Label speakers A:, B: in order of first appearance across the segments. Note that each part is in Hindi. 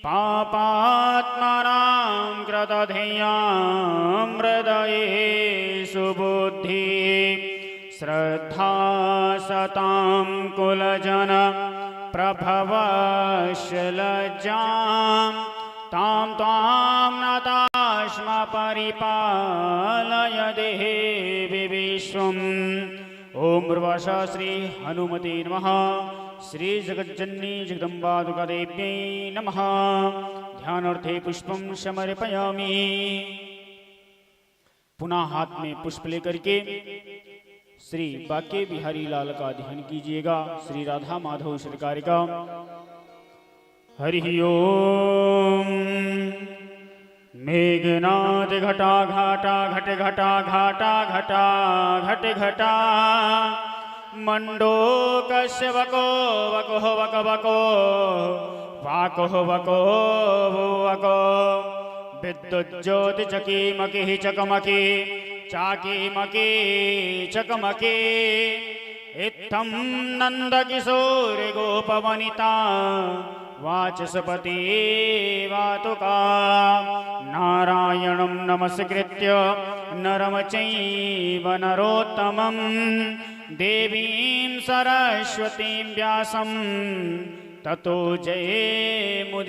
A: पापात्मनां कृतधियां हृदये सुबुद्धि श्रद्धा सतां कुलजन प्रभवशलज्जां तां त्वां नताश्म परिपालय देहि विश्वम्। ओम उर्वासा श्री हनुमते नमः। श्री जगज्जननी जगदम्बा दुर्गा देव्यै नमः। ध्यानार्थे पुष्पं समर्पयामि। पुनः हाथ में पुष्प लेकर के श्री बाके बिहारी लाल का ध्यान कीजिएगा। श्री राधा माधव सरकार का। हरि ओम। मेघनाद घटा घाटा घट घटा घाटा घटा घट घटा मंडोकस्य वको वको वक वको वाको वको वको विद्युज्योति चकीमकी चकमकी चाकीमकी चकमकी इत्थं नंदकिशोर गोपवनिता वाचस्पति वातुका नारायणं नमस्कृत्य नरं चैव नरोत्तमं देवीं सरस्वतीं व्यासं ततो जयमुदीरयेत्।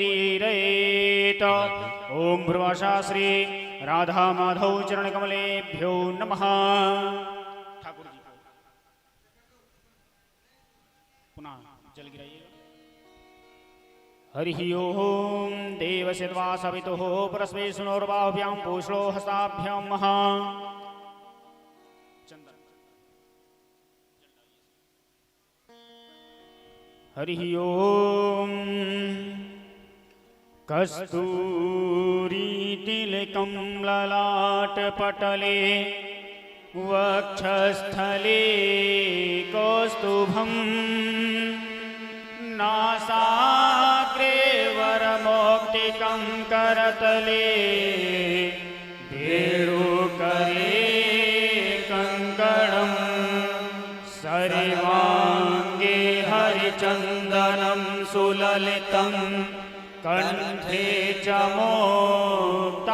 A: ओम भ्रुवशा श्री राधा माधव चरण कमलेभ्यो नमः। ठाकुर जी को पुनः जल गिराइए। हरि ओम। देवस्य द्वा सवितुः परस्मैष्णोर्बाहुभ्यां पूष्णो हस्ताभ्यां महा। हरि ओम। कस्तूरीतिलकं ललाटपटले वक्षस्थले कौस्तुभम् नासाग्रे वरमौक्तिकं करतले भेरुकरे कङ्कणं सरिवाङ्गे हरिचन्दनं सुललितं कंठे च मुक्तावली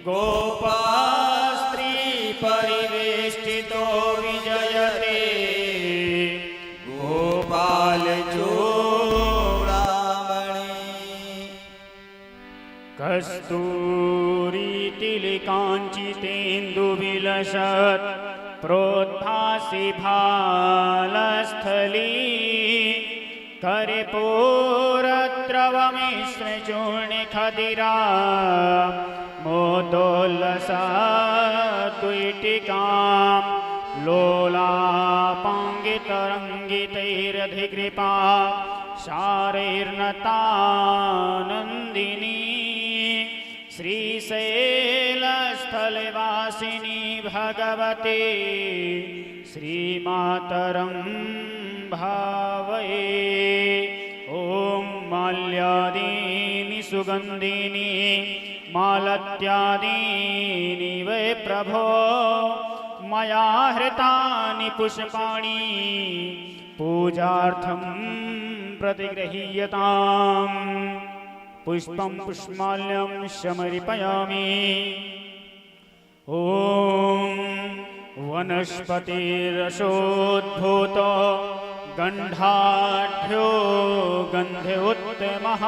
A: गोपास्त्री परिवेष्टितो विजयते गोपाल चूड़ामणि। कस्तूरी तिलकाञ्चितेन्दुविलसत् प्रोद्भासि भालस्थली कर्पूरद्रवमिश्रचूर्णिखदिरा मोदोल्लसद्वीटिकां लोलापाङ्गितरङ्गितैरधिकृपा शारैर्नतानन्दिनी श्रीशैलस्थलवासिनी भगवती श्रीमातरं भावये। ओम माल्यादीनि सुगंधीनि मालत्यादीनि वै प्रभो मया हृतानि पुष्पाणि पूजार्थं प्रतिगृह्यताम्। पुष्पं पुष्पमाल्यं समर्पयामि। ओम वनस्पतिरसोद्भूत गंधाढ्यो गंधे उत्तमः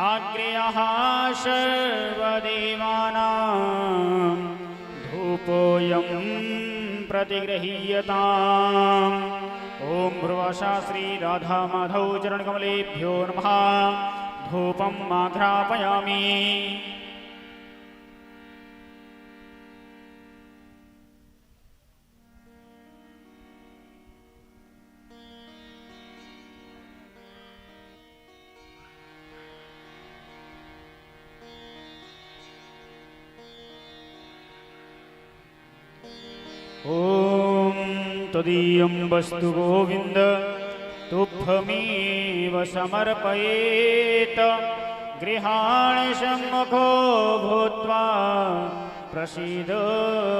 A: आग्र्यः सर्वदेवानां धूपोऽयं प्रतिगृह्यताम्। ओम भ्रुवशा श्री राधा माधव चरण कमलेभ्यो नमः। धूपं आघ्रापयामि। ओम तदीयं वस्तु गोविंद तुभ्यमेव समर्पयेत्। गृहाणि सम्मुखो भूत्वा प्रसीद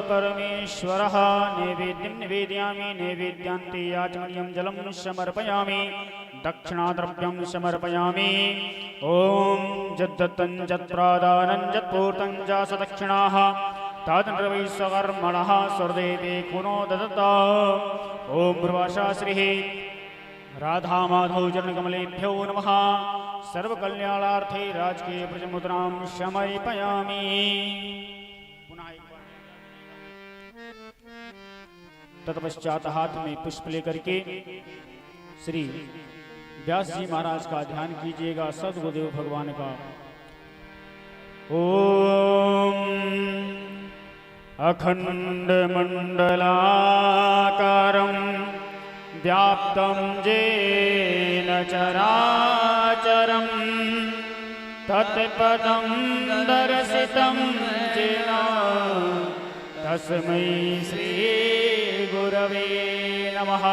A: परमेश्वरः। नैवेद्यं निवेदयामि नैवेद्यान्ते आचमनीयं जलं समर्पयामि। दक्षिणाद्रव्यं समर्पयामि। ओम यद्दत्तं यत्प्रदानं यत्पूर्तं च सदक्षिणाः तादृवै स्वकर्मणः सर्वेते कुनो ददता। ओम प्रभाषा श्रीः राधा माधव चरणकमलेभ्यो नमः। सर्वकल्याणार्थे राजकीय प्रजमुद्रां समर्पयामि। तत्पश्चात हाथ में पुष्प लेकर के श्री व्यास जी महाराज का ध्यान कीजिएगा, सद्गुरुदेव भगवान का। ओम अखंड मंडलाकारं व्याप्तं येन चराचरं तत्पदं दर्शितं येन तस्मै श्री गुरवे नमः।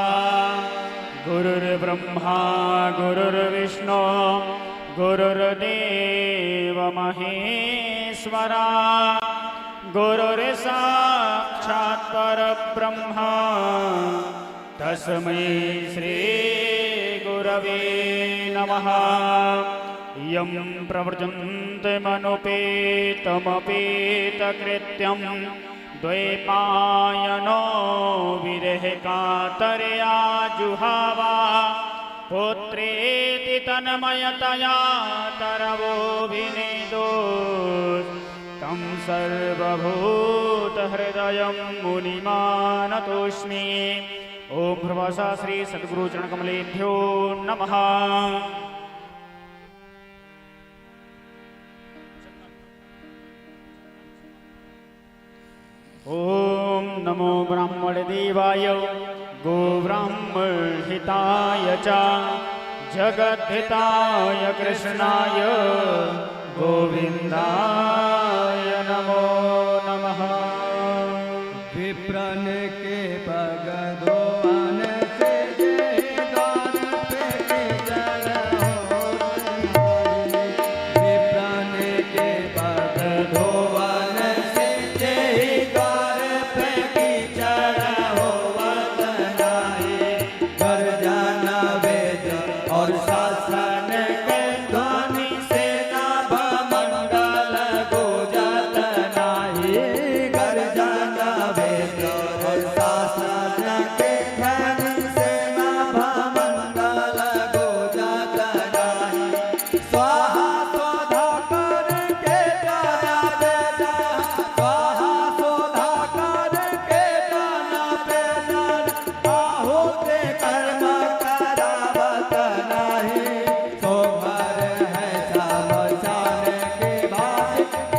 A: गुरुर्ब्रह्मा गुरुर्विष्णु गुरुर्देव महेश्वरा गुरुर्साक्षात् परब्रह्म तस्मै श्री गुरवे नमः। यं प्रव्रजन्तमनुपेतमपेतकृत्यं द्वैपायनो विरह कातरया जुहावा पुत्रेति तन्मयतया तरवोऽभिनेदो तं सर्वभूतहृदयं मुनिमानतोऽस्मि। ओम प्रभाषा श्री सद्गुरु चरणकमलेभ्यो नमः। ओम नमो ब्राह्मण देवाय गो ब्राह्मण हिताय च जगद्धिताय कृष्णाय गोविंदाय नमो नमः।
B: विप्रन के भगवान से जयगान पे जय हो। विप्रन के भगवान से जयगान पे जय हो। वतनाए घर जाना वेद और शासन के ध्वनि से नाभ मंडल गुजत नाही। घर जाना वेद और शासन के ध्वनि से नाभ मंडल गुजत नाही। स्वाहा स्वधा करके जाना बेजा, स्वाहा स्वधा करके जाना बेजा। आहुति कर्म करावत नाही। सोमर है शमशान की बात,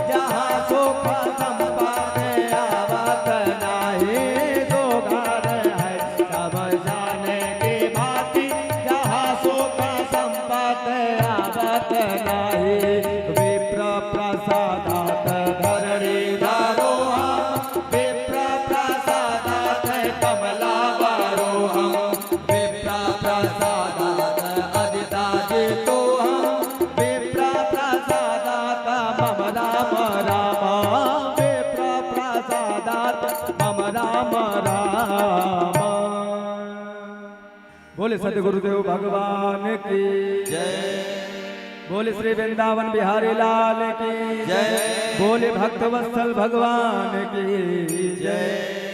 B: जहाँ सुख संपद आवत नाही। सोमर है शमशान की बात, जहाँ सुख संपद आवत नाही। विप्र प्रसादात धरणी धारोहं, विप्र प्रसादात कमलावरोहं। विप्र प्रसादात अदिताजितोहं, विप्र प्रसादात मम राम राम। विप्र प्रसादात मम राम राम। बोले सद्गुरुदेव भगवान की जय। बोले श्री वृंदावन बिहारी लाल की जय। बोले भक्तवत्सल भगवान की जय।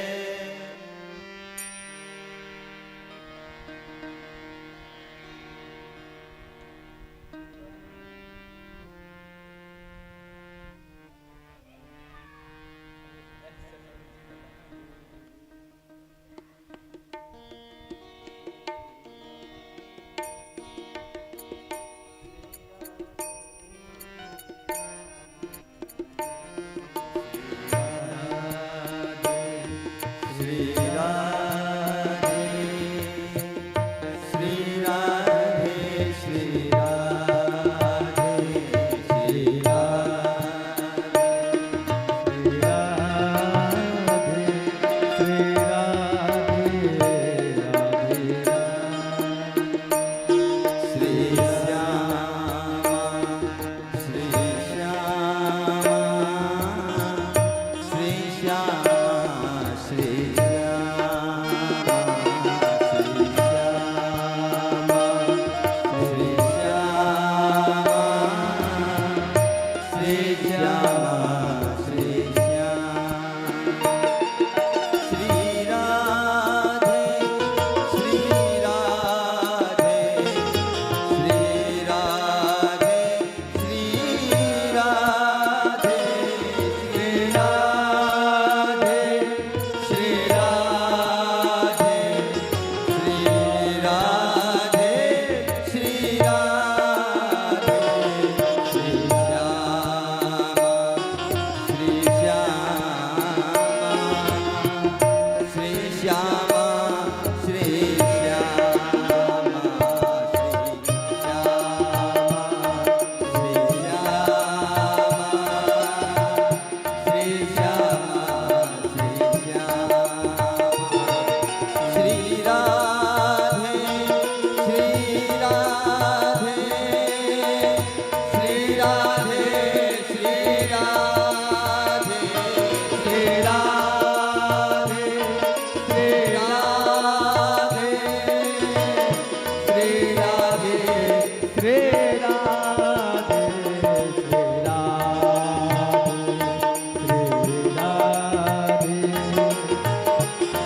B: श्री राधे श्री राधे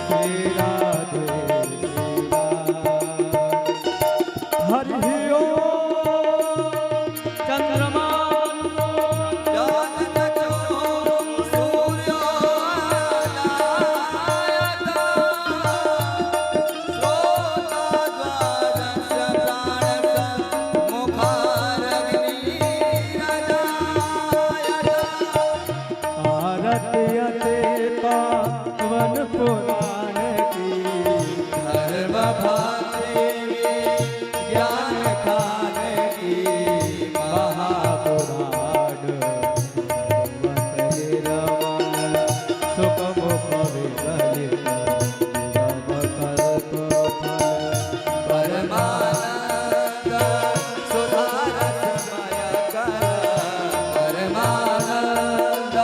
B: श्री राधे हरि ओम चंद्रमा पावन पुराण की धर्म भाषे ज्ञान खान की महापुराण सुख मुख विकलित परमानंद सुधार समय कर परमानंद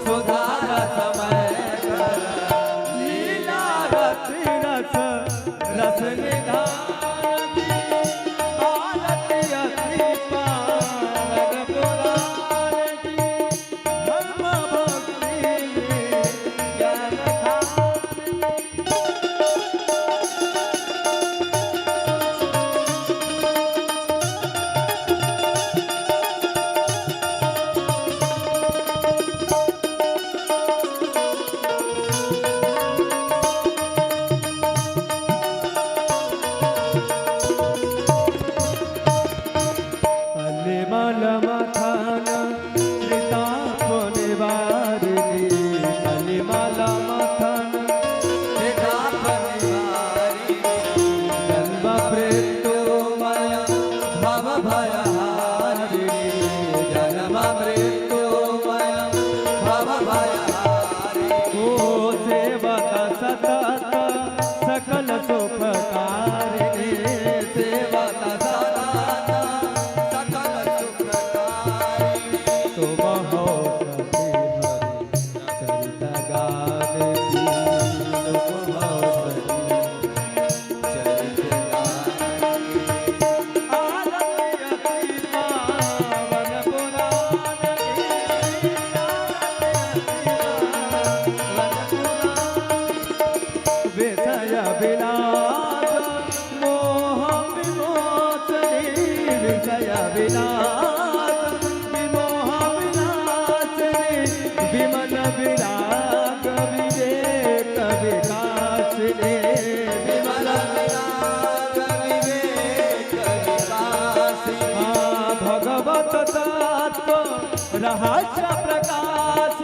B: सुधार समय रस निधान आरती अति पावन पुराण की धर्म भक्ति ज्ञान मथन त्रिताप निवारिणी कलिमल मथन त्रिताप निवारिणी जन्म मृत्युमय भव भयहारिणी जन्म मृत्युमय भव भयहारिणी ओ सेवक सतत सकल सुखकारिणी सेवक सतत विमल विराग विवेक विकास विमल विराग विवेक विकास भगवत तत्व रहस्य प्रकाश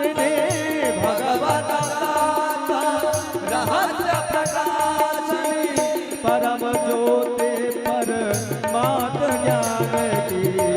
B: भगवत तत्व रहस्य प्रकाश परम ज्योति परमात्म ज्ञान की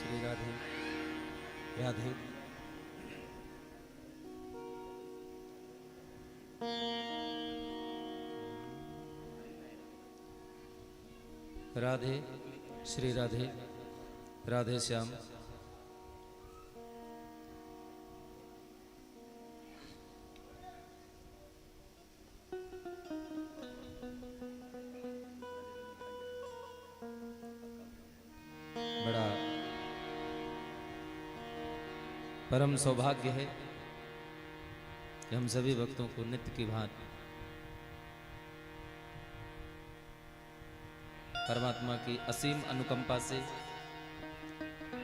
C: श्री राधे राधे। राधे श्री राधे राधे श्याम। बड़ा परम सौभाग्य है कि हम सभी भक्तों को नित्य की भांति परमात्मा की असीम अनुकंपा से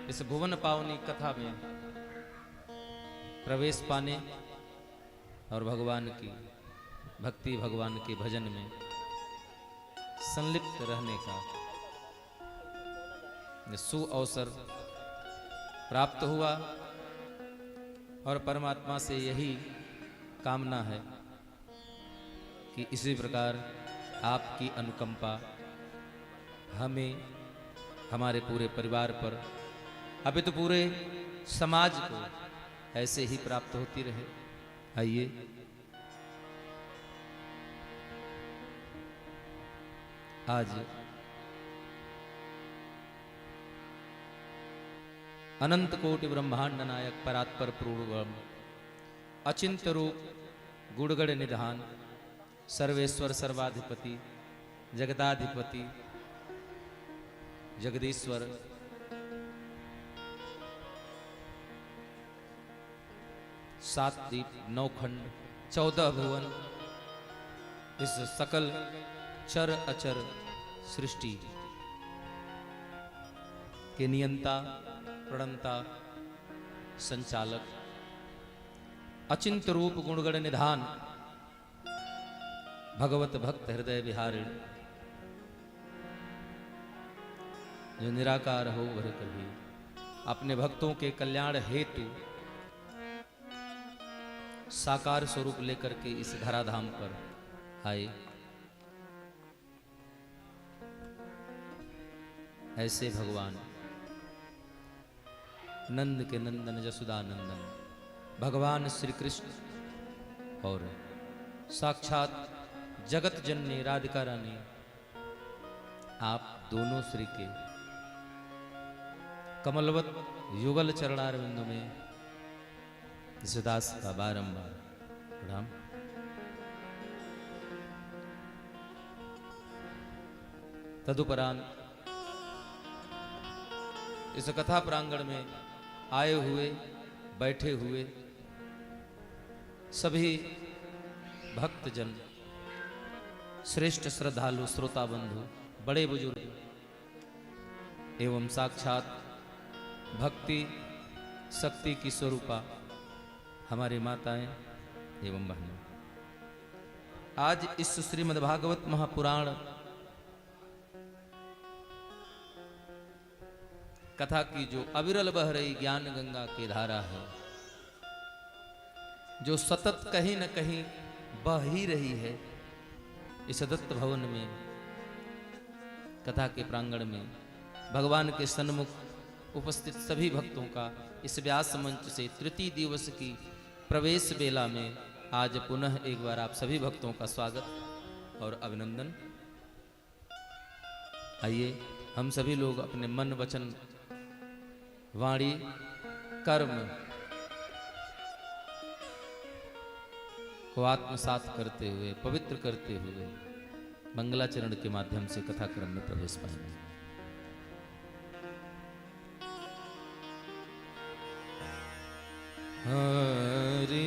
C: इस भुवन पावनी कथा में प्रवेश पाने और भगवान की भक्ति, भगवान के भजन में संलिप्त रहने का सुअवसर प्राप्त हुआ। और परमात्मा से यही कामना है कि इसी प्रकार आपकी अनुकंपा हमें, हमारे पूरे परिवार पर, अभी तो पूरे समाज को ऐसे ही प्राप्त होती रहे। आइए आज अनंत कोटि ब्रह्मांड नायक परात्पर पूर्वम अचिंत्य रूप गुणगण निधान सर्वेश्वर सर्वाधिपति जगदाधिपति जगदीश्वर सात दीप नौ खंड 14 भुवन, इस सकल चर अचर सृष्टि के नियंता, प्रणंता, संचालक, अचिंत्य रूप गुणगण निधान भगवत भक्त हृदय विहारिण, जो निराकार हो वह कभी अपने भक्तों के कल्याण हेतु साकार स्वरूप लेकर के इस धराधाम पर आए। ऐसे भगवान नंद के नंदन जसुदा नंदन भगवान श्री कृष्ण और साक्षात जगत जननी राधिका रानी, आप दोनों श्री के कमलवत युगल चरणारविंदों में इस दास का बारंबार प्रणाम। तदुपरांत इस कथा प्रांगण में आए हुए, बैठे हुए सभी भक्तजन, श्रेष्ठ श्रद्धालु, श्रोता बंधु, बड़े बुजुर्ग एवं साक्षात भक्ति शक्ति की स्वरूपा हमारी माताएं एवं बहनें, आज इस श्रीमद्भागवत महापुराण कथा की जो अविरल बह रही ज्ञान गंगा की धारा है, जो सतत कहीं न कहीं बह ही रही है, इस दत्त भवन में कथा के प्रांगण में भगवान के सन्मुख उपस्थित सभी भक्तों का इस व्यास मंच से तृतीय दिवस की प्रवेश बेला में आज पुनः एक बार आप सभी भक्तों का स्वागत और अभिनंदन। आइए हम सभी लोग अपने मन वचन वाणी कर्म को आत्मसात करते हुए, पवित्र करते हुए मंगलाचरण के माध्यम से कथा क्रम में प्रवेश पाएंगे। हरि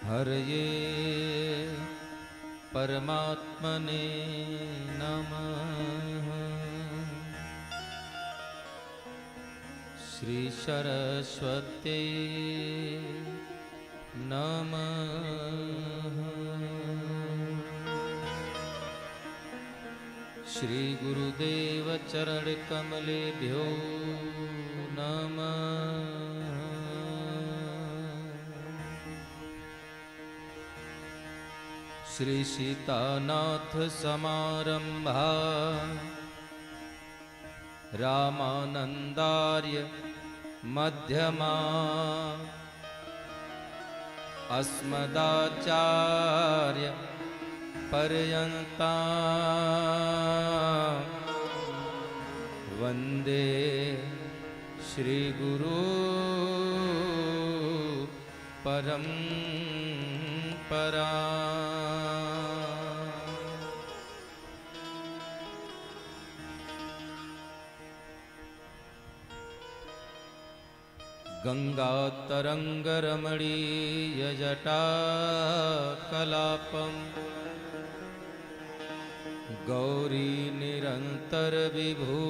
C: हरये परमात्मने नमः। श्री सरस्वती श्री गुरुदेव चरण कमलेभ्यो नमः। श्री सीतानाथ समारंभा रामानंदार्य मध्यमा अस्मदाचार्य पर्यन्ता वंदे श्री गुरु परंपरा। गंगा तरंग रमणीय जटा कलापम गौरी निरंतर विभू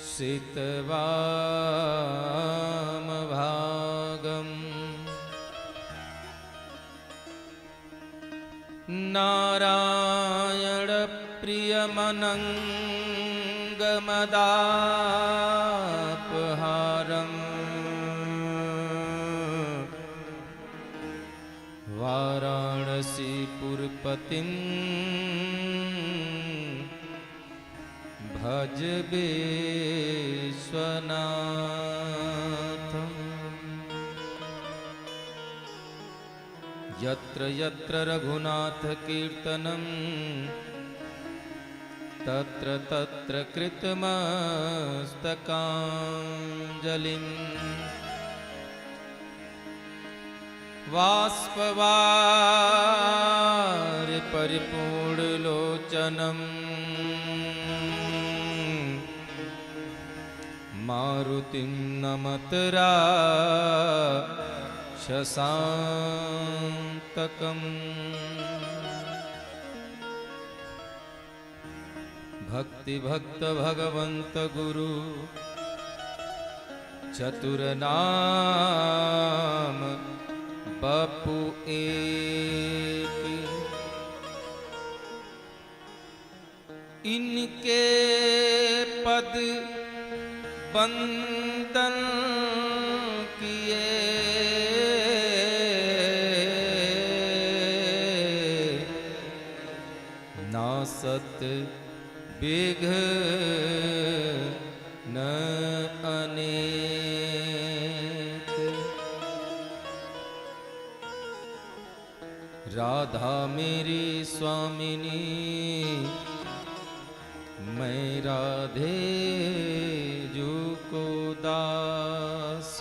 C: सितवाम भागम नारायण प्रियमनंगमदापहारम वाराणसी पुरपतिं भज विश्वनाथम्। यत्र यत्र रघुनाथ कीर्तनं तत्र तत्र कृतमस्तकाञ्जलिम् वाष्पवारि परिपूर्णलोचनम् मारुतिं नमत राक्षसान्तकम्। भक्ति भक्त भगवंत गुरु चतुर नाम बपु एक। इनके पद बंदन किए नासत विघ्न अनेक। राधा मेरी स्वामिनी मैं राधे जू को दास।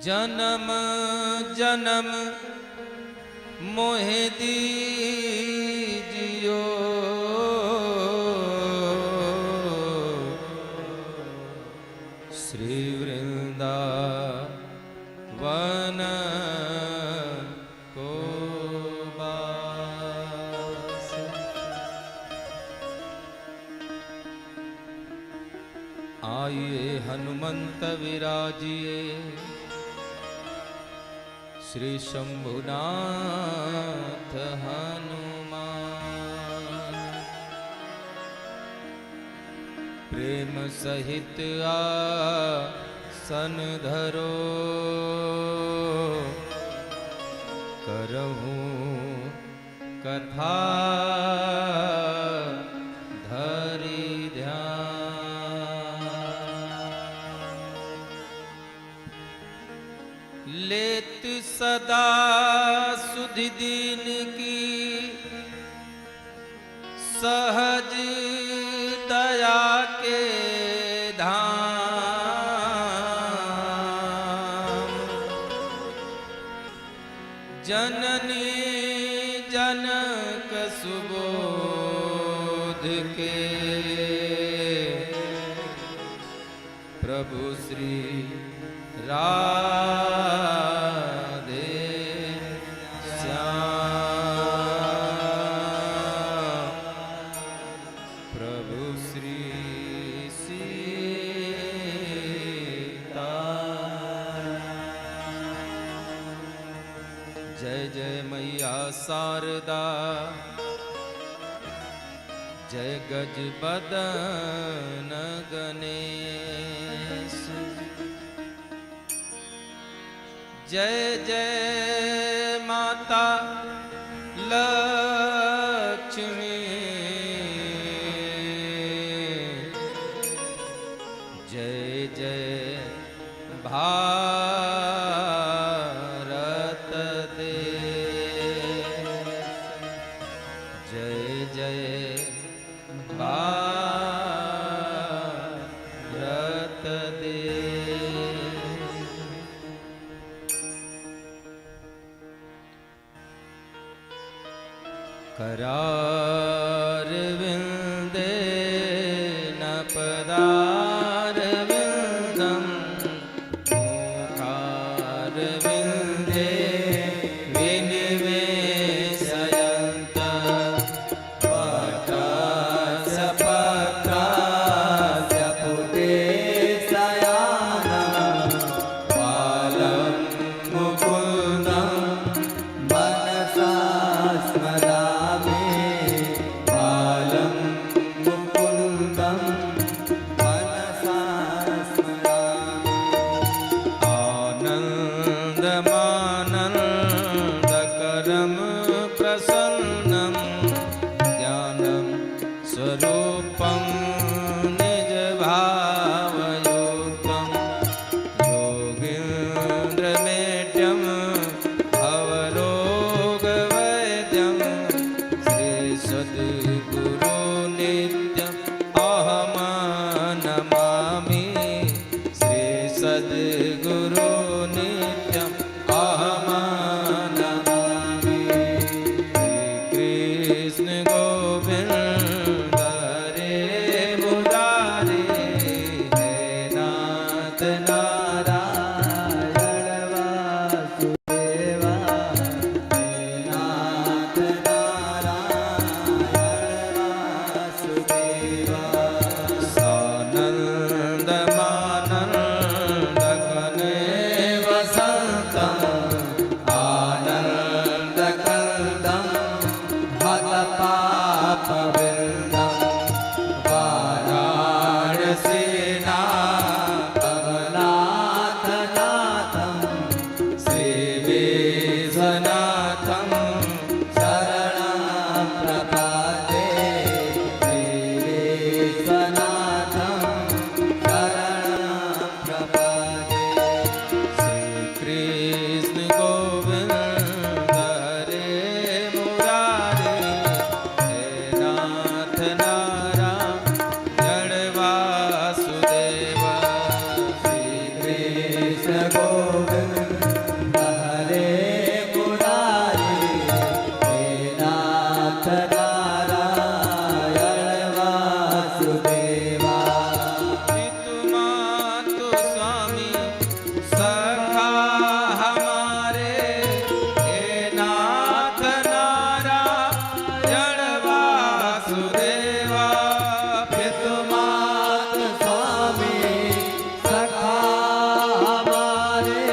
C: जन्म जन्म मोहे दीजियो श्री वृंदावन को बास। आइए हनुमंत विराजिए श्री शंभुनाथ हनुमान। प्रेम सहित आसन धरो करहूं कथा धरि ध्यान। लेत सदा सुधि दीन की सहज दया के धाम। जननी जनक सुबोध के प्रभु श्री राधे श्याम। प्रभु श्री सीता। जय जय मैया शारदा जय गज बदन गणेश, जय जय माता लक्ष्मी, जय जय भारत देश, जय जय भारत देश। करार विंदे न पदार विंदम, मुखार विंदे विनिवेशयन्त, पटास पत्रास पुटे शयानम्, बालं मुकुन्दं मनसा स्मरामि, बालं मुकुन्दं मनसा स्मरामि। आनन्दमानन्दकरं प्रसन्नं, ज्ञानं स्वरूपं निजभावयुक्तं, योगीन्द्रमेड्यं भवरोगवैद्यं, श्रीसद्गुरो नित्यम् अहं नमामि, श्रीसद्गुरो नित्यम् अहं नमामि। श्रीकृष्ण गोविन्द हरे मुरारे, हे नाथ नारायण वासुदेवा, हे नाथ नारायण वासुदेवा। सानन्दमानन्दघने वसन्तं, आनन्दकन्दं हतपापविन्दं, वाराणसीनाथनाथनाथं, श्रीविश्वनाथं शरणं प्रपद्ये, श्रीविश्वनाथं शरणं प्रपद्ये। श्रीकृष्ण गोविन्द हरे मुरारे, हे नाथ नारायण वासुदेवा।
B: श्रीकृष्ण गोविन्द हरे मुरारे, हे नाथ नारायण वासुदेवा।
C: पितु मातु स्वामी सखा हमारे, हे नाथ नारायण वासुदेवा।
B: पितु मात स्वामी सखा हमारे,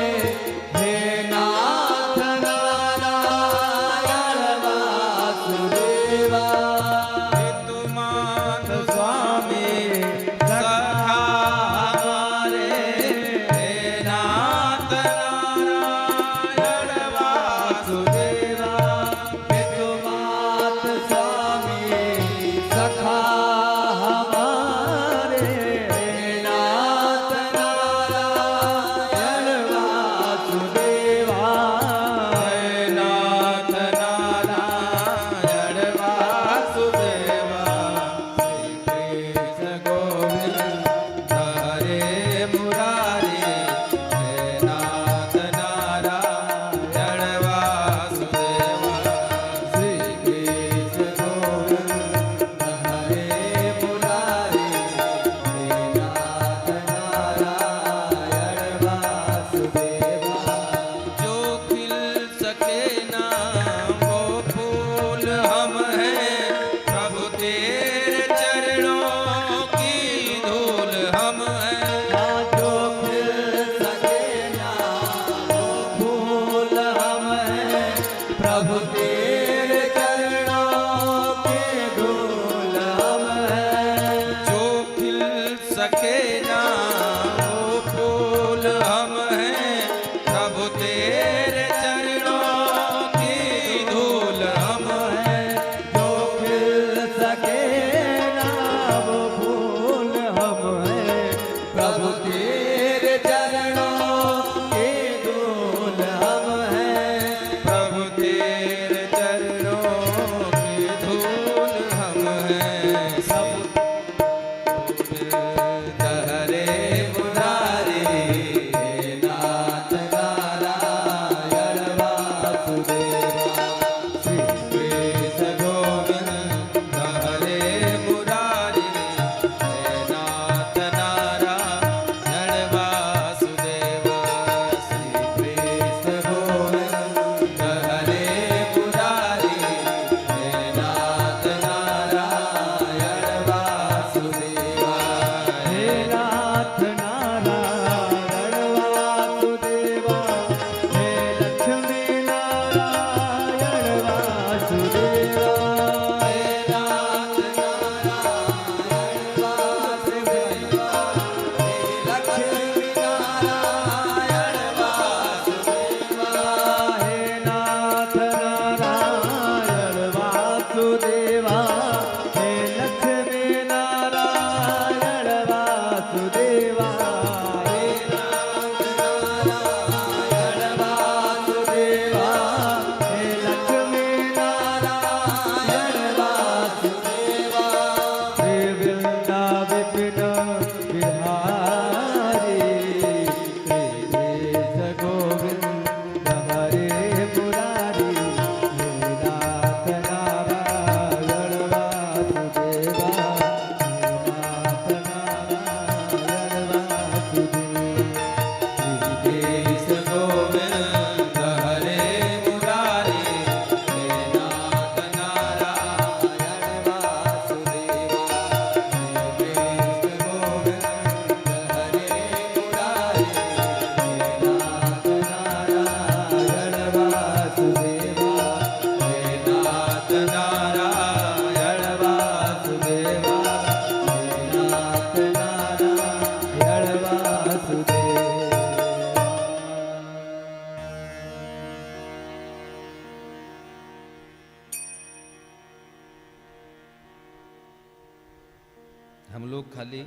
C: खाली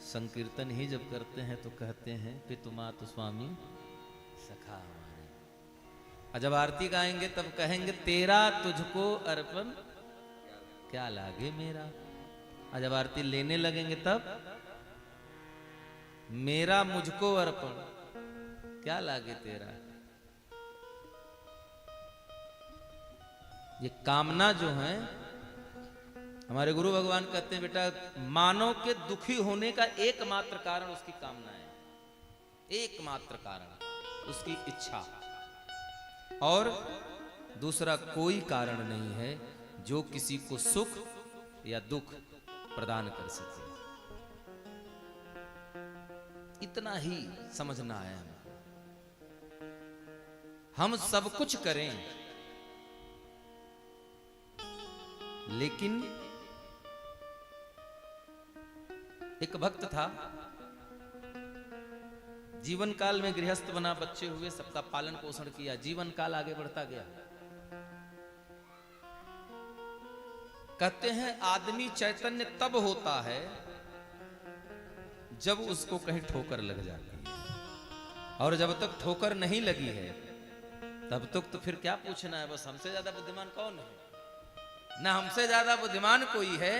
C: संकीर्तन ही जब करते हैं तो कहते हैं पितुमातु स्वामी सखा हमारे, और जब आरती गाएंगे तब कहेंगे तेरा तुझको अर्पण क्या लागे मेरा, और जब आरती लेने लगेंगे तब मेरा मुझको अर्पण क्या लागे तेरा। ये कामना जो है, हमारे गुरु भगवान कहते हैं बेटा मानव के दुखी होने का एकमात्र कारण उसकी कामना है, एकमात्र कारण उसकी इच्छा, और दूसरा कोई कारण नहीं है जो किसी को सुख या दुख प्रदान कर सके। इतना ही समझना है हमको। हम सब कुछ करें लेकिन एक भक्त था, जीवन काल में गृहस्थ बना, बच्चे हुए, सबका पालन पोषण किया, जीवन काल आगे बढ़ता गया। कहते हैं आदमी चैतन्य तब होता है जब उसको कहीं ठोकर लग जाती है, और जब तक ठोकर नहीं लगी है तब तक तो फिर क्या पूछना है, बस हमसे ज्यादा बुद्धिमान कौन है। ना हमसे ज्यादा बुद्धिमान कोई है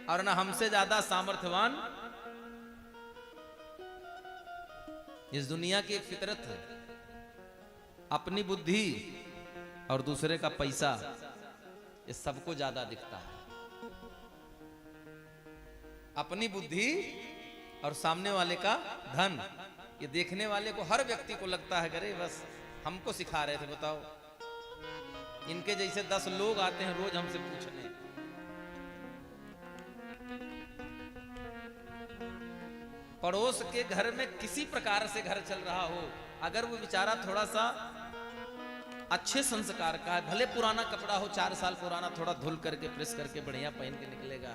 C: और ना हमसे ज्यादा सामर्थ्यवान। इस दुनिया की एक फितरत है, अपनी बुद्धि और दूसरे का पैसा ये सबको ज्यादा दिखता है। अपनी बुद्धि और सामने वाले का धन, ये देखने वाले को, हर व्यक्ति को लगता है अरे बस हमको सिखा रहे थे, बताओ इनके जैसे 10 लोग आते हैं रोज हमसे पूछने। पड़ोस के घर में किसी प्रकार से घर चल रहा हो, अगर वो बेचारा थोड़ा सा अच्छे संस्कार का है, भले पुराना कपड़ा हो 4 साल पुराना, थोड़ा धुल करके प्रेस करके बढ़िया पहन के निकलेगा,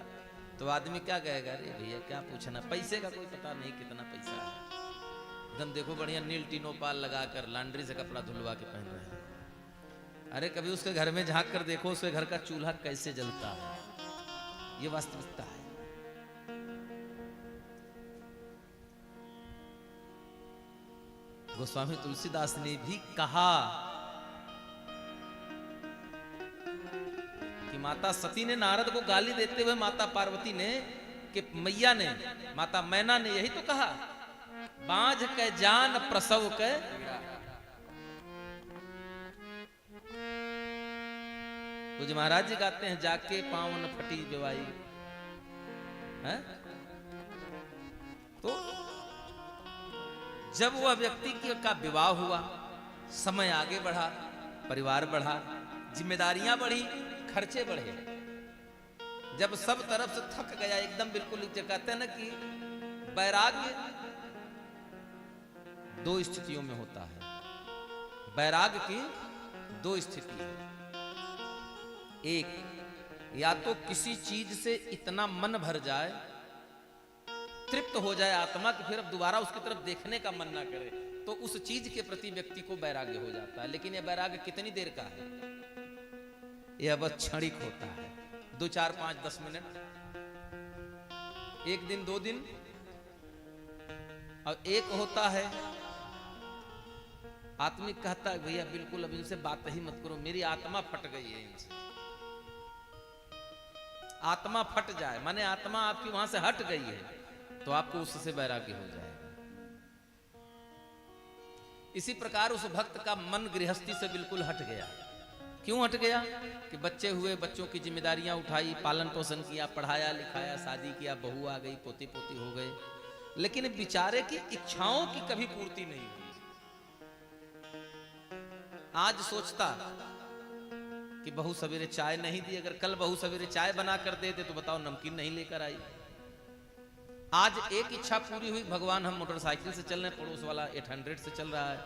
C: तो आदमी क्या कहेगा, अरे भैया क्या पूछना, पैसे का कोई पता नहीं कितना पैसा है, एकदम देखो बढ़िया नील टीनोपाल लगाकर लॉन्ड्री से कपड़ा धुलवा के पहन रहे हैं। अरे कभी उसके घर में झांक कर देखो, उसके घर का चूल्हा कैसे जलता है, ये वास्तविकता है। गोस्वामी तुलसीदास ने भी कहा कि माता सती ने नारद को गाली देते हुए माता पार्वती ने, कि मैया ने, माता मैना ने यही तो कहा, बांझ के जान प्रसव के। तो जो महाराज जी गाते हैं, जाके पावन फटी बेवाई है, तो जब वह व्यक्ति का विवाह हुआ, समय आगे बढ़ा, परिवार बढ़ा, जिम्मेदारियां बढ़ी, खर्चे बढ़े, जब सब तरफ से थक गया एकदम, बिल्कुल कहते हैं ना कि वैराग्य 2 स्थितियों में होता है, वैराग्य की 2 स्थिति है। एक, या तो किसी चीज से इतना मन भर जाए, तृप्त हो जाए आत्मा कि फिर अब दोबारा उसकी तरफ देखने का मन ना करे, तो उस चीज के प्रति व्यक्ति को वैराग्य हो जाता है। लेकिन यह वैराग्य कितनी देर का है, यह बस क्षणिक होता है, 2, 4, 5, 10 मिनट, 1 दिन 2 दिन। और एक होता है आत्मिक, कहता है भैया बिल्कुल अब इनसे बात ही मत करो, मेरी आत्मा फट गई है इनसे। आत्मा फट जाए माने आत्मा आपकी वहां से हट गई है, तो आपको उससे वैराग्य हो जाएगा। इसी प्रकार उस भक्त का मन गृहस्थी से बिल्कुल हट गया। क्यों हट गया? कि बच्चे हुए, बच्चों की जिम्मेदारियां उठाई, पालन पोषण किया, पढ़ाया लिखाया, शादी किया, बहू आ गई, पोती पोती हो गए, लेकिन बेचारे की इच्छाओं की कभी पूर्ति नहीं हुई। आज सोचता कि बहू सवेरे चाय नहीं दी, अगर कल बहू सवेरे चाय बना कर दे दे तो बताओ नमकीन नहीं लेकर आई। आज एक इच्छा पूरी हुई, भगवान हम मोटरसाइकिल से चल रहे हैं, पड़ोस वाला 800 से चल रहा है,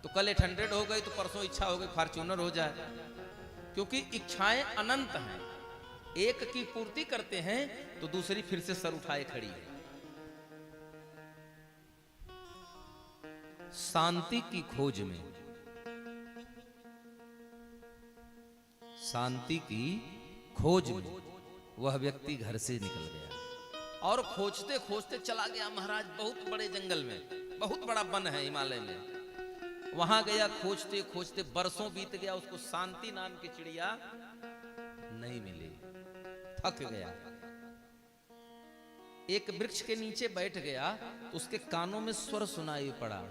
C: तो कल 800 हो गई तो परसों इच्छा हो गई फॉर्च्यूनर हो जाए, क्योंकि इच्छाएं अनंत हैं। एक की पूर्ति करते हैं तो दूसरी फिर से सर उठाए खड़ी है। शांति की खोज में, शांति की खोज में वह व्यक्ति घर से निकल गया। और खोजते खोजते चला गया महाराज बहुत बड़े जंगल में, बहुत बड़ा वन है हिमालय में। वहां गया, खोजते खोजते बरसों बीत गया, उसको शांति नाम की चिड़िया नहीं मिली, थक गया। एक वृक्ष के नीचे बैठ गया तो उसके कानों में स्वर सुनाई पड़ा,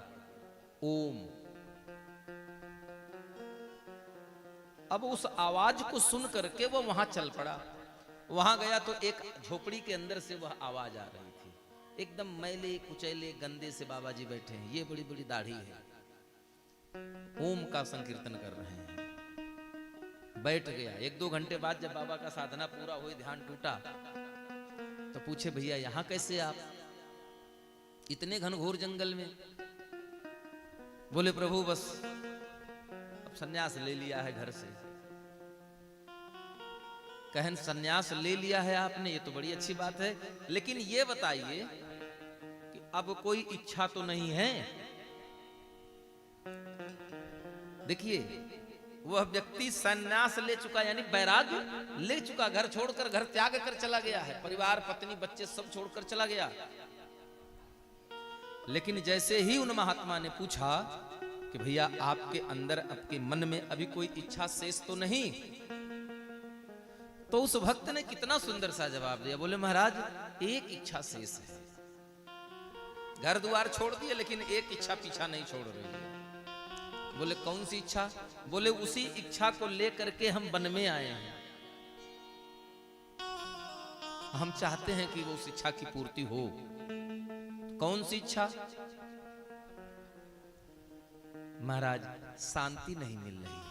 C: ओम। अब उस आवाज को सुन करके वो वहां चल पड़ा। वहां गया तो एक झोपड़ी के अंदर से वह आवाज आ रही थी। एकदम मैले कुचैले गंदे से बाबा जी बैठे हैं, ये बड़ी बड़ी दाढ़ी है, ओम का संकीर्तन कर रहे हैं। बैठ गया। 1-2 घंटे बाद जब बाबा का साधना पूरा हुई, ध्यान टूटा, तो पूछे भैया यहां कैसे आप, इतने घनघोर जंगल में? बोले प्रभु बस अब सन्यास ले लिया है घर से। कहन सन्यास ले लिया है आपने, ये तो बड़ी अच्छी बात है, लेकिन ये बताइए कि अब कोई इच्छा तो नहीं है? देखिए वह व्यक्ति सन्यास ले चुका, यानी वैराग्य ले चुका, घर छोड़कर, घर त्याग कर चला गया है, परिवार पत्नी बच्चे सब छोड़कर चला गया। लेकिन जैसे ही उन महात्मा ने पूछा कि भैया आपके अंदर, आपके मन में अभी कोई इच्छा शेष तो नहीं, तो उस भक्त ने कितना सुंदर सा जवाब दिया। बोले महाराज एक इच्छा शेष है, घर द्वार छोड़ दिए लेकिन एक इच्छा पीछा नहीं छोड़ रही है। बोले कौन सी इच्छा? बोले उसी इच्छा को लेकर के हम वन में आए हैं, हम चाहते हैं कि वो उस इच्छा की पूर्ति हो। कौन सी इच्छा? महाराज शांति नहीं मिल रही है।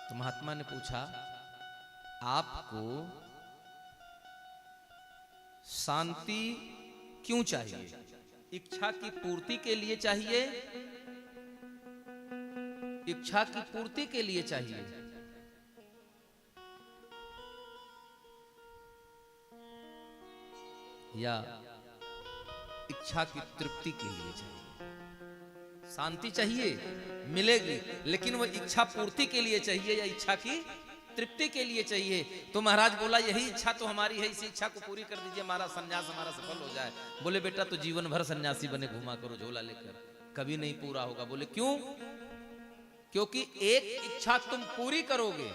C: तो महात्मा ने पूछा आपको शांति क्यों चाहिए? इच्छा की पूर्ति के लिए चाहिए? इच्छा की पूर्ति के लिए चाहिए या इच्छा की तृप्ति के लिए चाहिए? शांति चाहिए, मिलेगी, लेकिन वह इच्छा पूर्ति के लिए चाहिए या इच्छा की तृप्ति के लिए चाहिए? तो महाराज बोला यही इच्छा तो हमारी है, इसी इच्छा को पूरी कर दीजिए, हमारा संन्यास हमारा सफल हो जाए। बोले बेटा तो जीवन भर सन्यासी बने घुमा करो झोला लेकर, कभी नहीं पूरा होगा। बोले क्यों? क्योंकि एक इच्छा तुम पूरी करोगे,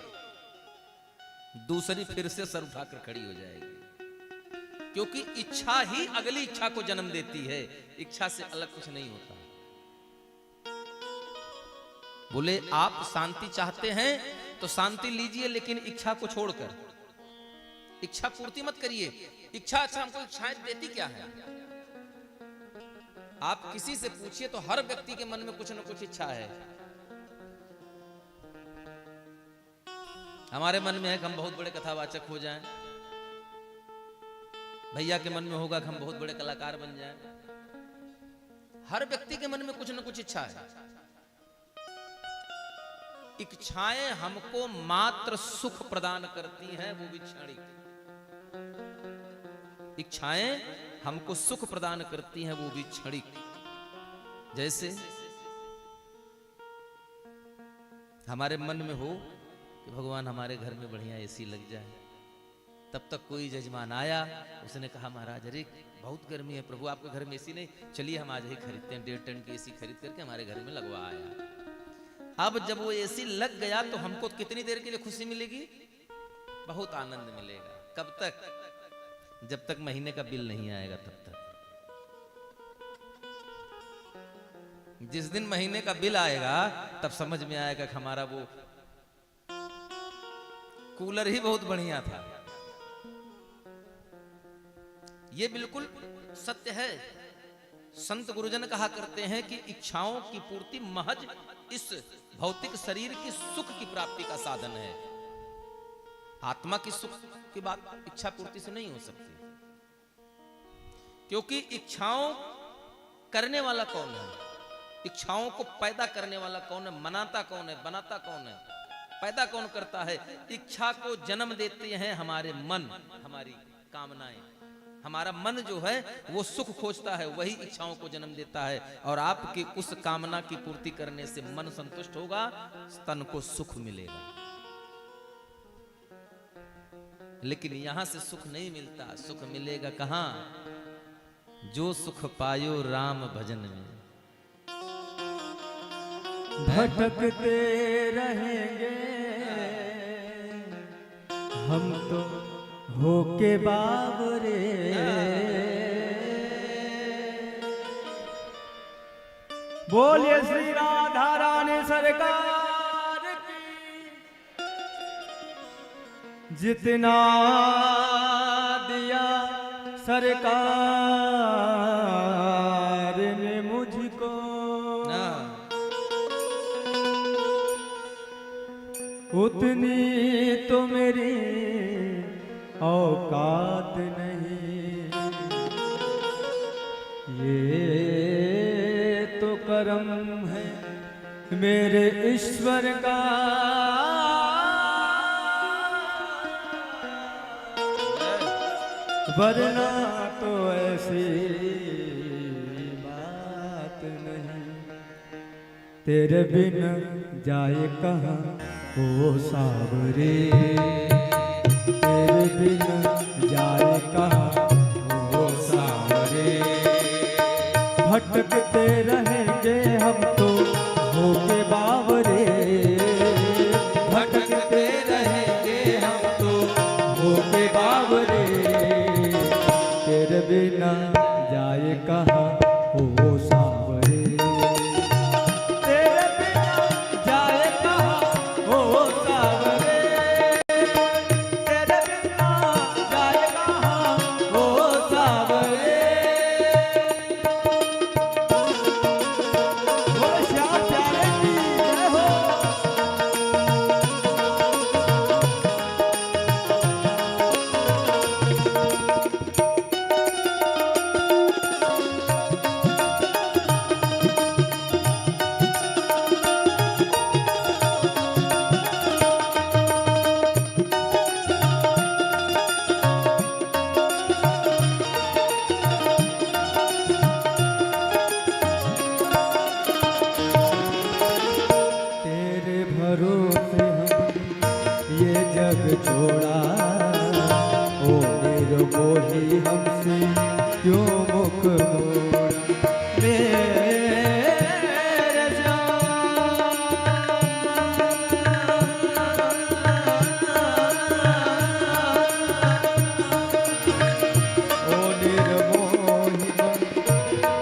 C: दूसरी फिर से सर उठाकर खड़ी हो जाएगी, क्योंकि इच्छा ही अगली इच्छा को जन्म देती है, इच्छा से अलग कुछ नहीं होता। बोले आप शांति चाहते हैं तो शांति लीजिए, लेकिन इच्छा को छोड़कर। इच्छा पूर्ति मत करिए। इच्छा, अच्छा हमको इच्छाएं देती क्या है? आप किसी से पूछिए तो हर व्यक्ति के मन में कुछ न कुछ इच्छा है। हमारे मन में है कि हम बहुत बड़े कथावाचक हो जाएं, भैया के मन में होगा कि हम बहुत बड़े कलाकार बन जाएं। हर व्यक्ति के मन में कुछ न कुछ इच्छा है। इच्छाएं हमको मात्र सुख प्रदान करती हैं, वो भी क्षणिक। इच्छाएं हमको सुख प्रदान करती हैं, वो भी क्षणिक। जैसे हमारे मन में हो कि भगवान हमारे घर में बढ़िया एसी लग जाए, तब तक कोई जजमान आया, उसने कहा महाराज अरे बहुत गर्मी है प्रभु, आपके घर में एसी नहीं, चलिए हम आज ही खरीदते हैं, 1.5 टन की एसी खरीद करके हमारे घर में लगवा आया। अब जब वो एसी लग गया तो हमको कितनी देर के लिए खुशी मिलेगी? बहुत आनंद मिलेगा। कब तक? जब तक महीने का बिल नहीं आएगा तब तक। जिस दिन महीने का बिल आएगा तब समझ में आएगा कि हमारा वो कूलर ही बहुत बढ़िया था। ये बिल्कुल सत्य है। संत गुरुजन कहा करते हैं कि इच्छाओं की पूर्ति महज इस भौतिक शरीर की सुख की प्राप्ति का साधन है। आत्मा की सुख की बात इच्छा पूर्ति से नहीं हो सकती, क्योंकि इच्छाओं करने वाला कौन है? इच्छाओं को पैदा करने वाला कौन है? मनाता कौन है? बनाता कौन है? पैदा कौन करता है? इच्छा को जन्म देते हैं हमारे मन, हमारी कामनाएं, हमारा मन जो है वो सुख खोजता है, वही इच्छाओं को जन्म देता है, और आपकी उस कामना की पूर्ति करने से मन संतुष्ट होगा, तन को सुख मिलेगा। लेकिन यहां से सुख नहीं मिलता। सुख मिलेगा कहां? जो सुख पायो राम भजन में।
B: भटकते रहेंगे हम तो होके बावरे, बोलिए श्री राधा रानी सरकार की। जितना दिया सरकार ने मुझको, उतनी तो मेरी औकात नहीं। ये तो करम है मेरे ईश्वर का, वरना तो ऐसी बात नहीं। तेरे बिन जाए कहाँ ओ सावरे, तेरे बिन जाए कहाँ ओ सावरे। भटकते रहेंगे हम तो होके बावरे, भटकते रहेंगे हम तो होके बावरे। तेरे बिना जाए कहाँ ओ सावरे, तेरे बिना जाए कहाँ ओ सावरे, तेरे बिना जाए कहाँ ओ सावरे। बोलो श्याम प्यारे की जय हो। तेरे भरोसे हम ये जग छोड़ा, ओ निर्मोही हमसे क्यों मुख मोड़ा। मेरे ओ निर्मोही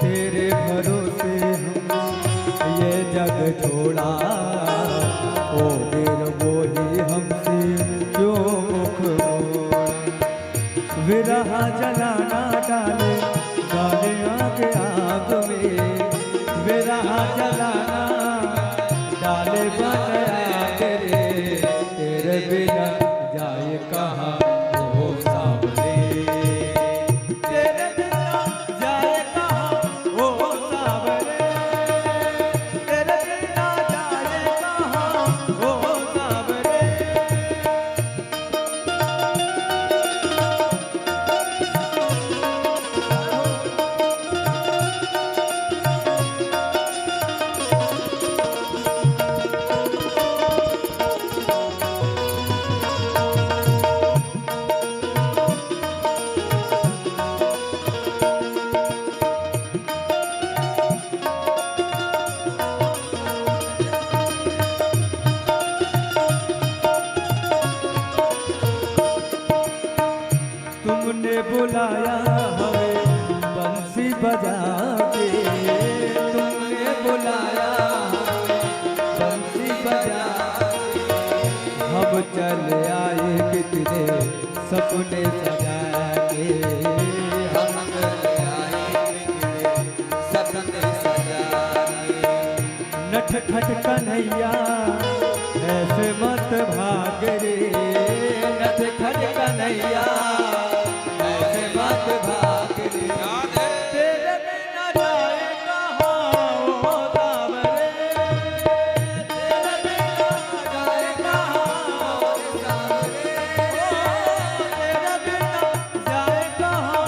B: तेरे भरोसे हम ये जग छोड़ा, ओ निर्मोही हमसे क्यों मुख मोड़ा। विरह जलाना डाले डाले आग आग में, विरह जलाना डाले बन आग रे। तेरे बिना जाए कहाँ ओ सावरे, तेरे बिना जाए कहाँ ओ सावरे, तेरे बिना जाए कहाँ ओ सावरे। तुमने बुलाया हमें बंसी बजा के, तुमने बुलाया हमें बंसी बजा के। हम चले आए कितने सपने सजा के, हम चले आए कितने सपने सजा के। नठ खट कन्हैया ऐसे मत भाग रे, नठ खट कन्हैया ऐसे मत भाग रे। तेरे बिना जाए कहाँ ओ सावरे, तेरे बिना जाए कहाँ ओ सावरे। तेरे बिना जाए कहाँ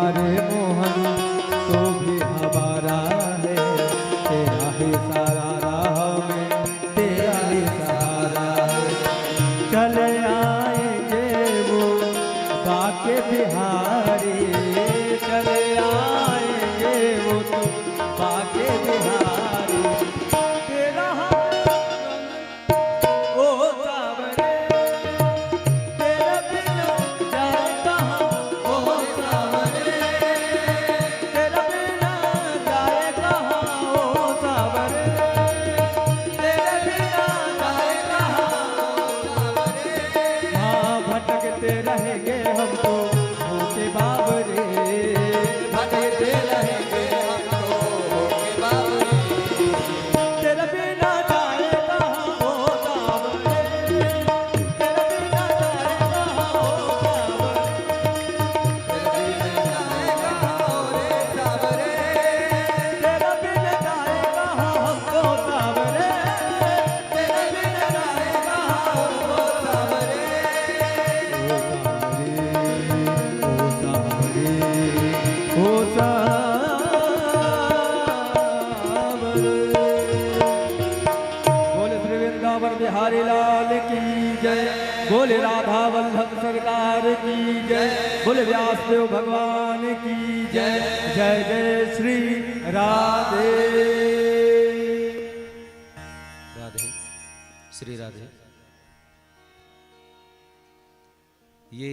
B: हमारे मोहन तो भी हमारा है, तेरा ही सारा राह में तेरा ही सहारा है। चले आएंगे वो बाके बिहारी, चले आएंगे वो तो बाके बिहारी। तेरा ओ सावरे, तेरे बिना जाए कहाँ ओ सावरे, तेरा बिना जाए कहाँ ओ सावरे, तेरे बिना जाए कहाँ ओ सावरे। हाँ भटकते रहेंगे हम तो भूखे बाबरे, भटकते रहेंगे हम तो भूखे बाबरे। तेरा बिना जाए कहाँ ओ सावरे, तेरा बिना जाए कहाँ ओ सावरे, तेरा बिना जाए कहाँ ओ रे सावरे, तेरा बिना जाए कहाँ हमको सावरे, तेरा बिना जाए कहाँ हमको सावरे। ओ सावरे, बोले श्री वृंदावन बिहारी लाल की जय, बोले राधा वल्लभ सरकार की जय, बोले व्यासदेव भगवान की जय। जय जय श्री राधे।
C: राधे श्री राधे। ये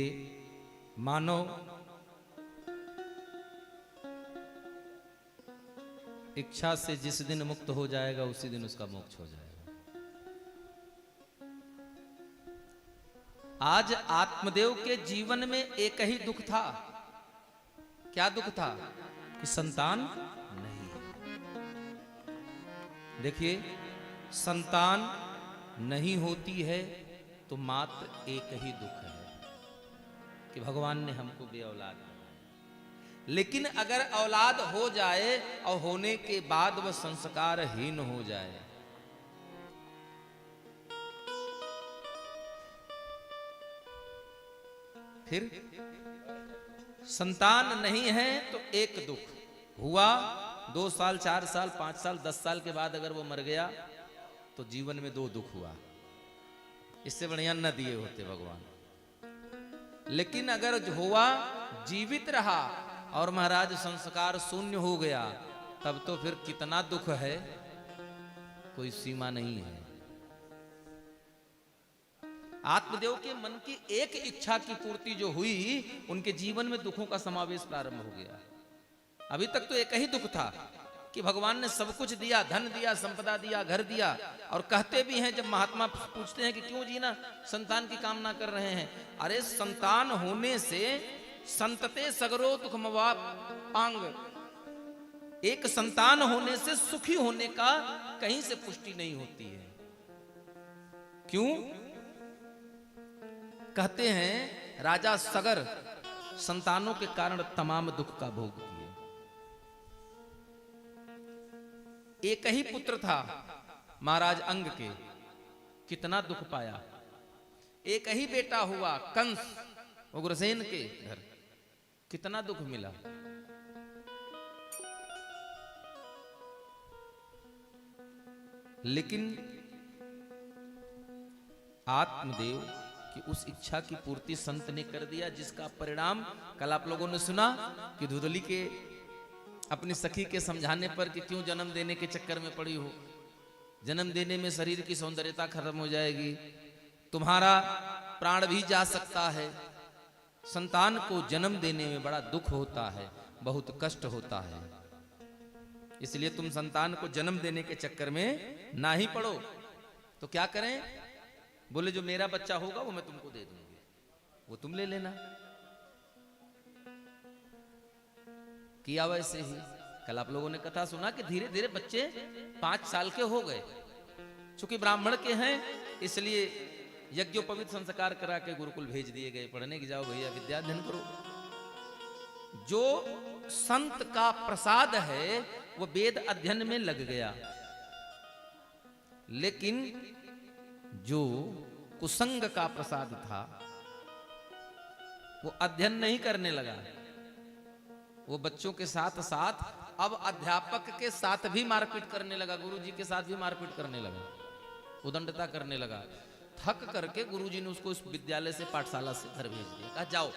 C: मानव इच्छा से जिस दिन मुक्त हो जाएगा उसी दिन उसका मोक्ष हो जाएगा। आज आत्मदेव के जीवन में एक ही दुख था। क्या दुख था? कि संतान नहीं। देखिए, संतान नहीं होती है तो मात्र एक ही दुख है कि भगवान ने हमको बेऔलाद बनाया। लेकिन अगर औलाद हो जाए और होने के बाद वह संस्कारहीन हो जाए, फिर संतान नहीं है तो एक दुख हुआ। 2 साल 4 साल 5 साल 10 साल के बाद अगर वो मर गया तो जीवन में 2 दुख हुआ। इससे बढ़िया न दिए होते भगवान। लेकिन अगर हुआ, जीवित रहा और महाराज संस्कार शून्य हो गया, तब तो फिर कितना दुख है, कोई सीमा नहीं है। आत्मदेव के मन की एक इच्छा की पूर्ति जो हुई, उनके जीवन में दुखों का समावेश प्रारंभ हो गया। अभी तक तो एक ही दुख था कि भगवान ने सब कुछ दिया, धन दिया, संपदा दिया, घर दिया। और कहते भी हैं, जब महात्मा पूछते हैं कि क्यों जीना संतान की कामना कर रहे हैं, अरे संतान होने से संतते सगरो दुख मवा पांग। एक संतान होने से सुखी होने का कहीं से पुष्टि नहीं होती है। क्यों? कहते हैं राजा सगर संतानों के कारण तमाम दुख का भोग किए। एक ही पुत्र था महाराज अंग के, कितना दुख पाया। एक ही बेटा हुआ कंस उग्रसेन के घर, कितना दुख मिला। लेकिन आत्मदेव कि उस इच्छा की पूर्ति संत ने कर दिया, जिसका परिणाम कल आप लोगों ने सुना कि धुंधली के अपनी सखी के समझाने पर कि क्यों जन्म देने के चक्कर में पड़ी हो, जन्म देने में शरीर की सौंदर्यता खत्म हो जाएगी, तुम्हारा प्राण भी जा सकता है। संतान को जन्म देने में बड़ा दुख होता है, बहुत कष्ट होता है। इसलिए तुम संतान को जन्म देने के चक्कर में ना ही पड़ो। तो क्या करें? बोले जो मेरा बच्चा होगा वो मैं तुमको दे दूंगी, वो तुम ले लेना। किया वैसे ही। कल आप लोगों ने कथा सुना कि धीरे धीरे बच्चे 5 साल के हो गए। चूंकि ब्राह्मण के हैं इसलिए यज्ञोपवीत संस्कार करा के गुरुकुल भेज दिए गए, पढ़ने की जाओ भैया विद्या अध्ययन करो। जो संत का प्रसाद है वो वेद अध्ययन में लग गया, लेकिन जो कुसंग का प्रसाद था वो अध्ययन नहीं करने लगा। वो बच्चों के साथ साथ अब अध्यापक के साथ भी मारपीट करने लगा, गुरुजी के साथ भी मारपीट करने लगा, उदंडता करने लगा। थक करके गुरुजी ने उसको इस विद्यालय से, पाठशाला से घर भेज दिया, कहा जाओ।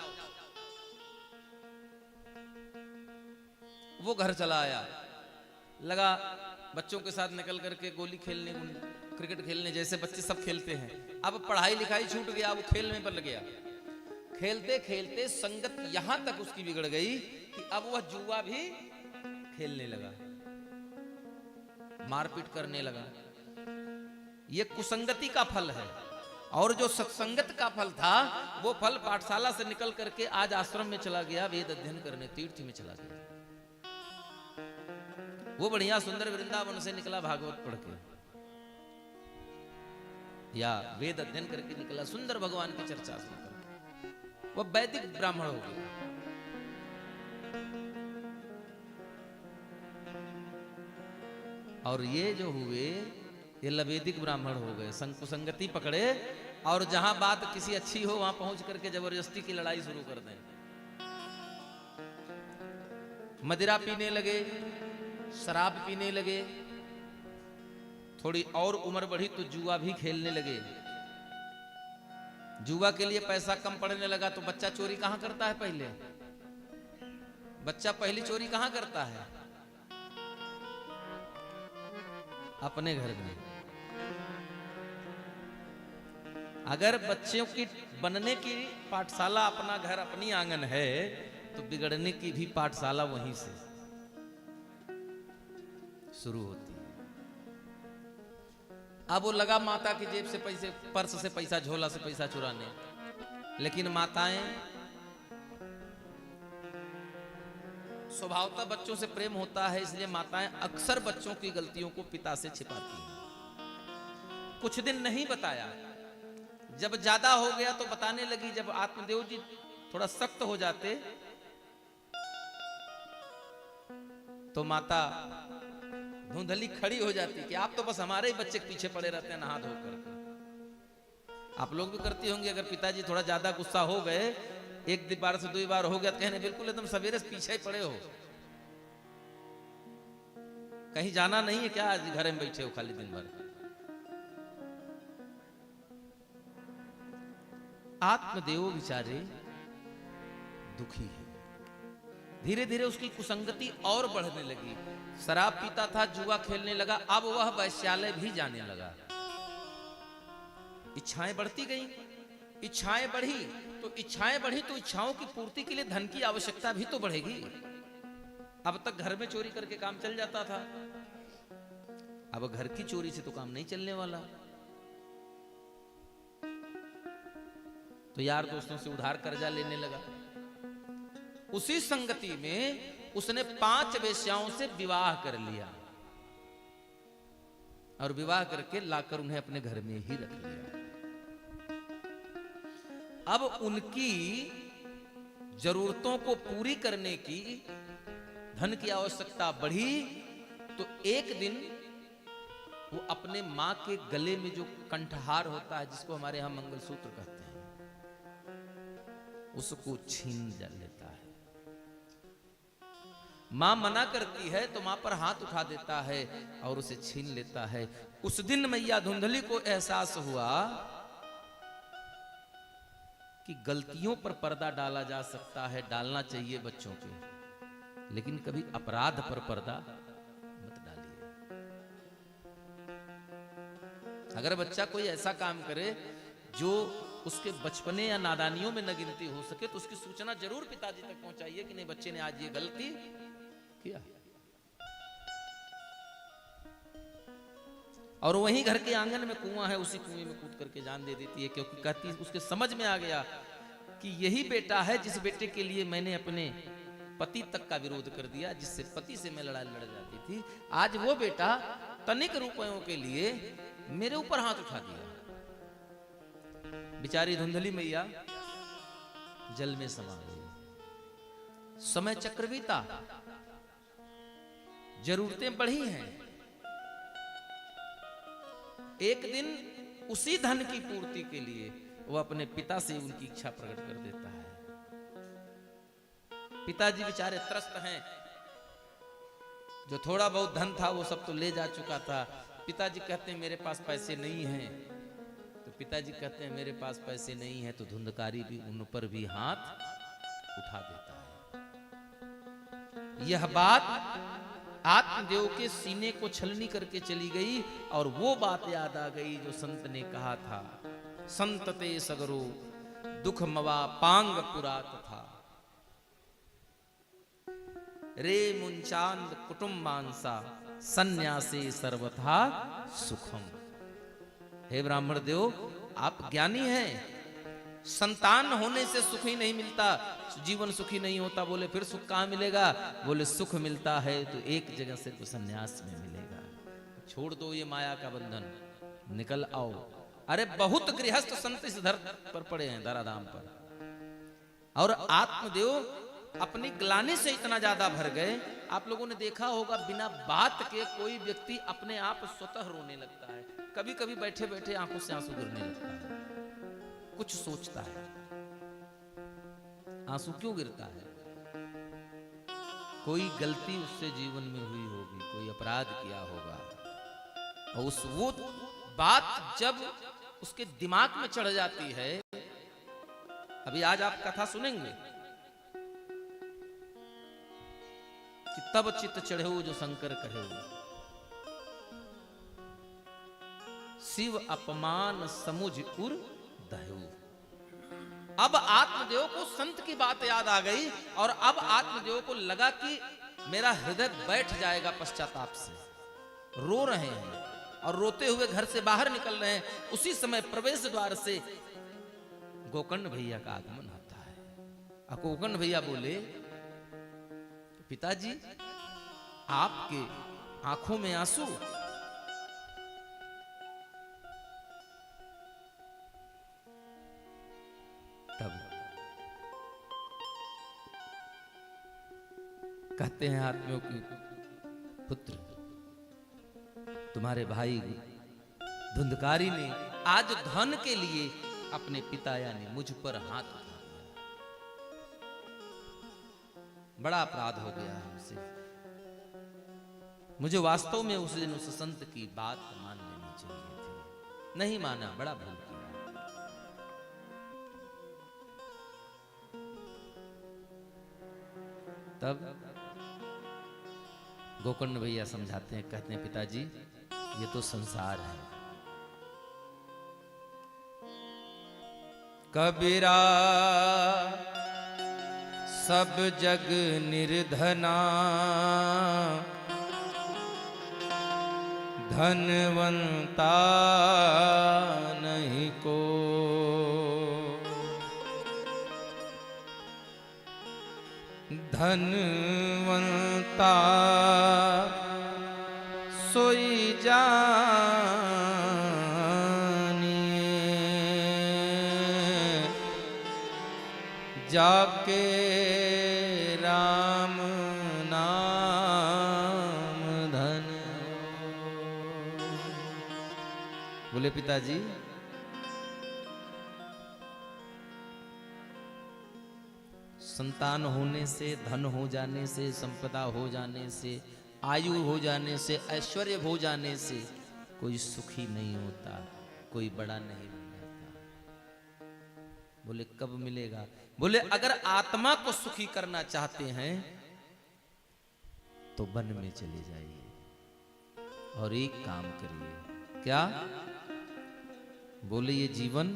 C: वो घर चला आया, लगा बच्चों के साथ निकल करके गोली खेलने, क्रिकेट खेलने, जैसे बच्चे सब खेलते हैं। अब पढ़ाई लिखाई छूट गया, वो खेलने पर लग गया। खेलते खेलते संगत यहां तक उसकी बिगड़ गई कि अब वह जुआ भी खेलने लगा, मारपीट करने लगा। यह कुसंगति का फल है। और जो सत्संगत का फल था, वो फल पाठशाला से निकल करके आज आश्रम में चला गया, वेद अध्ययन करने तीर्थ में चला गया। वो बढ़िया सुंदर वृंदावन से निकला भागवत पढ़ के, या वेद अध्ययन करके निकला, सुंदर भगवान की चर्चा सुनकर वो वैदिक ब्राह्मण हो गया। और ये जो हुए, ये लवेदिक ब्राह्मण हो गए, कुसंगति पकड़े, और जहां बात किसी अच्छी हो वहां पहुंच करके जबरदस्ती की लड़ाई शुरू कर दें। मदिरा पीने लगे, शराब पीने लगे, थोड़ी और उम्र बढ़ी तो जुआ भी खेलने लगे। जुआ के लिए पैसा कम पड़ने लगा तो बच्चा चोरी कहां करता है? पहले बच्चा पहली चोरी कहां करता है? अपने घर में। अगर बच्चों की बनने की पाठशाला अपना घर, अपनी आंगन है, तो बिगड़ने की भी पाठशाला वहीं से शुरू होती है। अब वो लगा माता की जेब से पैसे, पर्स से पैसा, झोला से पैसा चुराने। लेकिन माताएं स्वभावतः बच्चों से प्रेम होता है, इसलिए माताएं अक्सर बच्चों की गलतियों को पिता से छिपाती हैं। कुछ दिन नहीं बताया, जब ज्यादा हो गया तो बताने लगी। जब आत्मदेव जी थोड़ा सख्त हो जाते तो माता धुंधली खड़ी हो जाती कि आप तो बस हमारे ही बच्चे के पीछे पड़े रहते हैं नहा धोकर। आप लोग भी करती होंगे, अगर पिताजी थोड़ा ज्यादा गुस्सा हो गए, एक बार से 2 बार हो गया, तो कहने बिल्कुल एकदम सवेरे से पीछे ही पड़े हो, कहीं जाना नहीं है क्या, आज घर में बैठे हो खाली दिन भर। आत्मदेव बेचारे दुखी है। धीरे धीरे उसकी कुसंगति और बढ़ने लगी। शराब पीता था, जुआ खेलने लगा, अब वह वैश्यालय भी जाने लगा। इच्छाएं बढ़ती गई, इच्छाएं बढ़ी तो इच्छाओं की पूर्ति के लिए धन की आवश्यकता भी तो बढ़ेगी। अब तक घर में चोरी करके काम चल जाता था, अब घर की चोरी से तो काम नहीं चलने वाला। तो यार दोस्तों से उधार कर्जा लेने लगा। उसी संगति में उसने 5 वेश्याओं से विवाह कर लिया और विवाह करके लाकर उन्हें अपने घर में ही रख लिया। अब उनकी जरूरतों को पूरी करने की धन की आवश्यकता बढ़ी तो एक दिन वो अपने मां के गले में जो कंठहार होता है, जिसको हमारे यहां मंगलसूत्र कहते हैं, उसको छीन लेता है। मां मना करती है तो मां पर हाथ उठा देता है और उसे छीन लेता है। उस दिन मैया धुंधली को एहसास हुआ कि गलतियों पर पर्दा डाला जा सकता है, डालना चाहिए बच्चों के, लेकिन कभी अपराध पर पर्दा मत डालिए। अगर बच्चा कोई ऐसा काम करे जो उसके बचपने या नादानियों में न गिनती हो सके तो उसकी सूचना जरूर पिताजी तक पहुंचाइए कि नहीं, बच्चे ने आज ये गलती किया। और वहीं घर के आंगन में कुआं है, उसी कुएं में कूद करके जान दे देती है, क्योंकि कहती है उसके समझ में आ गया कि यही बेटा है जिस बेटे के लिए मैंने अपने पति तक का विरोध कर दिया, जिससे पति से मैं लड़ाई लड़ जाती थी। आज वो बेटा तनिक रुपयों के लिए मेरे ऊपर हाथ उठा दिया। बेचारी धुंधली मैया जल में समा गई। समय चक्र बीता, जरूरतें बढ़ी हैं। एक दिन उसी धन की पूर्ति के लिए वो अपने पिता से उनकी इच्छा प्रकट कर देता है। पिताजी बेचारे त्रस्त हैं। जो थोड़ा बहुत धन था वो सब तो ले जा चुका था। पिताजी कहते हैं मेरे पास पैसे नहीं हैं। तो पिताजी कहते हैं मेरे पास पैसे नहीं हैं, तो धुंधकारी भी उन पर भी हाथ उठा देता है। यह बात आत्मदेव के सीने को छलनी करके चली गई और वो बात याद आ गई जो संत ने कहा था, संत ते सगरो दुख मवा पांग पुरात था, रे मुंचांद कुटुंबांसा सन्यासे सर्वथा सुखम। हे ब्राह्मण देव, आप ज्ञानी हैं, संतान होने से सुख ही नहीं मिलता, जीवन सुखी नहीं होता। बोले फिर सुख कहाँ मिलेगा? बोले सुख मिलता है तो एक जगह से तो संन्यास में मिलेगा। छोड़ दो ये माया का बंधन, निकल आओ। अरे बहुत गृहस्थ संत इस धरती पर पड़े हैं, धराधाम पर, और आत्मदेव अपनी ग्लानि से इतना ज्यादा भर गए। आप लोगों ने देखा होगा बिना बात के कोई व्यक्ति अपने आप स्वतः रोने लगता है। कभी कभी बैठे बैठे आंखों से आंसू गिरने लगता है, कुछ सोचता है। आंसू क्यों गिरता है? कोई गलती उससे जीवन में हुई होगी, कोई अपराध किया होगा, और उस वो बात जब उसके दिमाग में चढ़ जाती है। अभी आज आप कथा सुनेंगे कि तब चित्त चढ़े जो शंकर कहे, शिव अपमान समुझ उर दह्यो। अब आत्मदेव को संत की बात याद आ गई और अब आत्मदेव को लगा कि मेरा हृदय बैठ जाएगा पश्चाताप से। रो रहे हैं और रोते हुए घर से बाहर निकल रहे हैं। उसी समय प्रवेश द्वार से गोकर्ण भैया का आगमन होता है। गोकर्ण भैया बोले, पिताजी आपके आंखों में आंसू? तब कहते हैं आत्मियों की पुत्र, तुम्हारे भाई धुंधकारी ने आज धन के लिए अपने पिता यानी मुझ पर हाथ उठा दिया। बड़ा अपराध हो गया हमसे। मुझे वास्तव में उस दिन उस संत की बात मान लेनी चाहिए थी, नहीं माना, बड़ा भूल किया। तब गोकर्ण भैया समझाते हैं, कहते हैं पिताजी ये तो संसार है। कबीरा सब जग निर्धना, धनवंता नहीं को। धनवंता सोई जानिए, जाके राम नाम धन। बोले पिताजी संतान होने से, धन हो जाने से, संपदा हो जाने से, आयु हो जाने से, ऐश्वर्य हो जाने से कोई सुखी नहीं होता, कोई बड़ा नहीं बन जाता। बोले कब मिलेगा? बोले अगर आत्मा को सुखी करना चाहते हैं तो वन में चले जाइए और एक काम करिए। क्या? बोले ये जीवन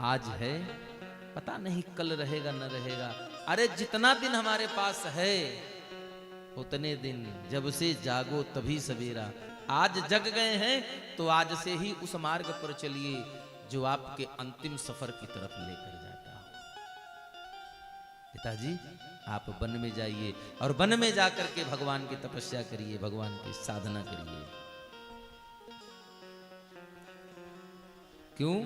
C: आज है, पता नहीं कल रहेगा न रहेगा। अरे जितना दिन हमारे पास है उतने दिन, जब से जागो तभी सवेरा। आज जग गए हैं तो आज से ही उस मार्ग पर चलिए जो आपके अंतिम सफर की तरफ लेकर जाता हो। पिताजी आप वन में जाइए और वन में जाकर के भगवान की तपस्या करिए, भगवान की साधना करिए। क्यों?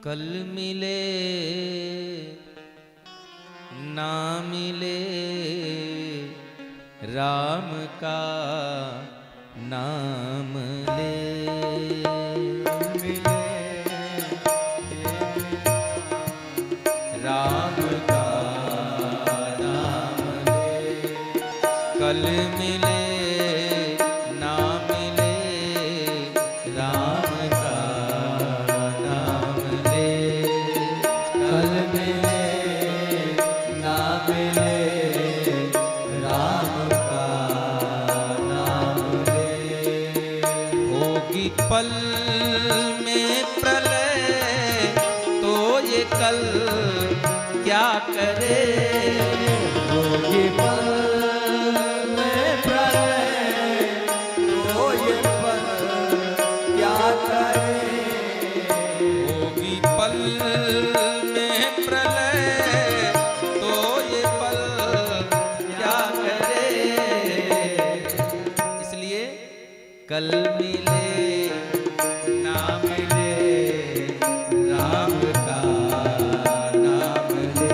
C: कल मिले ना मिले राम का नाम ले।
B: मिले ये मिला
C: कल क्या करे,
B: होगी पल में प्रलय तो ये पल क्या करे,
C: होगी पल में प्रलय तो ये पल क्या करे। इसलिए कल मिले ना मिले राम का नाम ले,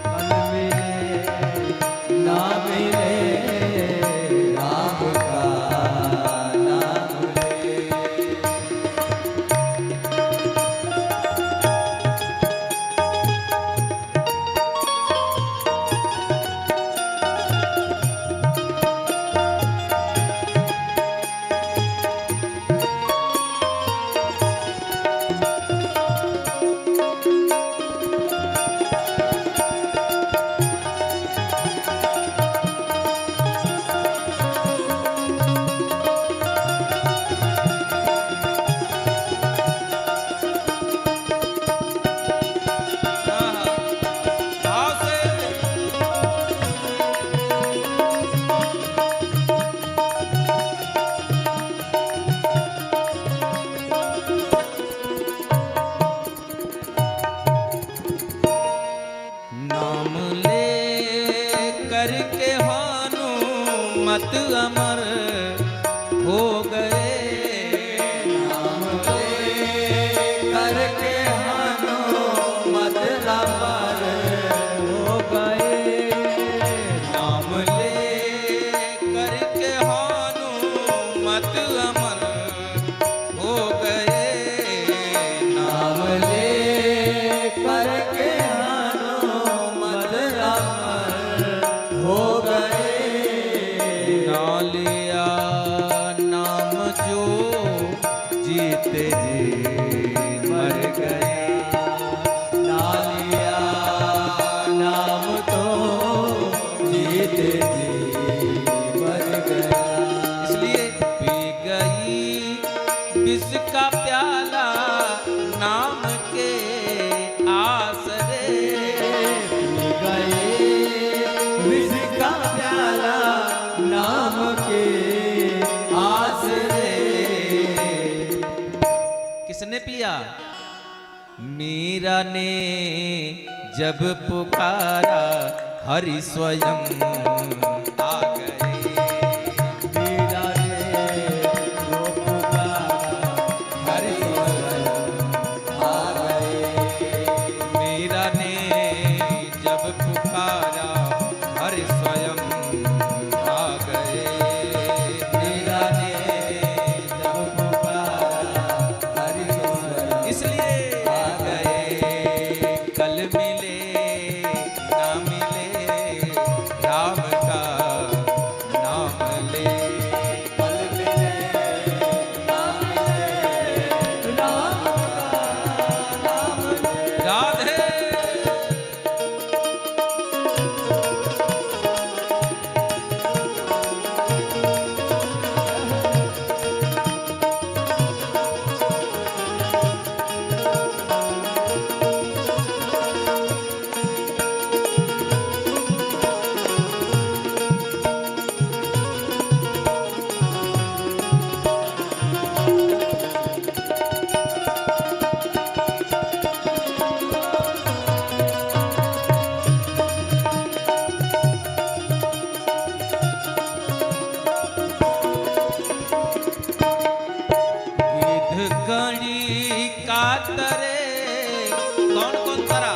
B: कल मिले ना मिले राम का नाम ले।
C: भाव से नाम ले करके हनुमत अमर हो गए,
B: नाम ले करके हनुमत अमर हो गए,
C: नाम ले करके हनुमत अमर हो गए,
B: नाम ले करके हनुमत अमर हो गए।
C: ना लिया नाम जो जीते जी मर गए,
B: ना लिया नाम तो जीते जी मर गया।
C: इसलिए पी गई विष का प्याला नाम के आसरे,
B: गए विष का प्याला नाम के आसरे।
C: किसने पिया? मीरा ने जब पुकारा हरि स्वयं आ गए,
B: मीरा ने वो पुकारा हरि स्वयं आ गए।
C: मीरा ने जब पुकारा हरि स्वयं आ गए,
B: मीरा ने जब पुकारा हरि स्वयं
C: इसलिए आ गए। कल मिले ना मिले राम का नाम ले,
B: कल मिले ना मिले राम का नाम ले।
C: राधे गिद्ध गणी का तरे, कौन कौन तरा?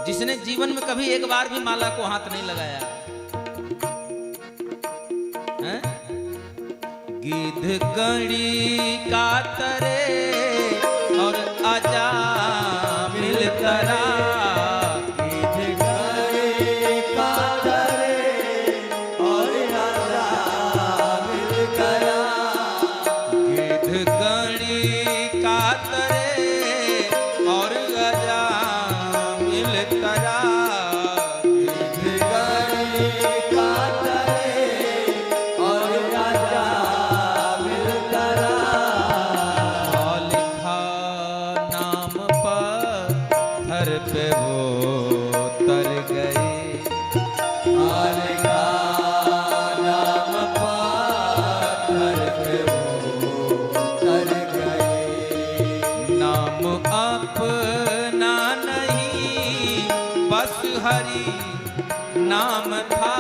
C: जिसने जीवन में कभी एक बार भी माला को हाथ नहीं लगाया है? गिद्ध गणी का तरे और आजा मिल तरा,
B: गिद्ध गणी का तरे और राजा मिल करा।
C: गिद्ध गणी का तरे और आजा मिल तरा,
B: गिद्ध गणी का तरे और राजा मिल करा।
C: लिखा नाम बस हरि नाम था।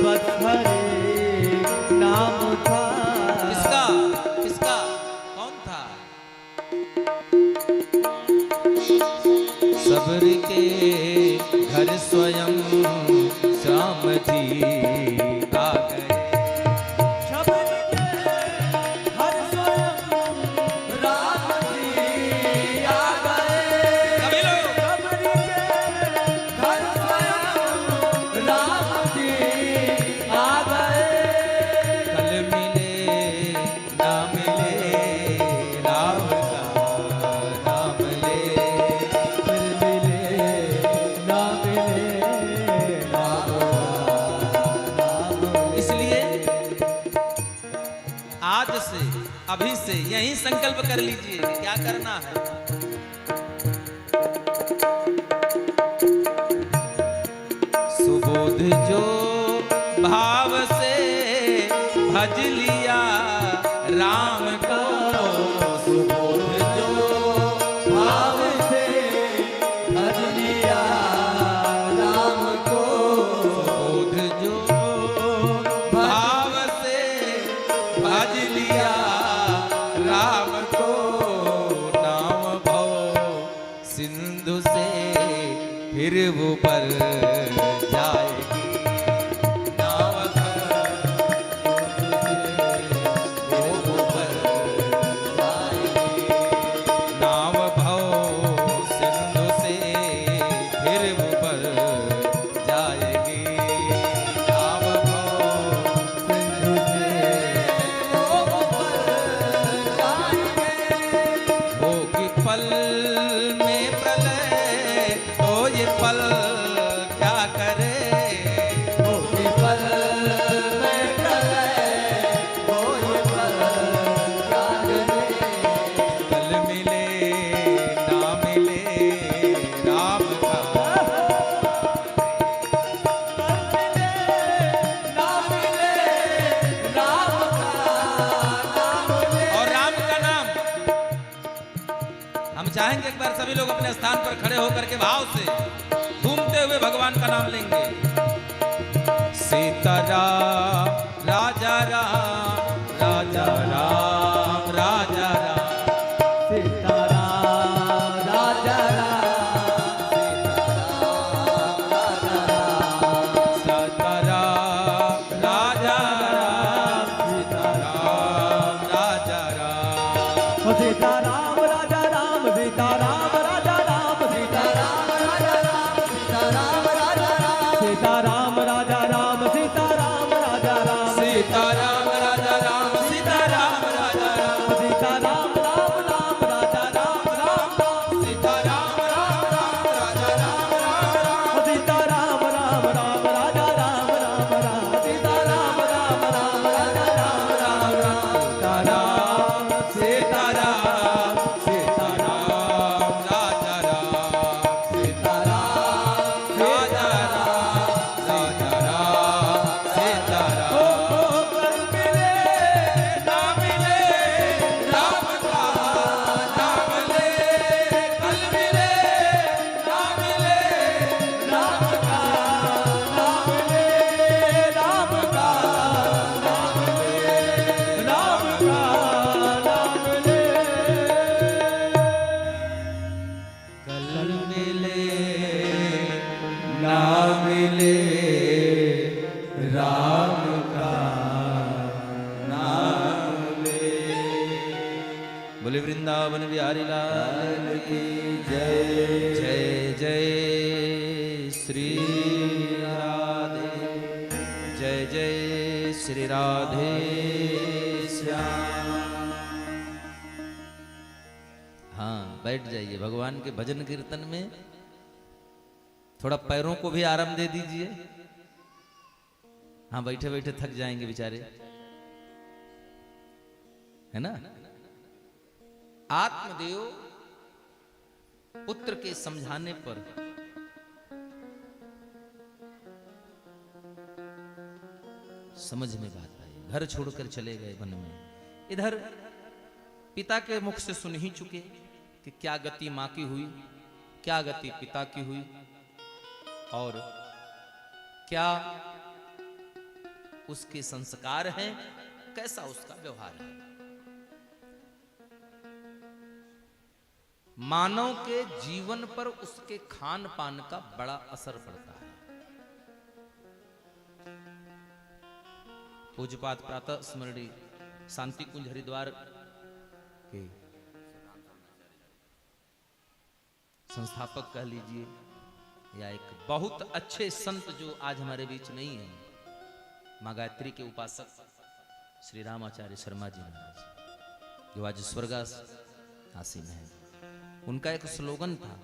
B: बस हरि नाम था।
C: किसका किसका कौन था? सबर के घर स्वयं श्याम जी आ गए।
B: शबद के हर स्वयं राम जी आ गए।
C: सभी लोग
B: शबद के हर स्वयं राम जी आ गए।
C: कल मिले ना मिले राम का नाम ले।
B: फिर मिले ना मिले राम नाम।
C: इसलिए आज से अभी से यही संकल्प कर लीजिए कि क्या करना है। सुबोध जो भाव से भज लिया राम को।
B: सुबोध जो भाव से भज लिया राम को।
C: सुबोध जो भाव से भज लिया राम को। नाम भव सिंधु से फिर वो पर जाएगी। नाव नाव भव सिंधु से फिर वो पर जाएगी। नाव भव
B: सिंधु से
C: होगी पल में प्रलय तो ये पल क्या करे।
B: होगी पल में प्रलय हो ये पल क्या करे।
C: कल मिले ना मिले राम का।
B: ना मिले राम का नाम ले।
C: और राम का नाम हम चाहेंगे एक बार सभी लोग अपने स्थान पर खड़े होकर के भाव से घूमते हुए भगवान का नाम लेंगे। सीताराम राजा राम राजा राम राजा राम।
B: सीताराम राजा राम।
C: सीताराम राजा राम सीताराम राजा राम।
B: सीताराम राजा राम। सीताराम राजा राम। सीताराम राजा राम। सीताराम राजा राम। सीताराम राजा राम। सीताराम राजा राम।
C: सीताराम राजा राम सीताराम राजा राम।
B: सीताराम राम राम राजा राम राम राम।
C: सीताराम राम राम राजा राम राम राम।
B: सीताराम राम राम राजा राम राम राम। सीताराम राम राम राजा राम राम राम। सीताराम
C: सीताराम सीताराम राजा राम सीताराम राजा राम राजा राम सीताराम।
B: कल मिले
C: ना मिले राम का नाम ले। कल मिले ना मिले
B: राम का नाम ले। राम का नाम ले। राम का नाम ले।
C: कल मिले ना मिले राम का नाम ले। बोले वृंदावन बिहारी लाल की जय। जय जय श्री राधे। जय जय श्री राधे श्याम। हाँ बैठ जाइए भगवान के भजन कीर्तन में। थोड़ा पैरों को भी आराम दे दीजिए। हाँ बैठे बैठे थक जाएंगे बेचारे, है ना। आत्मदेव पुत्र के समझाने पर समझ में बात आई, घर छोड़कर चले गए वन में। इधर पिता के मुख से सुन ही चुके, कि क्या गति माँ की हुई, क्या गति पिता की हुई, और क्या उसके संस्कार हैं, कैसा उसका व्यवहार है। मानव के जीवन पर उसके खान पान का बड़ा असर पड़ता है। पूज्यपाद प्रातः स्मरणीय शांति कुंज हरिद्वार के संस्थापक कह लीजिए, या एक बहुत अच्छे संत जो आज हमारे बीच नहीं है, माँ गायत्री के उपासक श्री रामाचार्य शर्मा जी महाराज, जो आज स्वर्गासीन है। उनका एक स्लोगन था,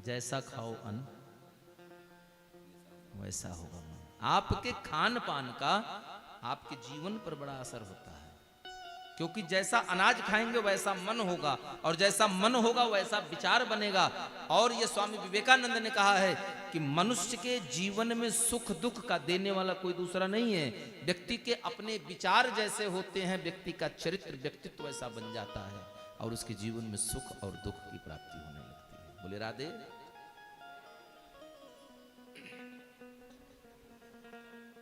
C: जैसा खाओ अन्न वैसा होगा मन। आपके खान पान का आपके जीवन पर बड़ा असर होता है, क्योंकि जैसा अनाज खाएंगे वैसा मन होगा, और जैसा मन होगा वैसा विचार बनेगा। और ये स्वामी विवेकानंद ने कहा है कि मनुष्य के जीवन में सुख दुख का देने वाला कोई दूसरा नहीं है। व्यक्ति के अपने विचार जैसे होते हैं, व्यक्ति का चरित्र व्यक्तित्व वैसा बन जाता है, और उसके जीवन में सुख और दुख की प्राप्ति होने लगती है। बोले राधे।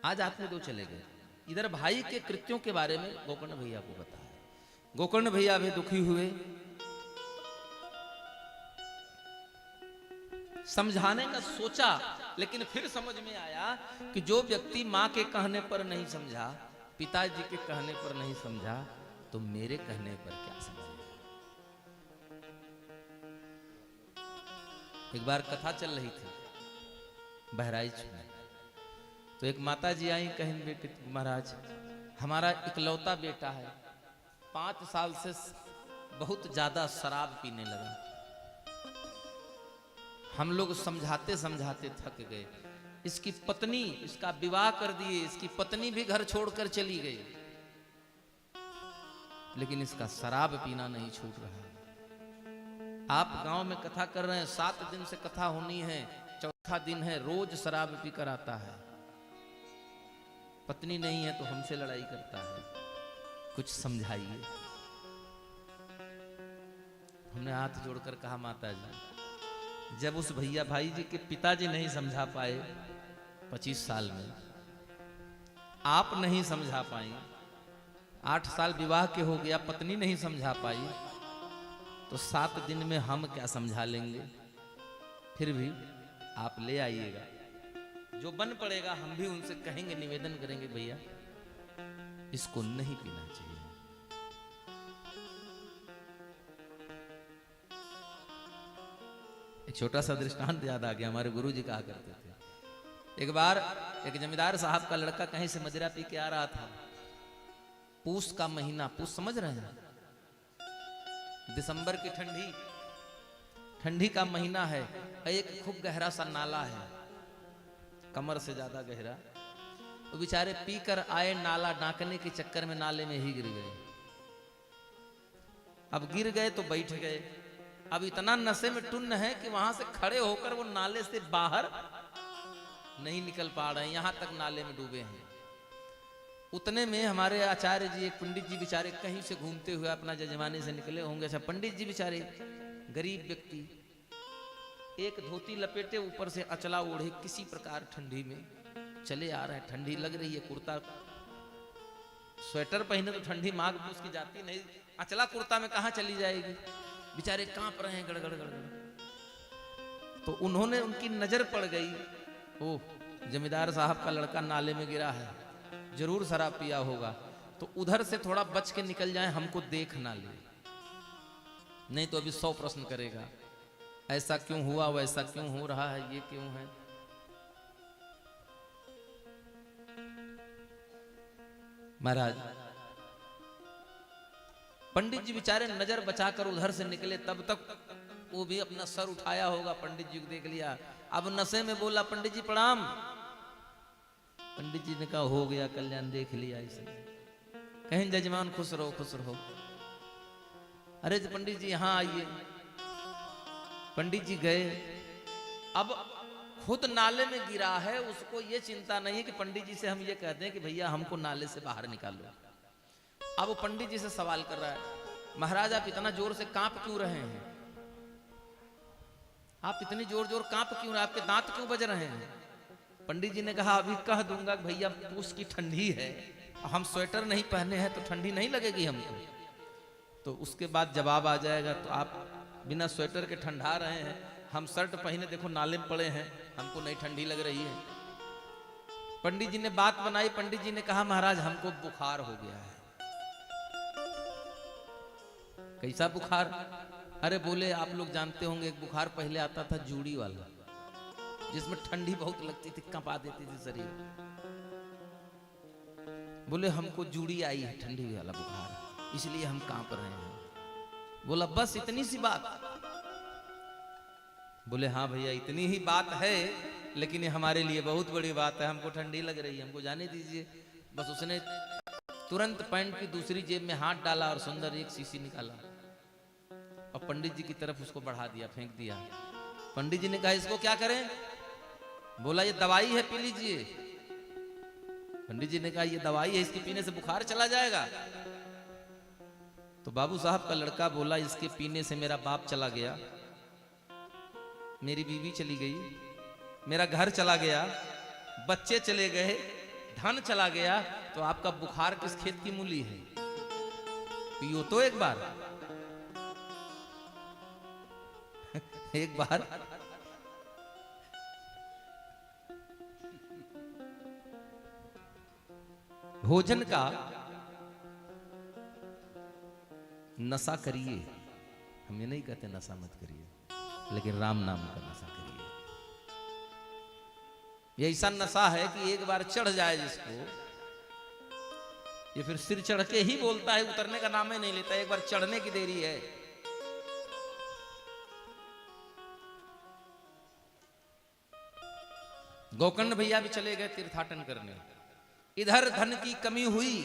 C: आज आत्मे दो चले गए। इधर भाई के कृत्यों के बारे में गोकर्ण भैया को बताया। गोकर्ण भैया भी दुखी हुए, समझाने का सोचा, लेकिन फिर समझ में आया कि जो व्यक्ति मां के कहने पर नहीं समझा, पिताजी के कहने पर नहीं समझा, तो मेरे कहने पर क्या समझेगा। एक बार कथा चल रही थी बहराइच में, तो एक माता जी आई, कहें बेटे महाराज हमारा इकलौता बेटा है, 5 साल से बहुत ज्यादा शराब पीने लगा। हम लोग समझाते समझाते थक गए। इसकी पत्नी, इसका विवाह कर दिए, इसकी पत्नी भी घर छोड़कर चली गई, लेकिन इसका शराब पीना नहीं छूट रहा। आप गांव में कथा कर रहे हैं, 7 दिन से कथा होनी है, चौथा दिन है, रोज शराब पीकर आता है। पत्नी नहीं है तो हमसे लड़ाई करता है, कुछ समझाइए। हमने हाथ जोड़कर कहा, माता जी, जब उस भैया भाई जी के पिताजी नहीं समझा पाए 25 साल में, आप नहीं समझा पाई, 8 साल विवाह के हो गया, पत्नी नहीं समझा पाई, तो 7 दिन में हम क्या समझा लेंगे। फिर भी आप ले आइएगा, जो बन पड़ेगा हम भी उनसे कहेंगे, निवेदन करेंगे, भैया इसको नहीं पीना चाहिए। एक छोटा सा दृष्टांत याद आ गया, हमारे गुरुजी कहा करते थे। एक बार एक जमींदार साहब का लड़का कहीं से मदिरा पी के आ रहा था। पूस का महीना, पूस समझ रहे हैं, दिसंबर की ठंडी का महीना है। एक खूब गहरा सा नाला है, कमर से ज्यादा गहरा। तो बेचारे पीकर आए, नाला नाकने के चक्कर में नाले में ही गिर गए। अब गिर गए तो बैठ गए। अब इतना नशे में टुन्न है कि वहां से खड़े होकर वो नाले से बाहर नहीं निकल पा रहे हैं, यहां तक नाले में डूबे हैं। उतने में हमारे आचार्य जी, एक पंडित जी बेचारे कहीं से घूमते हुए अपना जजमानी से निकले होंगे। अच्छा, पंडित जी बेचारे गरीब व्यक्ति, एक धोती लपेटे, ऊपर से अचला ओढ़े, किसी प्रकार ठंडी में चले आ रहे हैं। ठंडी लग रही है, कुर्ता स्वेटर पहने तो ठंडी माघ पूस की जाती नहीं, अचला कुर्ता में कहां चली जाएगी। बेचारे कांप रहे हैं, गड़गड़ गड़गड़। तो उन्होंने, उनकी नजर पड़ गई, ओह जमींदार साहब का लड़का नाले में गिरा है, जरूर शराब पिया होगा, तो उधर से थोड़ा बच के निकल जाए, हमको देख ना ले, नहीं तो अभी 100 प्रश्न करेगा। ऐसा क्यों हुआ, वैसा क्यों हो रहा है, ये क्यों है। महाराज पंडित जी बेचारे नजर बचाकर उधर से निकले, तब तक वो भी अपना सर उठाया होगा, पंडित जी को देख लिया। अब नशे में बोला, पंडित जी प्रणाम। पंडित जी ने कहा, हो गया कल्याण, देख लिया इसे। कहें जजमान खुश रहो, खुश रहो। अरे पंडित जी यहाँ आइए। पंडित जी गए। अब खुद नाले में गिरा है, उसको ये चिंता नहीं है कि पंडित जी से हम ये कहते हैं कि भैया हमको नाले से बाहर निकालो। अब वो पंडित जी से सवाल कर रहा है, महाराज आप इतना जोर से कांप क्यों रहे हैं। आप इतनी जोर जोर कांप क्यों रहे, आपके दांत क्यों बज रहे हैं? पंडित जी ने कहा अभी कह दूंगा भैया पूस की ठंडी है, हम स्वेटर नहीं पहने हैं तो ठंडी नहीं लगेगी हमको, तो उसके बाद जवाब आ जाएगा। तो आप बिना स्वेटर के ठंडा रहे हैं, हम शर्ट पहने देखो नाले में पड़े हैं, हमको नहीं ठंडी लग रही है। पंडित जी ने बात बनाई, पंडित जी ने कहा महाराज हमको बुखार हो गया है। कैसा बुखार? अरे बोले आप लोग जानते होंगे एक बुखार पहले आता था जूड़ी वाला, जिसमें ठंडी बहुत लगती थी, कंपा देती थी शरीर। बोले हमको जूड़ी आई है, ठंडी वाला बुखार, इसलिए हम कांप रहे हैं। बोला बस इतनी सी बात? बोले हाँ भैया इतनी ही बात है, लेकिन ये हमारे लिए बहुत बड़ी बात है, हमको ठंडी लग रही है, हमको जाने दीजिए। बस उसने तुरंत पैंट की दूसरी जेब में हाथ डाला और सुंदर एक शीशी निकाला और पंडित जी की तरफ उसको बढ़ा दिया, फेंक दिया। पंडित जी ने कहा इसको क्या करें? बोला ये दवाई है, पी लीजिए। पंडित जी ने कहा ये दवाई है, इसके पीने से बुखार चला जाएगा। तो बाबू साहब का लड़का बोला इसके पीने से मेरा बाप चला गया, मेरी बीवी चली गई, मेरा घर चला गया, बच्चे चले गए, धन चला गया, तो आपका बुखार किस खेत की मूली है? पियो तो एक बार एक बार। भोजन का नशा करिए, हम ये नहीं कहते नशा मत करिए, लेकिन राम नाम का नशा करिए। ये ऐसा नशा है कि एक बार चढ़ जाए जिसको, ये फिर सिर चढ़ के ही बोलता है, उतरने का नाम ही नहीं लेता, एक बार चढ़ने की देरी है। गोकर्ण भैया भी चले गए तीर्थाटन करने। इधर धन की कमी हुई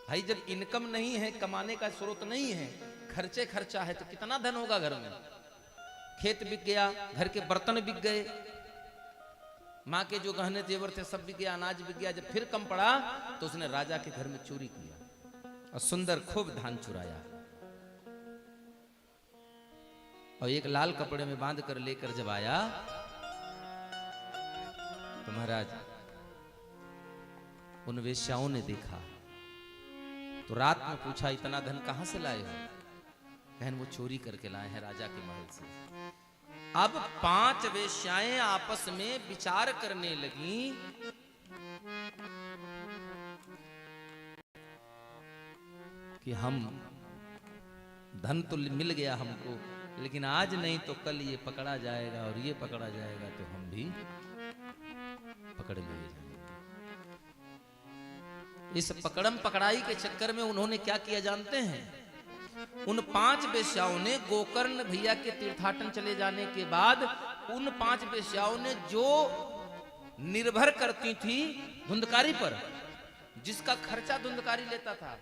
C: भाई, जब इनकम नहीं है, कमाने का स्रोत नहीं है, खर्चे खर्चा है, तो कितना धन होगा घर में? खेत बिक गया, घर के बर्तन बिक गए, माँ के जो गहने जेवर थे सब बिक गया, अनाज बिक गया। जब फिर कम पड़ा तो उसने राजा के घर में चोरी किया और सुंदर खूब धान चुराया और एक लाल कपड़े में बांध कर लेकर जब आया तो महाराज उन वेश्याओं ने देखा, तो रात में पूछा इतना धन कहां से लाए हो? बहन वो चोरी करके लाए हैं राजा के महल से। अब 5 वेश्याएं आपस में विचार करने लगी कि हम धन तो मिल गया हमको, लेकिन आज नहीं तो कल ये पकड़ा जाएगा और ये पकड़ा जाएगा तो हम भी पकड़ लिए जाएंगे। इस पकड़म पकड़ाई के चक्कर में उन्होंने क्या किया जानते हैं? उन 5 वेश्याओं ने गोकर्ण भैया के तीर्थाटन चले जाने के बाद उन 5 वेश्याओं ने जो निर्भर करती थी धुंधकारी पर, जिसका खर्चा धुंधकारी लेता था,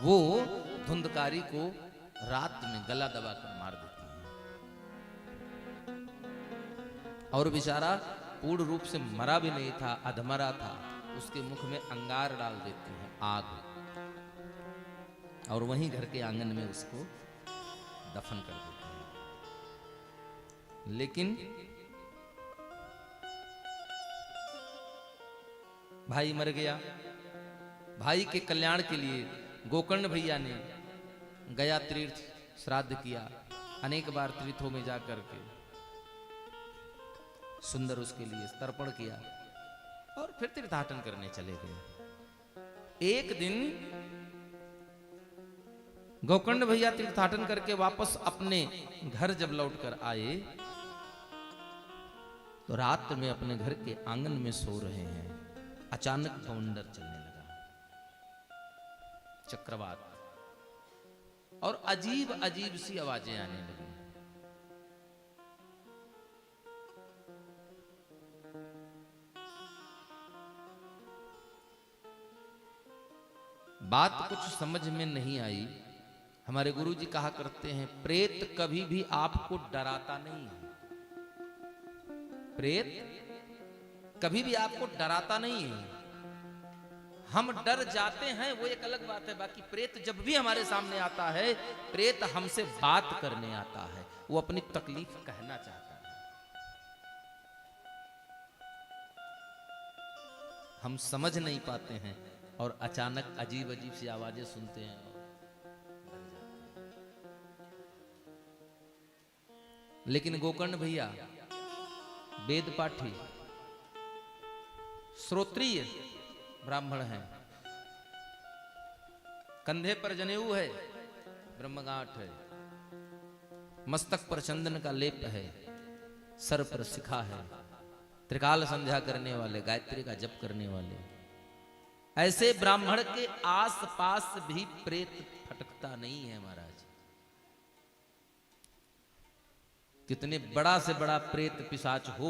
C: वो धुंधकारी को रात में गला दबाकर मार देती है। और बेचारा पूर्ण रूप से मरा भी नहीं था, अधमरा था, उसके मुख में अंगार डाल देती है, आग, और वहीं घर के आंगन में उसको दफन कर देते हैं। लेकिन भाई मर गया। भाई के कल्याण के लिए गोकर्ण भैया ने गया तीर्थ श्राद्ध किया, अनेक बार तीर्थों में जाकर के सुंदर उसके लिए तर्पण किया और फिर तीर्थाटन करने चले गए। एक दिन गोकर्ण भैया तीर्थाटन करके वापस अपने घर जब लौटकर आए तो रात में अपने घर के आंगन में सो रहे हैं, अचानक बवंडर चलने लगा, चक्रवात, और अजीब अजीब सी आवाजें आने लगी। बात कुछ समझ में नहीं आई। हमारे गुरुजी कहा करते हैं प्रेत कभी भी आपको डराता नहीं है, प्रेत कभी भी आपको डराता नहीं है। हम डर जाते हैं वो एक अलग बात है, बाकी प्रेत जब भी हमारे सामने आता है, प्रेत हमसे बात करने आता है, वो अपनी तकलीफ कहना चाहता है। हम समझ नहीं पाते हैं और अचानक अजीब अजीब सी आवाजें सुनते हैं और डर जाते हैं। लेकिन गोकर्ण भैया वेद पाठी श्रोत्रिय ब्राह्मण हैं, कंधे पर जनेऊ है, ब्रह्मगांठ है, मस्तक पर चंदन का लेप है, सर पर शिखा है, त्रिकाल संध्या करने वाले, गायत्री का जप करने वाले, ऐसे ब्राह्मण के आस पास भी प्रेत फटकता नहीं है महाराज। कितने बड़ा से बड़ा प्रेत पिशाच हो,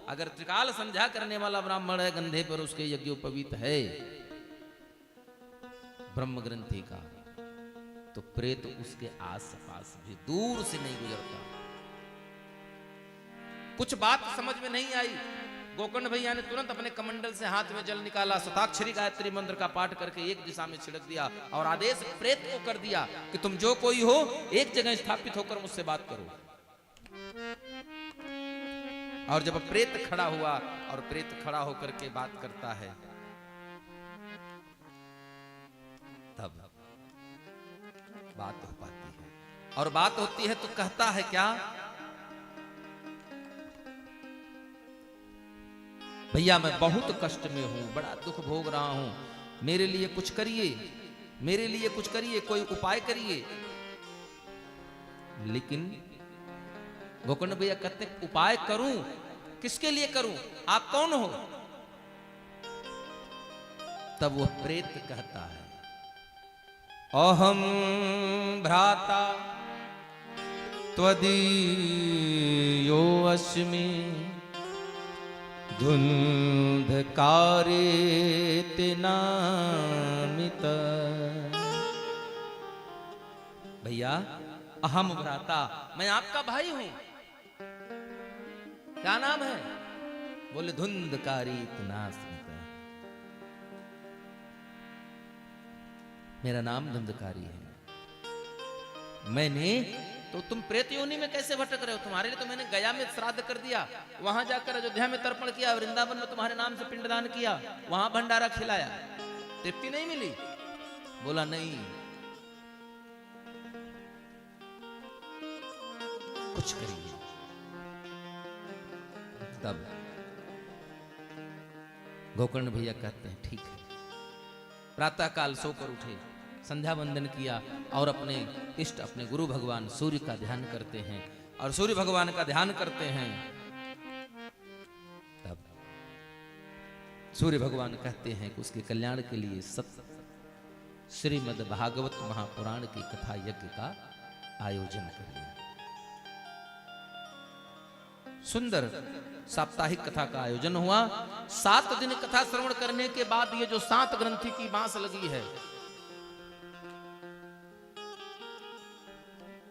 C: अगर त्रिकाल संध्या करने वाला ब्राह्मण है, कंधे पर उसके यज्ञोपवीत है ब्रह्म ग्रंथि का, तो प्रेत उसके आस पास भी दूर से नहीं गुजरता। कुछ बात समझ में नहीं आई, गोकर्ण भैया ने तुरंत अपने कमंडल से हाथ में जल निकाला, शताक्षरी गायत्री मंत्र का पाठ करके एक दिशा में छिड़क दिया और आदेश प्रेत को कर दिया कि तुम जो कोई हो एक जगह स्थापित होकर मुझसे बात करो। और जब प्रेत खड़ा हुआ और प्रेत खड़ा होकर के बात करता है, तब बात हो पाती है। और बात होती है तो कहता है क्या, भैया मैं बहुत कष्ट में हूं, बड़ा दुख भोग रहा हूं, मेरे लिए कुछ करिए, मेरे लिए कुछ करिए, कोई उपाय करिए। लेकिन गोकर्ण भैया कहते उपाय करूं, किसके लिए करूं, आप कौन हो? तब वो प्रेत कहता है, अहम भ्राता त्वदीयो अस्मि धुंधकारेति नामित। भैया अहम भ्राता, मैं आपका भाई हूं। क्या नाम है? बोले धुंधकारित नास्मित, मेरा नाम धुंधकारी है। मैंने तो तुम प्रेत योनि में कैसे भटक रहे हो? तुम्हारे लिए तो मैंने गया में श्राद्ध कर दिया, वहां जाकर अयोध्या में तर्पण किया, वृंदावन में तुम्हारे नाम से पिंडदान किया, वहां भंडारा खिलाया, तृप्ति नहीं मिली? बोला नहीं, कुछ करिए। तब गोकर्ण भैया कहते हैं ठीक है। प्रातः काल सोकर उठे, संध्या वंदन किया और अपने इष्ट अपने गुरु भगवान सूर्य का ध्यान करते हैं। और सूर्य भगवान का ध्यान करते हैं, तब सूर्य भगवान कहते हैं कि उसके कल्याण के लिए श्रीमद् भागवत महापुराण की कथा यज्ञ का आयोजन करिए। सुंदर साप्ताहिक कथा का आयोजन हुआ। 7 दिन कथा श्रवण करने के बाद ये जो 7 ग्रंथि की बांस लगी है,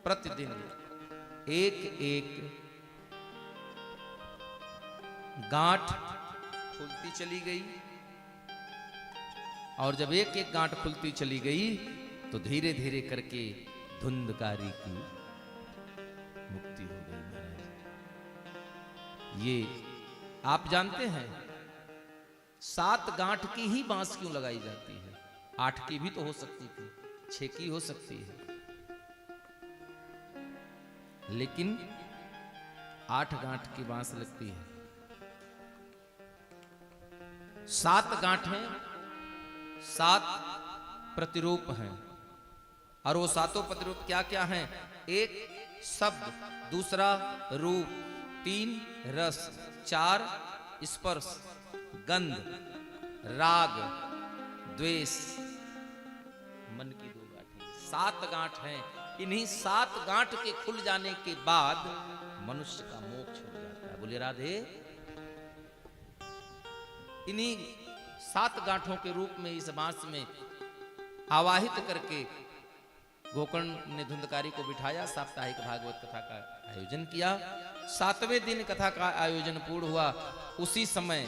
C: प्रतिदिन एक एक गांठ खुलती चली गई। और जब एक एक गांठ खुलती चली गई तो धीरे धीरे करके धुंधकारी की मुक्ति हो गई। ये आप जानते हैं 7 गांठ की ही बांस क्यों लगाई जाती है? 8 की भी तो हो सकती थी, 6 की हो सकती है, लेकिन 8 गांठ की बांस लगती है। 7 गांठें 7 प्रतिरूप हैं। और वो 7 प्रतिरूप क्या क्या हैं? 1 शब्द, दूसरा रूप, 3 रस, 4 स्पर्श, गंध, राग, द्वेष, मन की 2 गांठें। 7 गांठ हैं। इन्हीं 7 गांठ के खुल जाने के बाद मनुष्य का मोक्ष हो जाता है। बोले राधे। इन्हीं 7 गांठों के रूप में इस बांस में आवाहित करके गोकर्ण ने धुंधकारी को बिठाया, साप्ताहिक भागवत कथा का आयोजन किया। 7वें दिन कथा का आयोजन पूर्ण हुआ। उसी समय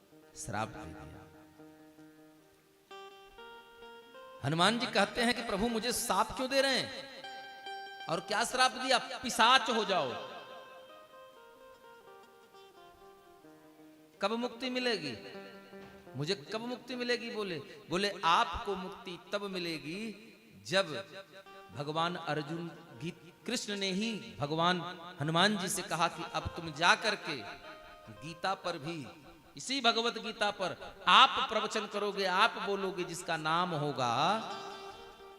C: श्राप दे दिया। हनुमान जी कहते हैं कि प्रभु मुझे श्राप क्यों दे रहे हैं? और क्या श्राप दिया? पिशाच हो जाओ। कब मुक्ति मिलेगी? मुझे कब मुक्ति मिलेगी? बोले आपको मुक्ति तब मिलेगी जब भगवान अर्जुन कृष्ण ने ही भगवान हनुमान जी से कहा कि अब तुम जा करके गीता पर भी, इसी भगवत गीता पर आप प्रवचन करोगे, आप बोलोगे, जिसका नाम होगा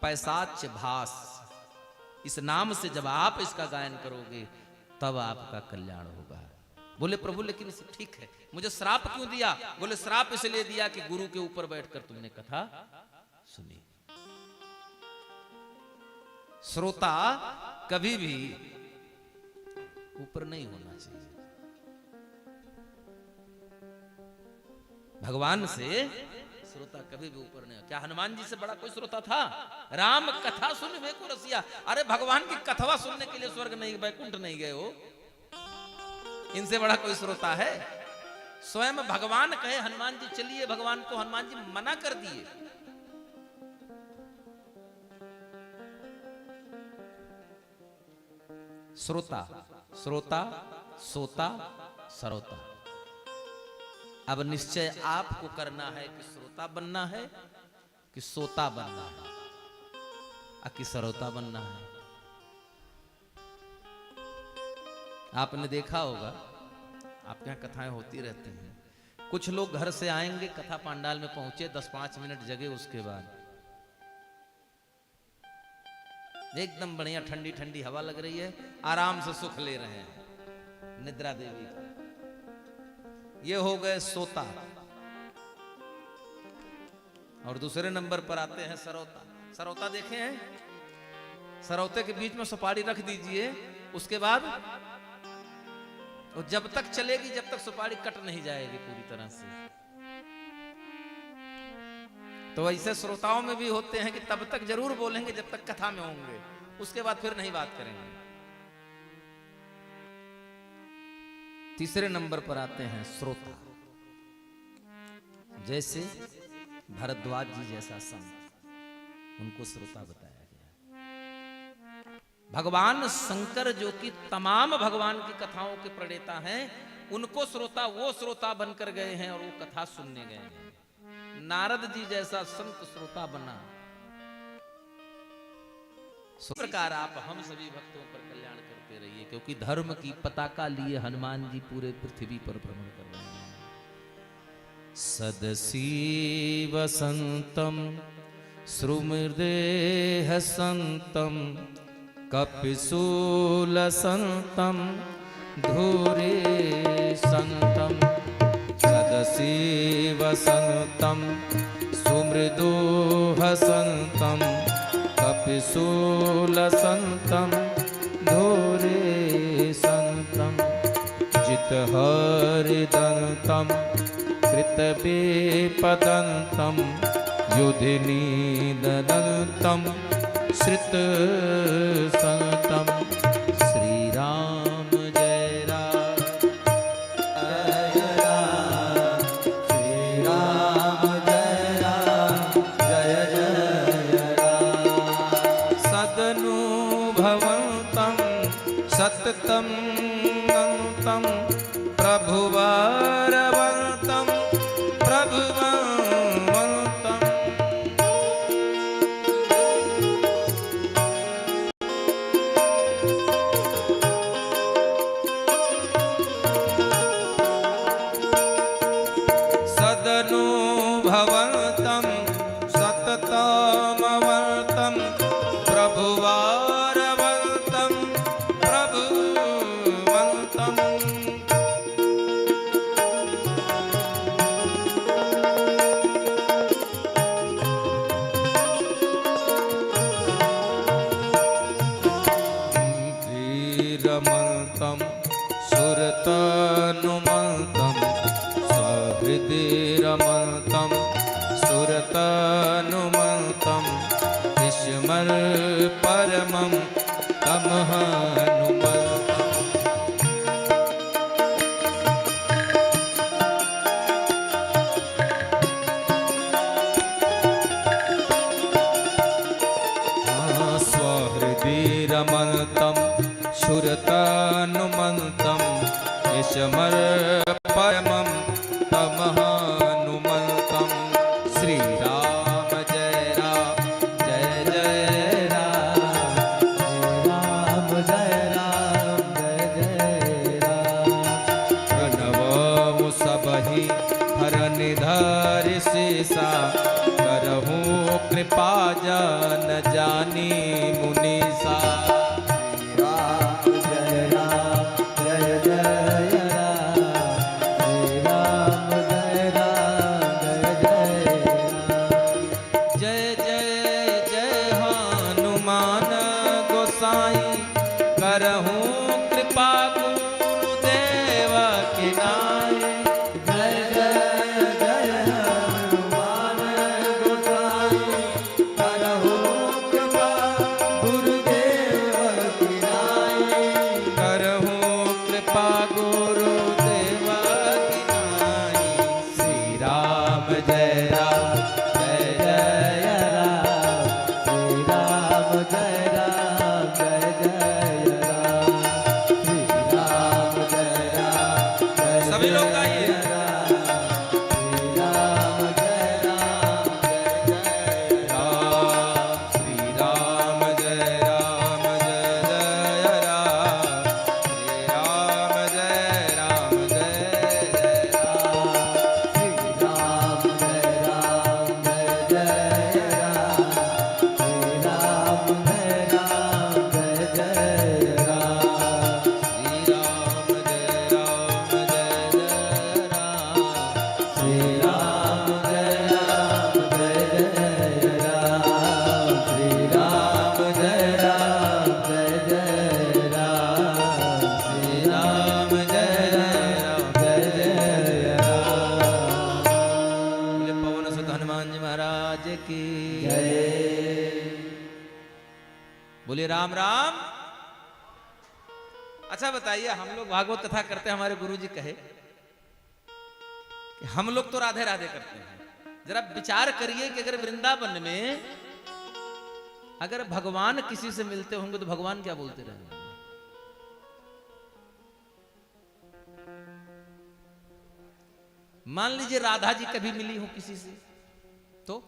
C: पैशाच भास। इस नाम से जब आप इसका गायन करोगे तब आपका कल्याण होगा। बोले प्रभु लेकिन इसे ठीक है, मुझे श्राप क्यों दिया? बोले श्राप इसलिए दिया कि गुरु के ऊपर बैठकर तुमने कथा सुनी। श्रोता कभी भी ऊपर नहीं होना चाहिए। भगवान से श्रोता कभी भी ऊपर नहीं। क्या हनुमान जी से बड़ा कोई श्रोता था? राम कथा सुन वे को रसिया। अरे भगवान की कथवा सुनने के लिए स्वर्ग नहीं, वैकुंठ नहीं गए हो? इनसे बड़ा कोई श्रोता है? स्वयं भगवान कहे हनुमान जी चलिए, भगवान को हनुमान जी मना कर दिए। श्रोता, श्रोता, सोता, सरोता। अब निश्चय आपको करना है कि श्रोता बनना है कि सोता बनना है कि सरोता बनना है। आपने देखा होगा, आपके यहाँ कथाएं होती रहती हैं। कुछ लोग घर से आएंगे, कथा पंडाल में पहुंचे, 10-5 मिनट जगे, उसके बाद एकदम बढ़िया ठंडी ठंडी हवा लग रही है, आराम से सुख ले रहे हैं, निद्रा देवी। ये हो गए सोता। और दूसरे नंबर पर आते हैं सरोता। सरोता देखे हैं? सरौते के बीच में सुपारी रख दीजिए, उसके बाद और जब तक चलेगी जब तक सुपारी कट नहीं जाएगी पूरी तरह से। तो ऐसे श्रोताओं में भी होते हैं कि तब तक जरूर बोलेंगे जब तक कथा में होंगे, उसके बाद फिर नहीं बात करेंगे। तीसरे नंबर पर आते हैं श्रोता। जैसे भरद्वाज जी जैसा संत, उनको श्रोता बताया गया। भगवान शंकर जो कि तमाम भगवान की कथाओं के प्रणेता हैं, उनको श्रोता, वो श्रोता बनकर गए हैं और वो कथा सुनने गए हैं। नारद जी जैसा संत श्रोता बना। इस प्रकार आप हम सभी भक्तों पर कल्याण करते रहिए, क्योंकि धर्म की पताका लिए हनुमान जी पूरे पृथ्वी पर भ्रमण कर रहे हैं। सदसी वसंतम श्रुमृदेह संतम कपिशूल संतम धूरे संतम। सदसी वसंतम सुमृदोह संतम कपिशूल संतम धूरे संतम। जितहरिदंतम कृतवेपदंतम युधिनीदंतम श्रित संतम। श्री राम जय राम, जय राम, श्री राम जय राम, जय जय राम। सदनुभवंतम सततम अनंतम प्रभुवारवंतम प्रभुवंतम। सदनुभवंतम सततमवर्तम प्रभुवारवंतम प्रभुवंतम। धीरमंतम सुरतनुमंतम सहृदयरमंतम क्षुरतानुमन्तं निशमर्पयमं तमहानुमन्तं श्रीराम जय राम जय जय राम
B: राम जय राम जय जय राम
C: प्रणवमु सबहि हर निधार शेषा करहूँ कृपा जन जानी मुनीसा
B: राम जय राम जय जय राम श्री राम जय राम जय जय
C: जय
B: राम
C: जय जय हनुमान गोसाई करहूँ कृपा गुरुदेव के नाई
B: जय जय जय हनुमान गोसाई करहु कृपा गुरुदेव की नाई
C: करहूँ कृपा गुरुदेव की नाई श्री राम जय राम जय जय
B: राम श्री राम जय राम जय जय राम श्री राम जय राम जय
C: सभी लोग गाइए।
B: श्री राम जय राम जय जय
C: राम श्री राम जय राम जय जय राम श्री राम जय राम जय जय राम
B: श्री राम जय राम जय जय राम श्री राम जय राम जय जय राम
C: श्री राम जय राम जय जय राम
B: श्री राम जय राम जय जय राम श्री राम जय राम जय जय राम श्री राम जय राम जय जय राम
C: बोले पवन सुत हनुमान जी महाराज की
B: जय
C: बोले राम राम। अच्छा बताइए, हम लोग भागवत कथा करते हैं, हमारे गुरु जी कहे कि हम लोग तो राधे राधे करते हैं। जरा विचार करिए कि अगर वृंदावन में अगर भगवान किसी से मिलते होंगे तो भगवान क्या बोलते रहेंगे? मान लीजिए राधा जी कभी मिली हो किसी से, तो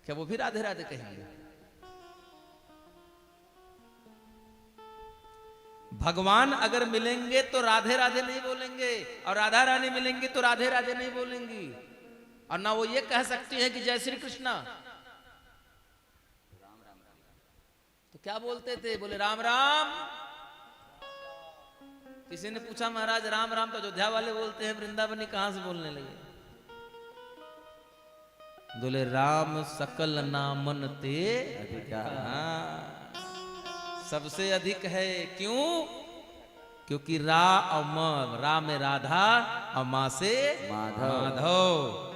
C: क्या वो भी राधे राधे कहेंगे? भगवान अगर मिलेंगे तो राधे राधे नहीं बोलेंगे, और राधा रानी मिलेंगे तो राधे राधे नहीं बोलेंगी। और ना वो ये कह सकती हैं कि जय श्री कृष्णा, तो क्या बोलते थे? बोले राम राम। किसी ने पूछा महाराज राम राम तो अयोध्या वाले बोलते हैं, वृंदावनी कहां से बोलने लगे? बोले राम सकल नामन ते हाँ, सबसे अधिक है। क्यों? क्योंकि रा और म, रा में राधा और माँ से माधव।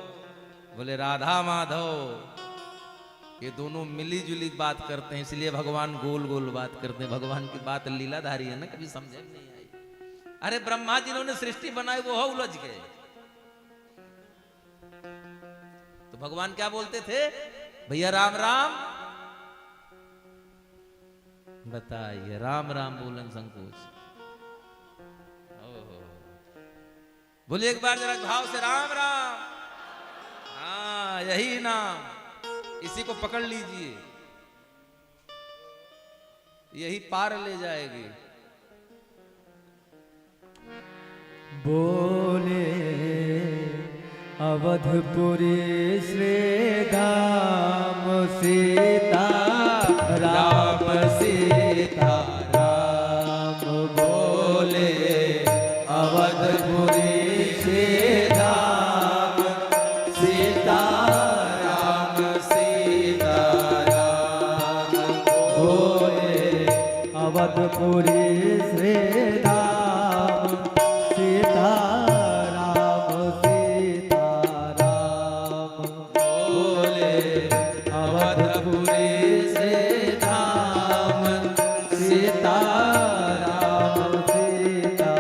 C: बोले राधा माधव ये दोनों मिली जुली बात करते हैं, इसलिए भगवान गोल गोल बात करते हैं। भगवान की बात लीलाधारी है ना, कभी समझे में नहीं आई। अरे ब्रह्मा जी ने सृष्टि बनाई, वो हो उलझ गए, तो भगवान क्या बोलते थे? भैया राम राम। बताइए, राम राम बोलन संकोच। बोलिए एक बार जरा भाव से राम राम। हाँ यही नाम, इसी को पकड़ लीजिए, यही पार ले जाएगी।
B: बोले अवधपुरी श्री धाम सीता राम सीता राम। बोले अवधपुरी श्री धाम सीता राम सीता राम। बोले अवधपुरी श्री धाम सीता राम सीता राम। बोले अवधपुरी से धाम सीता राम सीता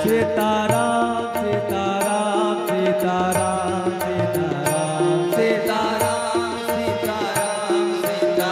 B: सीता राम सीता राम सीता राम सीता राम सीता राम सीता राम सीता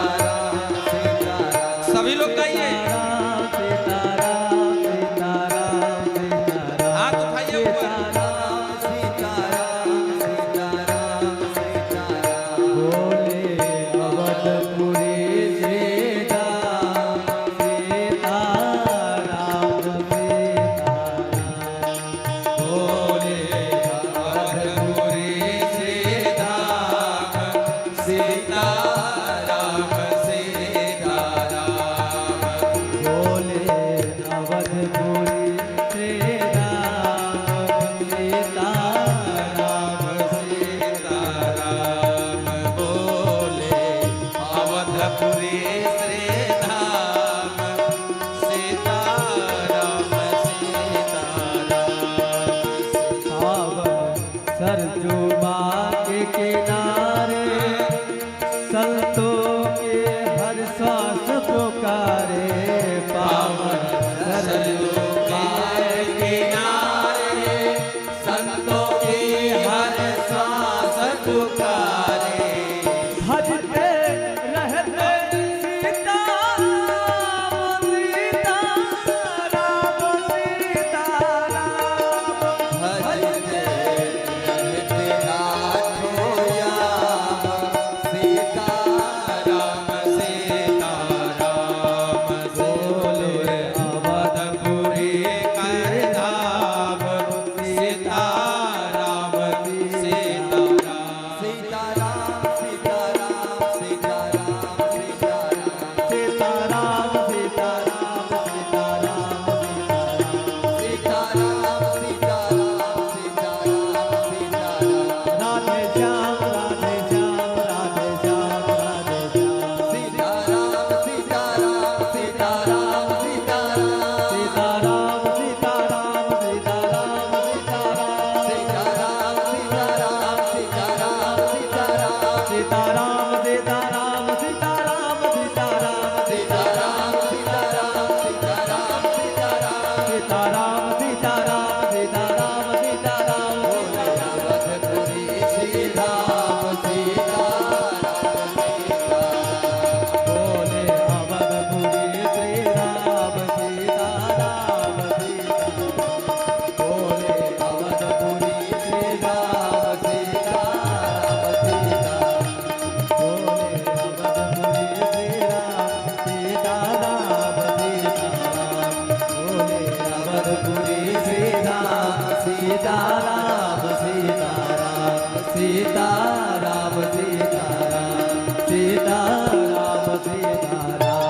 B: अवधपुरी श्रीराम सीताराम सीताराम सीताराम सीताराम सीताराम सीताराम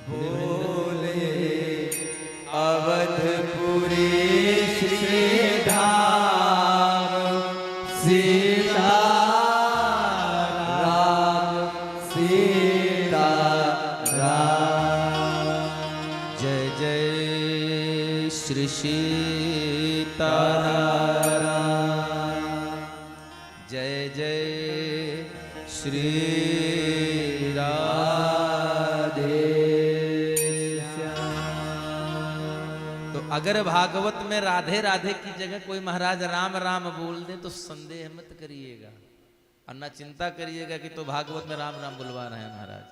B: बोले अवधपुरी श्रीधाम सीताराम सीताराम
C: जय जय श्री सीताराम जय जय श्री राधे श्याम। तो अगर भागवत में राधे राधे की जगह कोई महाराज राम राम बोल दे तो संदेह मत करिएगा और ना चिंता करिएगा कि तो भागवत में राम राम बुलवा रहे हैं महाराज।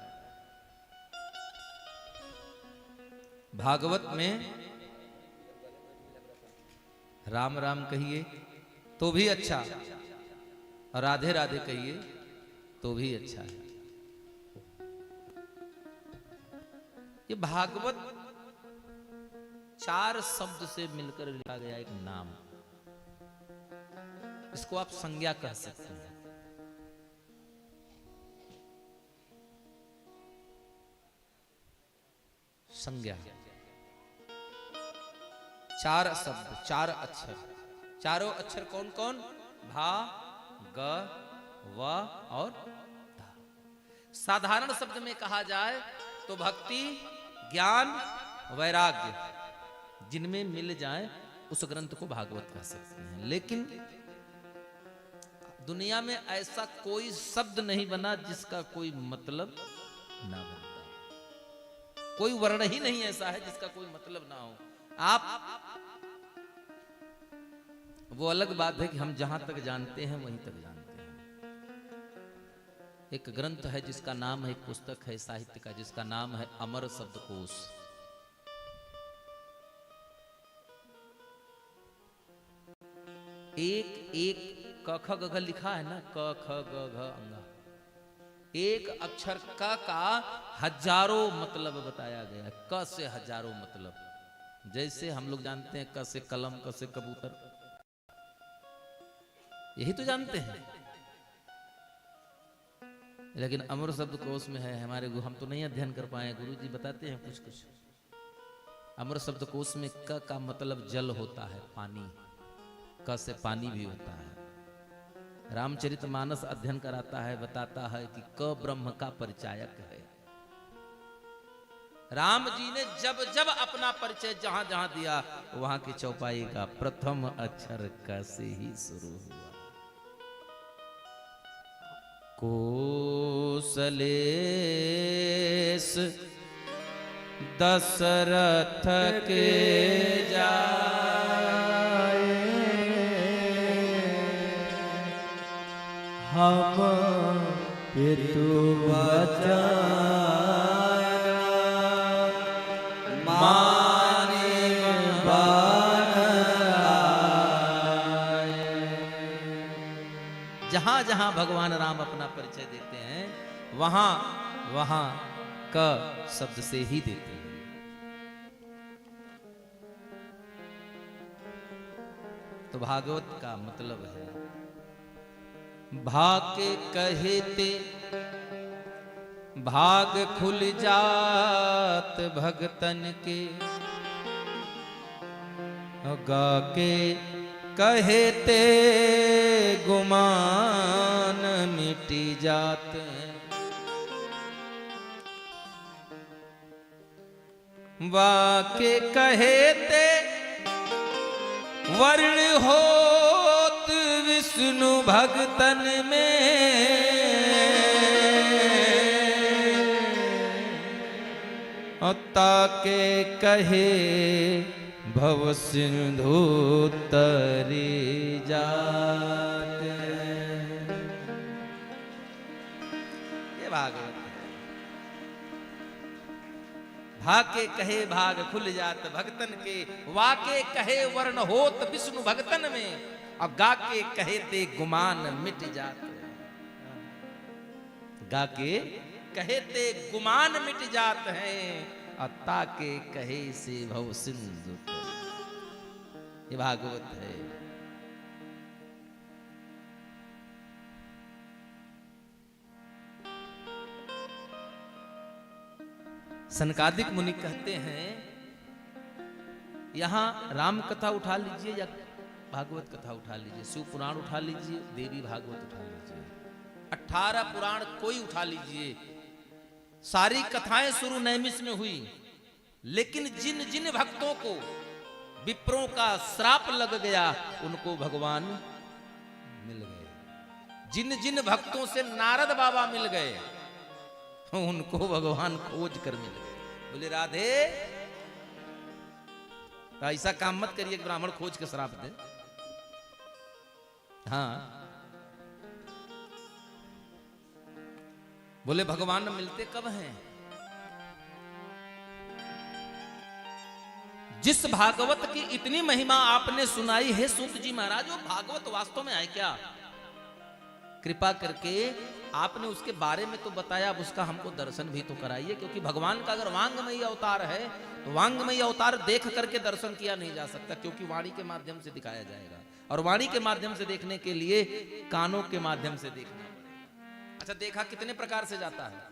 C: भागवत में राम राम कहिए तो भी अच्छा और राधे राधे कहिए तो भी अच्छा है। ये भागवत 4 शब्द से मिलकर लिखा गया एक नाम, इसको आप संज्ञा कह सकते हैं। संज्ञा 4 शब्द 4 अक्षर, चारों अक्षर कौन कौन? भा ग व और धा। साधारण शब्द में कहा जाए तो भक्ति ज्ञान वैराग्य जिनमें मिल जाए उस ग्रंथ को भागवत कह सकते हैं। लेकिन दुनिया में ऐसा कोई शब्द नहीं बना जिसका कोई मतलब ना बनता, कोई वर्ण ही नहीं ऐसा है जिसका कोई मतलब ना हो। आप वो अलग बात है कि हम जहां तक जानते हैं वहीं तक जानते हैं। एक ग्रंथ है जिसका नाम है, एक पुस्तक है साहित्य का जिसका नाम है अमर शब्दकोश। एक एक क ख ग घ लिखा है ना, क ख ग घ अंगा, एक अक्षर क का हजारों मतलब बताया गया है। क से हजारों मतलब, जैसे हम लोग जानते हैं क से कलम, क से कबूतर, यही तो जानते हैं। लेकिन अमर शब्दकोश में है हमारे गुरु, हम तो नहीं अध्ययन कर पाए, गुरु जी बताते हैं कुछ कुछ। अमर शब्दकोश में क का मतलब जल होता है, पानी, क से पानी भी होता है। रामचरितमानस अध्ययन कराता है, बताता है कि क ब्रह्म का परिचायक है। राम जी ने जब जब अपना परिचय जहां जहां दिया वहां की चौपाई का प्रथम अक्षर क से ही शुरू हुआ। कोसलेश दशरथ के जाए,
B: हम पितु वचन माने बन आए।
C: जहां जहां भगवान राम अपना परिचय देते हैं वहां वहां क शब्द से ही देते हैं। तो भागवत का मतलब है भाग के कहते भाग खुल जात भगतन के, गा के कहते गुमान मिटी जाते हैं। वाके कहते वर्ण होत विष्णु भगतन में, ताके कहे भव सिंधु तरी जाते। ये भागवत है। भाग के कहे भाग खुल जात भगतन के, वाके कहे वर्ण होत विष्णु भगतन में, और गा के कहे ते गुमान मिट जाते। गा के कहे ते गुमान मिट जाते हैं, अता के कहे से भव सिंधु। ये भागवत है। सनकादिक मुनि कहते हैं यहां राम कथा उठा लीजिए या भागवत कथा उठा लीजिए, शिव पुराण उठा लीजिए, देवी भागवत उठा लीजिए, 18 पुराण कोई उठा लीजिए, सारी कथाएं शुरू नैमिष में हुई, लेकिन जिन जिन भक्तों को विप्रों का श्राप लग गया उनको भगवान मिल गए। जिन जिन भक्तों से नारद बाबा मिल गए उनको भगवान खोज कर मिल गए। बोले राधे, तो ऐसा काम मत करिए कि ब्राह्मण खोज के श्राप दे। हाँ, बोले भगवान मिलते कब हैं? जिस भागवत की इतनी महिमा आपने सुनाई है सूत जी महाराज, वो भागवत वास्तव में है क्या? कृपा करके आपने उसके बारे में तो बताया, अब उसका हमको दर्शन भी तो कराइए, क्योंकि भगवान का अगर वांगमयी अवतार है तो वांगमयी अवतार देख करके दर्शन किया नहीं जा सकता, क्योंकि वाणी के माध्यम से दिखाया जाएगा, और वाणी के माध्यम से देखने के लिए कानों के माध्यम से देखना पड़ेगा। अच्छा, देखा कितने प्रकार से जाता है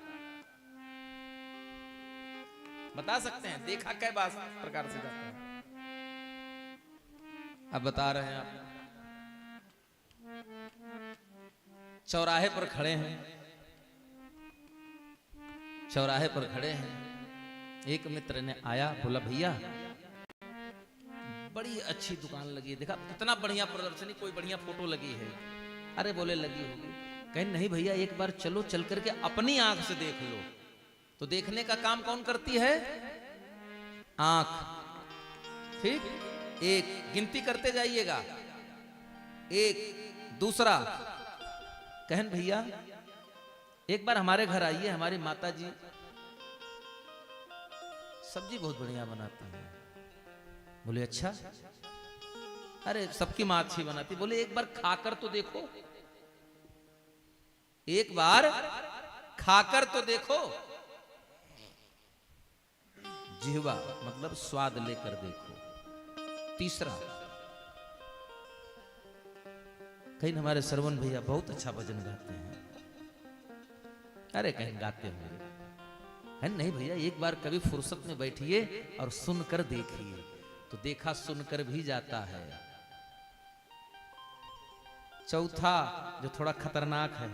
C: बता सकते हैं? देखा कै प्रकार से जाता है? अब बता रहे हैं आप। चौराहे पर खड़े हैं, चौराहे पर खड़े हैं, एक मित्र ने आया, बोला भैया बड़ी अच्छी दुकान लगी है, देखा कितना बढ़िया प्रदर्शनी, कोई बढ़िया फोटो लगी है। अरे बोले लगी होगी। कहीं नहीं भैया, एक बार चलो, चल करके अपनी आंख से देख लो। तो देखने का काम कौन करती है? आंख। ठीक, एक गिनती करते जाइएगा, एक, दूसरा। कहन भैया एक बार हमारे घर आइए, हमारी माता जी सब्जी बहुत बढ़िया बनाती है। बोले अच्छा, अरे सबकी माँ अच्छी बनाती। बोले एक बार खाकर तो देखो, एक बार खाकर तो देखो। जिह्वा मतलब स्वाद लेकर देखो। तीसरा, कहीं हमारे श्रवण भैया बहुत अच्छा भजन गाते हैं। अरे कहीं गाते होंगे, है नहीं भैया, एक बार कभी फुर्सत में बैठिए और सुनकर देखिए। तो देखा सुनकर भी जाता है। चौथा जो थोड़ा खतरनाक है,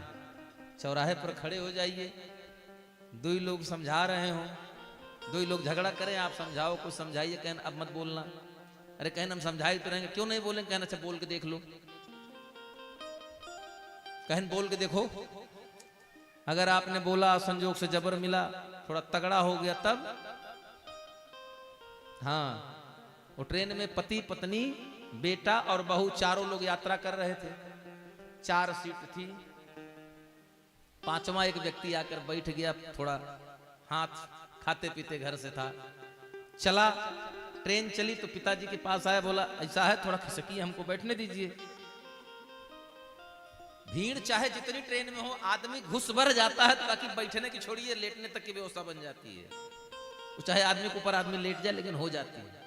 C: चौराहे पर खड़े हो जाइए, दो ही लोग समझा रहे हो, दो ही लोग झगड़ा करें, आप समझाओ, कुछ समझाइए, कहन अब मत बोलना। अरे कहन हम समझाए तो रहेंगे, क्यों नहीं बोलेंगे? कहना अच्छा बोल के देख लो। कहन बोल के देखो, अगर आपने बोला संजोग से जबर मिला, थोड़ा तगड़ा हो गया, तब हाँ, वो ट्रेन में पति पत्नी बेटा और बहू चारों लोग यात्रा कर रहे थे, 4 सीट थी, 5वां एक व्यक्ति आकर बैठ गया, थोड़ा हाथ खाते पीते घर से था। चला, ट्रेन चली तो पिताजी के पास आया, बोला ऐसा है थोड़ा खिसकी, हमको बैठने दीजिए। भीड़ चाहे जितनी ट्रेन में हो, आदमी घुस भर जाता है ताकि बैठने की छोड़िए लेटने तक की व्यवस्था बन जाती है। चाहे आदमी के ऊपर आदमी लेट जाए, लेकिन हो जाती है।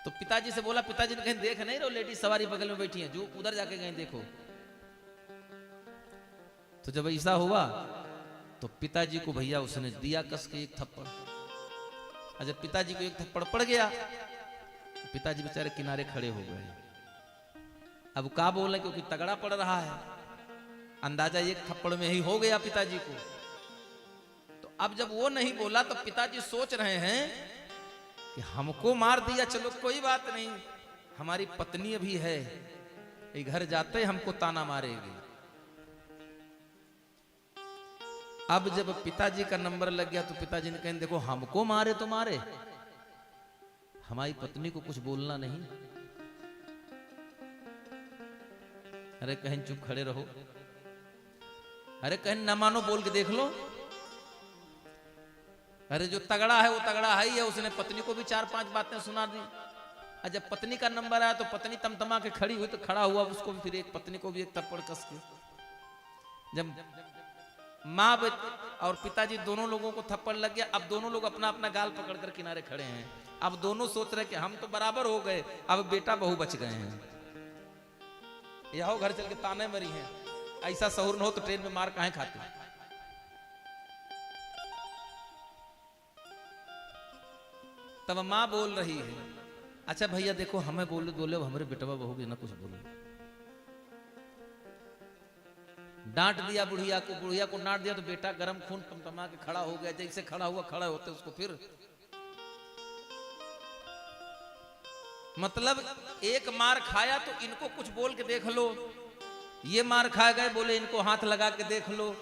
C: तो पिताजी से बोला, पिताजी ने कहीं देख नहीं रहो, लेडीज सवारी बगल में बैठी है, जो उधर जाके कहीं देखो। तो जब ऐसा हुआ तो पिताजी को भैया उसने दिया कस के एक थप्पड़। और जब पिताजी को एक थप्पड़ पड़ गया, तो पिताजी बेचारे किनारे खड़े हो गए। अब क्या बोले, क्योंकि तगड़ा पड़ रहा है, अंदाजा एक थप्पड़ में ही हो गया पिताजी को। तो अब जब वो नहीं बोला तो पिताजी सोच रहे हैं कि हमको मार दिया, चलो कोई बात नहीं, हमारी पत्नी अभी है, घर जाते हमको ताना मारेगी। अब जब पिताजी का नंबर लग गया तो पिताजी ने कहा देखो हमको मारे तो मारे, हमारी पत्नी को कुछ बोलना नहीं। अरे कहीं चुप खड़े रहो, अरे कहीं ना मानो बोल के देख लो। अरे जो तगड़ा है वो तगड़ा है ही है, उसने पत्नी को भी 4-5 बातें सुना दी। और जब पत्नी का नंबर आया तो पत्नी तमतमा के खड़ी हुई, तो खड़ा हुआ उसको भी फिर एक पत्नी को भी एक थप्पड़ कस के। जब माँ और पिताजी दोनों लोगों को थप्पड़ लग गया। अब दोनों लोग अपना अपना गाल पकड़कर किनारे खड़े हैं। अब दोनों सोच रहे कि हम तो बराबर हो गए, अब बेटा बहू बच गए हैं। यहो घर चल के ताने मरी हैं, ऐसा सहूर न हो तो ट्रेन में मार काहे खाते। तब माँ बोल रही है, अच्छा भैया देखो हमें बोले बोले हमारे बेटवा बहू भी ना कुछ बोलो। डांट दिया बुढ़िया को, बुढ़िया को डांट दिया तो बेटा गरम खून टमटमा के खड़ा हो गया। जैसे खड़ा हुआ, खड़े होते उसको फिर मतलब एक मार खाया तो इनको कुछ बोल के देख लो, ये मार खा गए बोले इनको हाथ लगा के देख लो,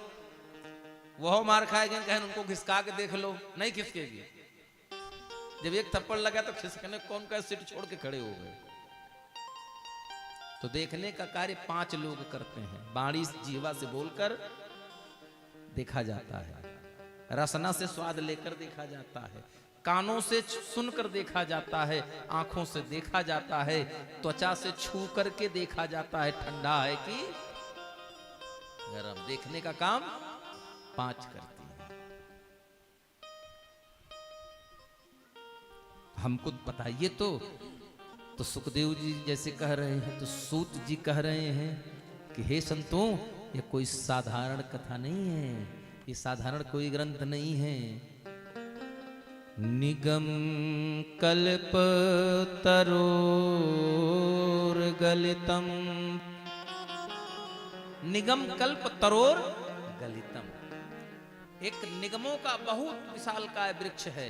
C: वह मार खाए गए कहें उनको खिसका के देख लो, नहीं खिसकेगी। जब एक थप्पड़ लगा तो खिसकने कौन का सीट छोड़ के खड़े हो गए। तो देखने का कार्य 5 लोग करते हैं। बाणी जीवा से बोलकर देखा जाता है, रसना से स्वाद लेकर देखा जाता है, कानों से सुनकर देखा जाता है, आंखों से देखा जाता है, त्वचा से छू करके देखा जाता है, ठंडा है कि गरम। देखने का काम 5 करती है। हमको बताइए तो सुखदेव जी जैसे कह रहे हैं, तो सूत जी कह रहे हैं कि हे संतों, ये कोई साधारण कथा नहीं है, ये साधारण कोई ग्रंथ नहीं है। निगम कल्प तरोर गलितम, निगम कल्प तरोर गलितम, एक निगमों का बहुत विशालकाय वृक्ष है।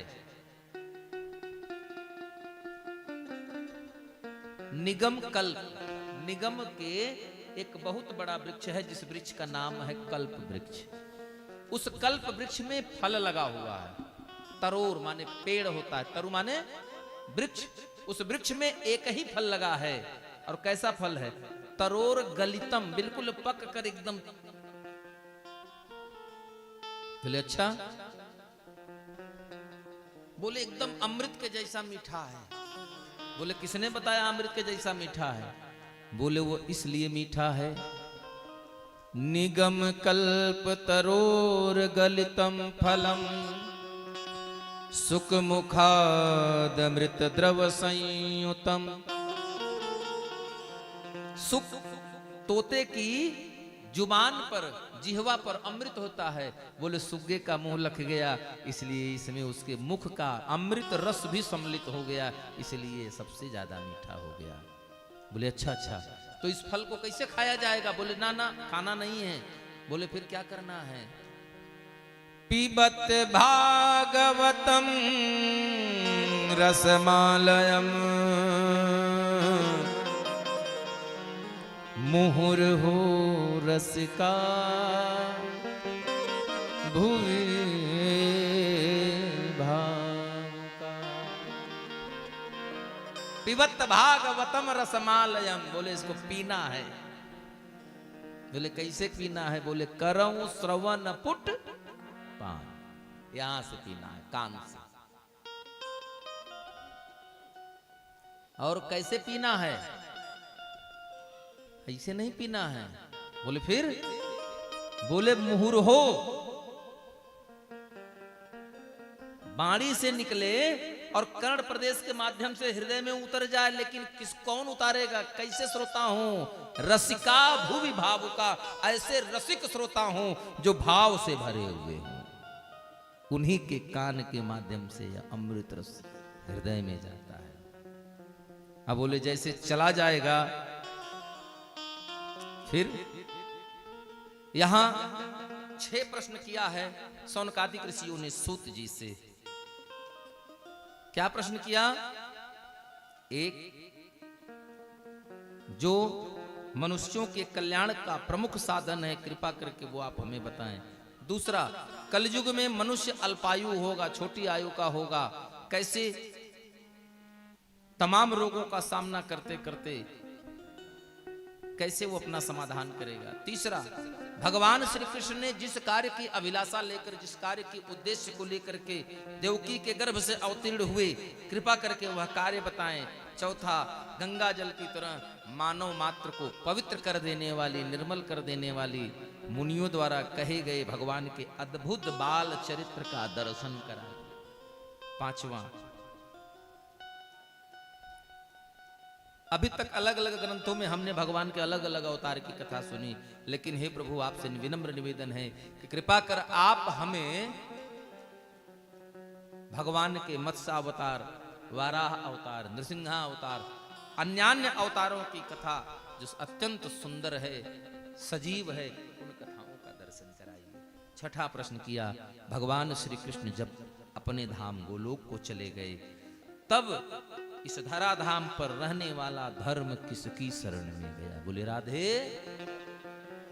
C: निगम कल्प, निगम के एक बहुत बड़ा वृक्ष है जिस वृक्ष का नाम है कल्प वृक्ष। उस कल्प वृक्ष में फल लगा हुआ है। तरोर माने पेड़ होता है, तरु माने वृक्ष। उस वृक्ष में एक ही फल लगा है। और कैसा फल है? तरोर गलितम, बिल्कुल पक कर एकदम। बोले अच्छा, बोले एकदम अमृत के जैसा मीठा है। बोले किसने बताया अमृत के जैसा मीठा है? बोले वो इसलिए मीठा है, निगम कल्प तरोर गलितम फलम सुख मुखाद अमृत द्रव संयुतम। सुख तोते की जुबान पर, जिह्वा पर अमृत होता है। बोले सुग्गे का मुंह लग गया, इसलिए इसमें उसके मुख का अमृत रस भी सम्मिलित हो गया, इसलिए सबसे ज्यादा मीठा हो गया। बोले अच्छा अच्छा, तो इस फल को कैसे खाया जाएगा? बोले ना ना, खाना नहीं है। बोले फिर क्या करना है? पिबत भागवतम रसमालयम मुहुर्हो रसिका भुवि भावुका। पिबत भागवतम रसमालयम, बोले इसको पीना है। बोले कैसे पीना है? बोले करऊं श्रवण पुट पान, यहां से पीना है, कान से। और कैसे पीना है? ऐसे नहीं पीना है। बोले फिर? बोले मुहुर्हो, बाणी से निकले और कर्ण प्रदेश के माध्यम से हृदय में उतर जाए। लेकिन कौन उतारेगा? कैसे श्रोता हूं? रसिका भुवि भावुका, ऐसे रसिक श्रोता हूं जो भाव से भरे हुए हैं। उन्हीं के कान के माध्यम से यह अमृत रस हृदय में जाता है। अब बोले जैसे चला जाएगा, फिर यहां 6 प्रश्न किया है सौनकादिक ऋषियों ने सूत जी से। क्या प्रश्न किया? एक, जो मनुष्यों के कल्याण का प्रमुख साधन है, कृपा करके वो आप हमें बताएं। दूसरा, कलयुग में मनुष्य अल्पायु होगा, छोटी आयु का होगा, कैसे तमाम रोगों का सामना करते करते कैसे वो अपना समाधान करेगा। तीसरा, भगवान श्री कृष्ण ने जिस कार्य की अभिलाषा लेकर, जिस कार्य की उद्देश्य को लेकर के देवकी के गर्भ से अवतीर्ण हुए, कृपा करके वह कार्य बताएं। चौथा, गंगा जल की तरह मानव मात्र को पवित्र कर देने वाली, निर्मल कर देने वाली मुनियों द्वारा कहे गए भगवान के अद्भुत बाल चरित्र का दर्शन कराए। पांचवा, अभी तक अलग अलग ग्रंथों में हमने भगवान के अलग अलग अवतार की कथा सुनी, लेकिन हे प्रभु आपसे विनम्र निवेदन है कि कृपा कर आप हमें भगवान के मत्स्य अवतार, वाराह अवतार, नृसिंहा अवतार, अन्यान्य अवतारों की कथा जो अत्यंत सुंदर है, सजीव है, उन कथाओं का दर्शन कराइए। छठा प्रश्न किया, भगवान श्री कृष्ण जब अपने धाम गोलोक को चले गए, तब इस धराधाम पर रहने वाला धर्म किसकी शरण में गया? बोले राधे।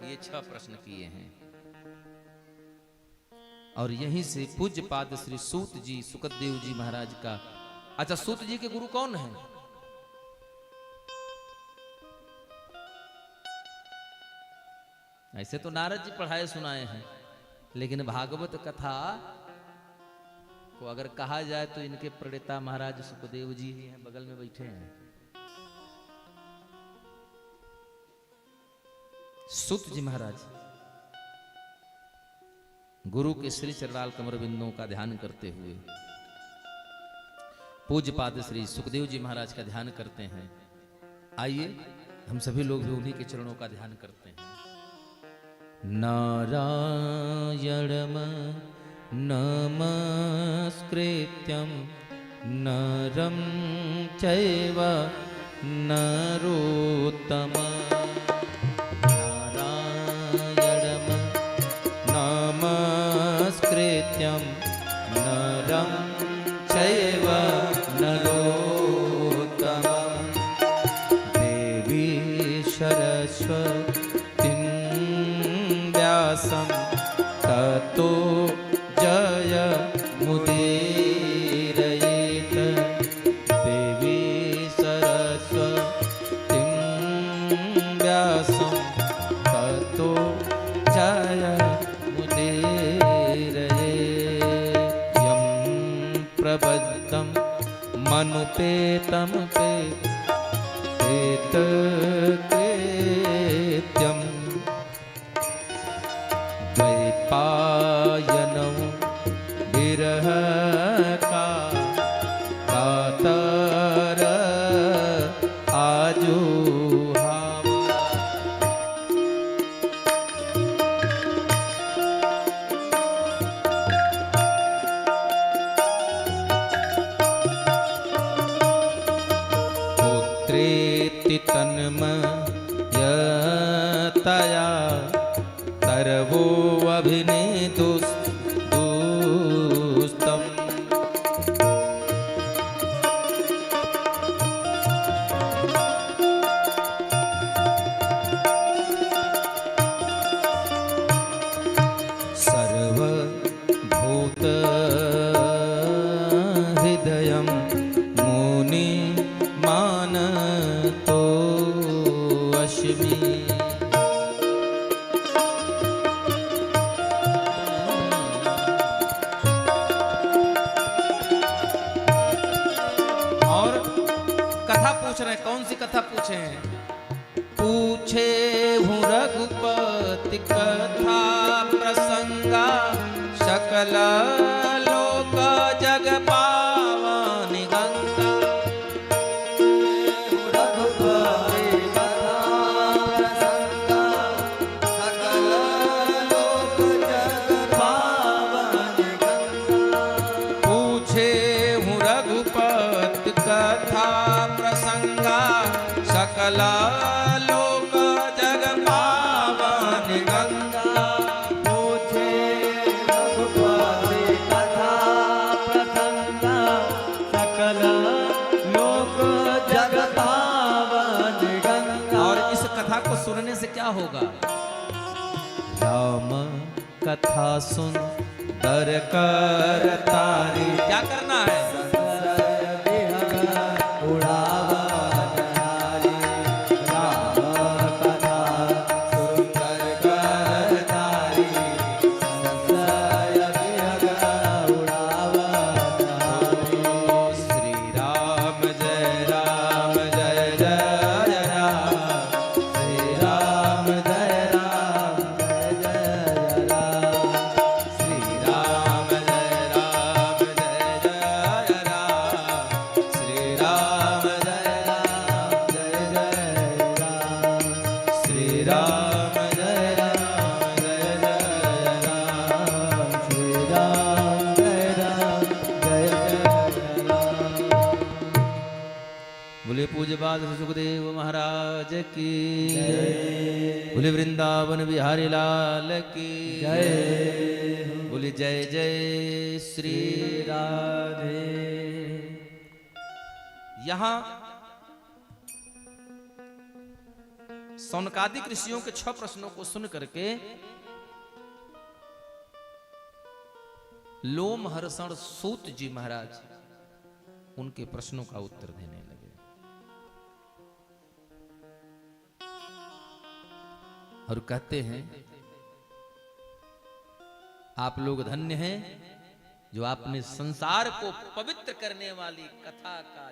C: ये 6 प्रश्न किए हैं और यहीं से पूज्य पाद श्री सूत जी, सुखदेव जी महाराज का। अच्छा, सूत जी के गुरु कौन है? ऐसे तो नारद जी पढ़ाए सुनाए हैं, लेकिन भागवत कथा को अगर कहा जाए तो इनके प्रणेता महाराज सुखदेव जी ही हैं, बगल में बैठे हैं। सूत जी महाराज गुरु के श्री चरणाल कमर बिंदों का ध्यान करते हुए पूज्य पाद श्री सुखदेव जी महाराज का ध्यान करते हैं। आइए हम सभी लोग भी उन्हीं के चरणों का ध्यान करते हैं। नारायणम नमस्कृत्यं नरं चैव नरोत्तमं, नारायणं नमस्कृत्यं नरं चैव नरोत्तमं, देवी सरस्वतीं व्यासं ततो जय मुदीरयेत, देवी सरस्वतीं व्यासं ततो जय मुदीरयेत्। यं प्रबद्धं मनुपेतं पेतकृत्यं, द्वैपायनं विरह का कातर आजुहावा। पुत्रेति तन्मयतया सर्वो अभिनेदुस्तम्, सर्वभूत हृदयं मुनि मानतो अस्मि। पूछ रहे हैं, कौन सी कथा पूछे हैं? पूछे हूँ रघुपति कथा प्रसंगा, सकल लोक जग पावन गंगा।
B: रघुपति कथा प्रसंगा, सकल लोक जग पावन गंगा।
C: पूछे हूँ रघुपति कथा प्रसंगा, सकल लोक जग पावन गंगा।
B: पूछे रघुपति कथा प्रसंगा, सकल लोक जग पावन गंगा।
C: और इस कथा को सुनने से क्या होगा? राम कथा सुन दर कर तारी। क्या करना है? बोले पूज्य पाद सुखदेव महाराज की बोले वृंदावन बिहारी लाल की बोले जय जय श्री
B: राधे।
C: यहां सौनकादिक ऋषियों के 6 प्रश्नों को सुन करके लोमहर्षण सूत जी महाराज उनके प्रश्नों का उत्तर देने लगे और कहते हैं आप लोग धन्य हैं जो आपने संसार को पवित्र करने वाली कथा का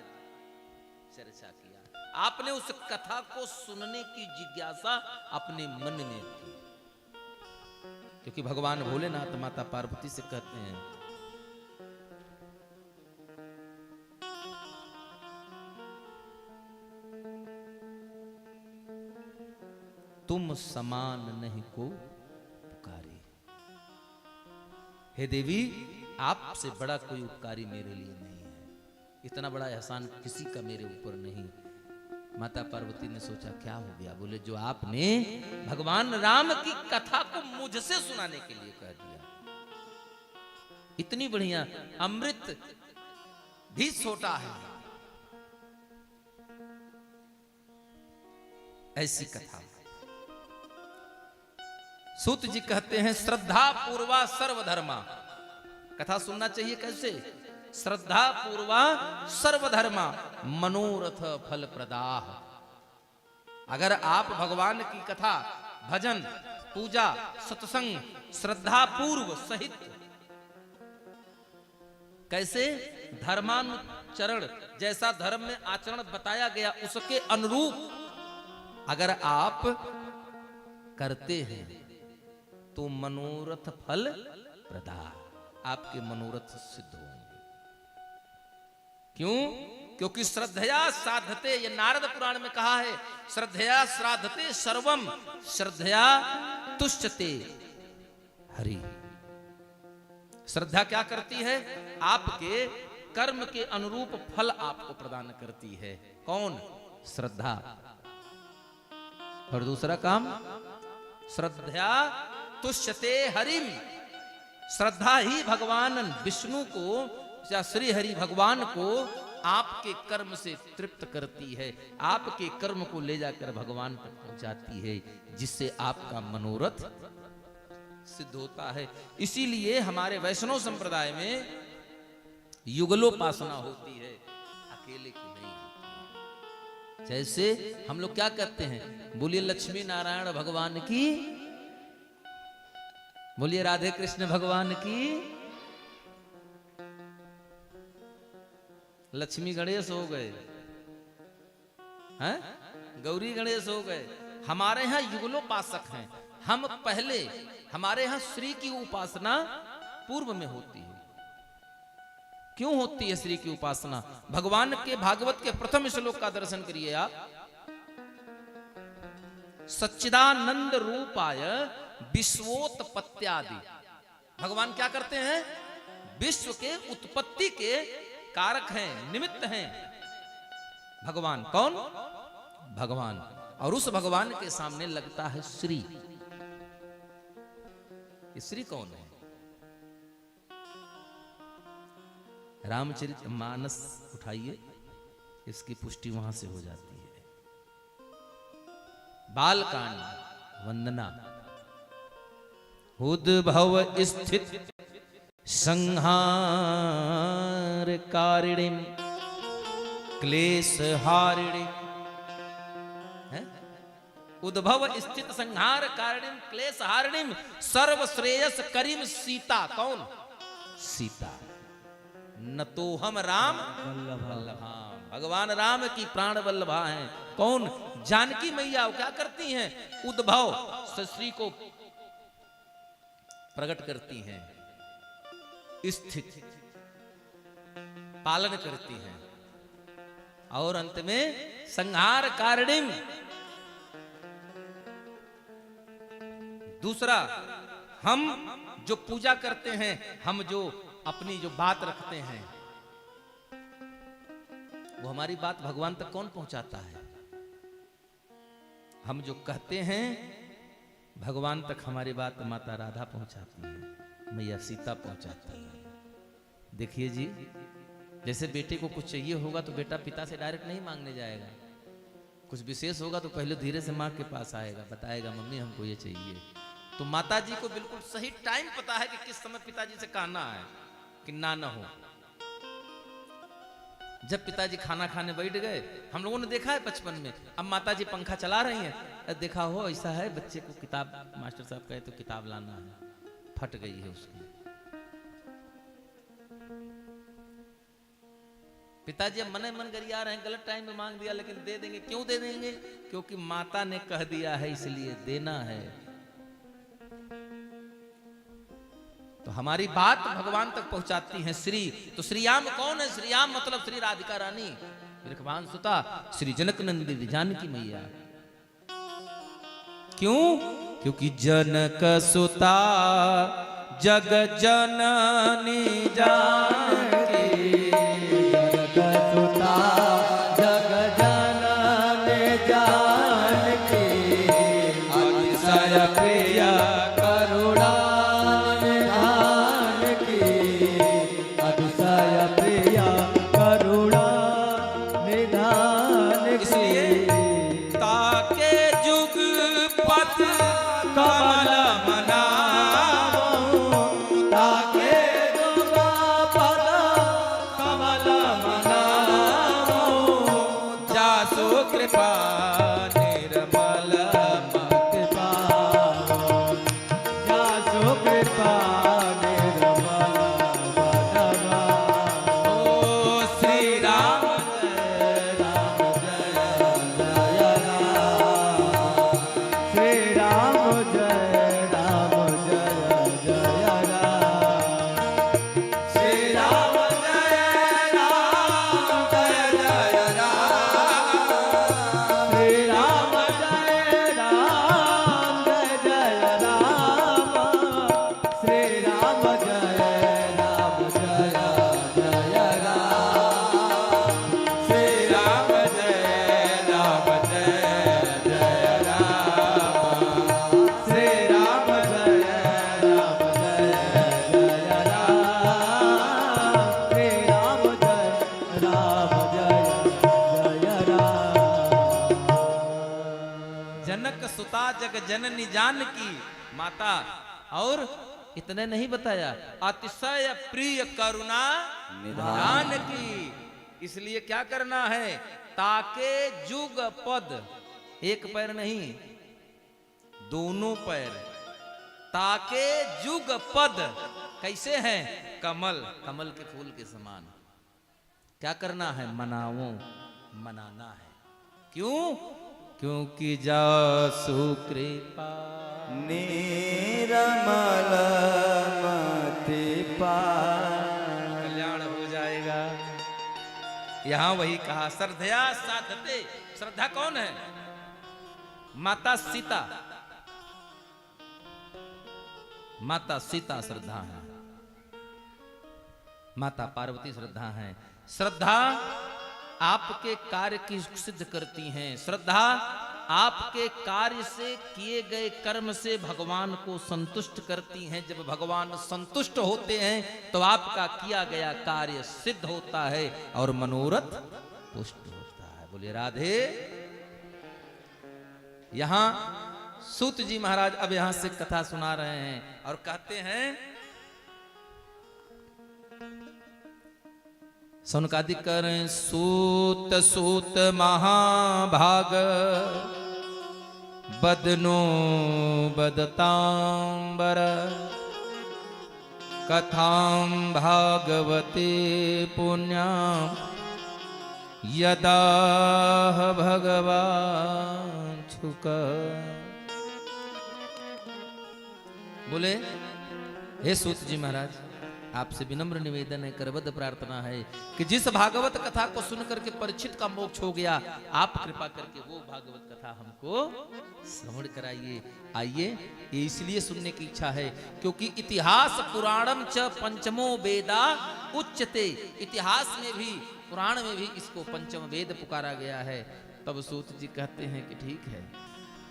C: चर्चा किया। आपने उस कथा को सुनने की जिज्ञासा अपने मन में की, क्योंकि भगवान भोलेनाथ माता पार्वती से कहते हैं तुम समान नहीं को पुकारे। हे देवी, आपसे बड़ा कोई उपकारी मेरे लिए नहीं है, इतना बड़ा एहसान किसी का मेरे ऊपर नहीं। माता पार्वती ने सोचा क्या हो गया। बोले जो आपने भगवान राम की कथा को मुझसे सुनाने के लिए कह दिया, इतनी बढ़िया, अमृत भी छोटा है ऐसी कथा। सूत जी कहते हैं श्रद्धा पूर्वा सर्वधर्मा। कथा सुनना चाहिए कैसे? श्रद्धा पूर्वा सर्वधर्मा मनोरथ फल प्रदाह। अगर आप भगवान की कथा, भजन, पूजा, सत्संग श्रद्धा पूर्व सहित, कैसे? धर्मानुचरण, जैसा धर्म में आचरण बताया गया उसके अनुरूप अगर आप करते हैं तो मनोरथ फल प्रदाह, आपके मनोरथ सिद्ध होंगे। क्यों? क्योंकि श्रद्धया साधते, ये नारद पुराण में कहा है, श्रद्धया श्राद्धते सर्वम श्रद्धया तुष्यते हरि। श्रद्धा क्या करती है? आपके कर्म के अनुरूप फल आपको प्रदान करती है। कौन? श्रद्धा। और दूसरा काम, श्रद्धया तुष्यते हरिम। श्रद्धा ही भगवान विष्णु को या श्री हरि भगवान को आपके कर्म से तृप्त करती है, आपके कर्म को ले जाकर भगवान तक पहुंचाती है, जिससे आपका मनोरथ सिद्ध होता है। इसीलिए हमारे वैष्णव संप्रदाय में युगलोपासना होती है, अकेले की नहीं होती। जैसे हम लोग क्या कहते हैं, बोलिए लक्ष्मी नारायण भगवान की, बोलिए राधे कृष्ण भगवान की। लक्ष्मी गणेश हो गए हैं, गौरी गणेश हो गए। हमारे यहां युगलोपासक हैं। हम पहले, हमारे यहां श्री की उपासना पूर्व में होती है। क्यों होती है श्री की उपासना? भगवान के भागवत के प्रथम श्लोक का दर्शन करिए आप। सच्चिदानंद रूपाय विश्वोत्पत्त्यादि। भगवान क्या करते हैं? विश्व के उत्पत्ति के कारक हैं, निमित्त हैं भगवान। कौन? भगवान। और उस भगवान के सामने लगता है श्री। ये श्री कौन है? रामचरितमानस उठाइए, इसकी पुष्टि वहां से हो जाती है। बालकांड, वंदना। उद्भव स्थित संहार कारिणीं क्लेश हारिणीं। उद्भव स्थित संहार कारिणीं क्लेश हारिणीं सर्व श्रेयस करीम सीता। कौन? सीता। न तो हम राम वल्लभा। भगवान राम की प्राण वल्लभा हैं। कौन? जानकी मैया। क्या करती हैं? उद्भव श्री को प्रकट करती हैं, स्थित पालन करती हैं, और अंत में संहार कारिणीं। दूसरा, हम जो पूजा करते हैं, हम जो अपनी जो बात रखते हैं, वो हमारी बात भगवान तक कौन पहुंचाता है? हम जो कहते हैं भगवान तक हमारी बात माता राधा पहुंचाती है, मैया सीता पहुंचाती है। देखिए जी, जैसे बेटे को कुछ चाहिए होगा तो बेटा पिता से डायरेक्ट नहीं मांगने जाएगा, कुछ विशेष होगा तो पहले धीरे से माँ के पास आएगा, बताएगा मम्मी हमको ये चाहिए। तो माता जी को बिल्कुल सही टाइम पता है कि किस समय पिताजी से कहना है कि ना न हो। जब पिताजी खाना खाने बैठ गए, हम लोगों ने देखा है बचपन में, अब माता जी पंखा चला रही हैं, देखा हो ऐसा है बच्चे को किताब, मास्टर साहब कहे तो किताब लाना है, फट गई है उसकी। पिताजी अब मने मन गरिया रहे हैं, गलत टाइम में मांग दिया, लेकिन दे देंगे। क्यों दे देंगे? क्योंकि माता ने कह दिया है, इसलिए देना है। तो हमारी बात भगवान तक पहुंचाती हैं श्री। तो श्रीयाम कौन है? श्रीयाम मतलब श्री राधिका रानी, वृषभान सुता, श्री जनक नंदिनी जानकी मैया। क्यों? क्योंकि जनक सुता जग जननी जानकी,
B: जनक सुता जग जननी जानकी, अतिशय प्रिय करुणा निधान की, अतिशय प्रिय करुणा निधान की।
C: इसलिए ताके जुग पद कमल मनावो,
B: ताके जुग पद कमल मनावो,
C: जासु कृपा निर्मल
B: मति पावो, जासु कृपा निर्मल मति पावो।
C: ओ श्री राम
B: राम जय जय राम, श्री राम जय राम जय जय राम, श्री राम जय राम जय जय राम, श्री राम जय राम जय जय राम, श्री राम जय राम जय जय राम, श्री राम जय राम जय जय राम, श्री राम जय राम जय जय राम, श्री राम जय राम जय जय राम।
C: जनक सुता जग जननी जानकी माता। और इतने नहीं बताया, अतिशय प्रिय करुणा निधान की। इसलिए क्या करना है? ताके जुग पद, एक पैर नहीं दोनों पैर, ताके जुग पद कैसे हैं? कमल, कमल के फूल के समान। क्या करना है? मनाओ, मनाना है। क्यों? क्योंकि जासु कृपा
B: निर्मल मति पावो,
C: कल्याण हो जाएगा। यहां वही कहा, श्रद्धया साधते। श्रद्धा कौन है? माता सीता, माता सीता श्रद्धा है, माता पार्वती श्रद्धा है। श्रद्धा आपके कार्य की सिद्ध करती हैं। श्रद्धा आपके कार्य से, किए गए कर्म से भगवान को संतुष्ट करती हैं। जब भगवान संतुष्ट होते हैं तो आपका किया गया कार्य सिद्ध होता है और मनोरथ पुष्ट होता है। बोलिए राधे। यहां सूत जी महाराज अब यहां से कथा सुना रहे हैं और कहते हैं, सौनकादिक कर सूत सूत महाभाग, बदनो बदतांबर, कथां भागवते पुण्यां, यदा भगवान छुक। बोले हे सूत जी महाराज, आपसे विनम्र निवेदन है, करबद्ध प्रार्थना है कि जिस भागवत कथा को सुनकर के परीक्षित का मोक्ष हो गया, आप कृपा करके वो भागवत कथा हमको श्रवण कराइए। आइए, ये इसलिए सुनने की इच्छा है क्योंकि इतिहास पुराणम च पंचमो वेदा उच्यते। इतिहास में भी पुराण में भी इसको पंचम वेद पुकारा गया है। तब सूत जी कहते हैं कि ठीक है,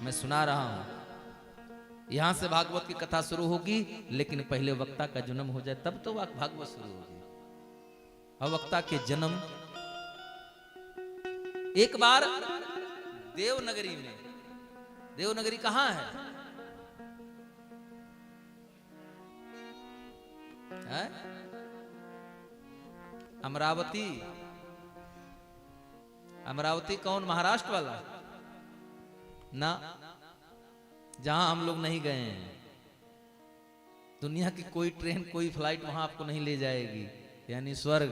C: मैं सुना रहा हूं। यहां से भागवत की कथा शुरू होगी, लेकिन पहले वक्ता का जन्म हो जाए तब तो भागवत शुरू होगी। और वक्ता के जन्म एक बार देवनगरी में, देवनगरी कहां है? अमरावती। अमरावती कौन? महाराष्ट्र वाला ना, जहां हम लोग नहीं गए हैं। दुनिया की कोई ट्रेन, कोई फ्लाइट वहां आपको नहीं ले जाएगी, यानी स्वर्ग।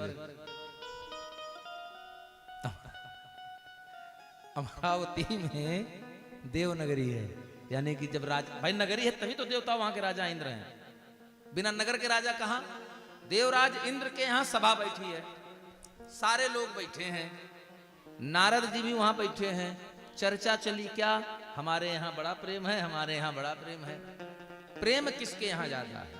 C: अमरावती में देवनगरी है, यानी कि जब राजा, भाई नगरी है तभी तो देवता वहां के राजा इंद्र हैं। बिना नगर के राजा कहां? देवराज इंद्र के यहां सभा बैठी है, सारे लोग बैठे हैं, नारद जी भी वहां बैठे हैं। चर्चा चली क्या? हमारे यहां बड़ा प्रेम है, हमारे यहां बड़ा प्रेम है। प्रेम किसके यहां ज्यादा है?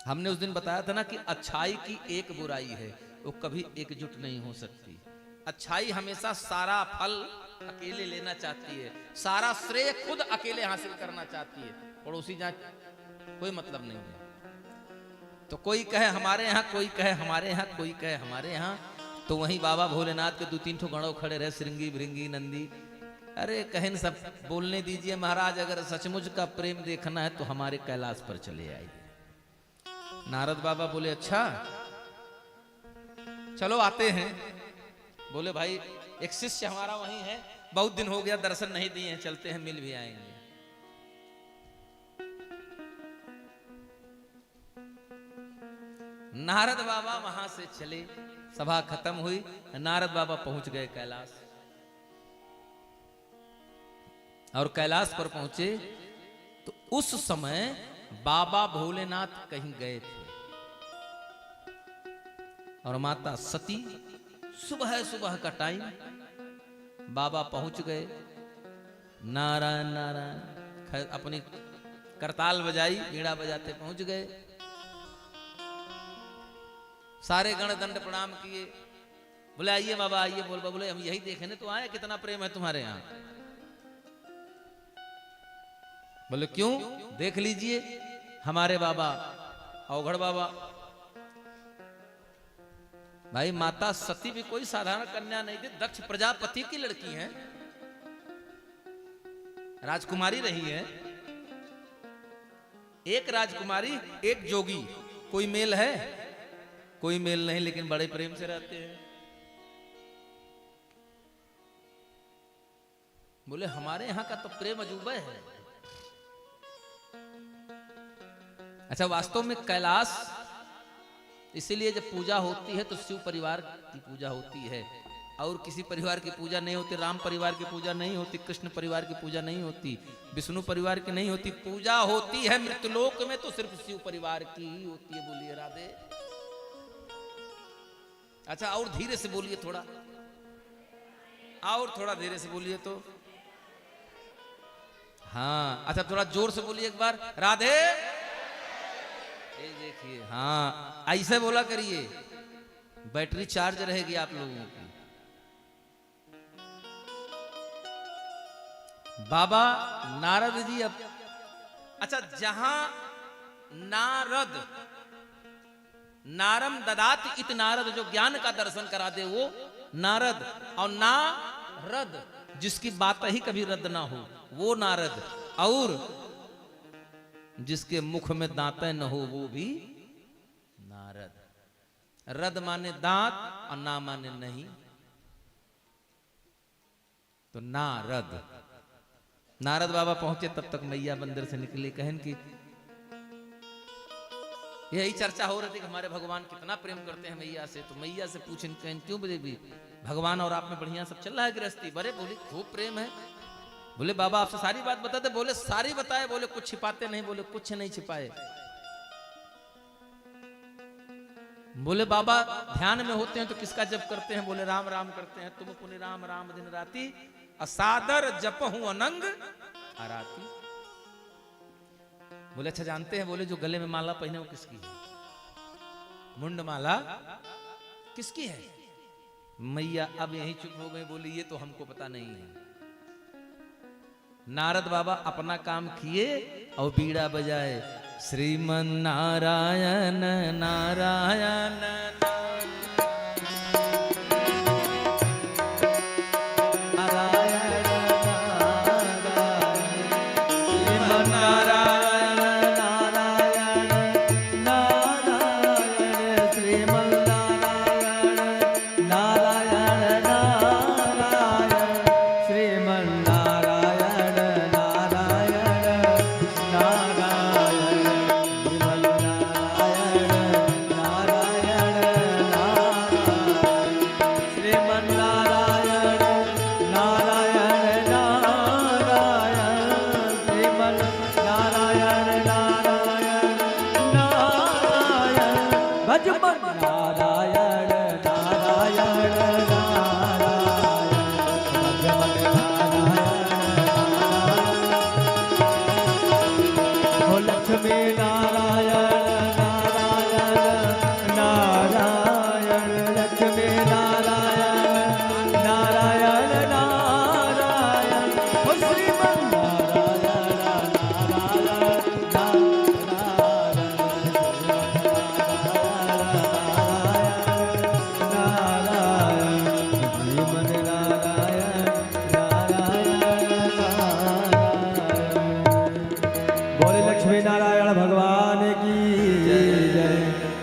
C: हमने उस दिन बताया था ना कि अच्छाई की एक बुराई है, वो कभी एकजुट नहीं हो सकती। अच्छाई हमेशा सारा फल अकेले लेना चाहती है, सारा श्रेय खुद अकेले हासिल करना चाहती है, पड़ोसी जहां कोई मतलब नहीं है। तो कोई कहे हमारे यहाँ, कोई कहे हमारे यहाँ, कोई कहे हमारे यहाँ। तो वहीं बाबा भोलेनाथ के 2-3 ठो गणों खड़े रहे, श्रृंगी भृंगी नंदी। अरे कहन सब बोलने दीजिए महाराज, अगर सचमुच का प्रेम देखना है तो हमारे कैलाश पर चले आइए। नारद बाबा बोले अच्छा चलो आते हैं। बोले भाई एक शिष्य हमारा वहीं है, बहुत दिन हो गया दर्शन नहीं दिए हैं, चलते हैं मिल भी आएंगे। नारद बाबा वहां से चले, सभा खत्म हुई, नारद बाबा पहुंच गए कैलाश। और कैलाश पर पहुंचे तो उस समय बाबा भोलेनाथ कहीं गए थे और माता सती, सुबह सुबह का टाइम, बाबा पहुंच गए। नारायण नारायण अपनी करताल बजाई, बीड़ा बजाते पहुंच गए। सारे गण दंड प्रणाम किए। बोले आइए बाबा आइए। बोले हम यही देखने तो आए, कितना प्रेम है तुम्हारे यहाँ। बोले क्यों? देख लीजिए हमारे बाबा अवघड़ बाबा। भाई माता सती भी कोई साधारण कन्या नहीं थी, दक्ष प्रजापति की लड़की है, राजकुमारी रही है। एक राजकुमारी एक जोगी, कोई मेल है? कोई मेल नहीं, लेकिन बड़े प्रेम से रहते हैं। बोले हमारे यहां का तो प्रेम अजूबा है। अच्छा, वास्तव में कैलाश इसीलिए जब पूजा होती है तो शिव परिवार की पूजा होती है, और किसी परिवार की पूजा नहीं होती। राम परिवार की पूजा नहीं होती, कृष्ण परिवार की पूजा नहीं होती, विष्णु परिवार की नहीं होती। पूजा होती है मृतलोक में तो सिर्फ शिव परिवार की ही होती है। बोलिए राधे। अच्छा और धीरे से बोलिए थोड़ा, और थोड़ा धीरे से बोलिए तो। हाँ अच्छा, थोड़ा जोर से बोलिए एक बार, राधे। ये देखिए, हाँ ऐसे बोला करिए, बैटरी चार्ज रहेगी आप लोगों की। बाबा नारद जी अब, अच्छा जहां नारद, नारम ददात इत नारद, जो ज्ञान का दर्शन करा दे वो नारद, और नारद जिसकी बात ही कभी रद्द ना हो वो नारद, और जिसके मुख में दांतें न हो वो भी नारद। रद माने दांत और ना माने नहीं, तो नारद। नारद बाबा पहुंचे तब तक मैया मंदिर से निकली। कहन की यही चर्चा हो रही थी कि हमारे भगवान कितना प्रेम करते हैं मैया से। तो मैया से पूछें कहन क्यों बोलेगी, भगवान और आप में बढ़िया सब चल रहा है गृहस्थी? बड़े बोले खूब प्रेम है। बोले बाबा आपसे सारी बात बताते? बोले सारी बताए। बोले कुछ छिपाते नहीं? बोले कुछ नहीं छिपाए। बोले बाबा ध्यान में होते हैं तो किसका जप करते हैं? बोले राम राम करते हैं। तुम पुनि राम राम दिन राती, असादर जप हूं अनंग आराती। बोले अच्छा जानते हैं? बोले जो गले में माला पहने वो किसकी है? मुंडमाला किसकी है? मैया अब यहीं चुप हो गए, बोली ये तो हमको पता नहीं है। नारद बाबा अपना काम किए और बीड़ा बजाए, श्रीमन नारायण नारायण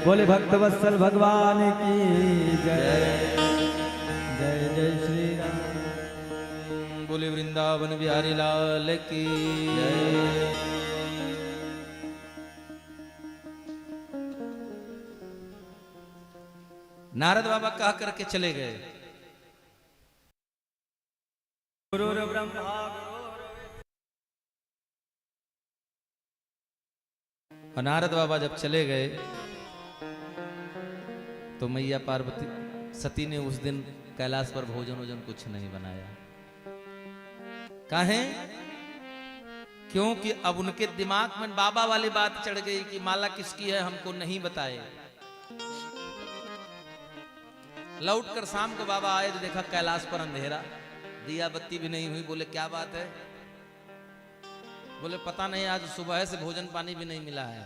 B: बोले भक्त वत्सल भगवान की जय। जय जय श्री राम।
C: बोले वृंदावन बिहारी लाल की जय। नारद बाबा कह करके चले गए। और नारद बाबा जब चले गए तो मैया पार्वती सती ने उस दिन कैलाश पर भोजन वोजन कुछ नहीं बनाया। काहे? क्योंकि अब उनके दिमाग में बाबा वाली बात चढ़ गई कि माला किसकी है हमको नहीं बताए। लौट कर शाम को बाबा आए तो देखा कैलाश पर अंधेरा, दिया बत्ती भी नहीं हुई। बोले क्या बात है? बोले पता नहीं, आज सुबह से भोजन पानी भी नहीं मिला है,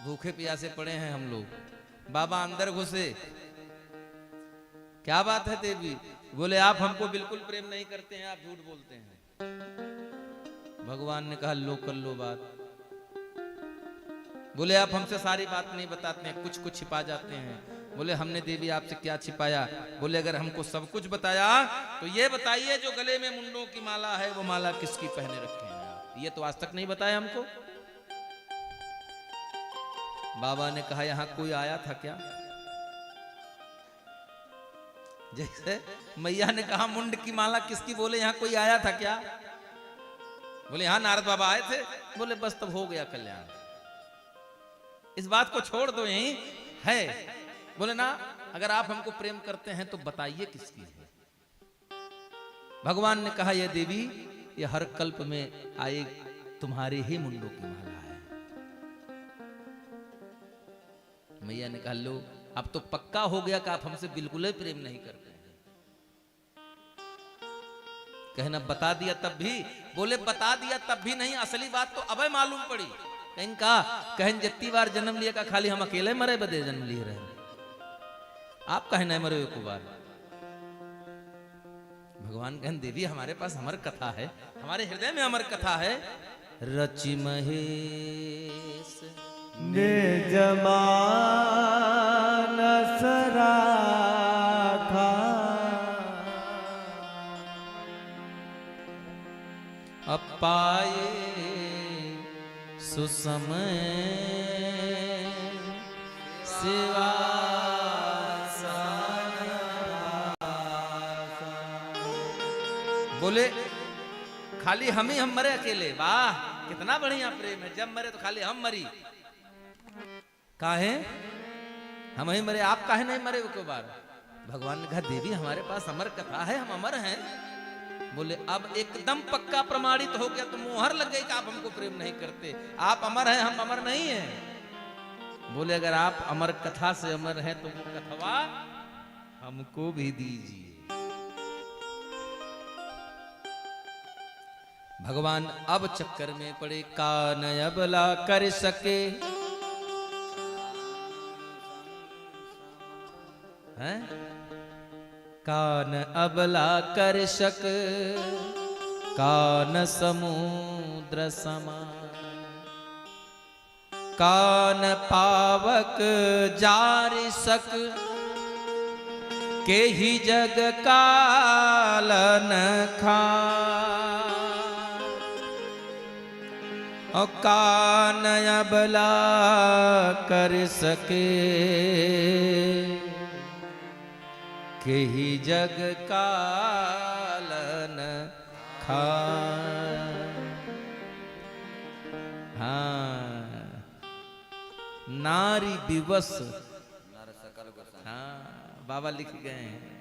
C: भूखे प्यासे पड़े हैं हम लोग। बाबा अंदर घुसे, क्या बात है देवी? बोले आप हमको बिल्कुल प्रेम नहीं करते हैं, आप झूठ बोलते हैं। भगवान ने कहा लो कर लो बात। बोले आप हमसे सारी बात नहीं बताते हैं, कुछ कुछ छिपा जाते हैं। बोले हमने देवी आपसे क्या छिपाया? बोले अगर हमको सब कुछ बताया तो ये बताइए जो गले में मुंडों की माला है वो माला किसकी पहने रखे हैं? ये तो आज तक नहीं बताया हमको। बाबा ने कहा यहां कोई आया था क्या? जैसे मैया ने कहा मुंड की माला किसकी, बोले यहां कोई आया था क्या? बोले यहां नारद बाबा आए थे। बोले बस तब हो गया कल्याण, इस बात को छोड़ दो, यही है। बोले ना अगर आप हमको प्रेम करते हैं तो बताइए किसकी है। भगवान ने कहा ये देवी ये हर कल्प में आए तुम्हारे ही मुंडों की माला है। मैया ने कहा लो अब तो पक्का हो गया कि आप हमसे बिल्कुल ही प्रेम नहीं करते हैं। कहना बता दिया तब भी? बोले बता दिया तब भी नहीं, असली बात तो अबे मालूम पड़ी। कहीं कहा कहन जितनी बार जन्म लिया का खाली हम अकेले मरे बदे जन्म लिए रहे, आप कहे नहीं मरे एक बार। भगवान कहन देवी हमारे पास अमर कथा है, हमारे हृदय में अमर कथा है। रचि महेश
B: ने जमानस राखा,
C: अपाए सुसमय सेवा। बोले खाली हम ही हम मरे अकेले, वाह कितना बढ़िया प्रेम है। जब मरे तो खाली हम मरी, काहे हम ही मरे, आप काहे नहीं मरे एक बार? भगवान ने कहा देवी हमारे पास अमर कथा है, हम अमर हैं। बोले अब एकदम पक्का प्रमाणित हो गया तो मुहर लग गई कि आप हमको प्रेम नहीं करते। आप अमर हैं, हम अमर नहीं हैं। बोले अगर आप अमर कथा से अमर हैं तो वो कथवा हमको भी दीजिए। भगवान अब चक्कर में पड़े, कान अबला कर सके हैं, कान अबला कर सक, कान समुद्र समान, कान पावक जार सक, के ही जग कालन खान, और कान अबला कर सके, के ही जग कालन खान। हाँ, नारी विवश, हाँ बाबा लिख गए हैं,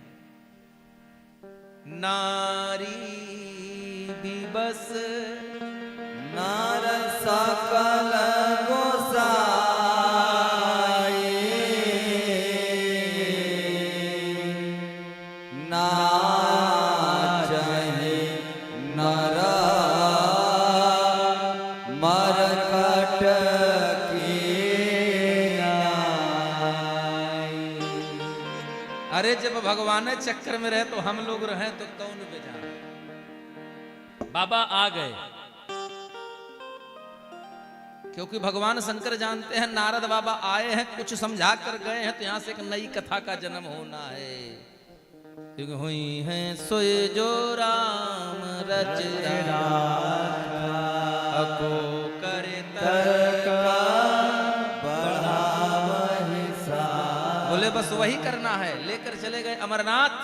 C: नारी विवश
B: नार सकल गोसाई, नाचहि नर मरकट की नाई।
C: अरे जब भगवान चक्कर में रहे तो हम लोग रहे तो कौन बेजा। बाबा आ गए क्योंकि भगवान शंकर जानते हैं नारद बाबा आए हैं, कुछ समझा कर गए हैं, तो यहां से एक नई कथा का जन्म होना है। क्योंकि हुई हैं सोए जो राम रच को करे बोले बस वही करना है। लेकर चले गए अमरनाथ,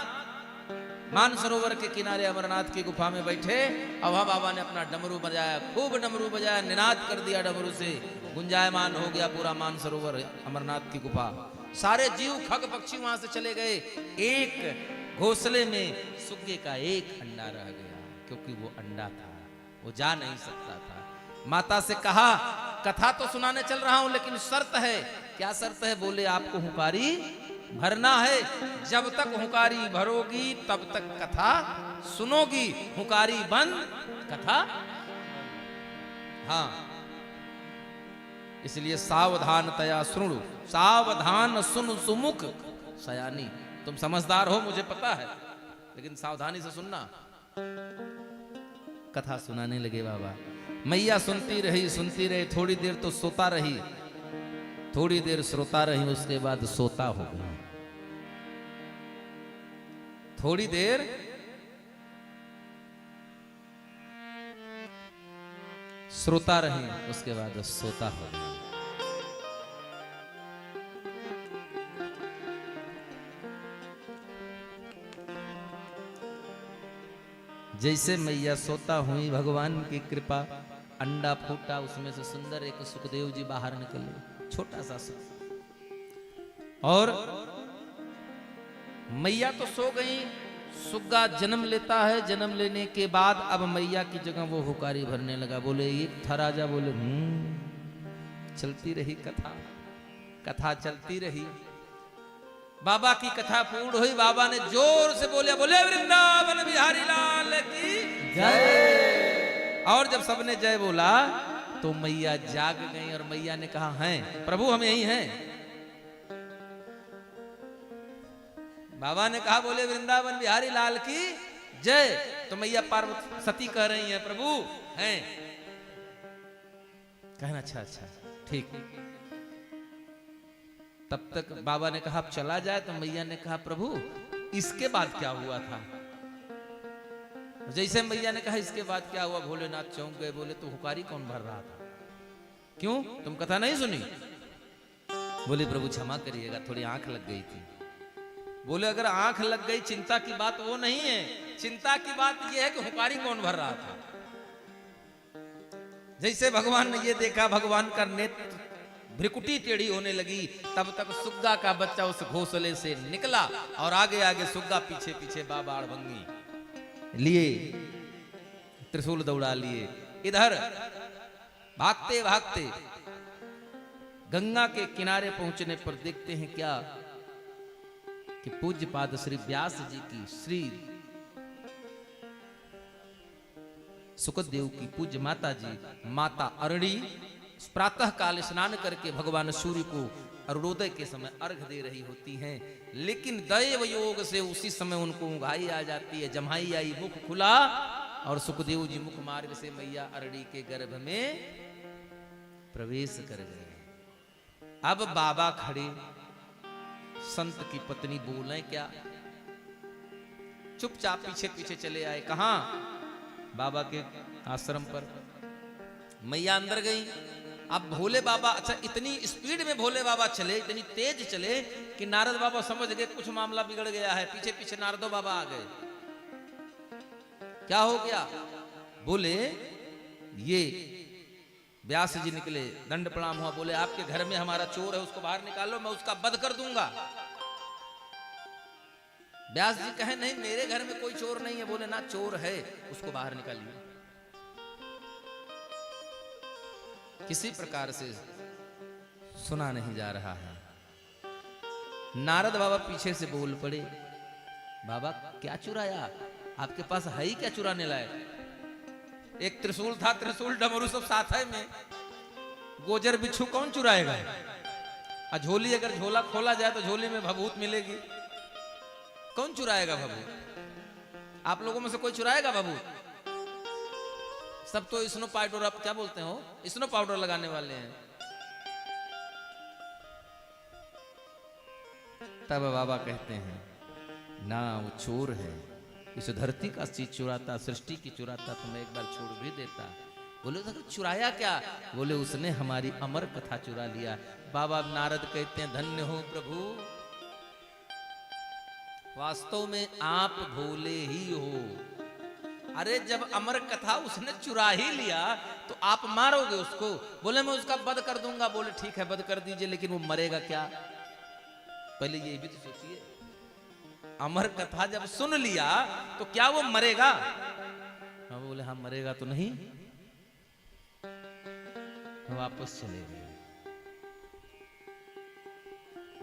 C: मानसरोवर के किनारे अमरनाथ की गुफा में बैठे। अब वहां बाबा ने अपना डमरू बजाया, खूब डमरू बजाया, निनाद कर दिया डमरू से, गुंजायमान हो गया पूरा मानसरोवर अमरनाथ की गुफा। सारे जीव खग पक्षी वहां से चले गए। एक घोंसले में सुग्गे का एक अंडा रह गया, क्योंकि वो अंडा था, वो जा नहीं सकता था। माता से कहा कथा तो सुनाने चल रहा हूं, लेकिन शर्त है। क्या शर्त है? बोले आपको हुंकारी भरना है, जब तक हुंकारी भरोगी तब तक कथा सुनोगी, हुंकारी बंद कथा। हाँ, इसलिए सावधानतया सुनु, सावधान सुन सुमुख सयानी। तुम समझदार हो मुझे पता है, लेकिन सावधानी से सुनना। कथा सुनाने लगे बाबा। मैया सुनती रही, थोड़ी देर तो सोता रही, थोड़ी देर श्रोता रही, उसके बाद सोता हो गई। थोड़ी देर श्रोता रही, उसके बाद सोता हो गई। जैसे मैया सोता हुई, भगवान की कृपा, अंडा फूटा, उसमें से सुंदर एक सुखदेव जी बाहर निकले, छोटा सा और मैया तो सो गई। सुग्गा जन्म लेता है, जन्म लेने के बाद अब मैया की जगह वो हुकारी भरने लगा। बोले एक था राजा, बोले चलती रही कथा, कथा चलती रही। बाबा की कथा पूर्ण हुई। बाबा ने जोर से बोले, बोले वृंदावन बिहारी लाल की जय। और जब सबने जय बोला तो मैया जाग गई और मैया ने कहा हैं प्रभु हम यही हैं। बाबा ने कहा बोले वृंदावन बिहारी लाल की जय। तो मैया पार्वती सती कह रही हैं प्रभु हैं। कहना अच्छा अच्छा ठीक। तब तक बाबा ने कहा अब चला जाए, तो मैया ने कहा प्रभु इसके बाद क्या हुआ था? जैसे मैया ने कहा इसके बाद क्या हुआ, भोलेनाथ चौंक गए। बोले तो हुकारी कौन भर रहा था? क्यों, तुम कथा नहीं सुनी? बोले प्रभु क्षमा करिएगा, थोड़ी आंख लग गई थी। बोले अगर आंख लग गई चिंता की बात वो नहीं है, चिंता की बात यह है कि हुकारी कौन भर रहा था। जैसे भगवान ने ये देखा, भगवान का नेत्र भ्रिकुटी टेढ़ी होने लगी, तब तक सुग्गा का बच्चा उस घोंसले से निकला और आगे आगे सुग्गा पीछे पीछे बाबा अड़भंगी लिए, त्रिशूल दौड़ा लिए। इधर भागते भागते गंगा के किनारे पहुंचने पर देखते हैं क्या कि पूज्य पाद श्री व्यास जी की श्री सुखदेव की पूज्य माता जी माता अरणी प्रातः काल स्नान करके भगवान सूर्य को अरुणोदय के समय अर्घ दे रही होती हैं, लेकिन दैव योग से उसी समय उनको उंघाई आ जाती है। जम्हाई आई, मुख खुला और सुखदेव जी मुख मार्ग से मैया अरणी के गर्भ में प्रवेश कर गए। अब बाबा खड़े, संत की पत्नी बोले क्या, चुपचाप पीछे पीछे चले आए। कहां? बाबा के आश्रम पर। मैया अंदर गई। अब भोले बाबा, अच्छा इतनी स्पीड में भोले बाबा चले, इतनी तेज चले कि नारद बाबा समझ गए कुछ मामला बिगड़ गया है। पीछे पीछे नारदो बाबा आ गए। क्या हो गया? बोले ये व्यास जी निकले, दंड प्रणाम हुआ। बोले आपके घर में हमारा चोर है, उसको बाहर निकालो, मैं उसका वध कर दूंगा। व्यास जी कहे नहीं, मेरे घर में कोई चोर नहीं है। बोले ना, चोर है, उसको बाहर निकालिए। किसी प्रकार से सुना नहीं जा रहा है। नारद बाबा पीछे से बोल पड़े, बाबा क्या चुराया? आपके पास है ही क्या चुराने लायक? एक त्रिशूल था, त्रिशूल डमरू सब साथ है में। गोजर बिच्छू कौन चुराएगा? झोली, अगर झोला खोला जाए तो झोली में भभूत मिलेगी। कौन चुराएगा भभूत? आप लोगों में से कोई चुराएगा भभूत? सब तो स्नो पाउडर, आप क्या बोलते हो, स्नो पाउडर लगाने वाले हैं। तब बाबा कहते हैं ना, वो चोर है। इस धरती का चीज चुराता, सृष्टि की चुराता तो मैं एक बार छोड़ भी देता। बोले तो चुराया क्या? बोले उसने हमारी अमर कथा चुरा लिया। बाबा नारद कहते हैं धन्य हो प्रभु, वास्तव में आप भोले ही हो। अरे जब अमर कथा उसने चुरा ही लिया तो आप मारोगे उसको? बोले मैं उसका वध कर दूंगा। बोले ठीक है, वध कर दीजिए, लेकिन वो मरेगा क्या? पहले ये भी तो सोचिए, अमर कथा जब सुन लिया तो क्या वो मरेगा? हाँ, बोले हाँ मरेगा तो नहीं। वापस चले गए।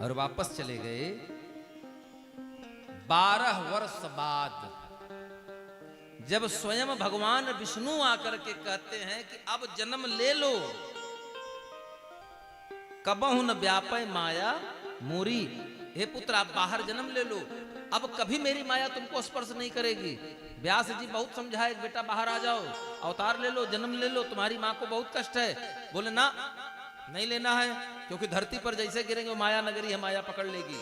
C: और वापस चले गए 12 वर्ष बाद, जब स्वयं भगवान विष्णु आकर के कहते हैं कि अब जन्म ले लो, कबहु न व्यापय माया मोरी। हे पुत्र, आप बाहर जन्म ले लो, अब कभी मेरी माया तुमको स्पर्श नहीं करेगी। व्यास जी बहुत समझाए, बेटा बाहर आ जाओ, अवतार ले लो, जन्म ले लो, तुम्हारी माँ को बहुत कष्ट है। बोले ना, नहीं लेना है, क्योंकि धरती पर जैसे गिरेंगे वो माया नगरी है, माया पकड़ लेगी।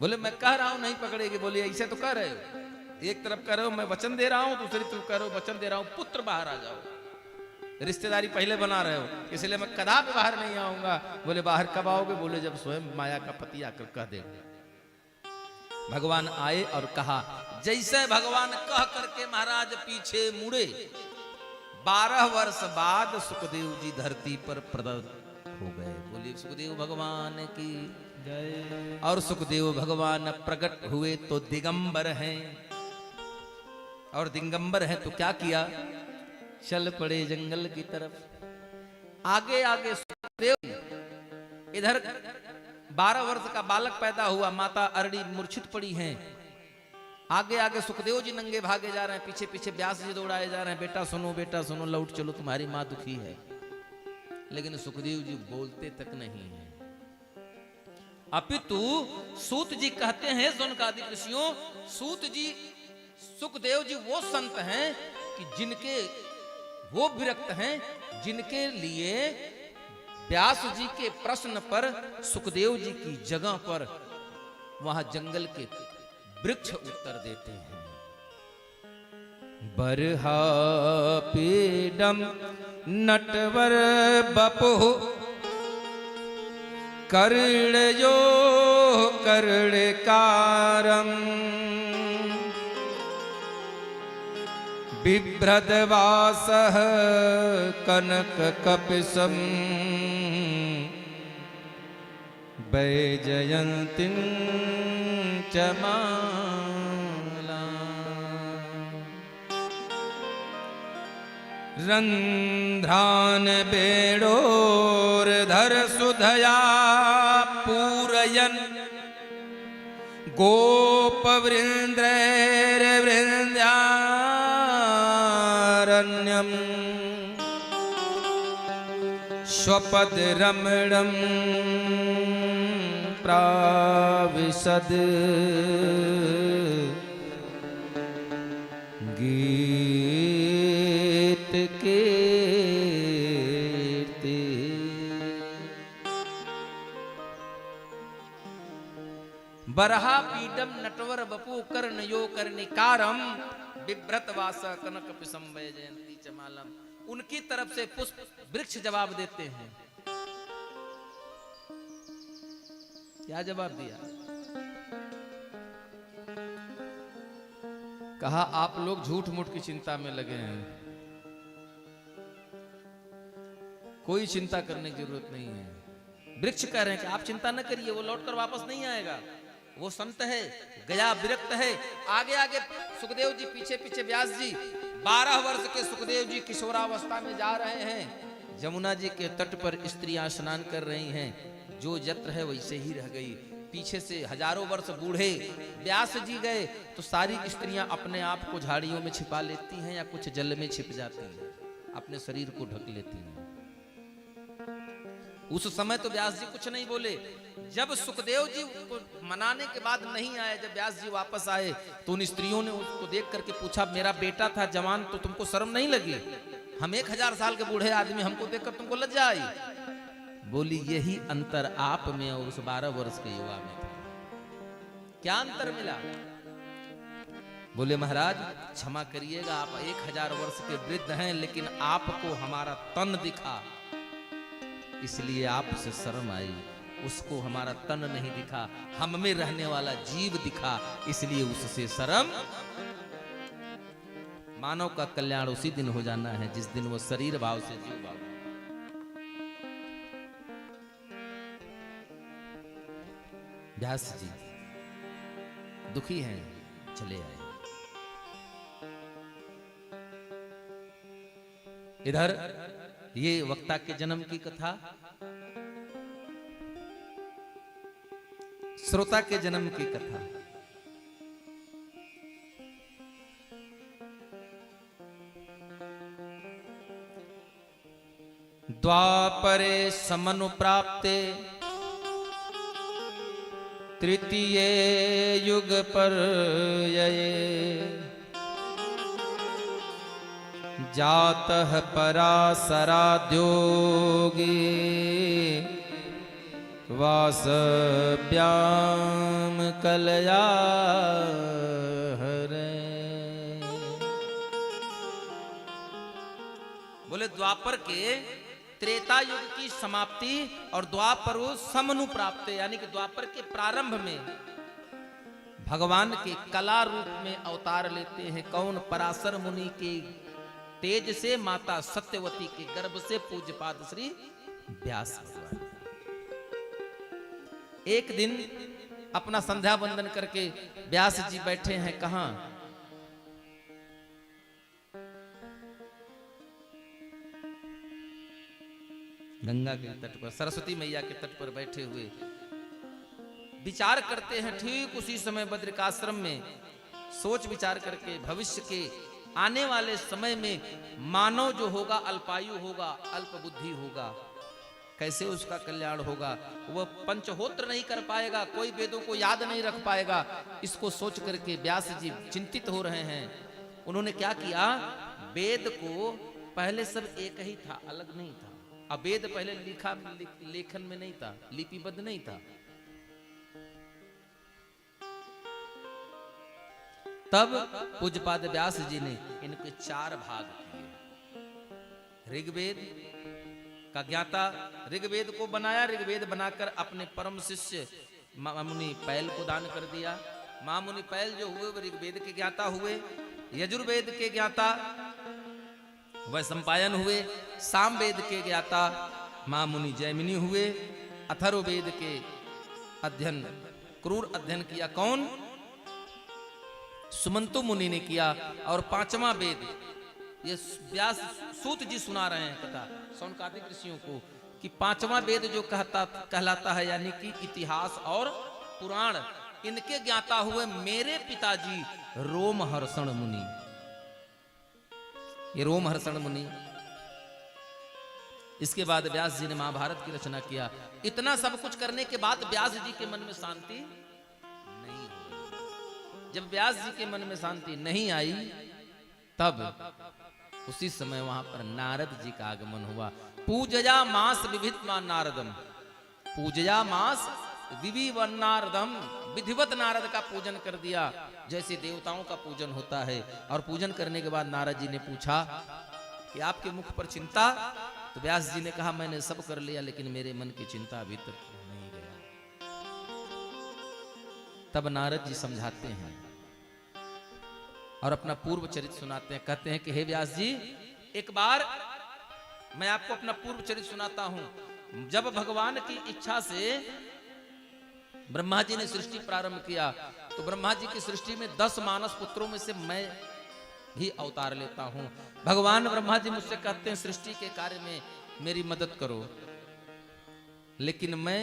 C: बोले मैं कह रहा हूं नहीं पकड़ेगी। बोले ऐसे तो कह रहे हो, एक तरफ कह रहे हो मैं वचन दे रहा हूं, दूसरी तरफ कह रहे हो वचन दे रहा हूं पुत्र बाहर आ जाओ। रिश्तेदारी पहले बना रहे हो, इसलिए मैं कदापि बाहर नहीं आऊंगा। बोले बाहर कब आओगे? बोले जब स्वयं माया का पति आकर कह देगा। भगवान आए और कहा, जैसे भगवान कह करके महाराज पीछे मुड़े, 12 वर्ष बाद सुखदेव जी धरती पर प्रकट हो गए। बोलिए सुखदेव भगवान की जय। और सुखदेव भगवान प्रकट हुए तो दिगंबर हैं, और दिगंबर हैं तो क्या किया? चल पड़े जंगल की तरफ। आगे आगे सुखदेव, इधर 12 वर्ष का बालक पैदा हुआ, माता अरणी मूर्छित पड़ी हैं। आगे आगे सुखदेव जी नंगे भागे जा रहे हैं, पीछे पीछे व्यास जी दौड़ाए जा रहे हैं, बेटा सुनो, बेटा सुनो, लौट चलो, तुम्हारी माँ दुखी है। लेकिन सुखदेव जी बोलते तक नहीं है। अपितु सूत जी कहते हैं, सौनकादि ऋषियों, सूत जी, सुखदेव जी वो संत हैं कि जिनके, वो विरक्त हैं जिनके लिए व्यास जी के प्रश्न पर सुखदेव जी की जगह पर वहां जंगल के वृक्ष उत्तर देते हैं। बरहा पीडम नटवर बपुः कर्णयो कर्णकारम बिभ्रदवासः कनक कपिशम वैजयन्तीं च माला। रंध्रान बेड़ोर्धर सुधया पूरयन् गोपवृन्द्रैर्वृन्द्यारण्यम् स्वपद रमणं प्राविशद गीत कीर्ति। बरहा पीडम नटवर बपू कर्णयो कर्णिकारम बिभ्रत वास कनक पिसम जयंती चमालम। उनकी तरफ से पुष्प वृक्ष जवाब देते हैं। क्या जवाब दिया? कहा आप लोग झूठ मूठ की चिंता में लगे हैं, कोई चिंता करने की जरूरत नहीं है। वृक्ष कह रहे हैं कि आप चिंता न करिए, वो लौटकर वापस नहीं आएगा, वो संत है, गया विरक्त है। आगे आगे सुखदेव जी, पीछे पीछे व्यास जी। 12 वर्ष के सुखदेव जी किशोरावस्था में जा रहे हैं। जमुना जी के तट पर स्त्रियां स्नान कर रही हैं, जो जत्र है वैसे ही रह गई। पीछे से हजारों वर्ष बूढ़े व्यास जी गए तो सारी स्त्रियां अपने आप को झाड़ियों में छिपा लेती हैं या कुछ जल में छिप जाती हैं, अपने शरीर को ढक लेती हैं। उस समय तो व्यास जी कुछ नहीं बोले। जब सुखदेव जी को मनाने के बाद नहीं आए, जब व्यास जी वापस आए तो उन स्त्रियों ने उसको देख करके पूछा, मेरा बेटा था जवान तो तुमको शर्म नहीं लगी? हम 1000 साल के बूढ़े आदमी, हमको देखकर तुमको लज्जा आई? बोली यही अंतर आप में और उस 12 वर्ष के युवा में था। क्या अंतर मिला? बोले महाराज क्षमा करिएगा, आप 1000 वर्ष के वृद्ध हैं, लेकिन आपको हमारा तन दिखा इसलिए आपसे शर्म आई। उसको हमारा तन नहीं दिखा, हम में रहने वाला जीव दिखा, इसलिए उससे शर्म। मानव का कल्याण उसी दिन हो जाना है जिस दिन वो शरीर भाव से जीव भाव। व्यास जी दुखी हैं, चले आए। इधर ये वक्ता के जन्म की कथा, श्रोता के जन्म की कथा। द्वापरे समनुप्राप्ते तृतीय युग पर जातः पराशराद्योगी वासव्याम कलया हरे। बोले द्वापर के त्रेता युग की समाप्ति और द्वापर समनु प्राप्त, यानी कि द्वापर के प्रारंभ में भगवान के कला रूप में अवतार लेते हैं। कौन? पराशर मुनि के तेज से, माता सत्यवती के गर्भ से पूज्यपाद श्री व्यास भगवान। एक दिन अपना संध्या वंदन करके व्यास जी बैठे हैं। कहां? गंगा के तट पर, सरस्वती मैया के तट पर बैठे हुए विचार करते हैं। ठीक उसी समय बद्रिकाश्रम में सोच विचार करके भविष्य के आने वाले समय में मानव जो होगा अल्पायु होगा, अल्प बुद्धि होगा, कैसे उसका कल्याण होगा? वह पंचहोत्र नहीं कर पाएगा, कोई वेदों को याद नहीं रख पाएगा। इसको सोच करके व्यास जी चिंतित हो रहे हैं। उन्होंने क्या किया? वेद को पहले सब एक ही था, अलग नहीं था। अब वेद पहले लेखन में नहीं था, लिपिबद्ध नहीं था। तब पूज्यपाद व्यास जी ने इनके 4 भाग किए। ऋग्वेद का ज्ञाता ऋग्वेद को बनाया, ऋग्वेद बनाकर अपने परम शिष्य मामुनि पैल को दान कर दिया। मामुनि पैल जो हुए वो ऋग्वेद के ज्ञाता हुए। यजुर्वेद के ज्ञाता वह संपायन हुए। सामवेद के ज्ञाता मामुनि जैमिनी हुए। अथर्ववेद के अध्ययन, क्रूर अध्ययन किया कौन? सुमंतु मुनि ने किया। और 5वां वेद ये व्यास सूत जी सुना रहे हैं कथा शौनकादिक ऋषियों को कि पांचवा वेद जो कहलाता है यानी कि इतिहास और पुराण, इनके ज्ञाता हुए मेरे पिताजी रोमहर्षण मुनि। ये रोमहर्षण मुनि, इसके बाद व्यास जी ने महाभारत की रचना किया। इतना सब कुछ करने के बाद व्यास जी के मन में शांति नहीं हुई। जब व्यास जी के मन में शांति नहीं आई तब उसी समय वहां पर नारद जी का आगमन हुआ। पूजया मास विभित्मा नारदम, पूजया मास विविवन्नारदम, विधिवत नारद का पूजन कर दिया जैसे देवताओं का पूजन होता है। और पूजन करने के बाद नारद जी ने पूछा कि आपके मुख पर चिंता? तो व्यास जी ने कहा मैंने सब कर लिया लेकिन मेरे मन की चिंता अभी तक नहीं गया। तब नारद जी समझाते हैं और अपना पूर्व चरित्र सुनाते हैं। कहते हैं कि हे व्यास जी, एक बार मैं आपको अपना पूर्व चरित्र सुनाता हूं। जब भगवान की इच्छा से ब्रह्मा जी ने सृष्टि प्रारंभ किया तो ब्रह्मा जी की सृष्टि में 10 मानस पुत्रों में से मैं भी अवतार लेता हूं। भगवान ब्रह्मा जी मुझसे कहते हैं सृष्टि के कार्य में मेरी मदद करो, लेकिन मैं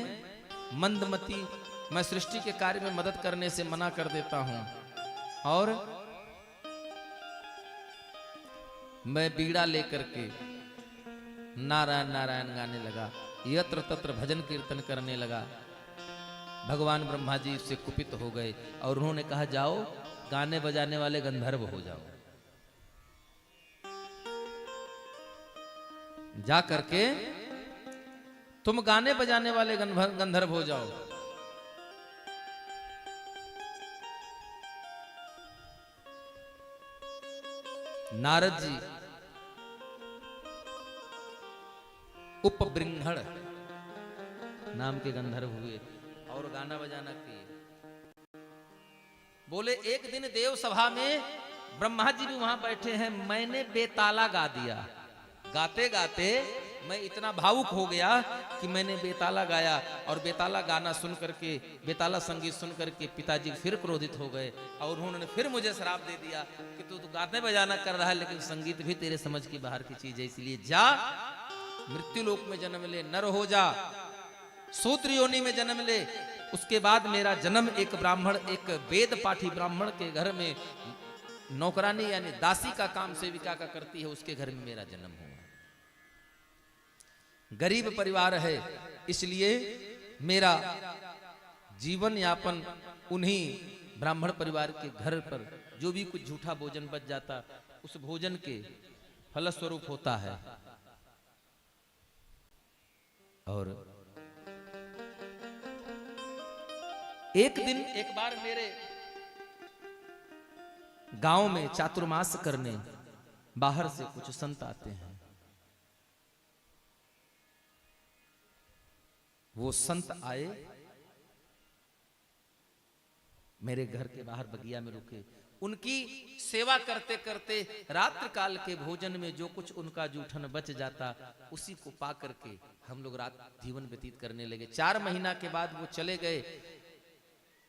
C: मंदमती, मैं सृष्टि के कार्य में मदद करने से मना कर देता हूं और मैं बीड़ा लेकर के नारायण नारायण गाने लगा, यत्र तत्र भजन कीर्तन करने लगा। भगवान ब्रह्मा जी इससे कुपित हो गए और उन्होंने कहा जाओ गाने बजाने वाले गंधर्व हो जाओ। जा करके तुम गाने बजाने वाले गंधर्व हो जाओ। नारद जी उपबृंहण नाम के गंधर्व हुए और गाना बजाना किए। बोले एक दिन देव सभा में ब्रह्मा जी भी वहां बैठे हैं, मैंने बेताला गा दिया। गाते गाते मैं इतना भावुक हो गया कि मैंने बेताला गाया और बेताला गाना सुन करके, बेताला संगीत सुन करके पिताजी फिर क्रोधित हो गए और उन्होंने फिर मुझे श्राप दे दिया कि तू गाने बजाना कर रहा है लेकिन संगीत भी तेरे समझ की बाहर की चीज है, इसलिए जा मृत्यु लोक में जन्म ले, नर हो जा, शूद्र योनि में जन्म ले। उसके बाद मेरा जन्म एक ब्राह्मण, एक वेद पाठी ब्राह्मण के घर में नौकरानी यानी दासी का काम सेविका का करती है, उसके घर में मेरा जन्म हुआ। गरीब परिवार है इसलिए मेरा जीवन यापन उन्हीं ब्राह्मण परिवार के घर पर जो भी कुछ झूठा भोजन बच जाता उस भोजन के फलस्वरूप होता है। और एक दिन एक बार मेरे गांव में चातुर्मास करने बाहर से कुछ संत आते हैं। वो संत आए, मेरे घर के बाहर बगिया में रुके। उनकी सेवा करते करते रात्रि काल के भोजन में जो कुछ उनका जूठन बच जाता उसी को पा करके हम लोग रात जीवन व्यतीत करने लगे। 4 महीना के बाद वो चले गए।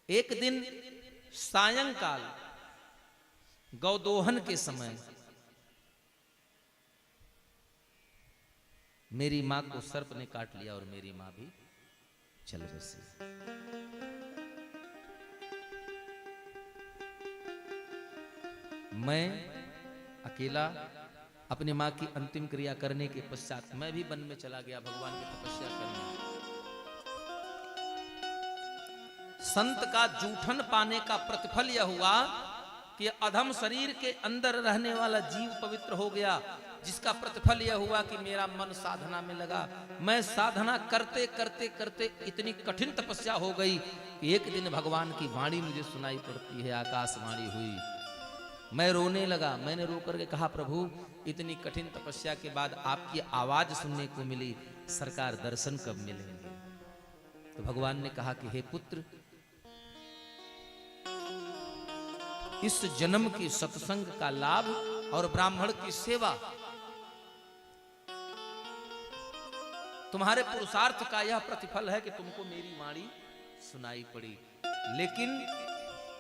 C: एक दिन सायंकाल गौदोहन के समय मेरी मां को सर्प ने काट लिया और मेरी मां भी चल बसी। मैं अकेला अपनी मां की अंतिम क्रिया करने के पश्चात मैं भी वन में चला गया भगवान की तपस्या करने। संत का जूठन पाने का प्रतिफल यह हुआ कि अधम शरीर के अंदर रहने वाला जीव पवित्र हो गया, जिसका प्रतिफल यह हुआ कि मेरा मन साधना में लगा। मैं साधना करते करते करते इतनी कठिन तपस्या हो गई कि एक दिन भगवान की वाणी मुझे सुनाई पड़ती है, आकाशवाणी हुई। मैं रोने लगा। मैंने रो करके कहा प्रभु इतनी कठिन तपस्या के बाद आपकी आवाज सुनने को मिली, सरकार दर्शन कब मिलेंगे? तो भगवान ने कहा कि हे पुत्र, इस जन्म की सत्संग का लाभ और ब्राह्मण की सेवा तुम्हारे पुरुषार्थ का यह प्रतिफल है कि तुमको मेरी वाणी सुनाई पड़ी, लेकिन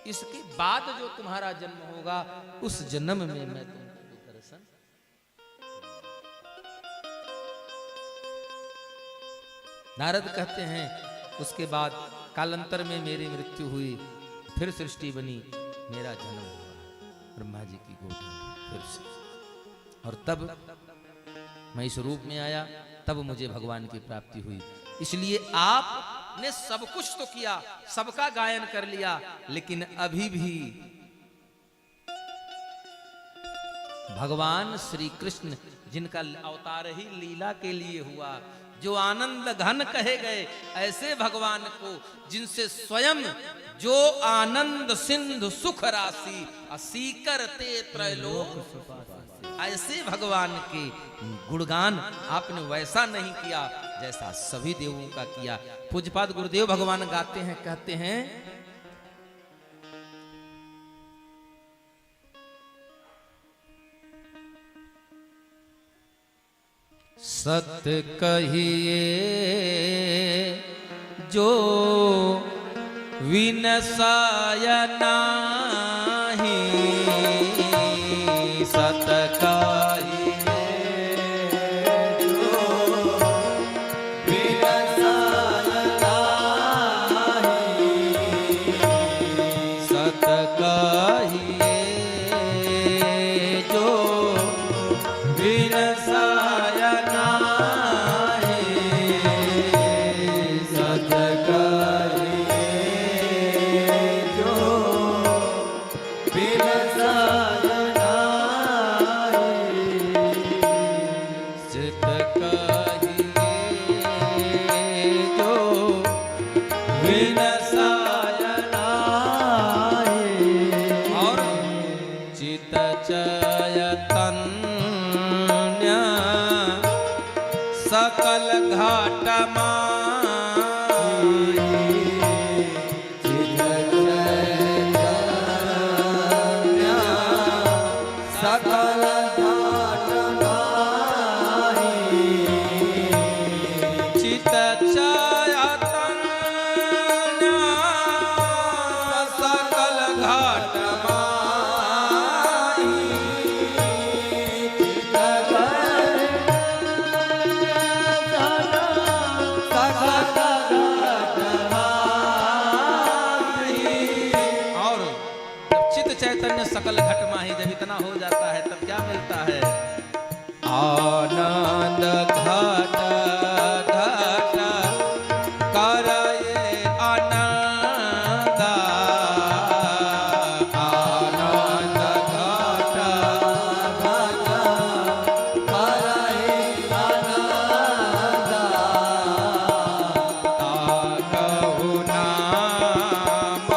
C: इसके बाद जो तुम्हारा जन्म होगा उस जन्म में मैं तुमको दर्शन नारद कहते हैं उसके बाद कालांतर में मेरी मृत्यु हुई, फिर सृष्टि बनी, मेरा जन्म हुआ ब्रह्मा जी की गोद में फिर से, और तब मैं इस रूप में आया, तब मुझे भगवान की प्राप्ति हुई। इसलिए आपने सब कुछ तो किया, सबका गायन कर लिया, लेकिन अभी भी भगवान श्री कृष्ण जिनका अवतार ही लीला के लिए हुआ, जो आनंद घन कहे गए, ऐसे भगवान को जिनसे स्वयं जो आनंद सिंधु सुख राशि असीकर ते त्रैलोक, ऐसे भगवान के गुणगान आपने वैसा नहीं किया जैसा सभी देवों का किया। पूज्यपाद गुरुदेव भगवान गाते हैं, कहते हैं सत्य कहिए जो विनसाय नाही, सत्य कहिए जो विनसाय नाही, सत्य कहिए जो विनसाय सकल घाट सकल चित सकल घाट सकल घट माही। जब इतना हो जाता है तब क्या मिलता है? आनंद घट घट करए आनंद, आनंद घट घट करए आनंद, ताकहु नाम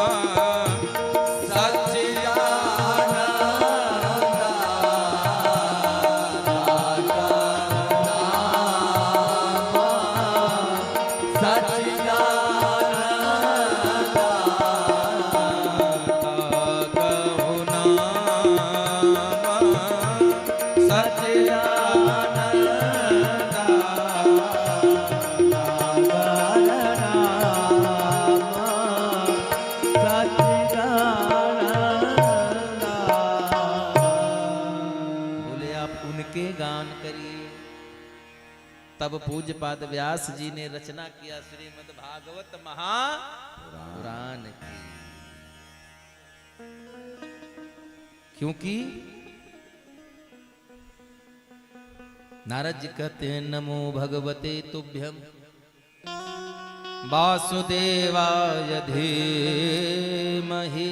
C: तब पूज्यपाद व्यास जी ने रचना किया श्रीमद् भागवत महापुराण की। क्योंकि नारद जी कहते हैं नमो भगवते तुभ्यम वासुदेवाय धीमहि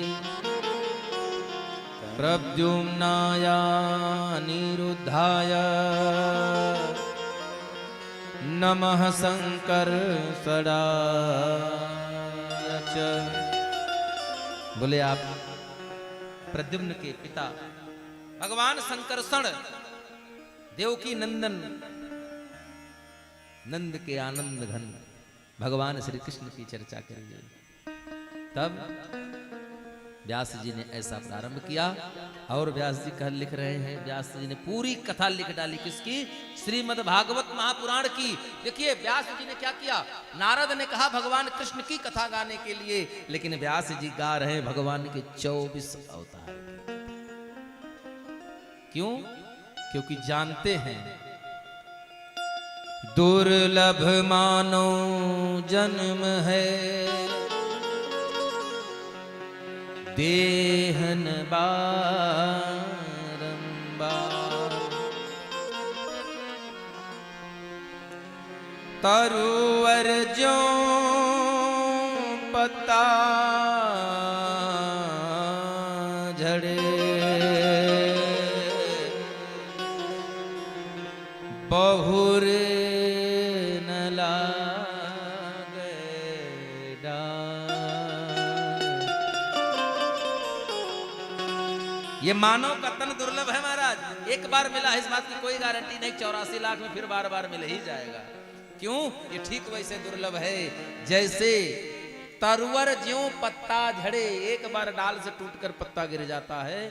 C: प्रद्युम्नाय अनिरुद्धाय नमः शंकर्षणाय च। बोले आप प्रद्युम्न के पिता भगवान शंकर्षण देवकी नंदन नंद के आनंद घन भगवान श्री कृष्ण की चर्चा करिए। तब व्यास जी ने ऐसा प्रारंभ किया और व्यास जी कह लिख रहे हैं, व्यास जी ने पूरी कथा लिख डाली। किसकी? श्रीमद् भागवत महापुराण की। देखिए व्यास जी ने क्या किया, नारद ने कहा भगवान कृष्ण की कथा गाने के लिए, लेकिन व्यास जी गा रहे हैं भगवान के 24 अवतार। क्यों? क्योंकि जानते हैं दुर्लभ मानो जन्म है, देहन बारंबार। तरुवर ज्यों पत्ता झड़े, बहुरे न लागे डार। ये मानव का तन दुर्लभ है महाराज, एक बार मिला है, इस बात की कोई गारंटी नहीं 84 लाख में फिर बार बार मिल ही जाएगा। क्यों? ये ठीक वैसे दुर्लभ है जैसे तरुवर ज्यों पत्ता झड़े, एक बार डाल से टूटकर पत्ता गिर जाता है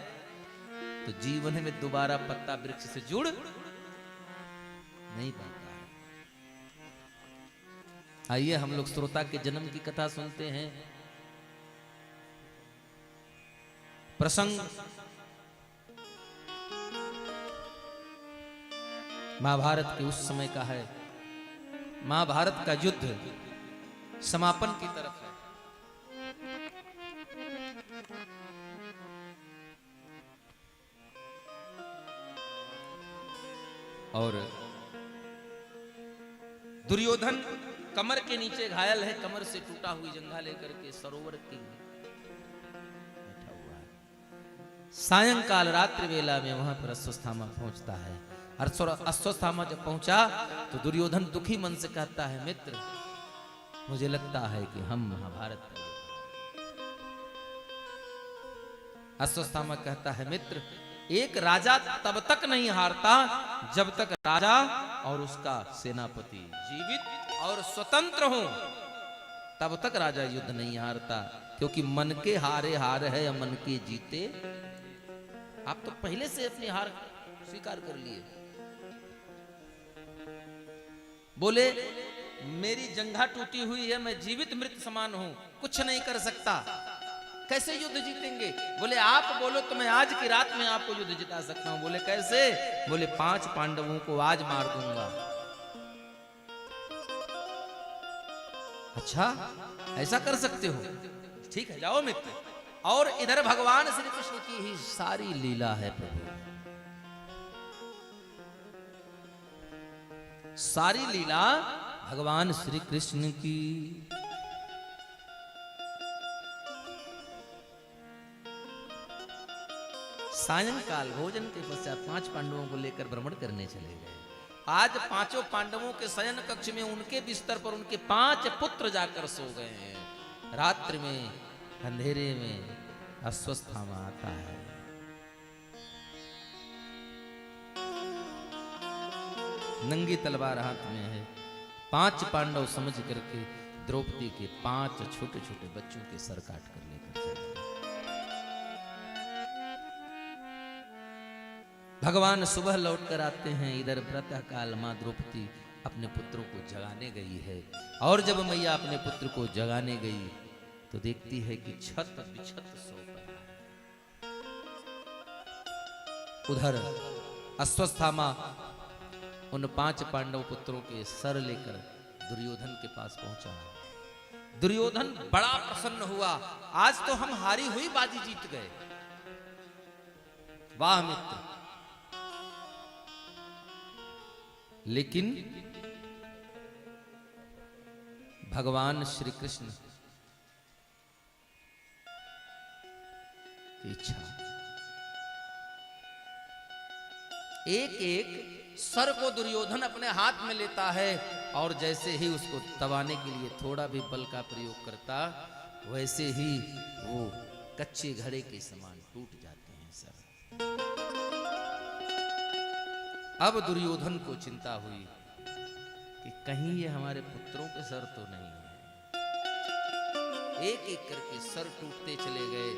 C: तो जीवन में दोबारा पत्ता वृक्ष से जुड़ नहीं पाता है। आइए हम लोग श्रोता के जन्म की कथा सुनते हैं। प्रसंग महाभारत के उस समय का है। महाभारत का युद्ध समापन की तरफ है। और दुर्योधन कमर के नीचे घायल है, कमर से टूटा हुई जंघा लेकर के सरोवर की बैठा हुआ है। सायंकाल रात्रि वेला में वहां पर अश्वत्थामा पहुंचता है। अश्वत्थामा जब पहुंचा तो दुर्योधन दुखी मन से कहता है, मित्र मुझे लगता है कि हम महाभारत में। अश्वत्थामा कहता है, मित्र एक राजा तब तक नहीं हारता जब तक राजा और उसका सेनापति जीवित और स्वतंत्र हो, तब तक राजा युद्ध नहीं हारता। क्योंकि मन के हारे हार है या मन के जीते। आप तो पहले से अपनी हार स्वीकार कर लिए। बोले मेरी जंघा टूटी हुई है, मैं जीवित मृत समान हूं, कुछ नहीं कर सकता, कैसे युद्ध जीतेंगे? बोले आप बोलो तो मैं आज की रात में आपको युद्ध जिता सकता हूं। बोले कैसे? बोले 5 पांडवों को आज मार दूंगा। अच्छा ऐसा कर सकते हो? ठीक है जाओ मित्र। और इधर भगवान श्री कृष्ण की ही सारी लीला है प्रभु, सारी लीला भगवान श्री कृष्ण की। सायंकाल भोजन के पश्चात 5 पांडवों को लेकर भ्रमण करने चले गए। आज 5 पांडवों के शयन कक्ष में उनके बिस्तर पर उनके 5 पुत्र जाकर सो गए हैं। रात्रि में अंधेरे में अश्वत्थामा आता है। नंगी तलवार हाथ में है। 5 पांडव समझ करके द्रौपदी के 5 छोटे छोटे बच्चों के सर काट कर लेकर चले गए। भगवान सुबह लौट कर आते हैं। इधर प्रातः काल मां द्रौपदी अपने पुत्रों को जगाने गई है। और जब मैया अपने पुत्र को जगाने गई तो देखती है कि छत बिछत सो पड़ा है। उधर अश्वत्थामा उन 5 पांडव पुत्रों के सर लेकर दुर्योधन के पास पहुंचा। दुर्योधन बड़ा प्रसन्न हुआ, आज तो हम हारी हुई बाजी जीत गए। वाह मित्र। लेकिन भगवान श्री कृष्ण की इच्छा, एक एक सर को दुर्योधन अपने हाथ में लेता है और जैसे ही उसको दबाने के लिए थोड़ा भी बल का प्रयोग करता, वैसे ही वो कच्चे घड़े के समान टूट जाते हैं सर। अब दुर्योधन को चिंता हुई कि कहीं ये हमारे पुत्रों के सर तो नहीं है। एक एक करके सर टूटते चले गए।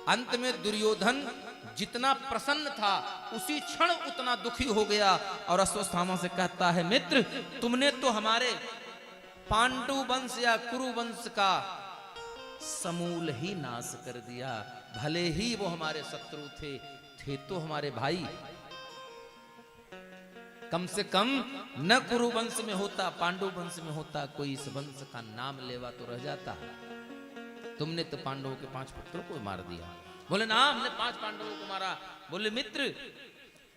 C: अंत में दुर्योधन जितना प्रसन्न था उसी क्षण उतना दुखी हो गया और अश्वत्थामा से कहता है, मित्र तुमने तो हमारे पांडु वंश या कुरु वंश का समूल ही नाश कर दिया। भले ही वो हमारे शत्रु थे तो हमारे भाई। कम से कम न कुरु वंश में होता, पांडु वंश में होता, कोई इस वंश का नाम लेवा तो रह जाता। तुमने तो पांडवों के 5 पुत्रों को मार दिया। बोले ना, हमने 5 पांडवों को मारा। बोले मित्र,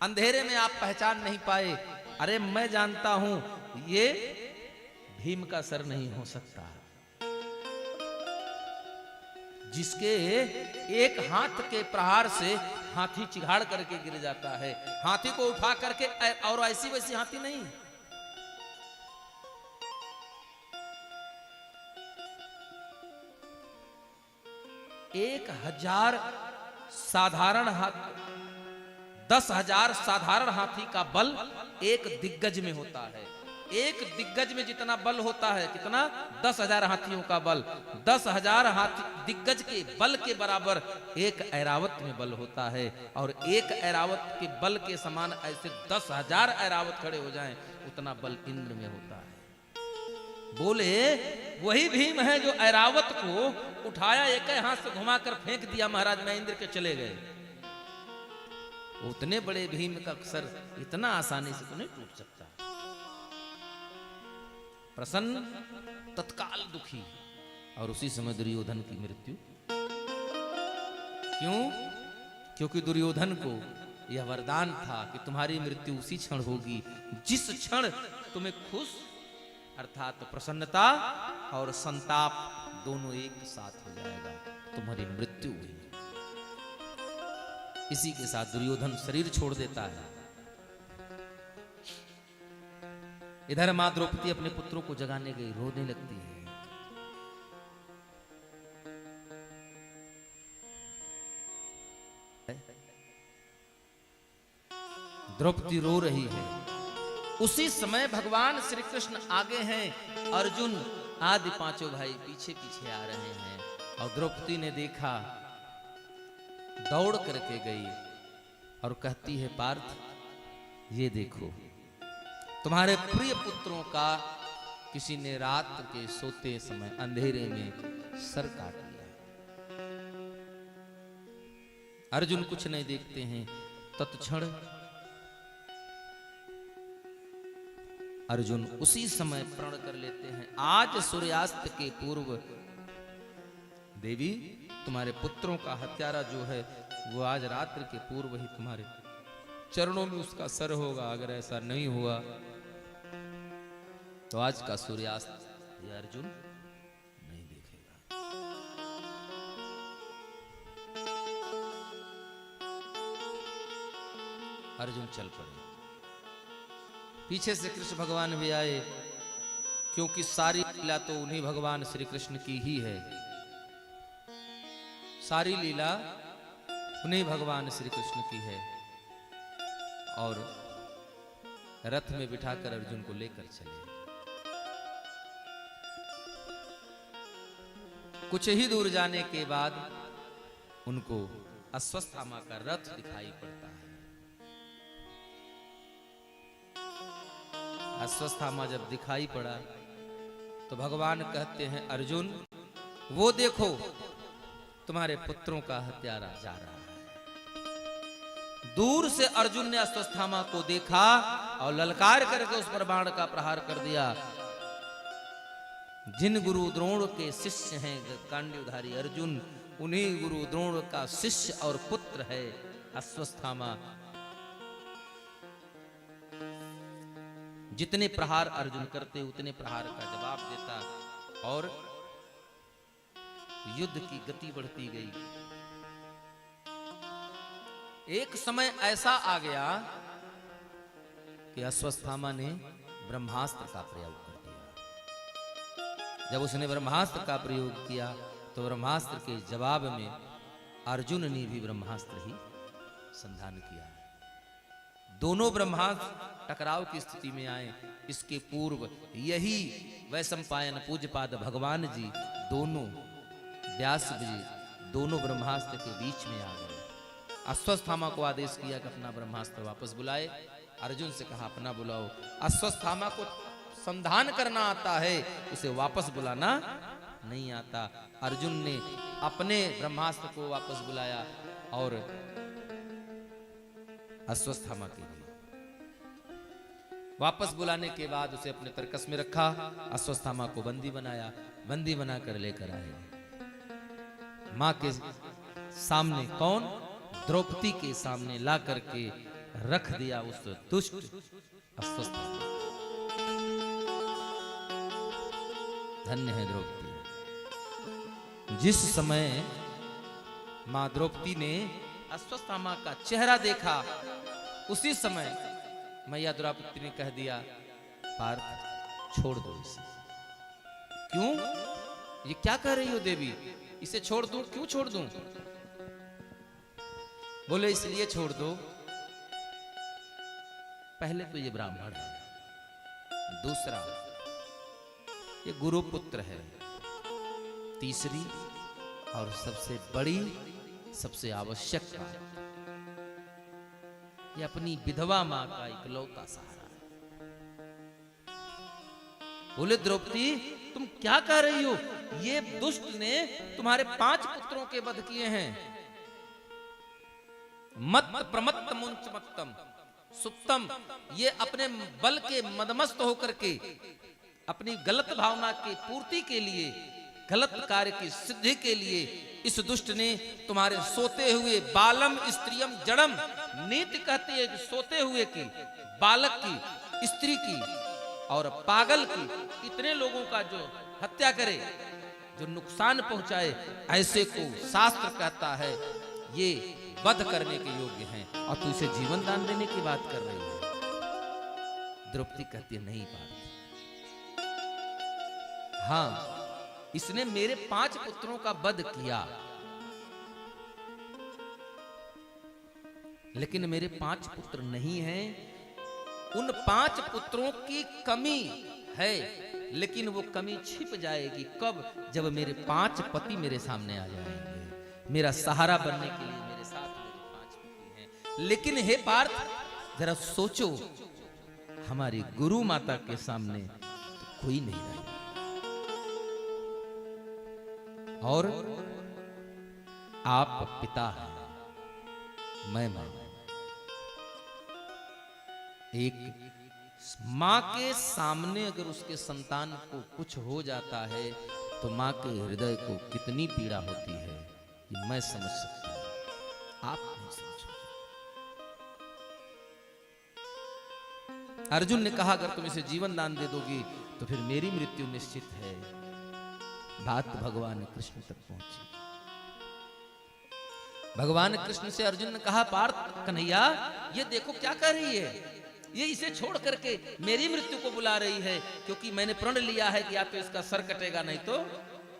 C: अंधेरे में आप पहचान नहीं पाए। अरे मैं जानता हूं ये भीम का सर नहीं हो सकता, जिसके एक हाथ के प्रहार से हाथी चिघाड़ करके गिर जाता है, हाथी को उठा करके, और ऐसी वैसी हाथी नहीं। एक 1000 साधारण हाथी, 10,000 साधारण हाथी का बल एक दिग्गज में होता है। एक दिग्गज में जितना बल होता है, कितना? 10,000 हाथियों का बल। 10,000 हाथी दिग्गज के बल के बराबर एक ऐरावत में बल होता है, और एक ऐरावत के बल के समान ऐसे 10,000 ऐरावत खड़े हो जाएं, उतना बल इंद्र में होता है। बोले वही भीम है जो ऐरावत को उठाया, एक हाथ से घुमाकर फेंक दिया, महाराज मैं इंद्र के चले गए। उतने बड़े भीम का सर इतना आसानी से तो नहीं टूट सकता। प्रसन्न, तत्काल दुखी, और उसी समय दुर्योधन की मृत्यु। क्यों? क्योंकि दुर्योधन को यह वरदान था कि तुम्हारी मृत्यु उसी क्षण होगी जिस क्षण तुम्हें खुश अर्थात प्रसन्नता और संताप दोनों एक साथ हो जाएगा, तुम्हारी मृत्यु हुई। इसी के साथ दुर्योधन शरीर छोड़ देता है। इधर मां द्रौपदी अपने पुत्रों को जगाने गई, रोने लगती है। द्रौपदी रो रही है। उसी समय भगवान श्री कृष्ण आगे हैं, अर्जुन आदि 5 भाई पीछे पीछे आ रहे हैं। और द्रौपदी ने देखा, दौड़ करके गई और कहती है, पार्थ ये देखो, तुम्हारे प्रिय पुत्रों का किसी ने रात के सोते समय अंधेरे में सर काट लिया। अर्जुन कुछ नहीं देखते हैं। तत्क्षण अर्जुन उसी समय प्रण कर लेते हैं, आज सूर्यास्त के पूर्व देवी तुम्हारे पुत्रों का हत्यारा जो है वो आज रात्रि के पूर्व ही तुम्हारे चरणों में उसका सर होगा। अगर ऐसा नहीं हुआ तो आज का सूर्यास्त ये अर्जुन नहीं देखेगा। अर्जुन चल पड़े। पीछे से कृष्ण भगवान भी आए, क्योंकि सारी लीला तो उन्हीं भगवान श्री कृष्ण की ही है। सारी लीला उन्हीं भगवान श्री कृष्ण की है। और रथ में बिठाकर अर्जुन को लेकर चले। कुछ ही दूर जाने के बाद उनको अश्वत्थामा का रथ दिखाई पड़ता है। अश्वत्थामा जब दिखाई पड़ा तो भगवान कहते हैं, अर्जुन वो देखो तुम्हारे पुत्रों का हत्यारा जा रहा है। दूर से अर्जुन ने अश्वत्थामा को देखा और ललकार करके उस पर बाण का प्रहार कर दिया। जिन गुरु द्रोण के शिष्य हैं कांड्यधारी अर्जुन, उन्हीं गुरु द्रोण का शिष्य और पुत्र है अश्वत्थामा। जितने प्रहार अर्जुन करते उतने प्रहार का जवाब देता और युद्ध की गति बढ़ती गई। एक समय ऐसा आ गया कि अश्वत्थामा ने ब्रह्मास्त्र का प्रयोग कर दिया। जब उसने ब्रह्मास्त्र का प्रयोग किया तो ब्रह्मास्त्र के जवाब में अर्जुन ने भी ब्रह्मास्त्र ही संधान किया। दोनों ब्रह्मास्त्र टकराव की स्थिति में आए। इसके पूर्व यही वैशंपायन पूज्यपाद भगवान जी दोनों, व्यास जी दोनों ब्रह्मास्त्र के बीच में आ गए। अश्वत्थामा को आदेश किया कि अपना ब्रह्मास्त्र वापस बुलाए। अर्जुन से कहा अपना बुलाओ। अश्वत्थामा को संधान करना आता है, उसे वापस बुलाना नहीं आता। अर्जुन ने अपने ब्रह्मास्त्र को वापस बुलाया और अश्वत्थामा के लिए वापस बुलाने के बाद उसे अपने तरकस में रखा, अश्वत्थामा को बंदी बनाया, बंदी बनाकर लेकर आए मां के सामने, कौन? द्रौपदी के सामने ला करके रख दिया उस दुष्ट अश्वत्थामा। धन्य है द्रौपदी। जिस समय मां द्रौपदी ने अश्वत्थामा का चेहरा देखा, उसी समय मैया द्रौपदी ने कह दिया, पार्थ छोड़ दो इसे। क्यों? ये क्या कह रही हो देवी? इसे छोड़ दूं? क्यों छोड़ दूं? बोले इसलिए छोड़ दो, पहले तो ये ब्राह्मण है, दूसरा ये गुरुपुत्र है, तीसरी और सबसे बड़ी, सबसे आवश्यक बात, ये अपनी विधवा मां का इकलौता सहारा है। बोले द्रौपदी तुम क्या कह रही हो? ये दुष्ट ने तुम्हारे 5 पुत्रों के वध किए हैं। मत प्रमत्त मुंच मत्तम सुप्तम, ये अपने बल के मदमस्त होकर के अपनी गलत भावना की पूर्ति के लिए, गलत कार्य की सिद्धि के लिए इस दुष्ट ने तुम्हारे सोते हुए बालम स्त्रियम जड़म, नीति कहती है कि सोते हुए की, बालक की, स्त्री की और पागल की, इतने लोगों का जो हत्या करे, जो नुकसान पहुंचाए, ऐसे को शास्त्र कहता है ये वध करने के योग्य हैं, और तू इसे जीवन दान देने की बात कर रही है। द्रौपदी कहती है नहीं पार्थ, हाँ इसने मेरे 5 पुत्रों का वध किया, लेकिन मेरे 5 पुत्र नहीं हैं। उन 5 पुत्रों की कमी है, लेकिन वो कमी छिप जाएगी कब? जब मेरे 5 पति मेरे सामने आ जाएंगे, मेरा सहारा बनने के लिए मेरे साथ मेरे 5 पति हैं। लेकिन हे पार्थ जरा सोचो, हमारी गुरु माता के सामने तो कोई नहीं रहेगा, और आप पिता हैं, मैं मां। एक मां के सामने अगर उसके संतान को कुछ हो जाता है तो मां के हृदय को कितनी पीड़ा होती है, ये मैं समझ सकता हूं, आप नहीं समझो। अर्जुन ने कहा अगर तुम इसे जीवन दान दे दोगी तो फिर मेरी मृत्यु निश्चित है। बात भगवान कृष्ण तक पहुंची। भगवान कृष्ण से अर्जुन ने कहा, पार्थ कन्हैया ये देखो क्या कर रही है, ये इसे छोड़ करके मेरी मृत्यु को बुला रही है, क्योंकि मैंने प्रण लिया है कि या तो इसका सर कटेगा नहीं तो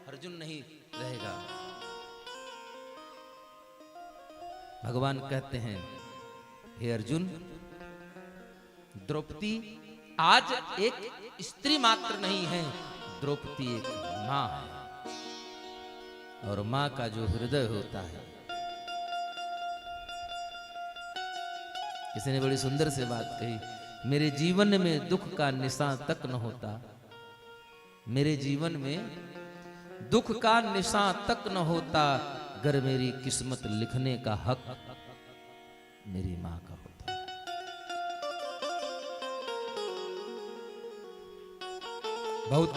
C: अर्जुन नहीं रहेगा। भगवान कहते हैं, हे अर्जुन, द्रौपदी आज एक स्त्री मात्र नहीं है, द्रौपदी एक मां है, और मां का जो हृदय होता है। किसी ने बड़ी सुंदर से बात कही, मेरे जीवन में दुख का निशान तक न होता, मेरे जीवन में दुख का निशान तक न होता, अगर मेरी किस्मत लिखने का हक मेरी मां का होता। बहुत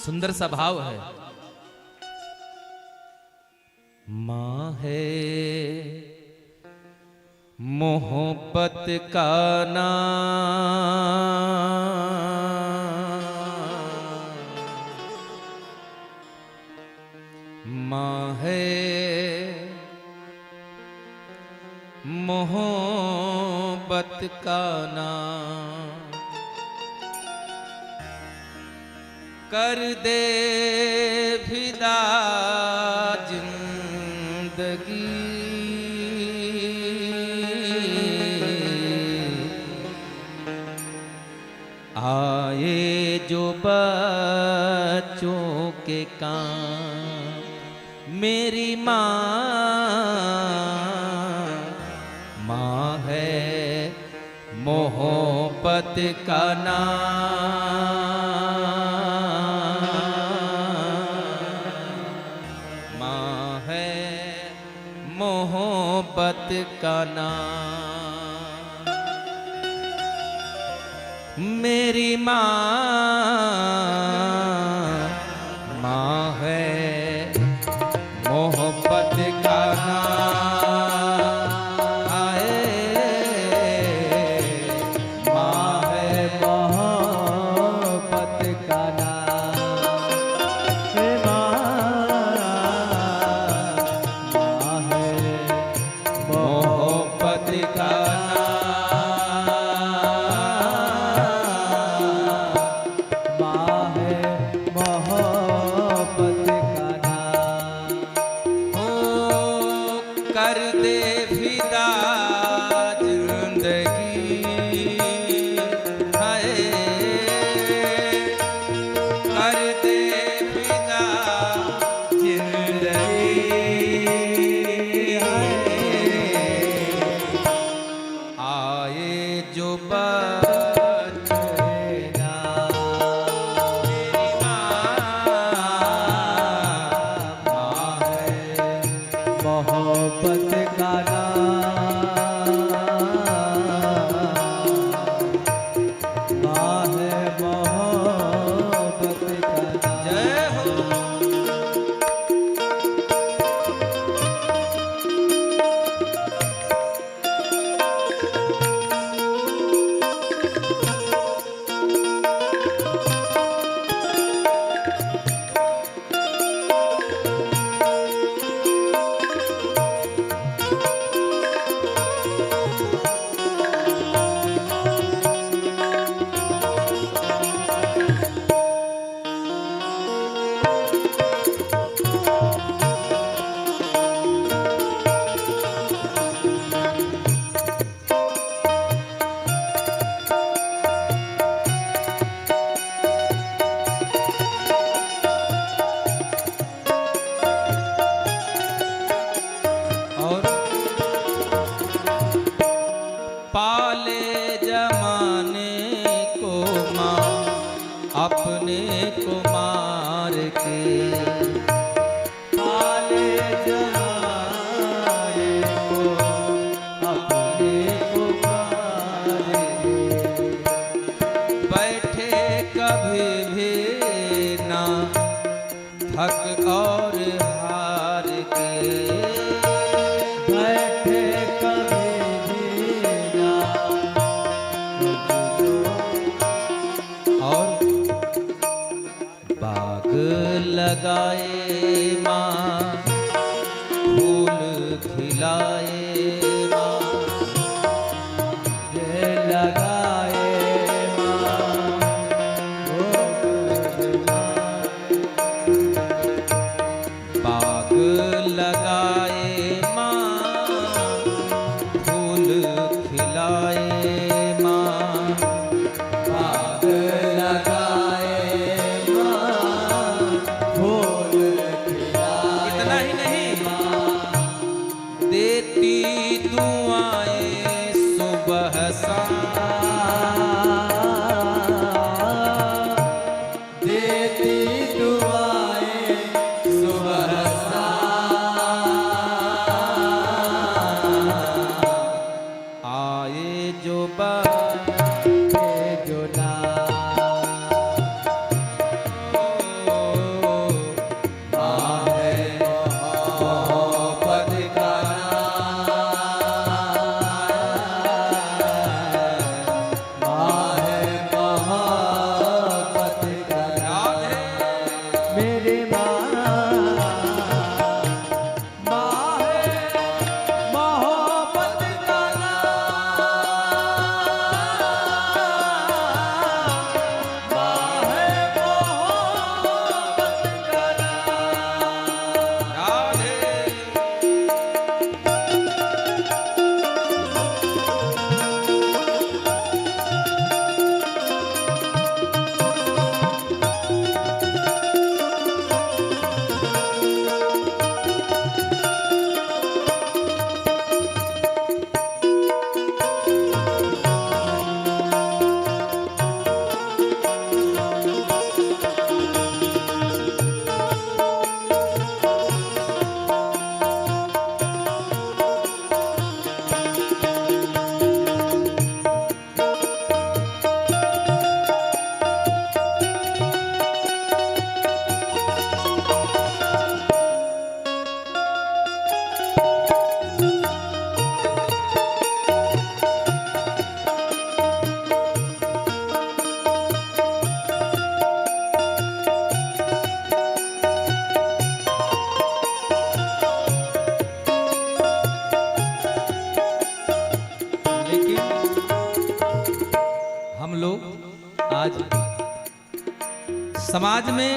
C: सुंदर सा भाव है। मां है मोहब्बत का नाम, मां है मोहब्बत का नाम, कर दे फिदा जिंदगी, आए जो बच्चों के काम, मेरी माँ है मोहब्बत का नाम, माँ है मोहब्बत का नाम। मेरी माँ है मोहब्बत का नाम आए, माँ है
B: मोहब्बत का नाम, हे माँ है
C: मोहब्बत का कर दे फिदा जिंदगी हाय, कर दे फिदा जिंदगी हाय, आए जो बचना मेरी माँ है
B: मोहब्बत का नाम, माँ है मोहब्बत का नाम।
C: जय हो। पाले जमाने को माँ अपने को मार के,
B: पाले जमाने को अपने को मार के,
C: बैठे कभी भी ना थक और हार के,
B: बैठे कभी भी ना
C: और बाग लगाए माँ फूल खिलाए माँ,
B: ये लगाए माँ
C: बाग लगाए माँ फूल खिलाए माँ,
B: बाग लगाए माँ फूल खिलाए।
C: इतना ही नहीं देती समाज में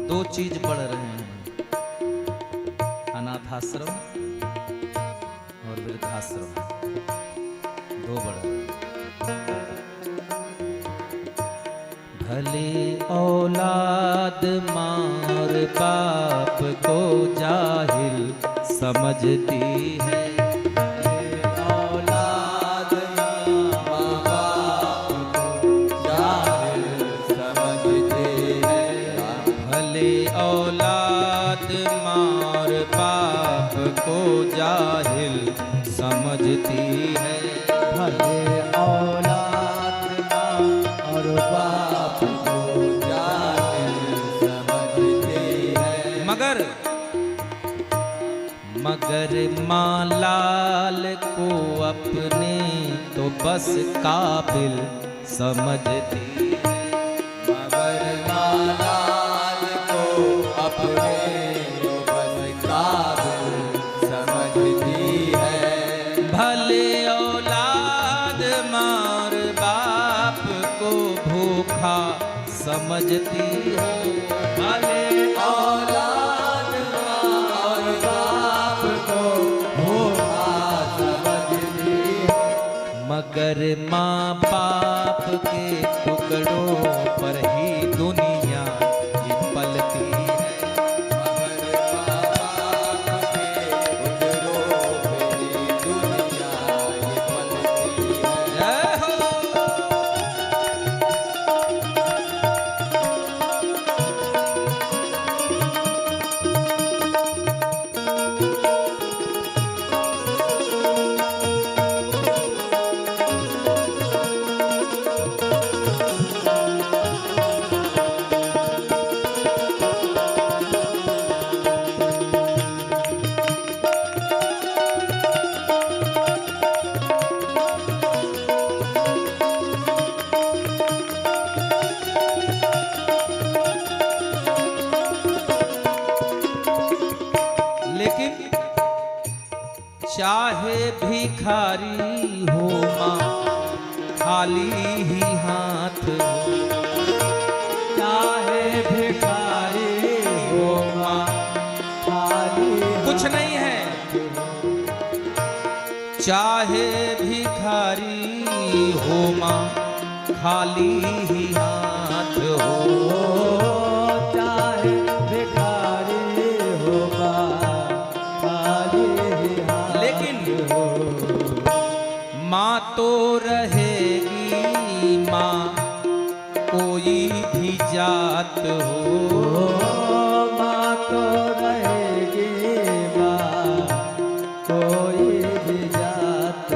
C: दो चीज बढ़ रहे हैं, अनाथाश्रम और वृद्धाश्रम, दो बढ़ रहे हैं। भले औलाद मार बाप को जाहिल समझती है, जाहिल समझती है।
B: भले औलाद और बाप को जाहिल समझती है,
C: मगर माँ लाल को अपने तो बस काबिल समझती है।
B: मगर माँ लाल को अपने
C: भले औलाद मार बाप को भूखा समझती है,
B: भले औलाद मार बाप को भूखा समझती है,
C: मगर माँ बाप के टुकड़ों पर ही दुनिया ये पलती है। चाहे भिखारी हो माँ खाली ही हाथ हो,
B: चाहे भिखारी हो माँ खाली
C: कुछ नहीं है। चाहे भिखारी हो माँ खाली ही हाथ हो,
B: चाहे भिखारी हो माँ खाली ही हाथ,
C: लेकिन माँ तो रहेगी माँ कोई भी जात हो,
B: माँ तो रहेगी माँ कोई भी जात।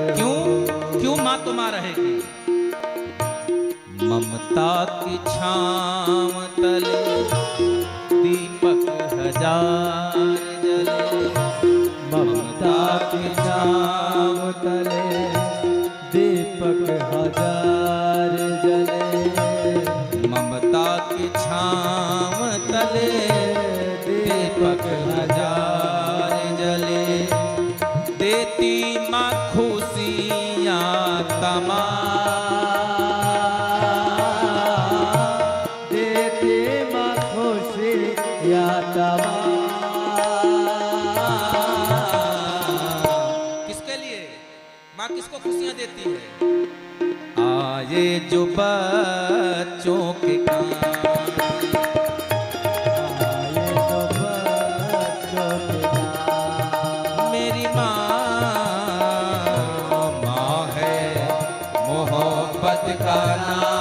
C: क्यों माँ तो माँ रहेगी? ममता की छाँव तले दीपक हजार जले,
B: ममता की छाँव तले दीपक हजार जले,
C: ममता की छाँव तले दीपक हजार जले, देती माँ खुशियाँ तमाम,
B: देती माँ खुशियाँ तमाम।
C: किसके लिए माँ किसको खुशियाँ देती है? आए जो बच्चों के काम,
B: आए तो बच्चों के नाम,
C: मेरी माँ माँ है मोहब्बत का नाम,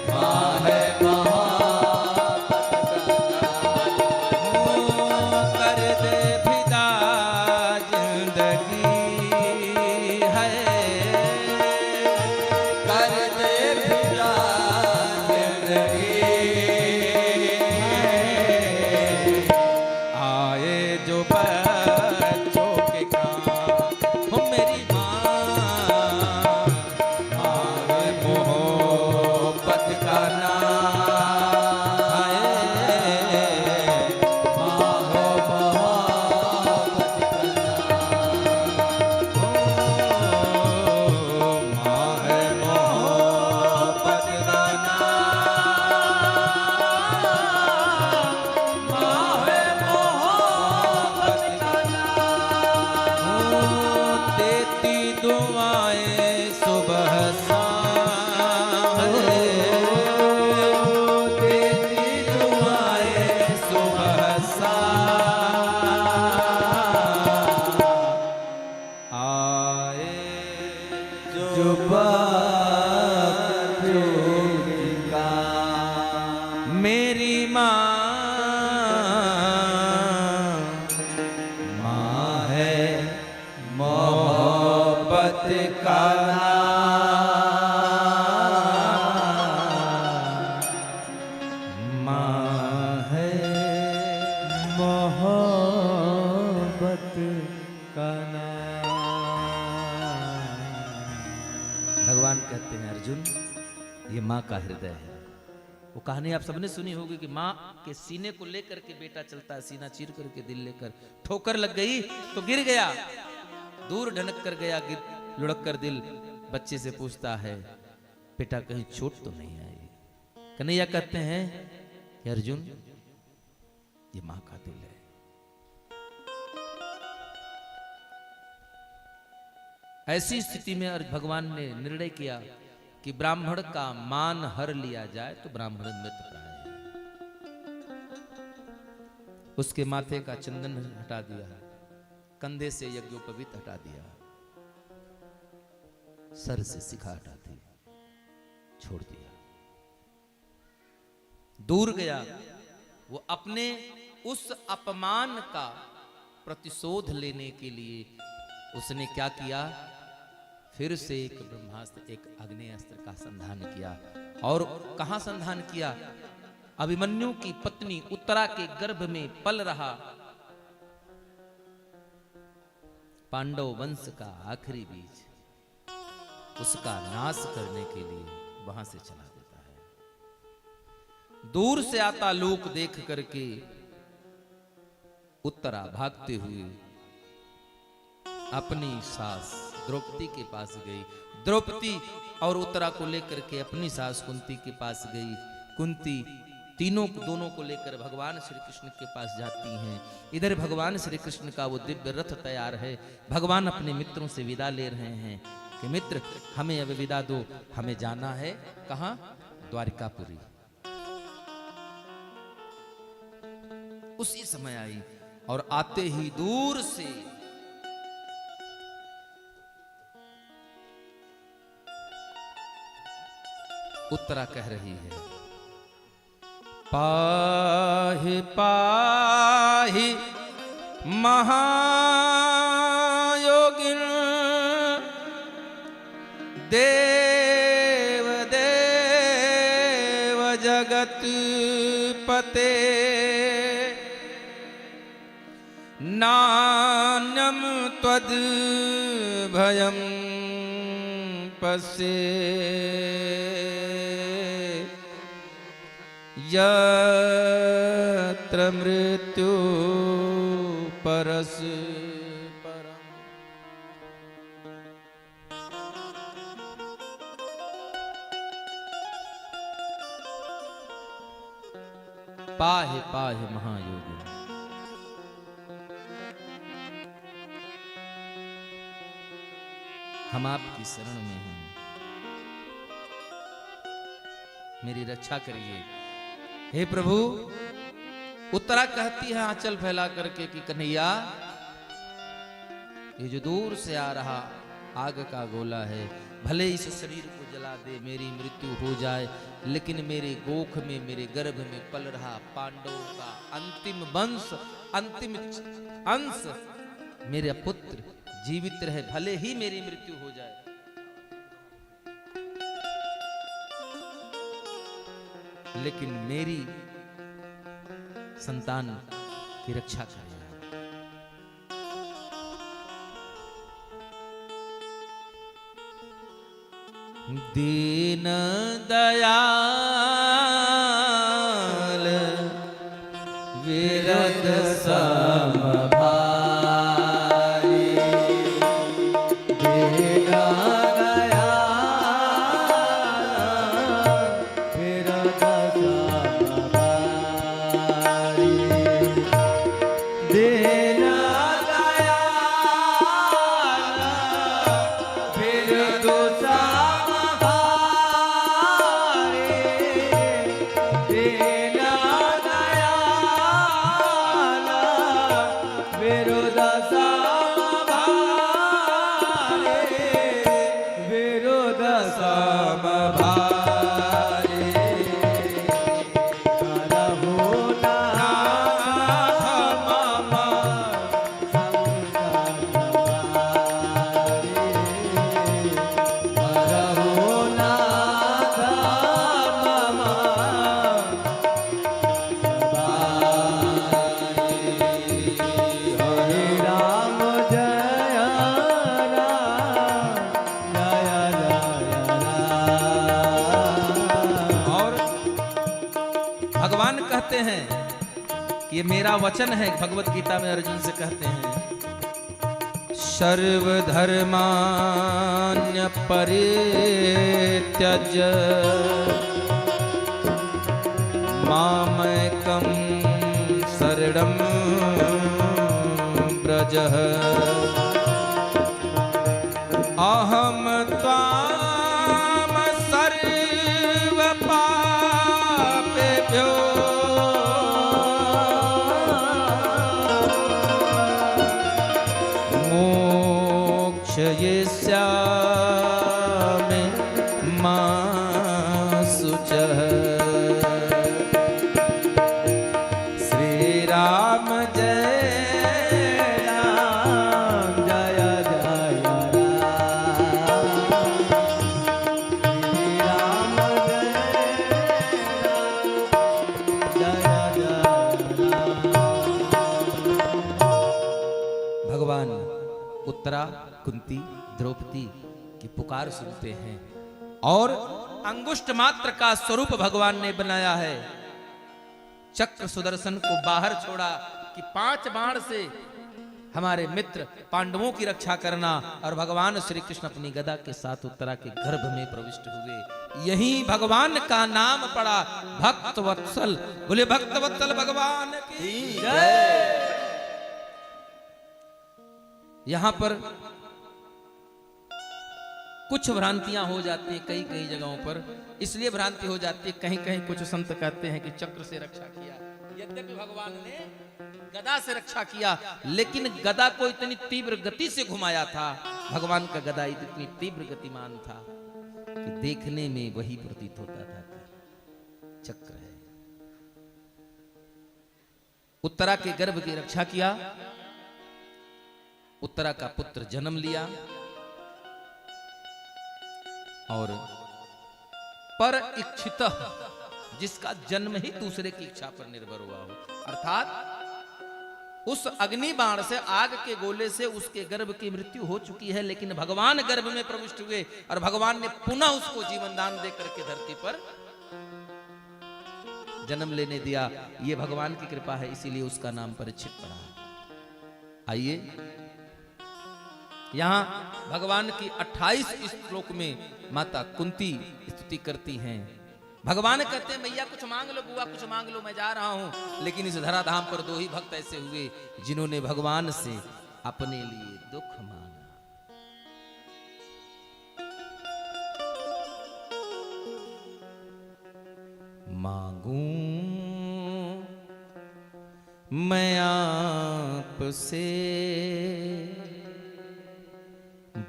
B: माँ है मोहब्बत का
C: कर दे फिदा जिंदगी है,
B: कर ज्योतिका।
C: मेरी माँ
B: है मोहब्बत का नाम,
C: माँ है
B: मोहब्बत का नाम।
C: भगवान कहते हैं अर्जुन, ये माँ का हृदय है। वो कहानी आप सबने सुनी होगी कि माँ के सीने को लेकर के बेटा चलता है, सीना चीर करके दिल लेकर, ठोकर लग गई तो गिर गया, दूर ढनक कर गया, गिर लुढ़क कर दिल बच्चे से पूछता है बेटा कहीं चोट तो नहीं आई। कन्हैया कहते हैं कि अर्जुन ये माँ का दिल है। ऐसी स्थिति में भगवान ने निर्णय किया कि ब्राह्मण का मान हर लिया जाए तो ब्राह्मण मृतप्राय है। उसके माथे का चंदन हटा दिया, कंधे से यज्ञोपवीत हटा दिया, सर से शिखा हटा दी, छोड़ दिया, दूर गया। वो अपने उस अपमान का प्रतिशोध लेने के लिए उसने क्या किया, फिर से एक ब्रह्मास्त्र, एक अग्नेयास्त्र का संधान किया। और कहां संधान किया? अभिमन्यु की पत्नी उत्तरा के गर्भ में पल रहा पांडव वंश का आखिरी बीज, उसका नाश करने के लिए वहां से चला देता है। दूर से आता लोक देख करके उत्तरा भागते हुए अपनी सास द्रौपदी के पास गई। द्रौपदी और उत्तरा को लेकर के अपनी सास कुंती के पास गई। कुंती दोनों को लेकर भगवान श्री कृष्ण के पास जाती हैं। इधर भगवान श्री कृष्ण का वो दिव्य रथ तैयार है। भगवान अपने मित्रों से विदा ले रहे हैं कि मित्र हमें अब विदा दो, हमें जाना है कहां? द्वारिकापुरी। उसी समय आई और आते ही दूर से उत्तरा कह रही है, पाहि पाहि महायोगिन देव देव जगत पते नान्यम त्वद भयम पसे यत्र मृत्यु परस परम। पाहि पाहि महायोगी। हम आपकी शरण में हैं, मेरी रक्षा करिए हे प्रभु। उत्तरा कहती है आंचल फैला करके कि कन्हैया ये जो दूर से आ रहा आग का गोला है, भले इस शरीर को जला दे, मेरी मृत्यु हो जाए, लेकिन मेरे गोख में, मेरे गर्भ में पल रहा पांडवों का अंतिम वंश, अंतिम अंश, मेरे पुत्र जीवित रहे, भले ही मेरी मृत्यु हो जाए। लेकिन मेरी संतान की रक्षा करना। दीन दयाल विरद समभारी, दीन समभारे
B: करहु नाथ मम करहु नाथ मम हरे राम जय राम जय राम।
C: और भगवान कहते हैं कि ये मेरा वचन है, भगवत गीता में अर्जुन से कहते हैं सर्वधर्मान्य परित्यज मामैकं शरणं व्रज अहम त्वाम सर्व पापेभ्यो मोक्षयिष्यामि मा शुचः। श्री राम जय
B: राम जय जय राम श्री राम जय राम जय जय राम।
C: भगवान उत्तरा कुंती द्रौपदी की पुकार सुनते हैं और अंगुष्ठ मात्र का स्वरूप भगवान ने बनाया है। चक्र सुदर्शन को बाहर छोड़ा कि 5 बाण से हमारे मित्र पांडवों की रक्षा करना, और भगवान श्री कृष्ण अपनी गदा के साथ उत्तरा के गर्भ में प्रविष्ट हुए। यही भगवान का नाम पड़ा भक्त वत्सल। बोले भक्त वत्सल भगवान की जय। यहां पर कुछ भ्रांतियां हो जाती हैं कई कई जगहों पर, इसलिए भ्रांति हो जाती है। कहीं कहीं कुछ संत कहते हैं कि चक्र से रक्षा किया, यद्यपि भगवान ने गदा से रक्षा किया, लेकिन गदा को इतनी तीव्र गति से घुमाया था, भगवान का गदा इतनी तीव्र गतिमान था कि देखने में वही प्रतीत होता था कि चक्र है। उत्तरा के गर्भ की रक्षा किया, उत्तरा का पुत्र जन्म लिया और पर इच्छित, जिसका जन्म ही दूसरे की इच्छा पर निर्भर हुआ हो, अर्थात उस अग्नि बाण से, आग के गोले से उसके गर्भ की मृत्यु हो चुकी है, लेकिन भगवान गर्भ में प्रविष्ट हुए और भगवान ने पुनः उसको जीवन दान देकर के धरती पर जन्म लेने दिया। यह भगवान की कृपा है, इसीलिए उसका नाम परीक्षित पड़ा। आइए यहां भगवान की 28 श्लोक में माता कुंती स्तुति करती हैं। भगवान कहते हैं मैया कुछ मांग लो बुआ, कुछ मांग लो, मैं जा रहा हूं। लेकिन इस धराधाम पर 2 ही भक्त ऐसे हुए जिन्होंने भगवान से अपने लिए दुख मांगा। मांगूं मैं आपसे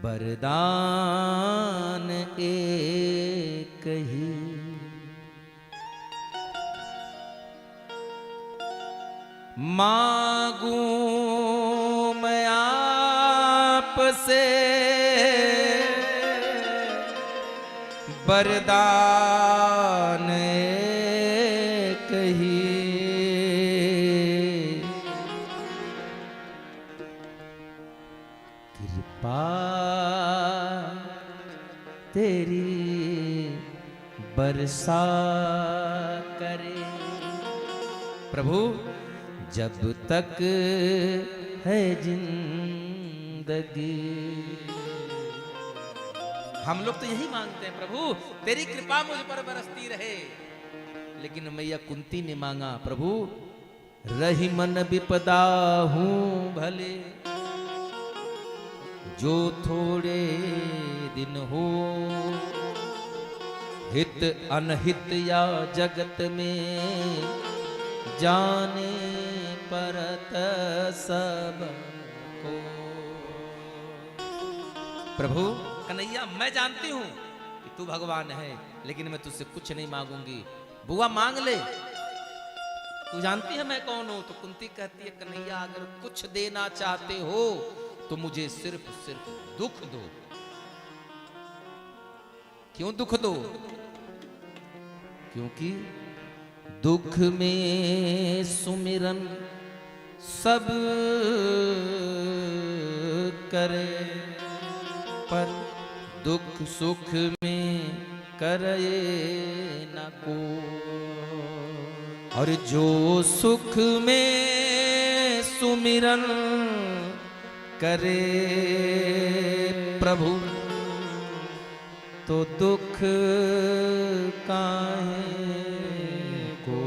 C: वरदान एक ही, मांगूं मैं आपसे वरदान एक ही, कृपा तेरी बरसा करे। प्रभु जब तक है जिंदगी, हम लोग तो यही मांगते हैं प्रभु तेरी कृपा मुझ पर बरसती रहे। लेकिन मैया कुंती ने मांगा, प्रभु रही मन विपदा हूं भले, जो थोड़े दिन हो, हित अनहित या जगत में जाने परत सब को। प्रभु कन्हैया मैं जानती हूं कि तू भगवान है, लेकिन मैं तुझसे कुछ नहीं मांगूंगी। बुआ मांग ले, तू जानती है मैं कौन हूं। तो कुंती कहती है कन्हैया अगर कुछ देना चाहते हो तो मुझे सिर्फ सिर्फ दुख दो। क्यों दुख दो? क्योंकि दुख में सुमिरन सब करे, पर दुख सुख में करे न को। और जो सुख में सुमिरन करे प्रभु, तो दुख काहे को।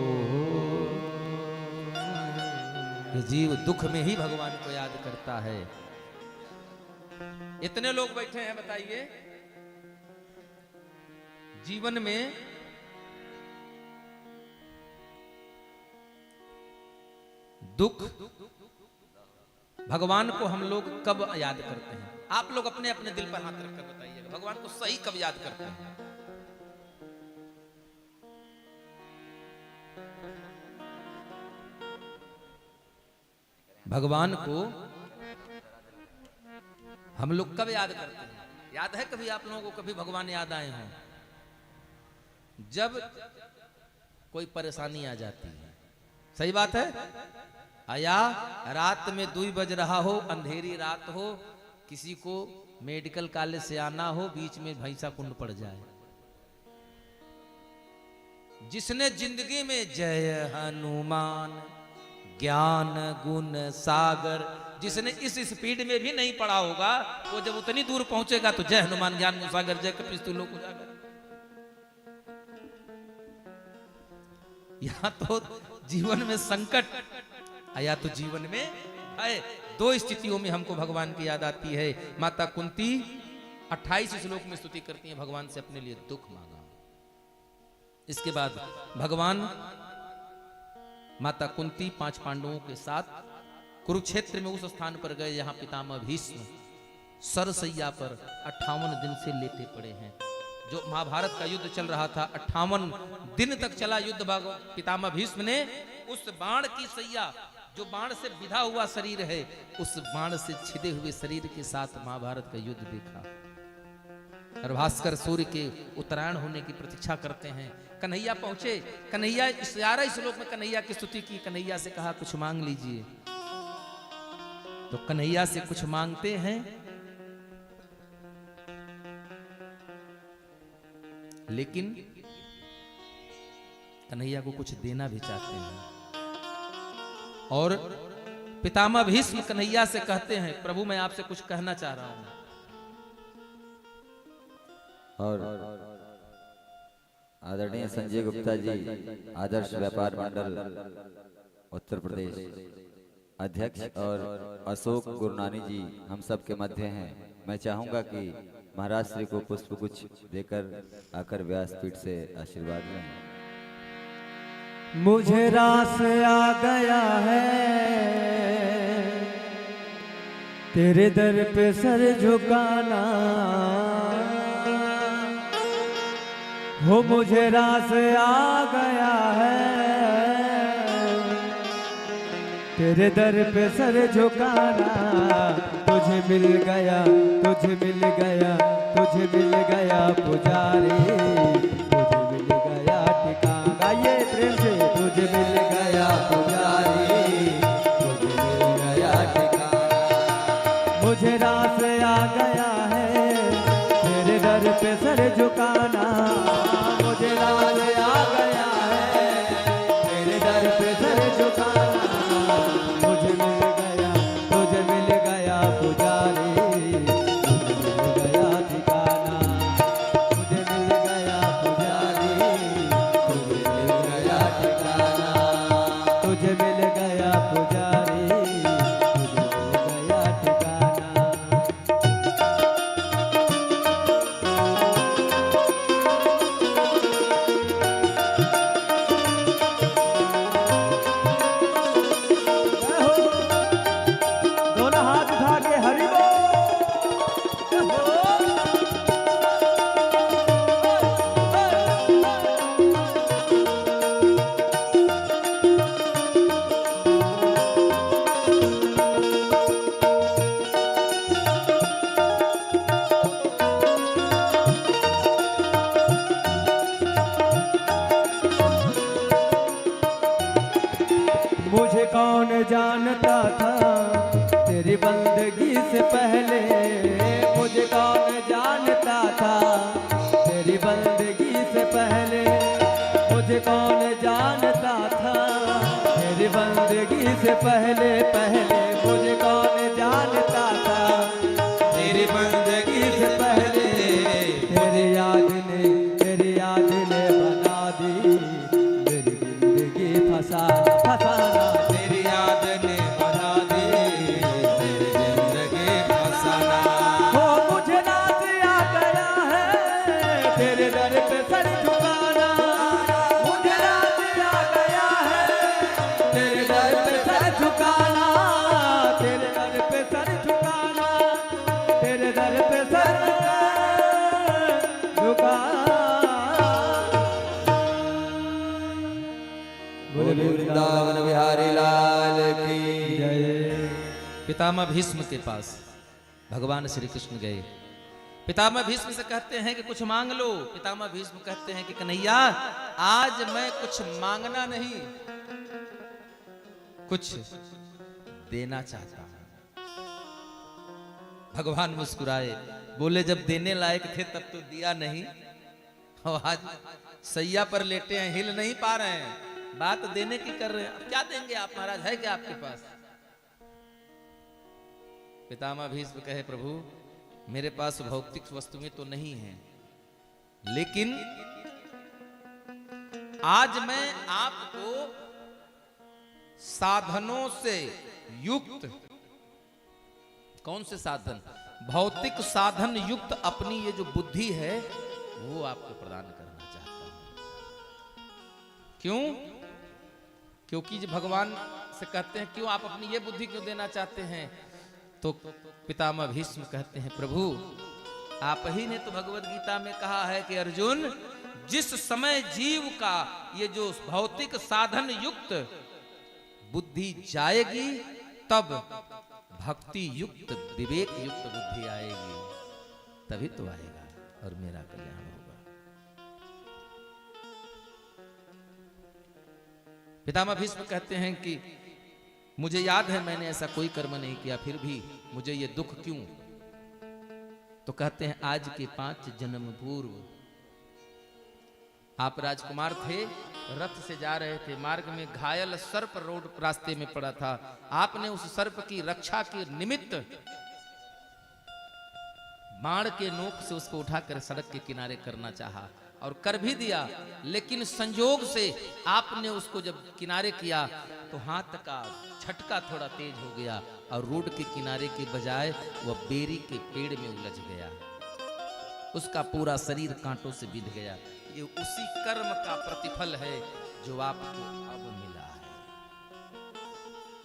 C: जीव दुख में ही भगवान को याद करता है। इतने लोग बैठे हैं, बताइए जीवन में दुख, भगवान को हम लोग कब याद करते हैं? आप लोग अपने अपने दिल पर हाथ रखकर बताइएगा, भगवान को सही कब याद करते हैं? भगवान को हम लोग कब याद करते हैं? याद है कभी आप लोगों को कभी भगवान याद आए हों? जब कोई परेशानी आ जाती है। सही बात है। आया रात में 2 बज रहा हो, अंधेरी रात हो, किसी को मेडिकल कॉलेज से आना हो, बीच में भैंसा कुंड पड़ जाए। जिसने जिंदगी में जय हनुमान ज्ञान गुण सागर, जिसने इस स्पीड में भी नहीं पढ़ा होगा, वो जब उतनी दूर पहुंचेगा तो जय हनुमान ज्ञान गुण सागर जय कपीस लोक उजागर। या तो जीवन में संकट, या तो जीवन में भय, 2 स्थितियों में हमको भगवान की याद आती है। माता कुंती 28 श्लोक में स्तुति करती हैं, भगवान से अपने लिए दुख मांगा। इसके बाद भगवान माता कुंती 5 पांडवों के साथ कुरुक्षेत्र में उस स्थान पर गए जहां पितामह भीष्म सरसैया पर 58 दिन से लेटे पड़े हैं। जो महाभारत का युद्ध चल रहा था, 58 दिन तक चला युद्ध। पितामह भीष्म ने उस बाण की सैया, जो बाण से विधा हुआ शरीर है, उस बाण से छिदे हुए शरीर के साथ महाभारत का युद्ध देखा। और भास्कर सूर्य के उत्तरायण होने की प्रतीक्षा करते हैं। कन्हैया पहुंचे, कन्हैया 11 श्लोक में कन्हैया की स्तुति की। कन्हैया से कहा कुछ मांग लीजिए। तो कन्हैया से कुछ मांगते हैं, लेकिन कन्हैया को कुछ देना भी चाहते हैं। और पितामह भीष्म कन्हैया से कहते हैं, प्रभु मैं आपसे कुछ कहना चाह रहा हूं।
D: और आदरणीय संजय गुप्ता जी, आदर्श व्यापार मंडल उत्तर प्रदेश अध्यक्ष, और अशोक गुरनानी जी हम सब के मध्य हैं। मैं चाहूंगा कि महाराज श्री को पुष्प गुच्छ देकर आकर व्यासपीठ से आशीर्वाद लें।
B: मुझे रास आ गया है तेरे दर पे सर झुकाना हो, मुझे रास आ गया है तेरे दर पे सर झुकाना। तुझे मिल गया, तुझे मिल गया, तुझे मिल गया पुजारी, तुझे मिल गया ठिकाना। गाइए प्रेम से, तुझे मिल गया पुजारी, तुझे मिल गया ठिकाना। मुझे रास आ गया है तेरे दर पे सर झुकाना। मुझे रास आ गया है तेरे दर पे सर झुकाना। तुझे मिल गया, तुझे मिल गया पुजारी, तुझे मिल गया ठिकाना। तुझे मिल गया कौन जानता था तेरी बंदगी से पहले, मुझे कौन जानता था तेरी बंदगी से पहले, मुझे कौन जानता था तेरी बंदगी से पहले, पहले मुझे कौन जानता था तेरी बंदगी से पहले। तेरी याद ने बना दी मेरी जिंदगी फसाना, तेरी याद ने बना दी मेरी जिंदगी फसाना। हो मुझे नाज आ गया है तेरे दर पे सर झुकाना, मुझे नाज आ गया है तेरे दर पे सर झुकाना, तेरे दर पे सर झुकाना, तेरे दर पे सर झुकाना। बोले
D: वृंदावन बिहारी लाल की
B: जय।
C: पितामह भीष्म के पास भगवान श्री कृष्ण गए। पितामह भीष्म से कहते हैं कि कुछ मांग लो। पितामह भीष्म कहते हैं कि कन्हैया आज मैं कुछ मांगना नहीं, कुछ देना चाहता हूं। भगवान मुस्कुराए, बोले जब देने लायक थे तब तो दिया नहीं, और आज सैया पर लेटे हैं, हिल नहीं पा रहे हैं, बात देने की कर रहे हैं, अब क्या देंगे आप महाराज, है क्या आपके पास? पितामह भीष्म कहे प्रभु मेरे पास भौतिक वस्तुएं तो नहीं हैं, लेकिन आज मैं आपको साधनों से युक्त, कौन से साधन? भौतिक साधन युक्त अपनी ये जो बुद्धि है वो आपको प्रदान करना चाहता हूं। क्यों? क्योंकि जब भगवान से कहते हैं क्यों आप अपनी ये बुद्धि क्यों देना चाहते हैं, तो पितामह भीष्म कहते हैं प्रभु आप ही ने तो भगवत गीता में कहा है कि अर्जुन जिस समय जीव का ये जो भौतिक साधन युक्त बुद्धि जाएगी तब भक्ति युक्त विवेक युक्त बुद्धि आएगी, तभी तो आएगा और मेरा कल्याण होगा। पितामह भीष्म कहते हैं कि मुझे याद है मैंने ऐसा कोई कर्म नहीं किया, फिर भी मुझे ये दुख क्यों? तो कहते हैं आज के 5 जन्म पूर्व आप राजकुमार थे, रथ से जा रहे थे, मार्ग में घायल सर्प रोड रास्ते में पड़ा था, आपने उस सर्प की रक्षा के निमित्त बाण के नोक से उसको उठाकर सड़क के किनारे करना चाहा और कर भी दिया, लेकिन संजोग से आपने उसको जब किनारे किया तो हाथ का झटका थोड़ा तेज हो गया और रोड के किनारे के बजाय वह बेरी के पेड़ में उलझ गया, उसका पूरा शरीर कांटों से बिध गया। ये उसी कर्म का प्रतिफल है जो आपको अब मिला है।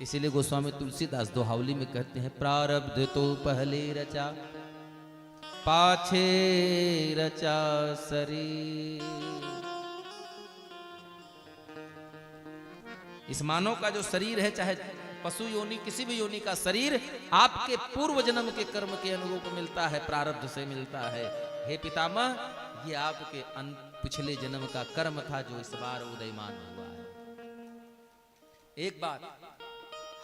C: इसीलिए गोस्वामी तुलसीदास दोहावली में कहते हैं प्रारब्ध तो पहले रचा पाछे रचा शरीर। इस मानव का जो शरीर है, चाहे पशु योनि किसी भी योनि का शरीर, आपके पूर्व जन्म के कर्म के अनुरूप मिलता है, प्रारब्ध से मिलता है। हे पितामह ये आपके पिछले जन्म का कर्म था जो इस बार उदयमान हुआ है। एक बात,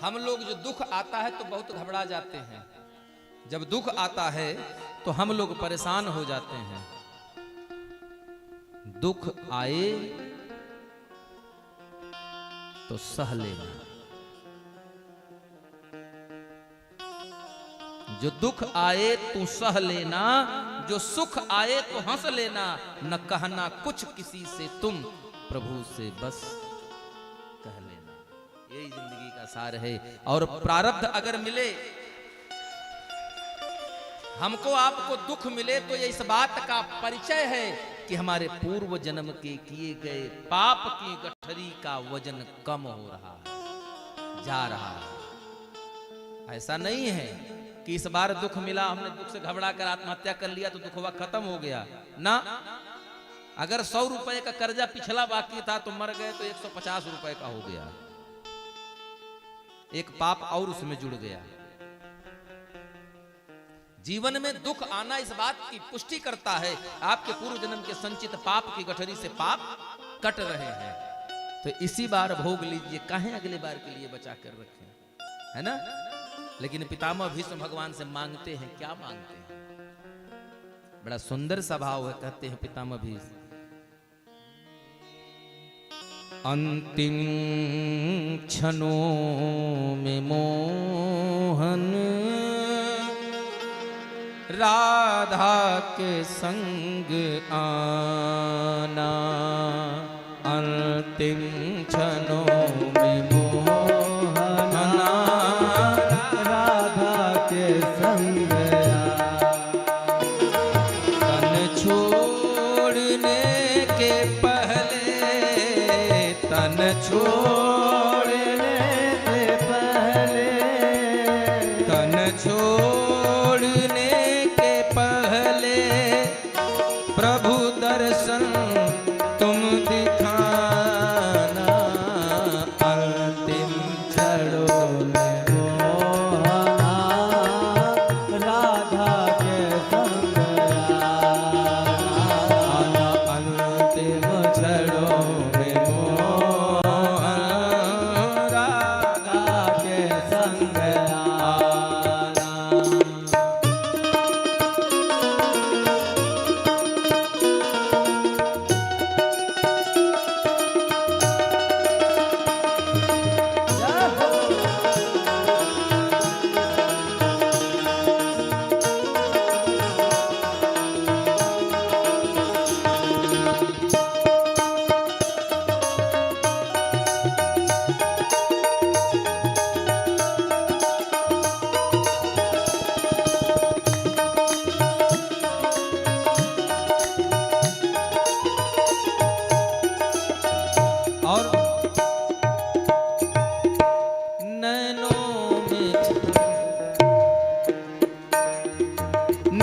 C: हम लोग जो दुख आता है तो बहुत घबरा जाते हैं, जब दुख आता है तो हम लोग परेशान हो जाते हैं। दुख आए तो सह लेना, जो दुख आए तू सह लेना, जो सुख आए तो हंस लेना, न कहना कुछ किसी से तुम प्रभु से बस कह लेना। यही जिंदगी का सार है। और प्रारब्ध अगर मिले, हमको आपको दुख मिले तो ये इस बात का परिचय है कि हमारे पूर्व जन्म के किए गए पाप की गठरी का वजन कम हो रहा है, जा रहा है। ऐसा नहीं है कि इस बार दुख मिला, हमने दुख से घबरा कर आत्महत्या कर लिया तो दुख हुआ खत्म हो गया ना। अगर 100 रुपए का कर्जा पिछला बाकी था तो मर गए तो 150 रुपए का हो गया, एक पाप और उसमें जुड़ गया। जीवन में दुख आना इस बात की पुष्टि करता है आपके पूर्व जन्म के संचित पाप की गठरी से पाप कट रहे हैं। तो इसी बार भोग लीजिए, काहे अगले बार के लिए बचा कर रखें, है ना। लेकिन पितामह भीष्म भगवान से मांगते हैं, क्या मांगते हैं? बड़ा सुंदर स्वभाव है। कहते हैं पितामह भीष्म, अंतिम क्षणों में मोहन राधा के संग आना, अंतिम क्षणों में मोहन
B: राधा के संग
C: तन छोड़ने के पहले, तन छोड़ने
B: से पहले,
C: तन छोड़ने के पहले प्रभु दर्शन तुम दिखाना, अंतिम क्षणों में
B: मोहना राधा के संग
C: आना, अंतिम क्षणों में मोहन
B: राधा के संग आना।
C: और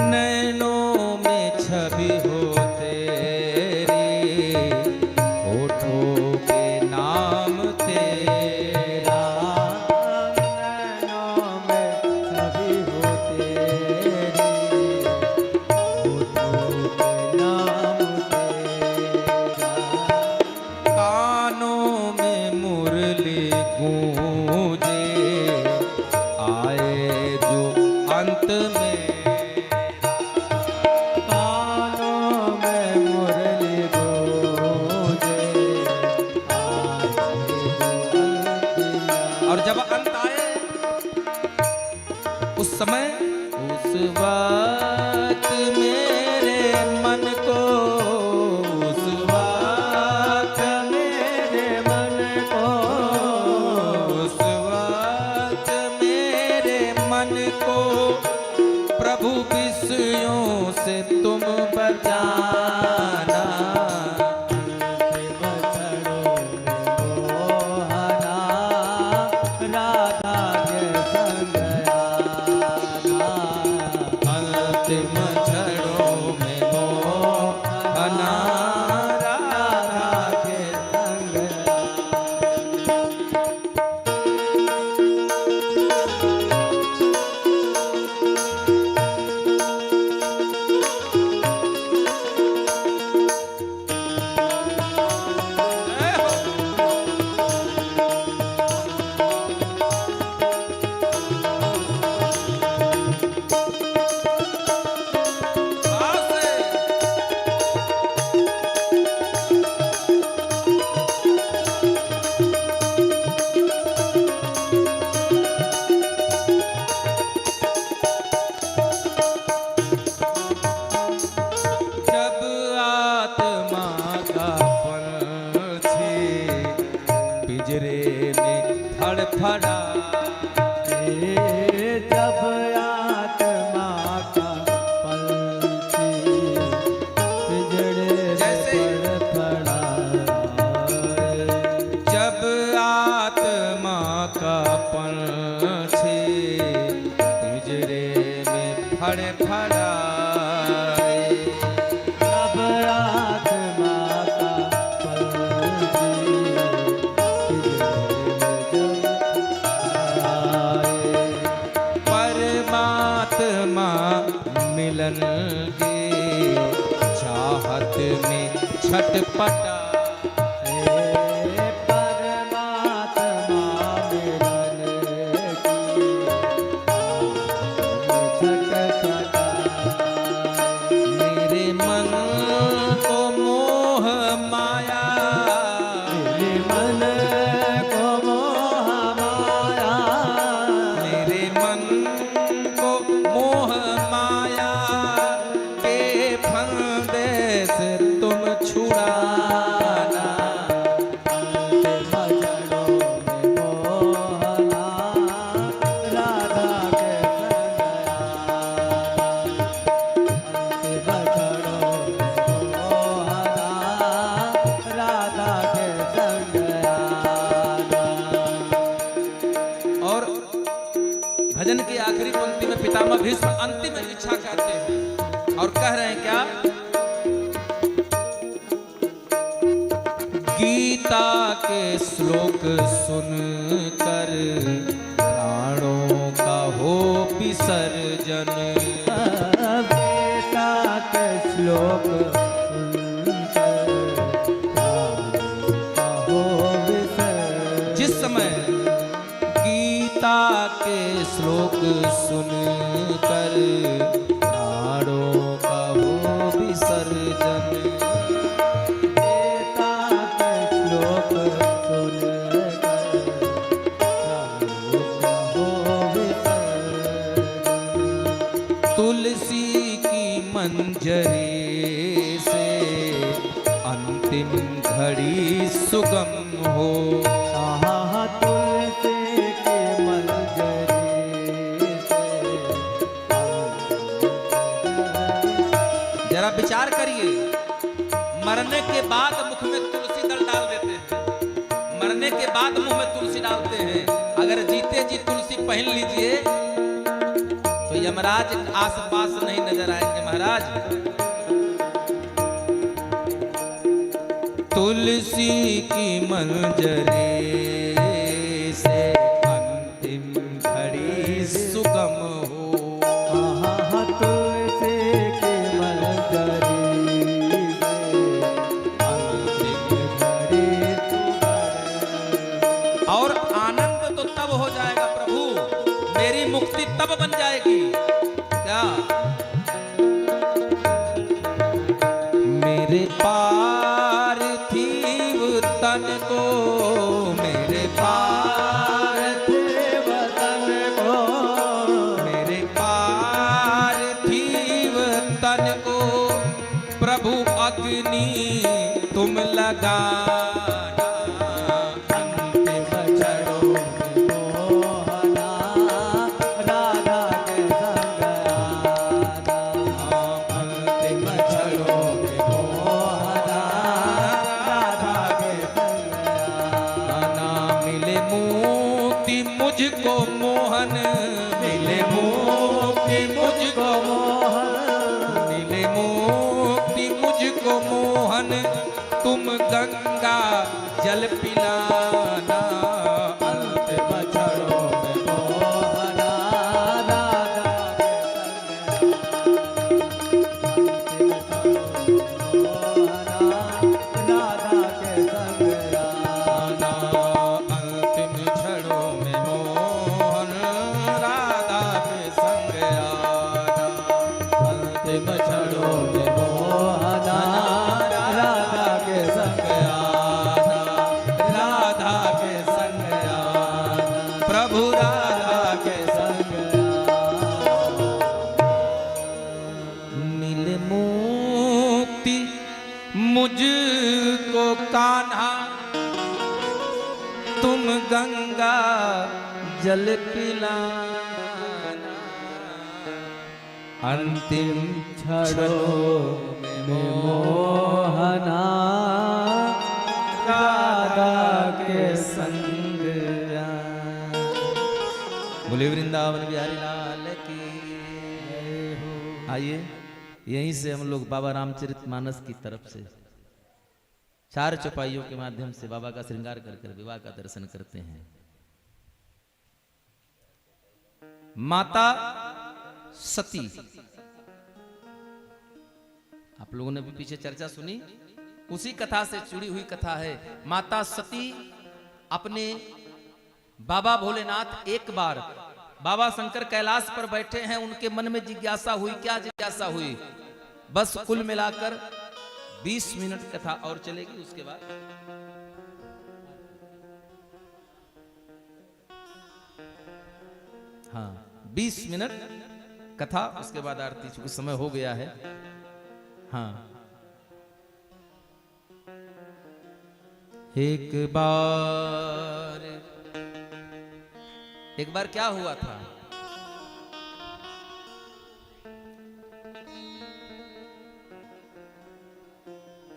C: नैनों में छवि हो तेरी, होठों के नाम तेरा,
B: नैनों में छवि हो तेरी, होठों के नाम तेरा,
C: कानों में मुरली गूंजे, आए जो अंत में,
B: कानों में मुरली गूंजे, आए जो अंतिम।
C: और जब अंत आए उस समय, उस वक्त मेरे मन को, उस वक्त
B: मेरे मन को,
C: उस वक्त मेरे मन को प्रभु विषयों से तुम बचाना,
B: अंतिम क्षणों में मोहना राधा के संग आना,
C: अंतिम क्षणों में मोहना
B: राधा के संग
C: जब आत्मा का पंछी पिंजरे में फड़फड़ा,
B: जब आत्मा का पंछी पिंजरे
C: जैसे
B: में फड़फड़ाए,
C: जब आत्मा का पंछी पिंजरे में फड़फड़ाए,
B: जब आत्मा का पंछी पिंजरे में जब आए,
C: परमात्मा मिलन की चाहत में छटपटा,
B: हे
C: अच्छा कहते हैं और कह रहे हैं क्या? गीता के श्लोक सुनकर प्राणों का हो विसर्जन।
B: गीता के श्लोक सुनकर प्राणों का हो विसर्जन।
C: जिस समय गीता के श्लोक सुनकर प्राणों का हो विसर्जन।
B: गीता के श्लोक सुनकर प्राणों का हो विसर्जन।
C: तुलसी की मंजरी से अंतिम घड़ी सुगम हो।
B: आहा तुलसी के मंजरी से
C: जरा विचार करिए, मरने के बाद मुख में तुलसी दल डाल देते हैं, मरने के बाद मुंह में तुलसी डालते हैं। अगर जीते जी तुलसी पहन लीजिए तो यमराज आसपास नहीं नजर आएंगे महाराज। तुलसी की मंजरी से अंतिम घड़ी सुगम हो।
B: आहा तुलसी के मंजरी से अंतिम घड़ी सुगम।
C: और आनंद तो तब हो जाएगा प्रभु, मेरी मुक्ति तब बन जाएगी क्या? मेरे पार्थिव तन को, मेरे
B: पार्थिव तन को,
C: मेरे पार्थिव तन को प्रभु अग्नि तुम लगाना।
B: अंतिम क्षणों में मोहना राधा के संग आना। अंतिम क्षणों में मोहना राधा के संग आना।
C: मिले मुक्ति मुझको मोहन, मिले मुक्ति मुझको
B: मोहन।
C: मिले मुक्ति मुझको मोहन, तुम गंगा जल पिलाना।
B: अंतिम क्षणों में मोहना राधा के संग आना। अंतिम क्षणों में मोहन राधा के संग आना।
C: अंतिम क्षणों में मोहन राधा के संग आना।
B: अंतिम क्षणों में मोहना राधा के संग आना। राधा के संग आना।
C: प्रभु
B: राधा के संग आना।
C: मिले मुक्ति मुझको कान्हा, तुम गंगा जल पिलाना।
B: अंतिम क्षणों में मोहना राधा के संग आना।
C: बोले वृंदावन बिहारी लाल की। आइए यहीं से हम लोग बाबा रामचरितमानस की तरफ से 4 चौपाइयों के माध्यम से बाबा का श्रृंगार कर कर विवाह का दर्शन करते हैं। माता सती, आप लोगों ने भी पीछे चर्चा सुनी, उसी कथा से जुड़ी हुई कथा है। माता सती अपने बाबा भोलेनाथ, एक बार बाबा शंकर कैलाश पर बैठे हैं, उनके मन में जिज्ञासा हुई। क्या जिज्ञासा हुई? बस कुल मिलाकर 20 मिनट कथा और चलेगी, उसके बाद हाँ 20 मिनट कथा, उसके बाद आरती, चूंकि समय हो गया है। हाँ एक बार क्या हुआ था?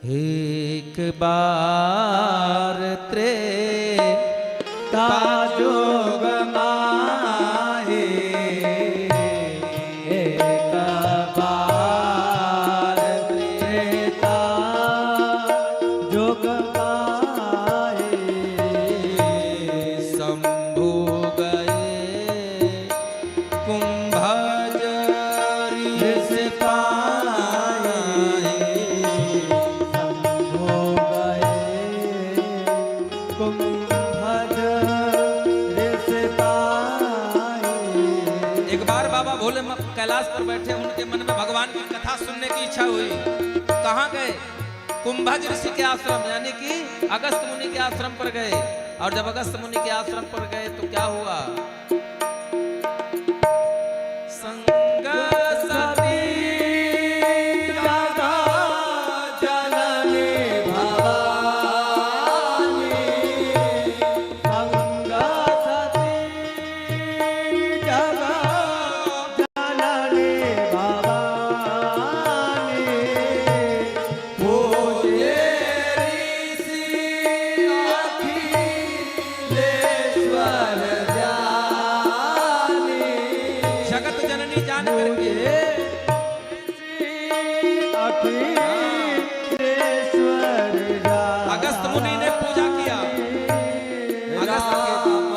C: एक बार त्रेता जोग माहे, एक
B: जोग पाए।
C: शंभु गए कुंभजरी से पाए।
B: शंभु गए कुंभजरी से पाए।
C: एक बार बाबा भोले कैलाश पर बैठे, उनके मन में भगवान की कथा सुनने की इच्छा हुई। कहाँ गए? कुंभज ऋषि के आश्रम, यानी कि अगस्त मुनि के आश्रम पर गए। और जब अगस्त मुनि के आश्रम पर गए तो क्या हुआ? संग सती
B: जगा जननी भवानी। संग सती जगा जननी भवानी। पूजे ऋषि अखिलेश्वर जानी।
C: जगत जननी जान करके
B: अखिलेश्वर जानी।
C: अगस्त मुनि ने पूजा किया। अगस्त के बाबा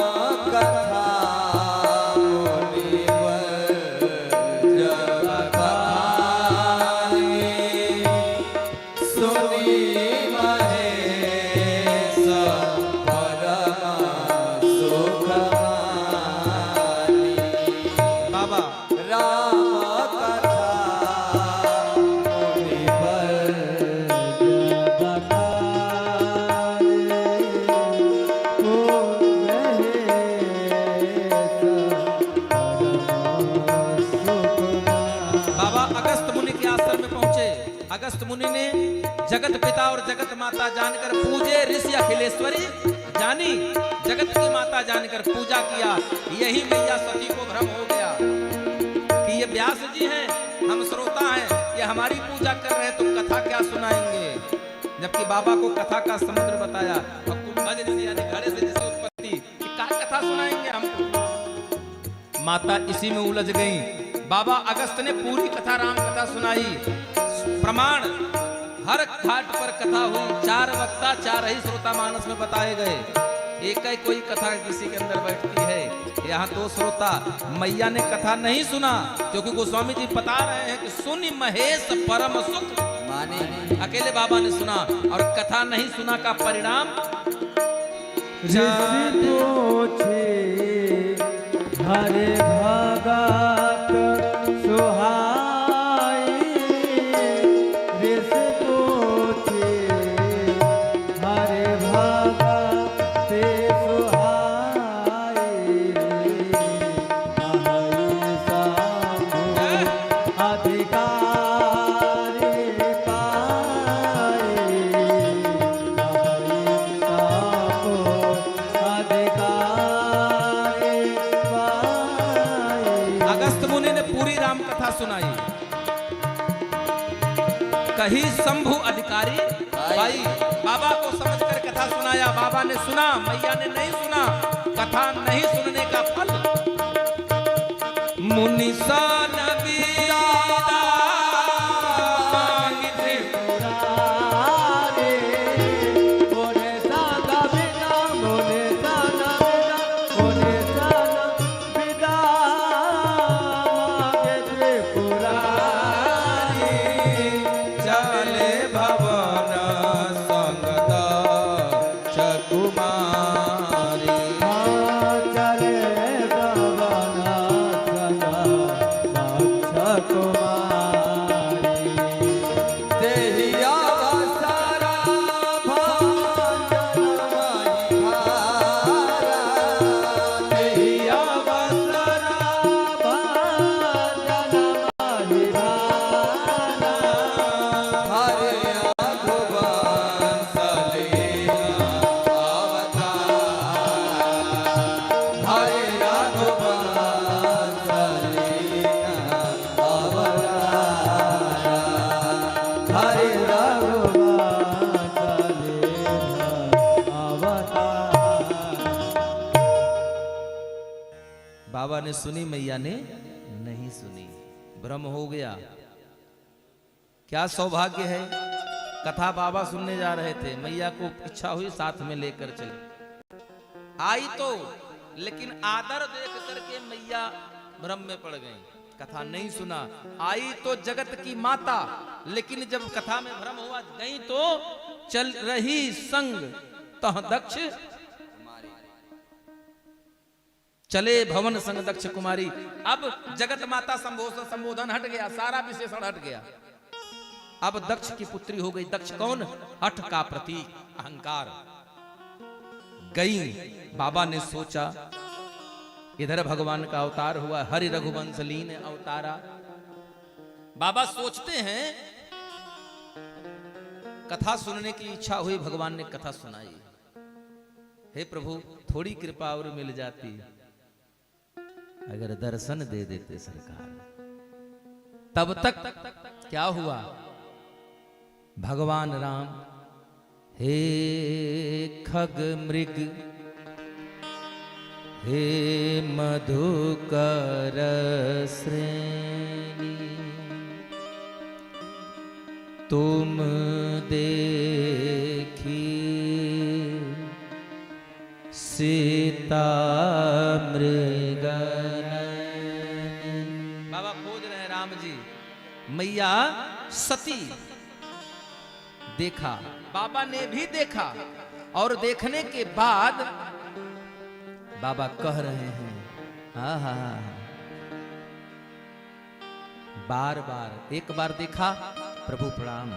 C: बाबा अगस्त मुनि के आश्रम में पहुंचे। अगस्त मुनि ने जगत पिता और जगत माता जानकर पूजे ऋषि अखिलेश्वरी जानी। जगत की माता जानकर पूजा किया। यही मैया सती को भ्रम हो गया कि ये व्यास जी हैं, हम श्रोता हैं, ये हमारी पूजा कर रहे हैं, तुम कथा क्या सुनाएंगे? जबकि बाबा को कथा का समुद्र बताया। और कुंभज ऋषि यानी घड़े से जैसे उत्पत्ति, कि क्या कथा सुनाएंगे हमको? माता इसी में उलझ गई। बाबा अगस्त ने पूरी कथा राम कथा सुनाई। प्रमाण हर घाट पर कथा हुई। 4 वक्ता 4 ही श्रोता मानस में बताए गए। एक ही कोई कथा किसी के अंदर बैठती है। यहाँ 2 श्रोता। मैया ने कथा नहीं सुना, क्योंकि गोस्वामी जी बता रहे हैं कि सुनि महेश परम सुख माने। अकेले बाबा ने सुना और कथा नहीं सुना का परिणाम
B: हरे भगत सुहाई। ऋष पूछे हरे भगत सुहाई। अधिकारी पाए।
C: अगस्त मुनि ने पूरी राम कथा सुनाई। कही शंभु अधिकारी भाई, बाबा को समझकर कथा सुनाया। बाबा ने सुना, मैया ने नहीं सुना। कथा नहीं सुनने का फल मुनि सन बीदा मांगी त्रिपुरारी।
B: मोरे सादा बिना मोरे सादा बिना मोरे सादा बिना मांगे त्रिपुरारी।
C: चले भवन संगत चकुमारी।
B: चले भवन संग कुमारी। देहिया सारा भांजन माही भारा। देहिया सारा भांजन माही भारा।
C: हरे रघुवंश हरे रघुवंश
B: हरे
C: बाबा ने सुनी, मैया ने नहीं सुनी। भ्रम हो गया। क्या सौभाग्य है, कथा बाबा सुनने जा रहे थे, मैया को इच्छा हुई साथ में लेकर चले। आई तो लेकिन आदर देख करके मैया भ्रम में पड़ गई, कथा नहीं सुना। आई तो जगत की माता, लेकिन जब कथा में भ्रम हुआ, गई तो चल रही संग तह दक्ष चले भवन संग दक्ष कुमारी। अब जगत माता संबोधन हट गया, सारा विशेषण हट गया। अब दक्ष की पुत्री हो गई। दक्ष कौन? हठ का प्रतीक, अहंकार। गई, बाबा ने सोचा इधर भगवान का अवतार हुआ, हरि रघुवंश लीन अवतारा। बाबा सोचते हैं, कथा सुनने की इच्छा हुई, भगवान ने कथा सुनाई। हे प्रभु, थोड़ी कृपा और मिल जाती, अगर दर्शन दे देते सरकार। तब तक क्या हुआ? भगवान राम हे खग मृग हे मधुकर श्रेणी, तुम देखी सीता मृगन। बाबा खोज रहे हैं राम जी। मैया सती देखा, बाबा ने भी देखा, और देखने के बाद बाबा कह रहे हैं, हा हा बार बार, एक बार देखा प्रभु प्रणाम,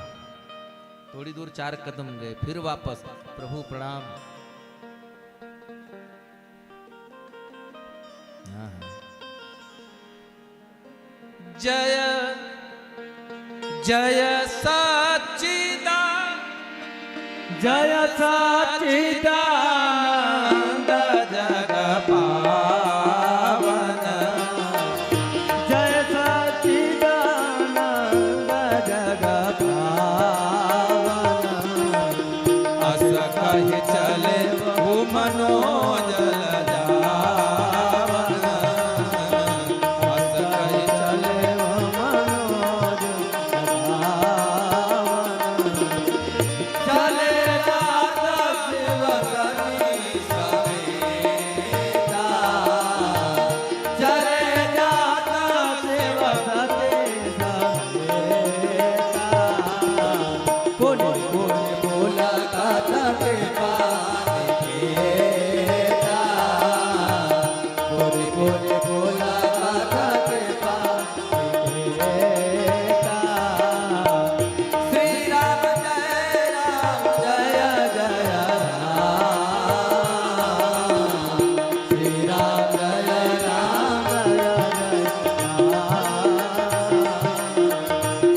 C: थोड़ी दूर 4 कदम गए, फिर वापस प्रभु प्रणाम। जय जय सच्चिदा
B: जय सच्चिदानंद जग पावन, जय सच्चिदानंद जग पावन,
C: अस कहि चले वो मनोजल जावन, अस कहि चले वो मनोजल जावन, चले जात शिव सती सवेरा,
B: चले जात शिव सती सवेरा, बोले बोले बोला कथा के पाने केता, बोले बोले बोला कथा के पाने केता।
C: श्री राम जय राम
B: जय जय राम, श्री राम जय राम जय जय राम,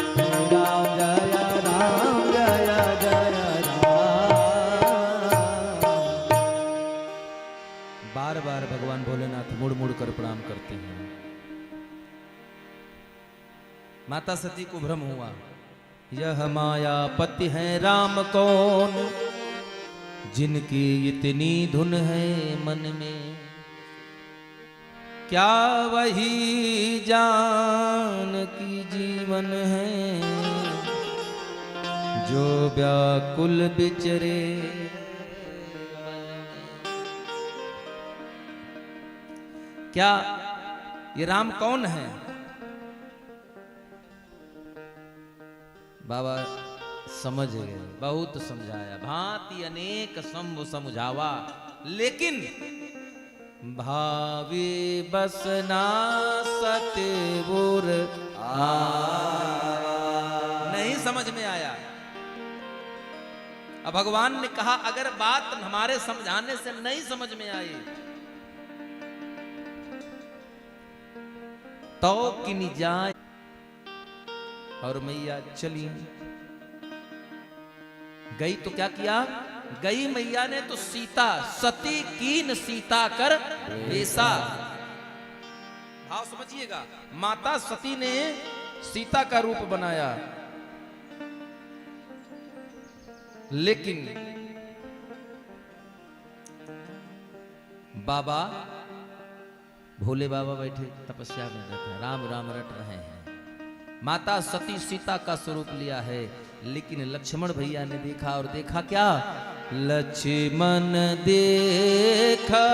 B: श्री राम जय राम जय जय राम।
C: बार बार भगवान भोलेनाथ मुड़ मुड़ कर प्रणाम करते हैं। माता सती को भ्रम हुआ, यह मायापति है राम कौन, जिनकी इतनी धुन है मन में, क्या वही जानकी जीवन है, जो व्याकुल बिचरे। क्या ये राम कौन है? बाबा समझ गए, बहुत समझाया, भांति अनेक शंभु समझावा, लेकिन भावी बसना सतबुर नहीं समझ में आया। अब भगवान ने कहा, अगर बात हमारे समझाने से नहीं समझ में आई तो किनी जाए। और मैया चली गई तो क्या किया? गई मैया ने तो सीता सती कीन सीता कर वेसा। भाव समझिएगा, माता सती ने सीता का रूप बनाया, लेकिन बाबा भोले बाबा बैठे तपस्या में रहते हैं, राम राम रट रहे हैं। माता सती सीता का स्वरूप लिया है, लेकिन लक्ष्मण भैया ने देखा, और देखा क्या? लक्ष्मण देखा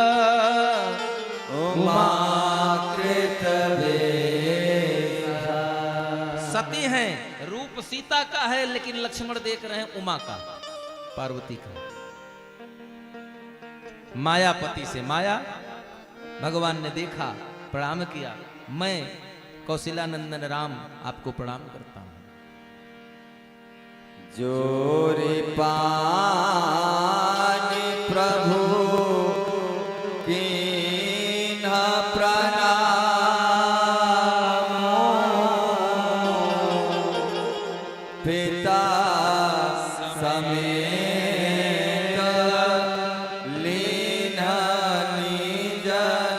D: उमाकृत
C: सती हैं, रूप सीता का है, लेकिन लक्ष्मण देख रहे हैं उमा का, पार्वती का। मायापति से माया भगवान ने देखा, प्रणाम किया। मैं कौशल्यानंदन राम आपको प्रणाम करता हूं।
D: जोरी पानी प्रभु कीन्ह प्रणाम, पिता समेत लीन्ह निज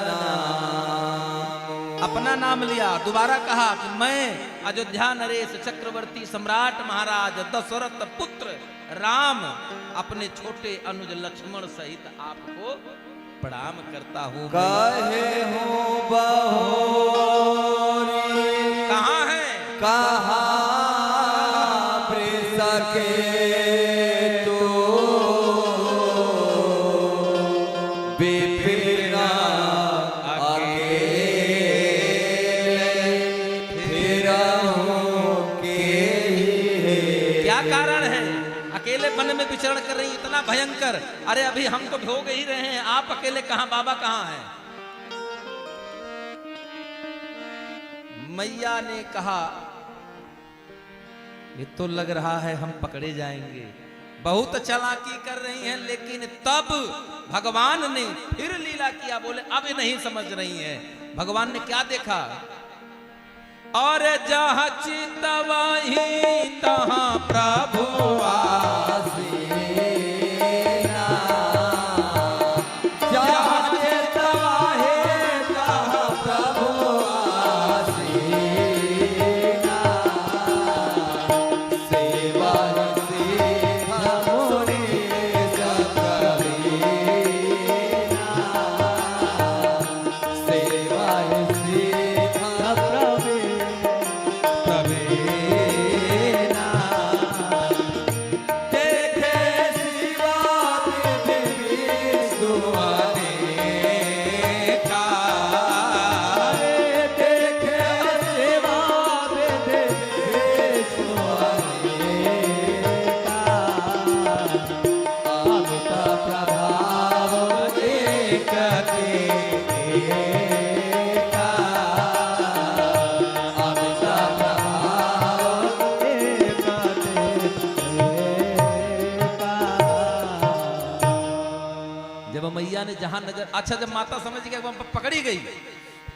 D: नाम।
C: अपना नाम लिया, दोबारा कहा कि मैं अयोध्या नरेश चक्रवर्ती सम्राट महाराज दशरथ पुत्र राम अपने छोटे अनुज लक्ष्मण सहित आपको प्रणाम करता हूँ।
D: कहे हूँ बहोरी
C: कहाँ है?
D: कहा सके तो बिपिना
C: वन में विचरण कर रही, इतना भयंकर। अरे अभी हम तो भोग ही रहे हैं, आप अकेले कहां? बाबा कहां हैं? मैया ने कहा ये तो लग रहा है हम पकड़े जाएंगे। बहुत चालाकी कर रही हैं, लेकिन तब भगवान ने फिर लीला किया। बोले अब नहीं समझ रही हैं। भगवान ने क्या देखा? और जहाँ चित वहीं तहाँ प्रभु आसीना,
D: जहाँ चित वहीं तहाँ प्रभु आसीना, सेवा सीधा मुनि सकवीना, सेवा सीधा प्रवीणा, देखे शिवा विष्णु अनेका, देखे शिवा विष्णु अनेका, अमित प्रभाव एक एका, अमित प्रभाव एक एका।
C: जब मैया ने जहां नजर, अच्छा जब माता समझ गई वहां पकड़ी गई,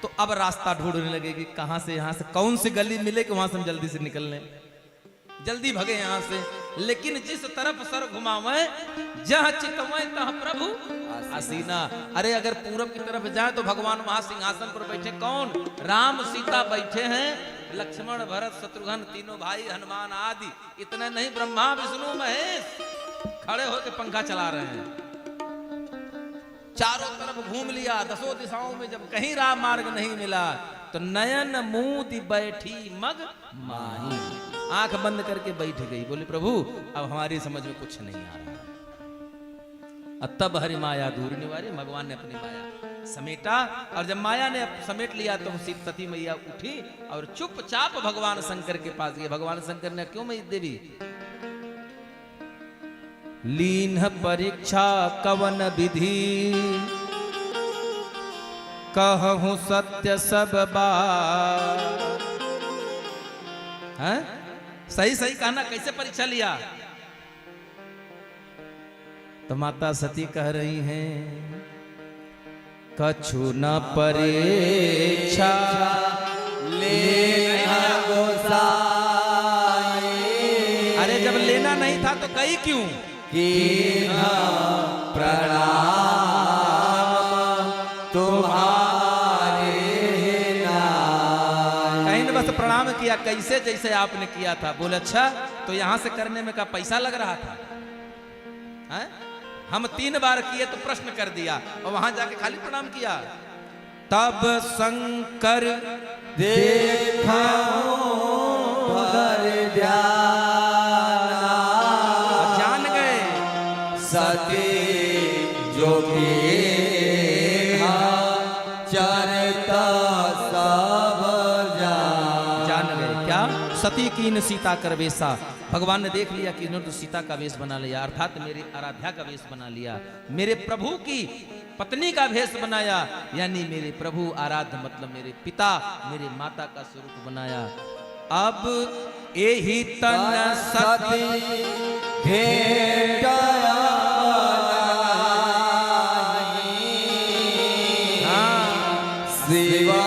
C: तो अब रास्ता ढूंढने लगेगी कहां से, यहां से कौन सी गली मिले कि वहां से हम जल्दी से निकल लें, जल्दी भगे यहां से। लेकिन जिस तरफ सर घुमावे जहां चितवे तह प्रभु आसीना। अरे अगर पूरब की तरफ जाए तो भगवान वहां सिंहासन पर बैठे, कौन? राम सीता बैठे हैं, लक्ष्मण भरत शत्रुघ्न तीनों भाई, हनुमान आदि। इतने नहीं, ब्रह्मा विष्णु महेश खड़े होकर पंखा चला रहे हैं। चारों तरफ घूम लिया, दसों दिशाओं में जब कहीं राह मार्ग नहीं मिला, तो नयन मूंदी बैठी मग माही, आंख बंद करके बैठ गई। बोले प्रभु अब हमारी समझ में कुछ नहीं आ रहा। तब हरि माया दूर निवारी, भगवान ने अपनी माया समेटा। और जब माया ने समेट लिया तो सती मैया उठी और चुपचाप भगवान शंकर के पास गई। भगवान शंकर ने, क्यों मैं देवी? लीन परीक्षा कवन विधि, कहूं सत्य सब बात। हैं? सही सही कहना, कैसे परीक्षा लिया? तो माता सती कह रही हैं, कछु न परीक्षा
D: लेना गोसाई।
C: अरे जब लेना नहीं था तो कही क्यों?
D: कीन्ह प्रणाम तुम्हारे नाम।
C: कहीं ने बस प्रणाम किया, कैसे जैसे आपने किया था। बोले अच्छा, तो यहां से करने में का पैसा लग रहा था? है? हम 3 बार किए तो प्रश्न कर दिया, और वहां जाके खाली प्रणाम किया। तब शंकर
D: देखो भर ध्यान सती जो चरता सब
C: जान गए क्या सती कीन सीता कर वेशा। भगवान ने देख लिया कि इन्होंने तो सीता का वेश बना लिया, अर्थात मेरी आराध्या का वेश बना लिया, मेरे प्रभु की पत्नी का वेश बनाया, यानी मेरे प्रभु आराध्य मतलब मेरे पिता मेरे माता का स्वरूप बनाया। अब यही तन सती
D: भेटाया शिवा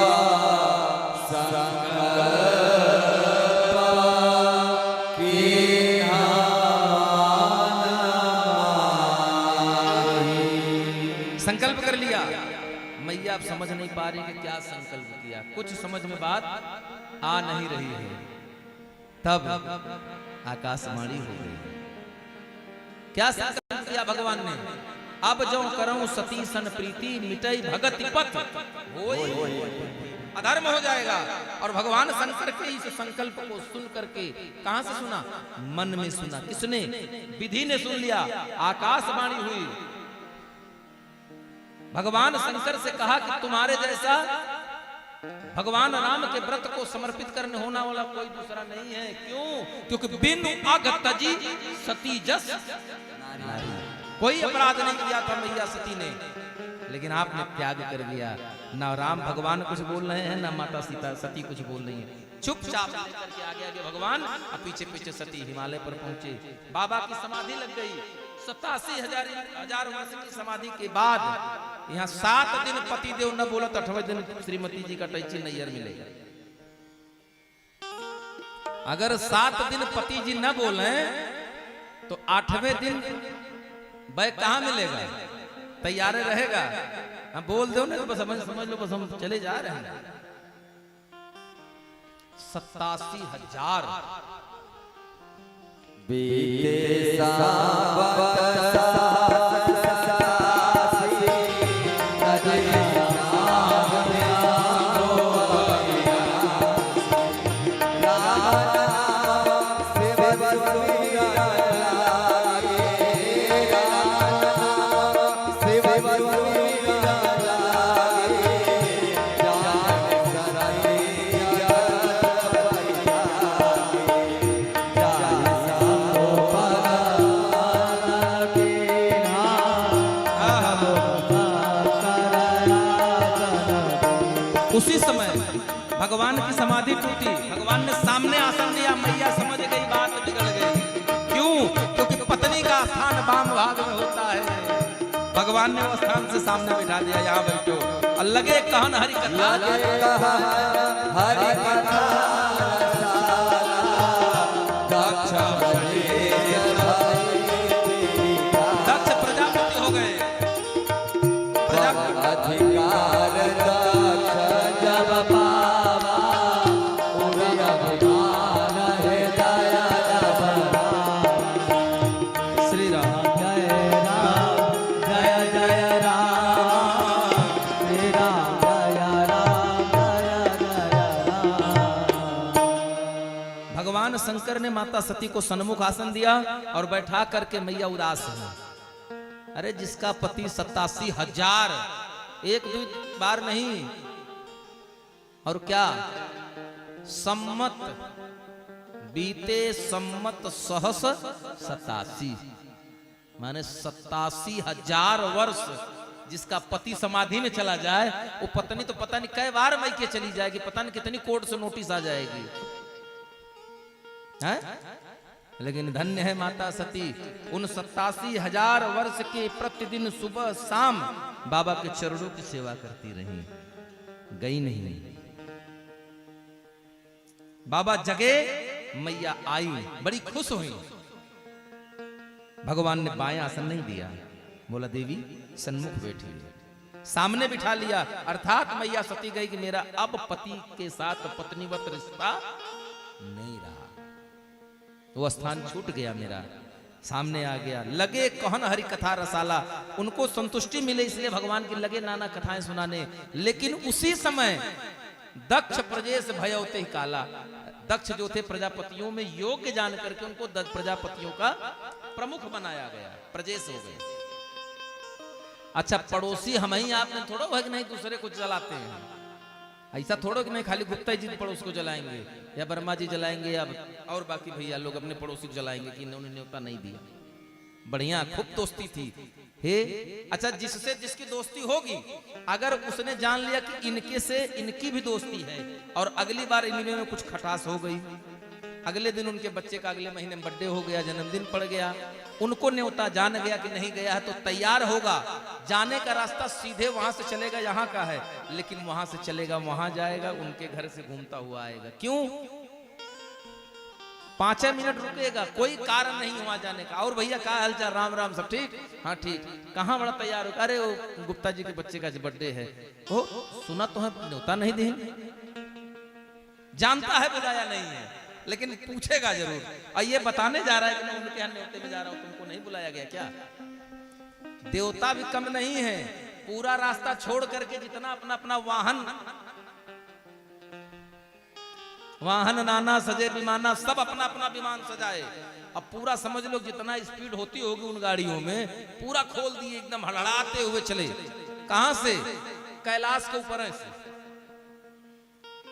C: संकल्प कर लिया। मैया आप समझ नहीं पा रही कि क्या संकल्प किया, कुछ समझ में बात आ नहीं रही है। तब आकाशवाणी हो गई। क्या संकल्प किया भगवान ने? अब जो करऊं सती सन प्रीति मिटई भगति पथ होई अधर्म हो जाएगा। और भगवान शंकर के इस संकल्प को सुन करके कहां से सुना? मन में सुना। किसने? विधि ने सुन लिया। आकाशवाणी हुई। भगवान शंकर से कहा कि तुम्हारे जैसा भगवान राम के व्रत को समर्पित करने होना वाला कोई दूसरा नहीं है। क्यों? क्योंकि बिनु अग तजी सती जस नारी। कोई अपराध नहीं किया था मैया सती ने, लेकिन आपने त्याग कर दिया। ना राम भगवान कुछ बोल रहे हैं, ना माता सीता सती कुछ बोल रही है। चुपचाप लेकर के आगे आगे भगवान और पीछे पीछे सती हिमालय पर पहुंचे। बाबा की समाधि लग गई। 87,000 वर्ष की समाधि के बाद यहाँ 7 दिन पति देव न बोला तो 8वें दिन श्रीमती जी का टैची नैयर मिलेगा। अगर 7 दिन पति जी न बोले तो 8वें दिन बैग कहाँ मिलेगा? तैयार रहेगा। हम बोल दो ना तो बस समझ लो बस हम चले जा रहे हैं। 87,000
D: बीते
C: उसी समय भगवान की समाधि टूटी। भगवान ने सामने आसन दिया। मैया समझ गई बात बिगड़ गई। क्यों? क्योंकि पत्नी का स्थान वाम भाग में होता है। भगवान ने वो स्थान से सामने बिठा दिया, यहाँ बैठो। और लगे कहन हरि कथा, दक्ष प्रजापति हो गए। शंकर ने माता सती को सन्मुख आसन दिया और बैठा करके मैया उदास है। अरे जिसका पति 87,000 एक दो बार नहीं और क्या सम्मत बीते सम्मत सहस 87 माने 87,000 वर्ष जिसका पति समाधि में चला जाए, वो पत्नी तो पता नहीं कई बार मई के चली जाएगी, पता नहीं कितनी कोर्ट से नोटिस आ जाएगी है? लेकिन धन्य है माता सती, उन 87,000 वर्ष के प्रतिदिन सुबह शाम बाबा के चरणों की सेवा करती रही, गई नहीं। बाबा जगे, मैया आई, बड़ी खुश हुई। भगवान ने बाएं आसन नहीं दिया, बोला देवी सन्मुख बैठी, सामने बिठा लिया। अर्थात मैया सती गई कि मेरा अब पति के साथ पत्नीवत रिश्ता नहीं रहा, वो स्थान छूट गया, मेरा सामने आ गया। लगे कहन हरि कथा रसाला, उनको संतुष्टि मिले इसलिए भगवान की लगे नाना कथाएं सुनाने। लेकिन उसी समय दक्ष प्रजेश भयौते काला, दक्ष जो थे प्रजापतियों में योग्य जान करके उनको प्रजापतियों का प्रमुख बनाया गया, प्रजेश हो गए। अच्छा, पड़ोसी हम ही आपने थोड़ा भाग नहीं दूसरे को जलाते हैं, ऐसा थोड़ा कि नहीं खाली गुप्ता जी पड़ोस को जलाएंगे या वर्मा जी जलाएंगे या और बाकी भैया लोग अपने पड़ोसी को जलाएंगे कि उन्होंने न्योता नहीं दिया। बढ़िया खूब दोस्ती थी। हे अच्छा, जिससे जिसकी दोस्ती होगी, अगर उसने जान लिया कि इनके से इनकी भी दोस्ती है और अगली बार इनमें में कुछ खटास हो गई, अगले दिन उनके बच्चे का अगले महीने बर्थडे हो गया, जन्मदिन पड़ गया, उनको न्योता जान गया कि नहीं गया है तो तैयार होगा। जाने का रास्ता सीधे वहां से चलेगा, यहाँ का है, लेकिन वहां से चलेगा वहां जाएगा, उनके घर से घूमता हुआ आएगा। क्यों? 5 मिनट रुकेगा, कोई कारण नहीं वहां जाने का। और भैया क्या हालचाल, राम राम, सब ठीक? हाँ ठीक। कहाँ बड़ा तैयार हो? अरे वो गुप्ता जी के बच्चे का बर्थडे है। ओ सुना तो है, न्योता नहीं दी, जानता है बुलाया नहीं है, लेकिन पूछेगा जरूर। और ये बताने जा रहा है कि मैं उनके यहाँ न्योते में जा रहा हूँ, तुमको नहीं बुलाया गया क्या? देवता भी कम नहीं है, पूरा रास्ता छोड़ करके जितना अपना अपना वाहन नाना सजे विमाना, सब अपना अपना विमान सजाए। अब पूरा समझ लो जितना स्पीड होती होगी उन गाड़ियों में, पूरा खोल दिए, एकदम हड़हड़ाते हुए चले। कहां से? कैलाश के ऊपर से।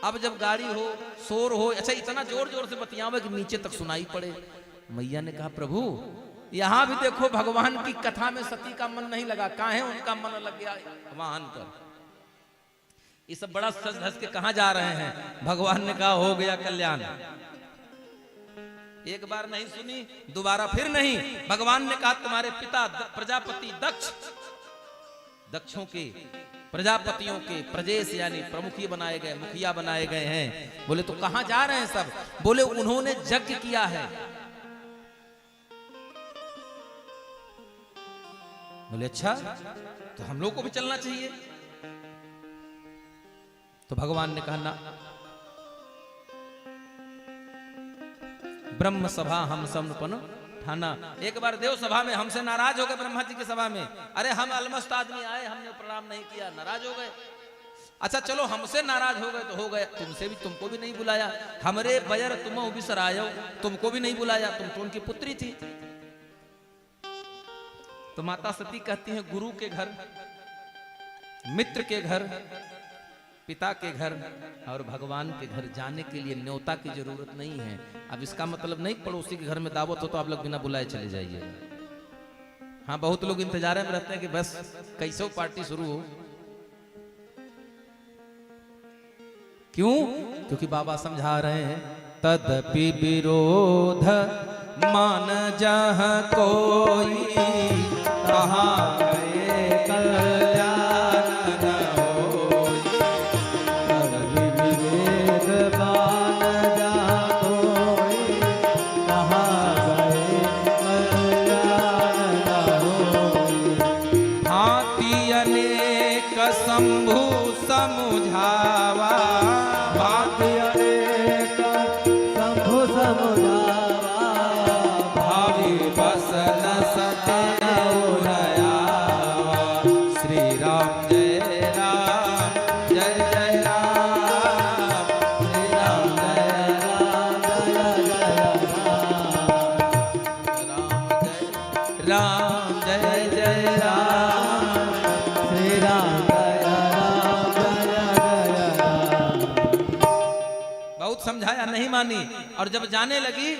C: अब जब गाड़ी हो, शोर हो, अच्छा इतना जोर जोर से बतियावे कि नीचे तक सुनाई पड़े। मैया ने कहा, प्रभु यहां भी देखो, भगवान की कथा में सती का मन नहीं लगा, काहे उनका मन लग गया वाहन पर। ये सब बड़ा सज धज के कहां जा रहे हैं? भगवान ने कहा हो गया कल्याण। एक बार नहीं सुनी, दोबारा फिर नहीं। भगवान ने कहा तुम्हारे पिता प्रजापति दक्षों के, प्रजापतियों के प्रजेश यानी प्रमुखी बनाए गए, मुखिया बनाए गए हैं। बोले तो कहां जा रहे हैं सब? बोले उन्होंने यज्ञ किया है। बोले अच्छा, तो हम लोग को भी चलना चाहिए। तो भगवान ने कहा ना, ब्रह्म सभा हम समर्पण ठाना। एक बार देव सभा में हमसे नाराज हो गए, ब्रह्मा जी की सभा में। अरे हम अलमस्त आदमी आए, हमने प्रणाम नहीं किया, नाराज हो गए। अच्छा चलो, हमसे नाराज हो गए तो हो गए, तुमसे भी, तुमको भी नहीं बुलाया। हमरे बयर तुम बिसरायो, तुमको भी नहीं बुलाया, तुम तो उनकी पुत्री थी। तो माता सती कहती है, गुरु के घर, मित्र के घर, पिता के घर और भगवान के घर जाने के लिए न्योता की जरूरत नहीं है। अब इसका मतलब नहीं पड़ोसी के घर में दावत हो तो आप लोग बिना बुलाए चले जाइए। हाँ, बहुत लोग इंतजार में रहते हैं कि बस कैसे पार्टी शुरू हो। क्यों? क्योंकि बाबा समझा रहे हैं, तदपि विरोध मान जह कोई, कहाँ गए कल्याण न होई। तदपि विरोध मान जह कोई, कहाँ गए कल्याण न होई। भांति अनेक शंभु समुझावा, भांति अनेक शंभु समुझावा। भावी बसन सतन उरयावा। श्री राम जय राम, जय जय राम। श्री राम जय राम, जय जय राम। राम जय जय राम, श्री राम जय राम, जय जय राम। बहुत समझाया, नहीं मानी। और जब जाने लगी,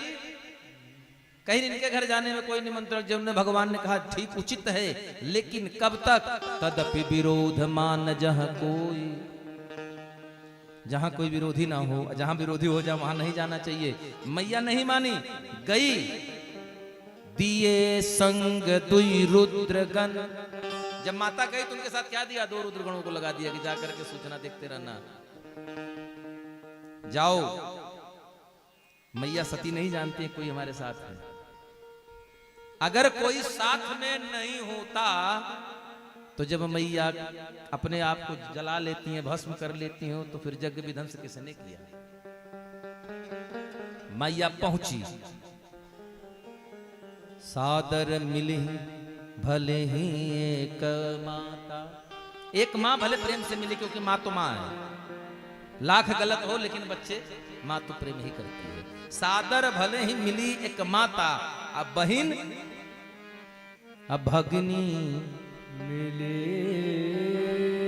C: कहीं इनके घर जाने में कोई निमंत्रण, जब ने भगवान ने कहा ठीक उचित है, लेकिन कब तक? तदपि विरोध मान जह कोई, जहां कोई विरोधी ना हो, जहां विरोधी हो जाए वहां नहीं जाना चाहिए। मैया नहीं मानी, गई। दिए संग दुई रुद्रगण। जब माता गई तो उनके साथ क्या दिया? 2 रुद्रगणों को लगा दिया कि जाकर के सूचना देखते रहना। जाओ। मैया सती नहीं जानती है कोई हमारे साथ है। अगर कोई साथ में नहीं होता तो जब मैया अपने आप को जला लेती हैं, भस्म कर लेती हो, तो फिर यज्ञ विध्वंस किसने किया? मैया पहुंची, सादर मिली भले ही एक माता। एक माँ भले प्रेम से मिली, क्योंकि माँ तो माँ है, लाख गलत हो लेकिन बच्चे माँ तो प्रेम ही करती है। सादर भले ही मिली एक माता, अब बहिन अब भगनी
B: मिले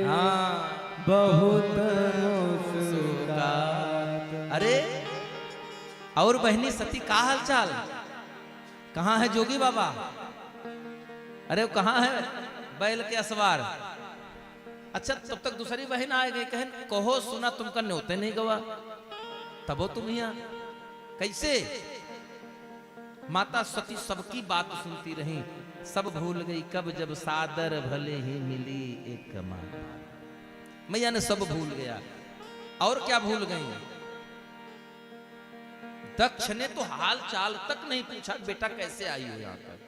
C: हाँ
B: बहुत मुस्कुरात।
C: अरे और बहनी सती का हाल चाल, कहाँ है जोगी बाबा? अरे वो कहाँ है बैल के असवार? अच्छा तब तक दूसरी बहन आ गई, कहन कहो सुना तुमका न्योते नहीं गवा, तबो तुम यहाँ कैसे? माता सती सबकी बात सुनती रही, सब भूल गई कब जब सादर भले ही मिली एक माँ। मैया ने सब भूल गया। और क्या भूल गई? दक्ष ने तो हाल चाल तक नहीं पूछा, बेटा कैसे आई हो यहाँ तक।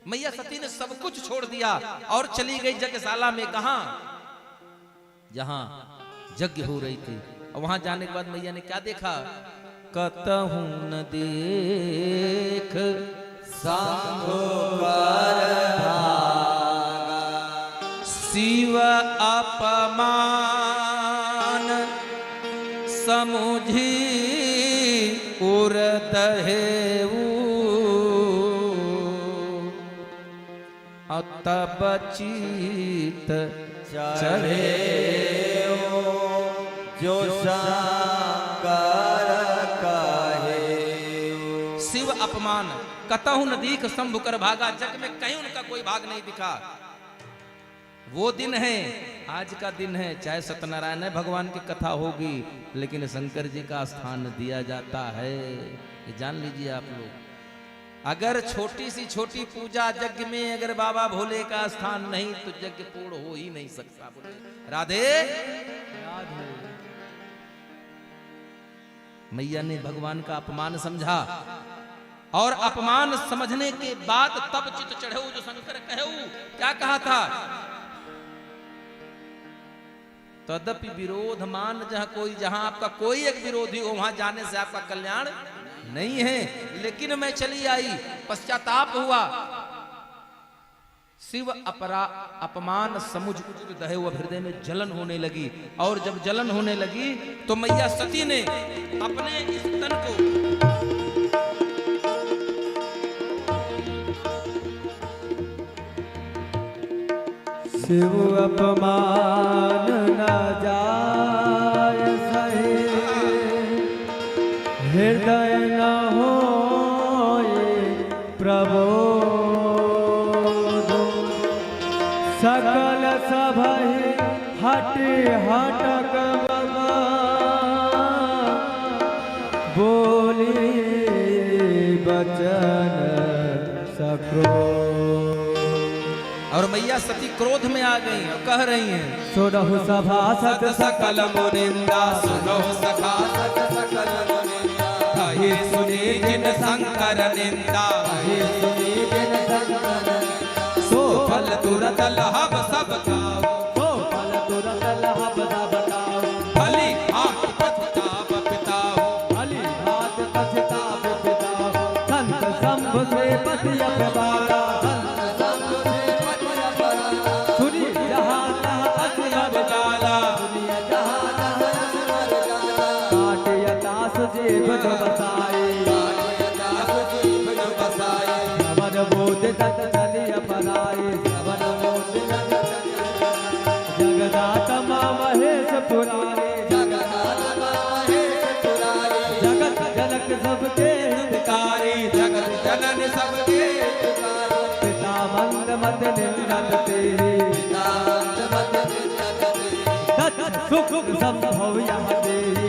C: मैया सती ने सब कुछ छोड़ दिया और चली गई यज्ञशाला में। कहां? जहां यज्ञ हो रही थी। और वहां जाने के बाद मैया ने क्या देखा? कतहु न देख शिव अपमान समुझी उरदहेऊ तब चित चढ़े
D: जो शंकर कहे।
C: शिव अपमान कतहु न दीख शंभु कर भागा, जग में कहीं उनका कोई भाग नहीं दिखा। वो दिन है, आज का दिन है, चाहे सत्यनारायण है भगवान की कथा होगी, लेकिन शंकर जी का स्थान दिया जाता है, ये जान लीजिए आप लोग। अगर छोटी सी छोटी पूजा यज्ञ में अगर बाबा भोले का स्थान नहीं तो यज्ञ पूर्ण हो ही नहीं सकता। बोले राधे
B: राधे।
C: मैया ने भगवान का अपमान समझा और अपमान समझने के बाद तब चित चढ़े जो शंकर कहे। क्या कहा था? तदपि विरोध मान जहां कोई, जहां आपका कोई एक विरोधी हो वहां जाने से आपका कल्याण नहीं है। लेकिन मैं चली आई, पश्चाताप हुआ। शिव अपमान समुझ दहे, वह हृदय में जलन होने लगी। और जब जलन होने लगी तो मैया सती ने अपने इस तन को
B: शिव अपमान न जाय सहे, हृदय न होए प्रबोध। सकल सभहि हटि हटक बबा, बोली बचन सक्रोध।
C: और मैया सती क्रोध में आ गई और कह रही हैं,
B: सुनहु सभासद सकल मुनिंदा,
C: सुनहु सभासद सकल मुनिंदा,
B: कहि सुनि
C: जिन शंकर निंदा,
B: कहि सुनि जिन शंकर निंदा।
C: सो फल तुरत लहब सब खाओ,
B: सो फल तुरत लहब सब खाओ।
C: भली भांति पछताव पिताओ,
B: भली भांति पछताव पिताओ। संत शंभु से पति अपबारा, जीव जो बसाए, श्रवण बोध तत चलिय पराए, श्रवण बोध तत चलिय पराए। जगदाता मां महेश पुरारे, जगत जनक सबके हितकारी,
C: जगत जनन सबके
B: पिता मंद मत निंदत तेरे, तत् सुख संभव यहाँ तेरी।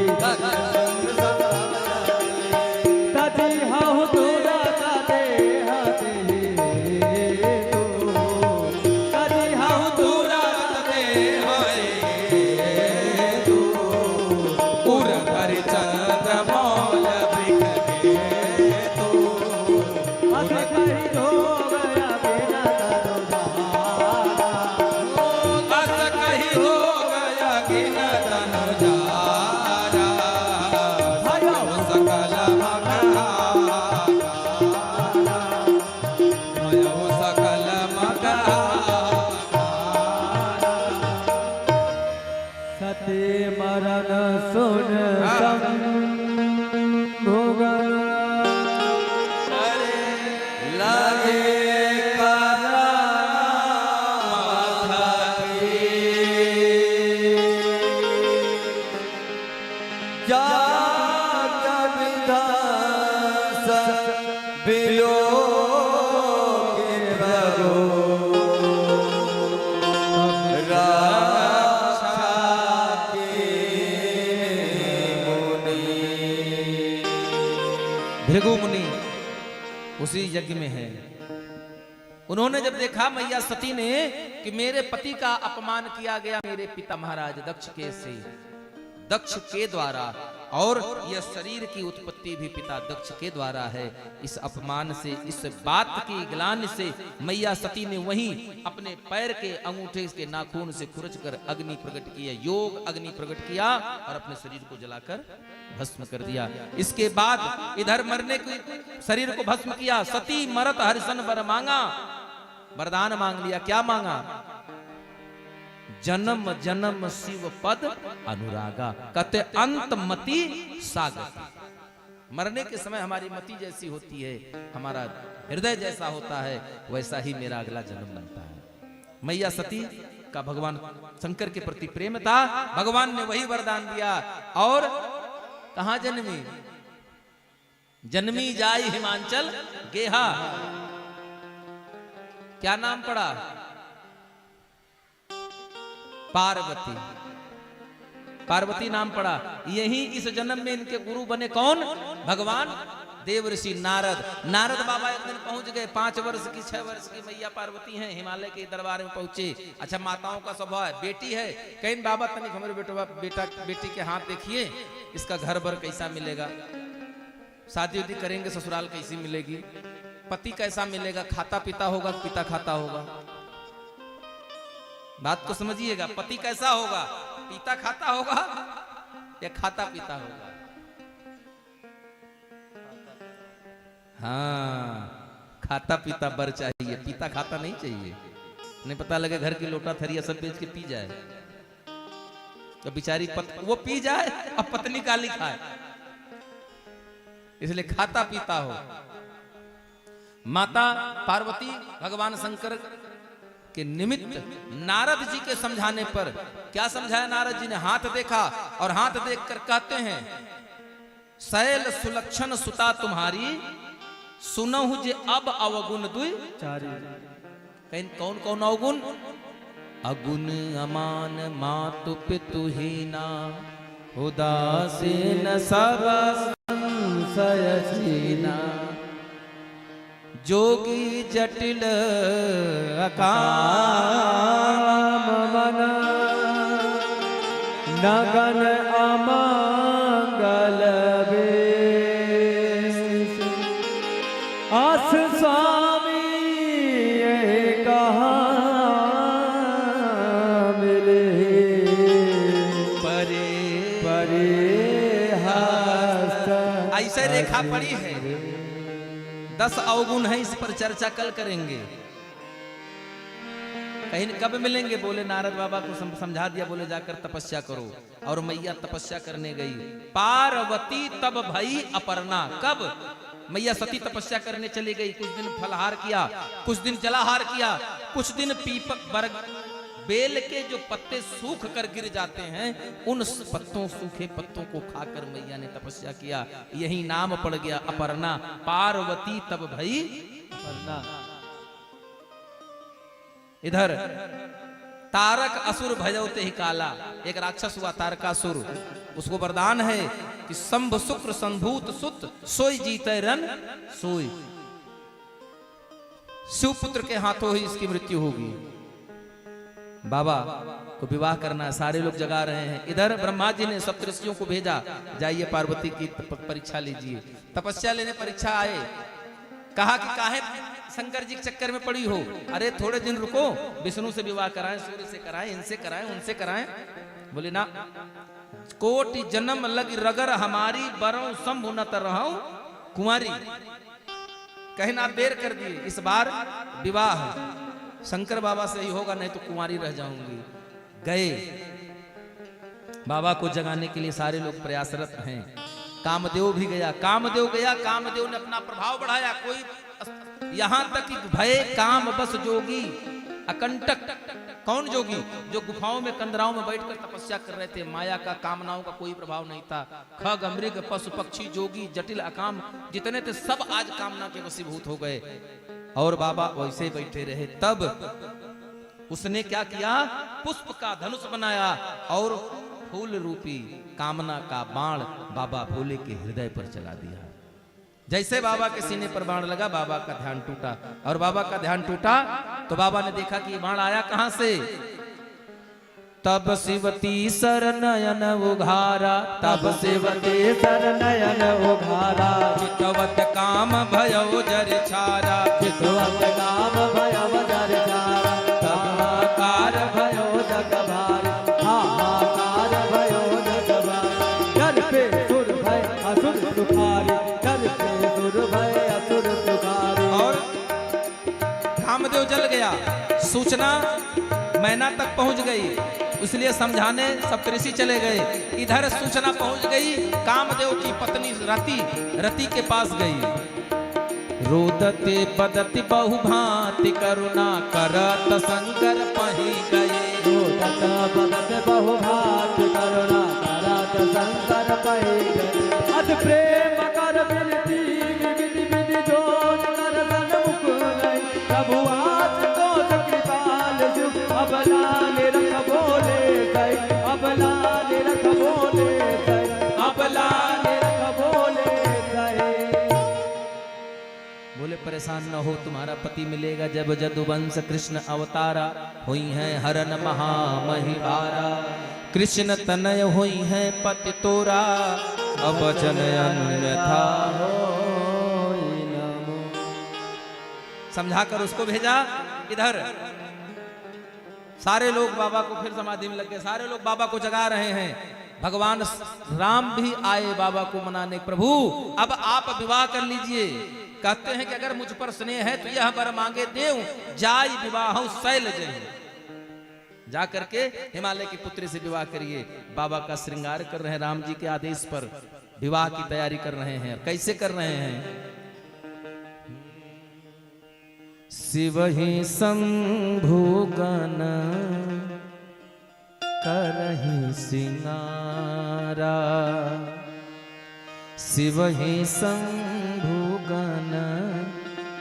C: कहीं हो गया कि न तनु जा भृगु मुनि उसी यज्ञ में है। उन्होंने जब देखा मैया सती ने कि मेरे पति का अपमान किया गया मेरे पिता महाराज दक्ष के द्वारा, और यह शरीर की उत्पत्ति भी पिता दक्ष के द्वारा है, इस अपमान से, इस बात की ग्लानि से मैया सती ने वहीं अपने पैर के अंगूठे के नाखून से खुरचकर अग्नि प्रकट किया, योग अग्नि प्रकट किया और अपने शरीर को जलाकर भस्म कर दिया। इसके बाद इधर मरने की शरीर को भस्म किया, सती मरत हरिशन वर मांगा, वरदान मांग लिया। क्या मांगा? जन्म जन्म शिव पद अनुरागा, कहते अंत मति सागति। मरने के समय हमारी मति जैसी होती है, हमारा हृदय जैसा होता है, वैसा ही मेरा अगला जन्म बनता है। मैया सती का भगवान शंकर के प्रति प्रेम था, भगवान ने वही वरदान दिया। और कहां जन्मी? जन्मी जाई हिमांचल गेहा। क्या नाम पड़ा? पार्वती। पार्वती नाम पड़ा। यही इस जन्म में इनके गुरु बने कौन? भगवान देवर्षि नारद। नारद बाबा एक दिन पहुंच गए, 5 वर्ष की 6 वर्ष की मैया पार्वती हैं, हिमालय के दरबार में पहुंचे। अच्छा, माताओं का स्वभाव है, बेटी है, कहीं बाबा तनिक हमारे बेटी के हाथ देखिए, इसका घर भर कैसा मिलेगा, शादी उदी करेंगे ससुराल कैसी मिलेगी, पति कैसा मिलेगा, खाता पीता होगा, पिता खाता होगा। बात को समझिएगा, पति कैसा होगा, पीता खाता होगा या खाता पीता होगा? हाँ, खाता पीता बर चाहिए, पीता खाता नहीं चाहिए। नहीं पता लगे घर की लोटा थरिया सब बेच के पी जाए, तो बेचारी वो पी जाए और पत्नी गाली खाए। इसलिए खाता पीता हो। माता पार्वती भगवान शंकर के निमित्त नारद जी के समझाने पर, क्या समझाया नारद जी ने? हाथ देखा और हाथ देखकर कहते हैं, शैल सुलक्षण सुता तुम्हारी, सुनहु जे अब अवगुण दुई चारी। कौन कौन अवगुण? अगुण अमान मातु पितु हीना, उदासीन सब संशय छीना, जोगी जटिल अकाम मन,
B: नगन अमंगल वेश, आस स्वामी ये कहाँ मिले,
C: परे
B: परे हस्त।
C: ऐसे रेखा पड़ी है, 10 अवगुण है, इस पर चर्चा कल करेंगे। कहीं कब मिलेंगे? बोले नारद बाबा को समझा दिया, बोले जाकर तपस्या करो। और मैया तपस्या करने गई। पार्वती तब भई अपर्णा। कब? मैया सती तपस्या करने चली गई। कुछ दिन फलहार किया, कुछ दिन जलाहार किया, कुछ दिन बेल के जो पत्ते सूख कर गिर जाते हैं, उन पत्तों, सूखे पत्तों को खाकर मैया ने तपस्या किया। यही नाम पड़ गया अपर्णा। पार्वती तब भई अपर्णा। इधर तारक असुर भजौते ही काला, एक राक्षस हुआ तारकासुर। उसको वरदान है कि संभ शुक्र संभूत सुत, सोई जीते रन सोई। शिवपुत्र के हाथों ही इसकी मृत्यु होगी। बाबा को विवाह करना, सारे लोग जगा रहे हैं। इधर ब्रह्मा जी ने सप्तऋषियों को भेजा, जाइए पार्वती की परीक्षा लीजिए। तपस्या लेने परीक्षा आए। कहा कि काहे शंकर जी के चक्कर में पड़ी हो? अरे थोड़े दिन रुको, विष्णु से विवाह कराएं, सूर्य से कराएं, इनसे कराएं, उनसे कराएं। बोले ना, कोटि जन्म लग रगर हमारी, बरौ शंभु न तरहु कुंवारी। कहे ना, देर कर दिए, इस बार विवाह शंकर बाबा से ही होगा, नहीं तो कुंवारी रह जाऊंगी। गए बाबा को जगाने के लिए सारे लोग प्रयासरत हैं। कामदेव भी गया, कामदेव गया, कामदेव ने अपना प्रभाव बढ़ाया। कोई यहां तक कि भय काम बस जोगी अकंटक। कौन जोगी? जो गुफाओं में, कंदराओं में बैठकर तपस्या कर रहे थे। माया का, कामनाओं का कोई प्रभाव नहीं था। खग मृग पशु पक्षी जोगी जटिल अकाम जितने थे, सब आज कामना के वशीभूत हो गए। और बाबा वैसे बैठे रहे। तब उसने क्या किया? पुष्प का धनुष बनाया और फूल रूपी कामना का बाण बाबा भोले के हृदय पर चला दिया। जैसे बाबा के सीने पर बाण लगा, बाबा का ध्यान टूटा। और बाबा का ध्यान टूटा तो बाबा ने देखा कि ये बाण आया कहां से। तब शिवती सर नयन उघारा, तब शिवती
B: सर नयन उघारा,
C: चितवत काम भयो जर छारा,
B: चितवत काम भयो जर छारा, हाहाकार भयो जग भारी, हाहाकार भयो जग भारी। जर पे सुर भय असुर सुखारी, जर पे सुर भय असुर सुखारी।
C: और कामदेव जल गया, सूचना मैना तक पहुंच गई, इसलिए समझाने सप्तऋषि चले गए। इधर सूचना पहुंच गई, कामदेव की पत्नी रति के पास गई। रोदते बदति बहुभांति करुणा करत शंकर पही गए।
B: रोदत बदत बहुभांति करुणा करत शंकर पही गए। अत प्रेम कर विनती विधि विधि जोत कर सन्मुख नहीं, प्रभु आज तो कृपाल जुग अबलाल रख बोले गए, अबलाल रख बोले गए, अबलाल रख बोले गए।
C: बोले परेशान न हो, तुम्हारा पति मिलेगा जब जदुवंश कृष्ण अवतारा। हुई है हरन महामहिवारा, कृष्ण तनय हुई है पति तोरा, अब वचन अन्यथा होई नमो। समझाकर उसको भेजा। इधर सारे लोग बाबा को फिर समाधि में लग गए, सारे लोग बाबा को जगा रहे हैं। भगवान राम भी आए बाबा को मनाने, प्रभु अब आप विवाह कर लीजिए। कहते हैं कि अगर मुझ पर स्नेह है तो यह वर मांगे देव, जाय विवाह शैल जय। जा करके हिमालय की पुत्री से विवाह करिए। बाबा का श्रृंगार कर रहे हैं, राम जी के आदेश पर विवाह की तैयारी कर रहे हैं। कैसे कर रहे हैं? शिव ही शंभुगन करहि सिंगारा, शिव ही शंभुगन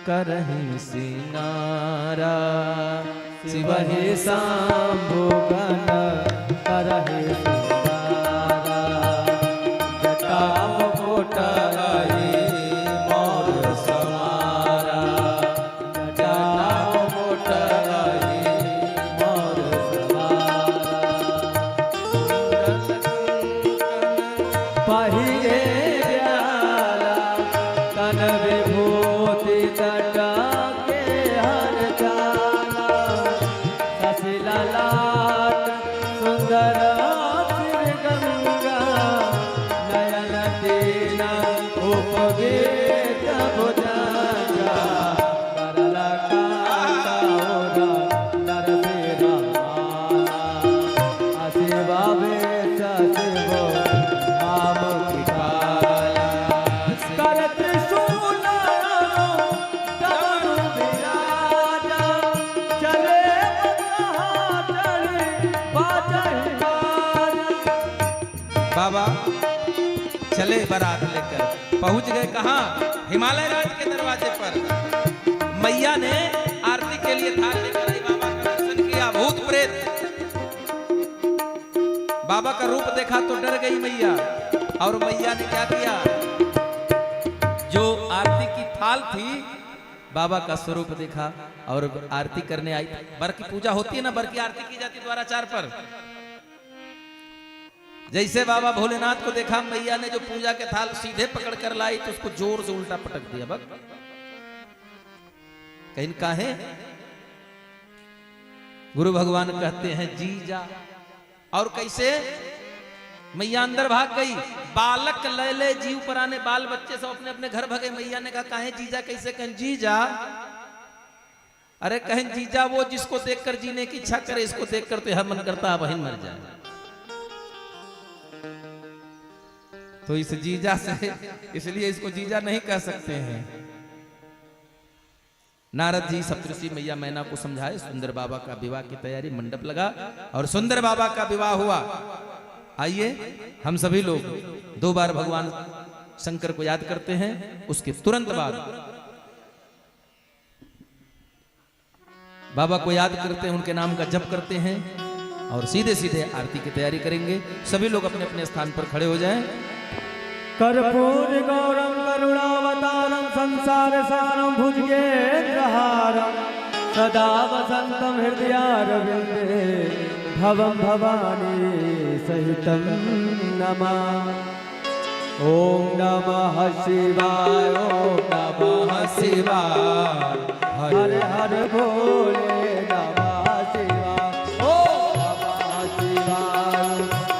C: करहि सिंगारा,
B: शिव ही शंभुगन करहि सिंगारा। जटा मुकुट मोर समारा, जटा मुकुट मोर समारा। पहिरे ब्याला तन विभूति जटा के हर जाना, ससिला लाट सुंदर सिर गंगा, नयन दीन उपगीत भुजंगा, करला कांता ओरा नरसिंह माला, अशिवा वेश शिवो नाम की काया। कर त्रिशूल डमरू विराजा, चले बसहा चढ़ी बाजहि बाजा।
C: बाबा चले बारात लेकर, पहुंच गए कहां? हिमालय राज के दरवाजे पर। मैया ने आरती के लिए थाल लेकर आई, बाबा का दर्शन किया। भूत प्रेत बाबा का रूप देखा तो डर गई मैया। और मैया ने क्या किया? जो आरती की थाल थी, बाबा का स्वरूप देखा और आरती करने आई। बर की पूजा होती है ना, बर की आरती की जाती द्वाराचार पर। जैसे बाबा भोलेनाथ को देखा, मैया ने जो पूजा के थाल सीधे पकड़ कर लाई तो उसको जोर से उल्टा पटक दिया। बक कहीं काहे? गुरु भगवान कहते हैं जीजा। और कैसे? मैया अंदर भाग गई, बालक लैले जीव पर आने, बाल बच्चे सब अपने अपने घर भगे। मैया ने कहा काहे जीजा? कैसे? कहें जीजा। अरे कहें जीजा वो जिसको देखकर जीने की इच्छा करे, इसको देखकर तो यह मन करता है वहीं मर जाए। तो इस जीजा से, इसलिए इसको जीजा नहीं कह सकते हैं। नारद जी सप्तऋषि मैया मैना को समझाए। सुंदर बाबा का विवाह की तैयारी, मंडप लगा और सुंदर बाबा का विवाह हुआ। आइए हम सभी लोग 2 बार भगवान शंकर को याद करते हैं, उसके तुरंत बाद बाबा को याद करते हैं, उनके नाम का जप करते हैं और सीधे सीधे आरती की तैयारी करेंगे। सभी लोग अपने अपने स्थान पर खड़े हो जाएं।
B: कर्पूर गौरम करुणावतारम संसार सारं भुजगेन्द्रहारं सदा वसन्तं हृदयारविन्दे भवं भवानी सहितं नमामि। ओम नमः शिवाय ओम नमः शिवाय हर हर भोले नमः शिवाय ओम नमः शिवाय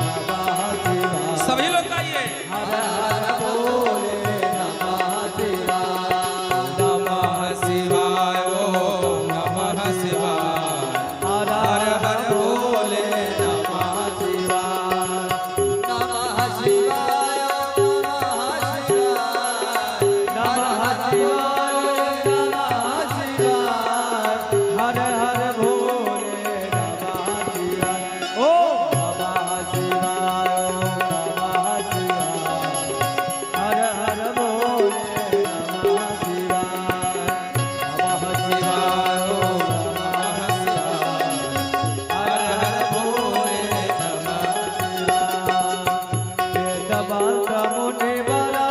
B: नमः शिवाय।
C: सभी लोग गाइए।
B: हर हर भोले नमः शिवाय
C: नमः शिवाय ओम नमः शिवाय
B: हर
C: हर हर भोले
B: नमः शिवाय नमः शिवाय नमः शिवाय नमः शिवाय हर हर भोले नमः शिवाय ओम नमः शिवाय नमः शिवाय हर हर भोले नमः शिवाय नमः शिवाय ओम नमः शिवाय हर हर भोले नमः शिवाय। वेदमंत्र मुनि बरा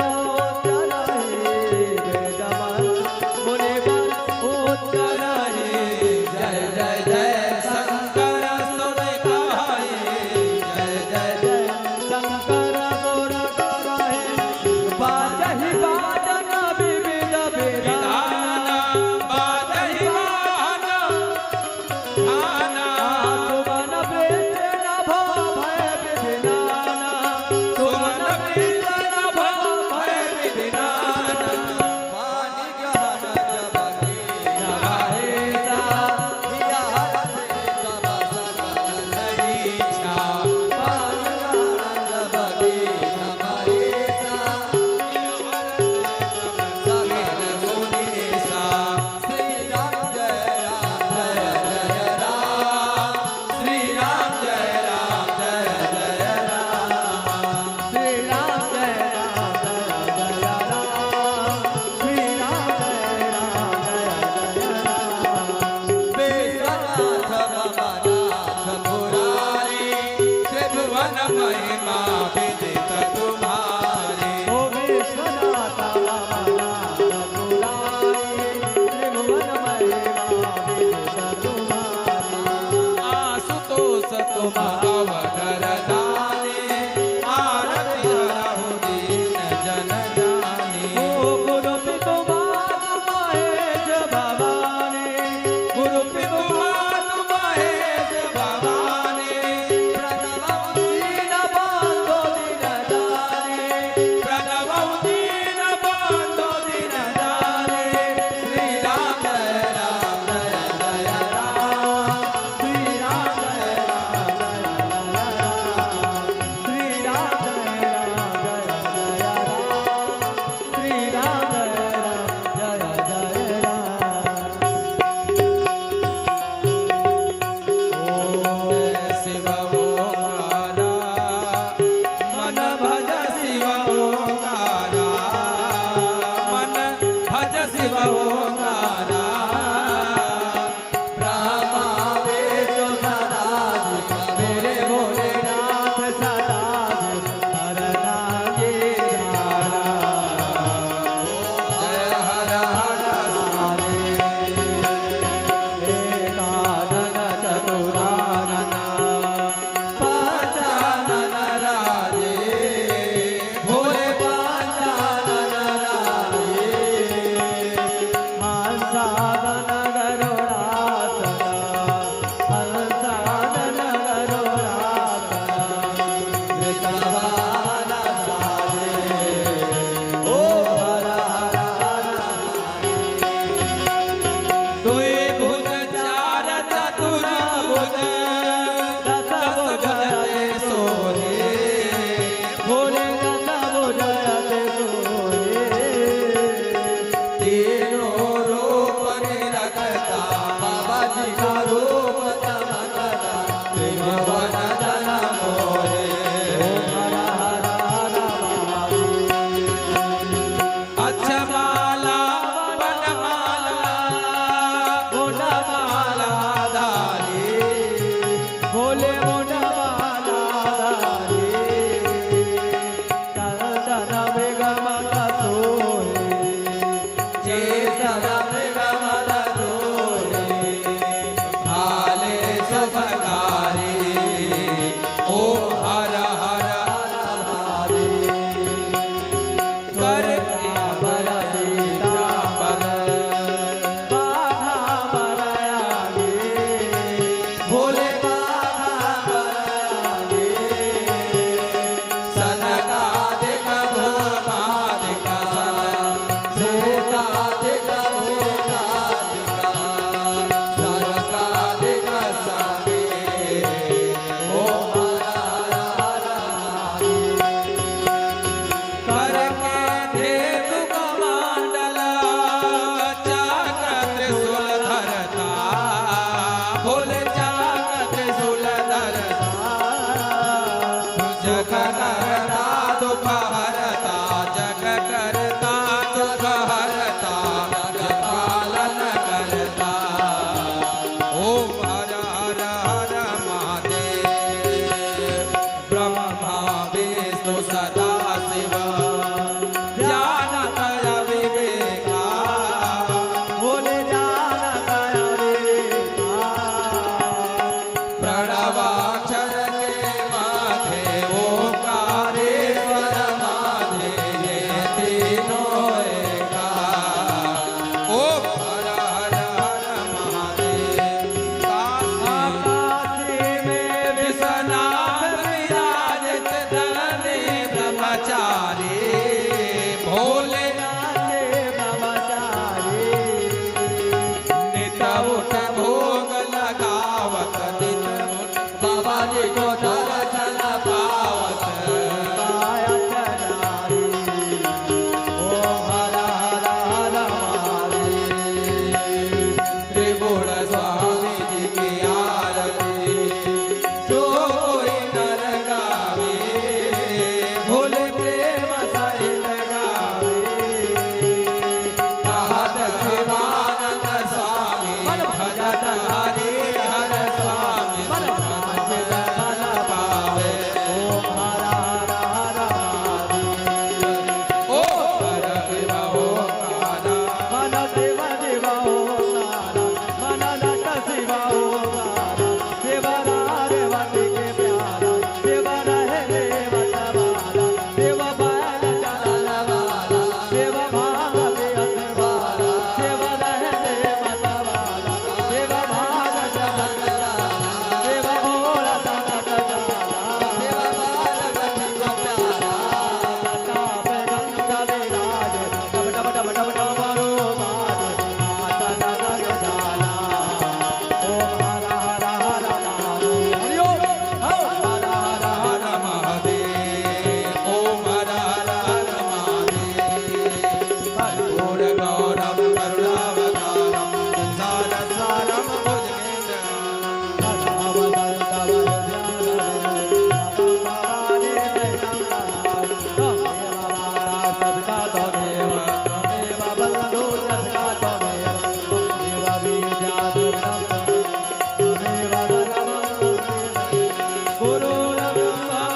C: जय जय जय शंकर सुन कहाए जय जय
B: जय शंकर गोर कराहे बाजहि बाजन विविध
C: विधाना बाजहि वाहना आना
B: सुमन प्रीत नभ भय विधिनाना
C: सुमन प्रीत नभ भय विधिनाना
B: पानि ज्ञान जबकि नवाहेता हिया
C: इच्छा
B: पानि ज्ञान जबकि नवाहेता
C: सगल मुनीसा
B: श्री राम जय राम जय जय राम
C: श्री राम जय राम जय जय राम
B: श्री राम जय राम जय जय राम श्री राम जय राम जय जय राम विश्वनाथ भवनाथ मुरारी
C: त्रिभुवन महिमा विदित तुम्हारी
B: ओ विश्वनाथ भवनाथ मुरारी त्रिभुवन महिमा विदित तुम्हारी
C: आशुतोष तुम अवघर दानी आरती हरहु दीन जन जानी
B: ओ गुरु पितुमात महेश भवानी गुरु
C: पितुमात महेश भवानी
B: प्रणवं दीन बंधो दीन दानी
C: प्रणवौ दीन बंधो दीन दानी
B: श्री राम जय राम जय जय राम श्री राम जय राम जय जय राम
C: भोले बाबा बरागे सनकादिक भूमादिक सेतादिक भूतादिक सरकादिक सागे ओम हर हर करके धेनु कमंडल चक्र त्रिशूल धरता भोले चक्र त्रिशूल धरता जग करता दुख हरता जग करता दुख हरता जग पालन करता ओम हर हर हर महादेव ब्रह्मा विष्णु सदा शिव जानतय विवेका
B: बोले जानत विवेका
C: प्रणवाक्षर के माथे ओंकारेश्वर माथे ये तीनों एका ओम हर हर हर महादेव काशी में विश्वनाथ विराजित धने ब्रह्मचारी भोले
B: ब्रह्मचारी
C: नित उठ भोग लगावत नित उठ बाबा जी को दर्शन पावत त्रिपुर स्वामी जी की आरती जो कोई नर गावे भोले प्रेम सहित गावे कहत शिवानंद स्वामी भजत हरि हर स्वामी मन पावे ओ हर विभो काना
B: मन देव देव मन नट शिव देव रे के प्यारा देव रहे देव तबारा देव बैल चल वाला देव भाग वाला देव रहे देव तबारा देव भाग चल देव भोला तक देव बाल गति को प्यारा पे गंगा विराज डब डब डब डब डब रो बाज माता दादा जाला ओम हर हर हर महादेव हरि ओम हर हर हर
C: हर महादेव ओम हर हर हर महादेव गौर गौरव करुणावतारम संसार सारम भुजगेन्द्र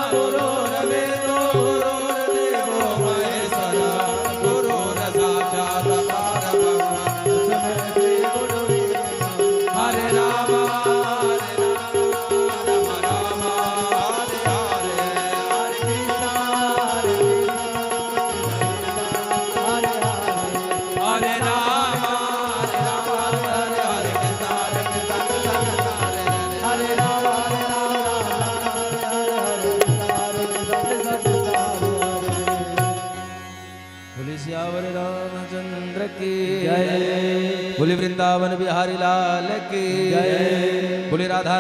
C: गुरुर्विष्णु गुरुर्देवो महेश्वरा गुरुर्साक्षात् परब्रह्म हरे राम राम राम हरे हरे हरे राम हरे हरे कृष्ण हरे बोले सियावर रामचंद्र की जय बोले वृंदावन बिहारी लाल की जय बोले राधा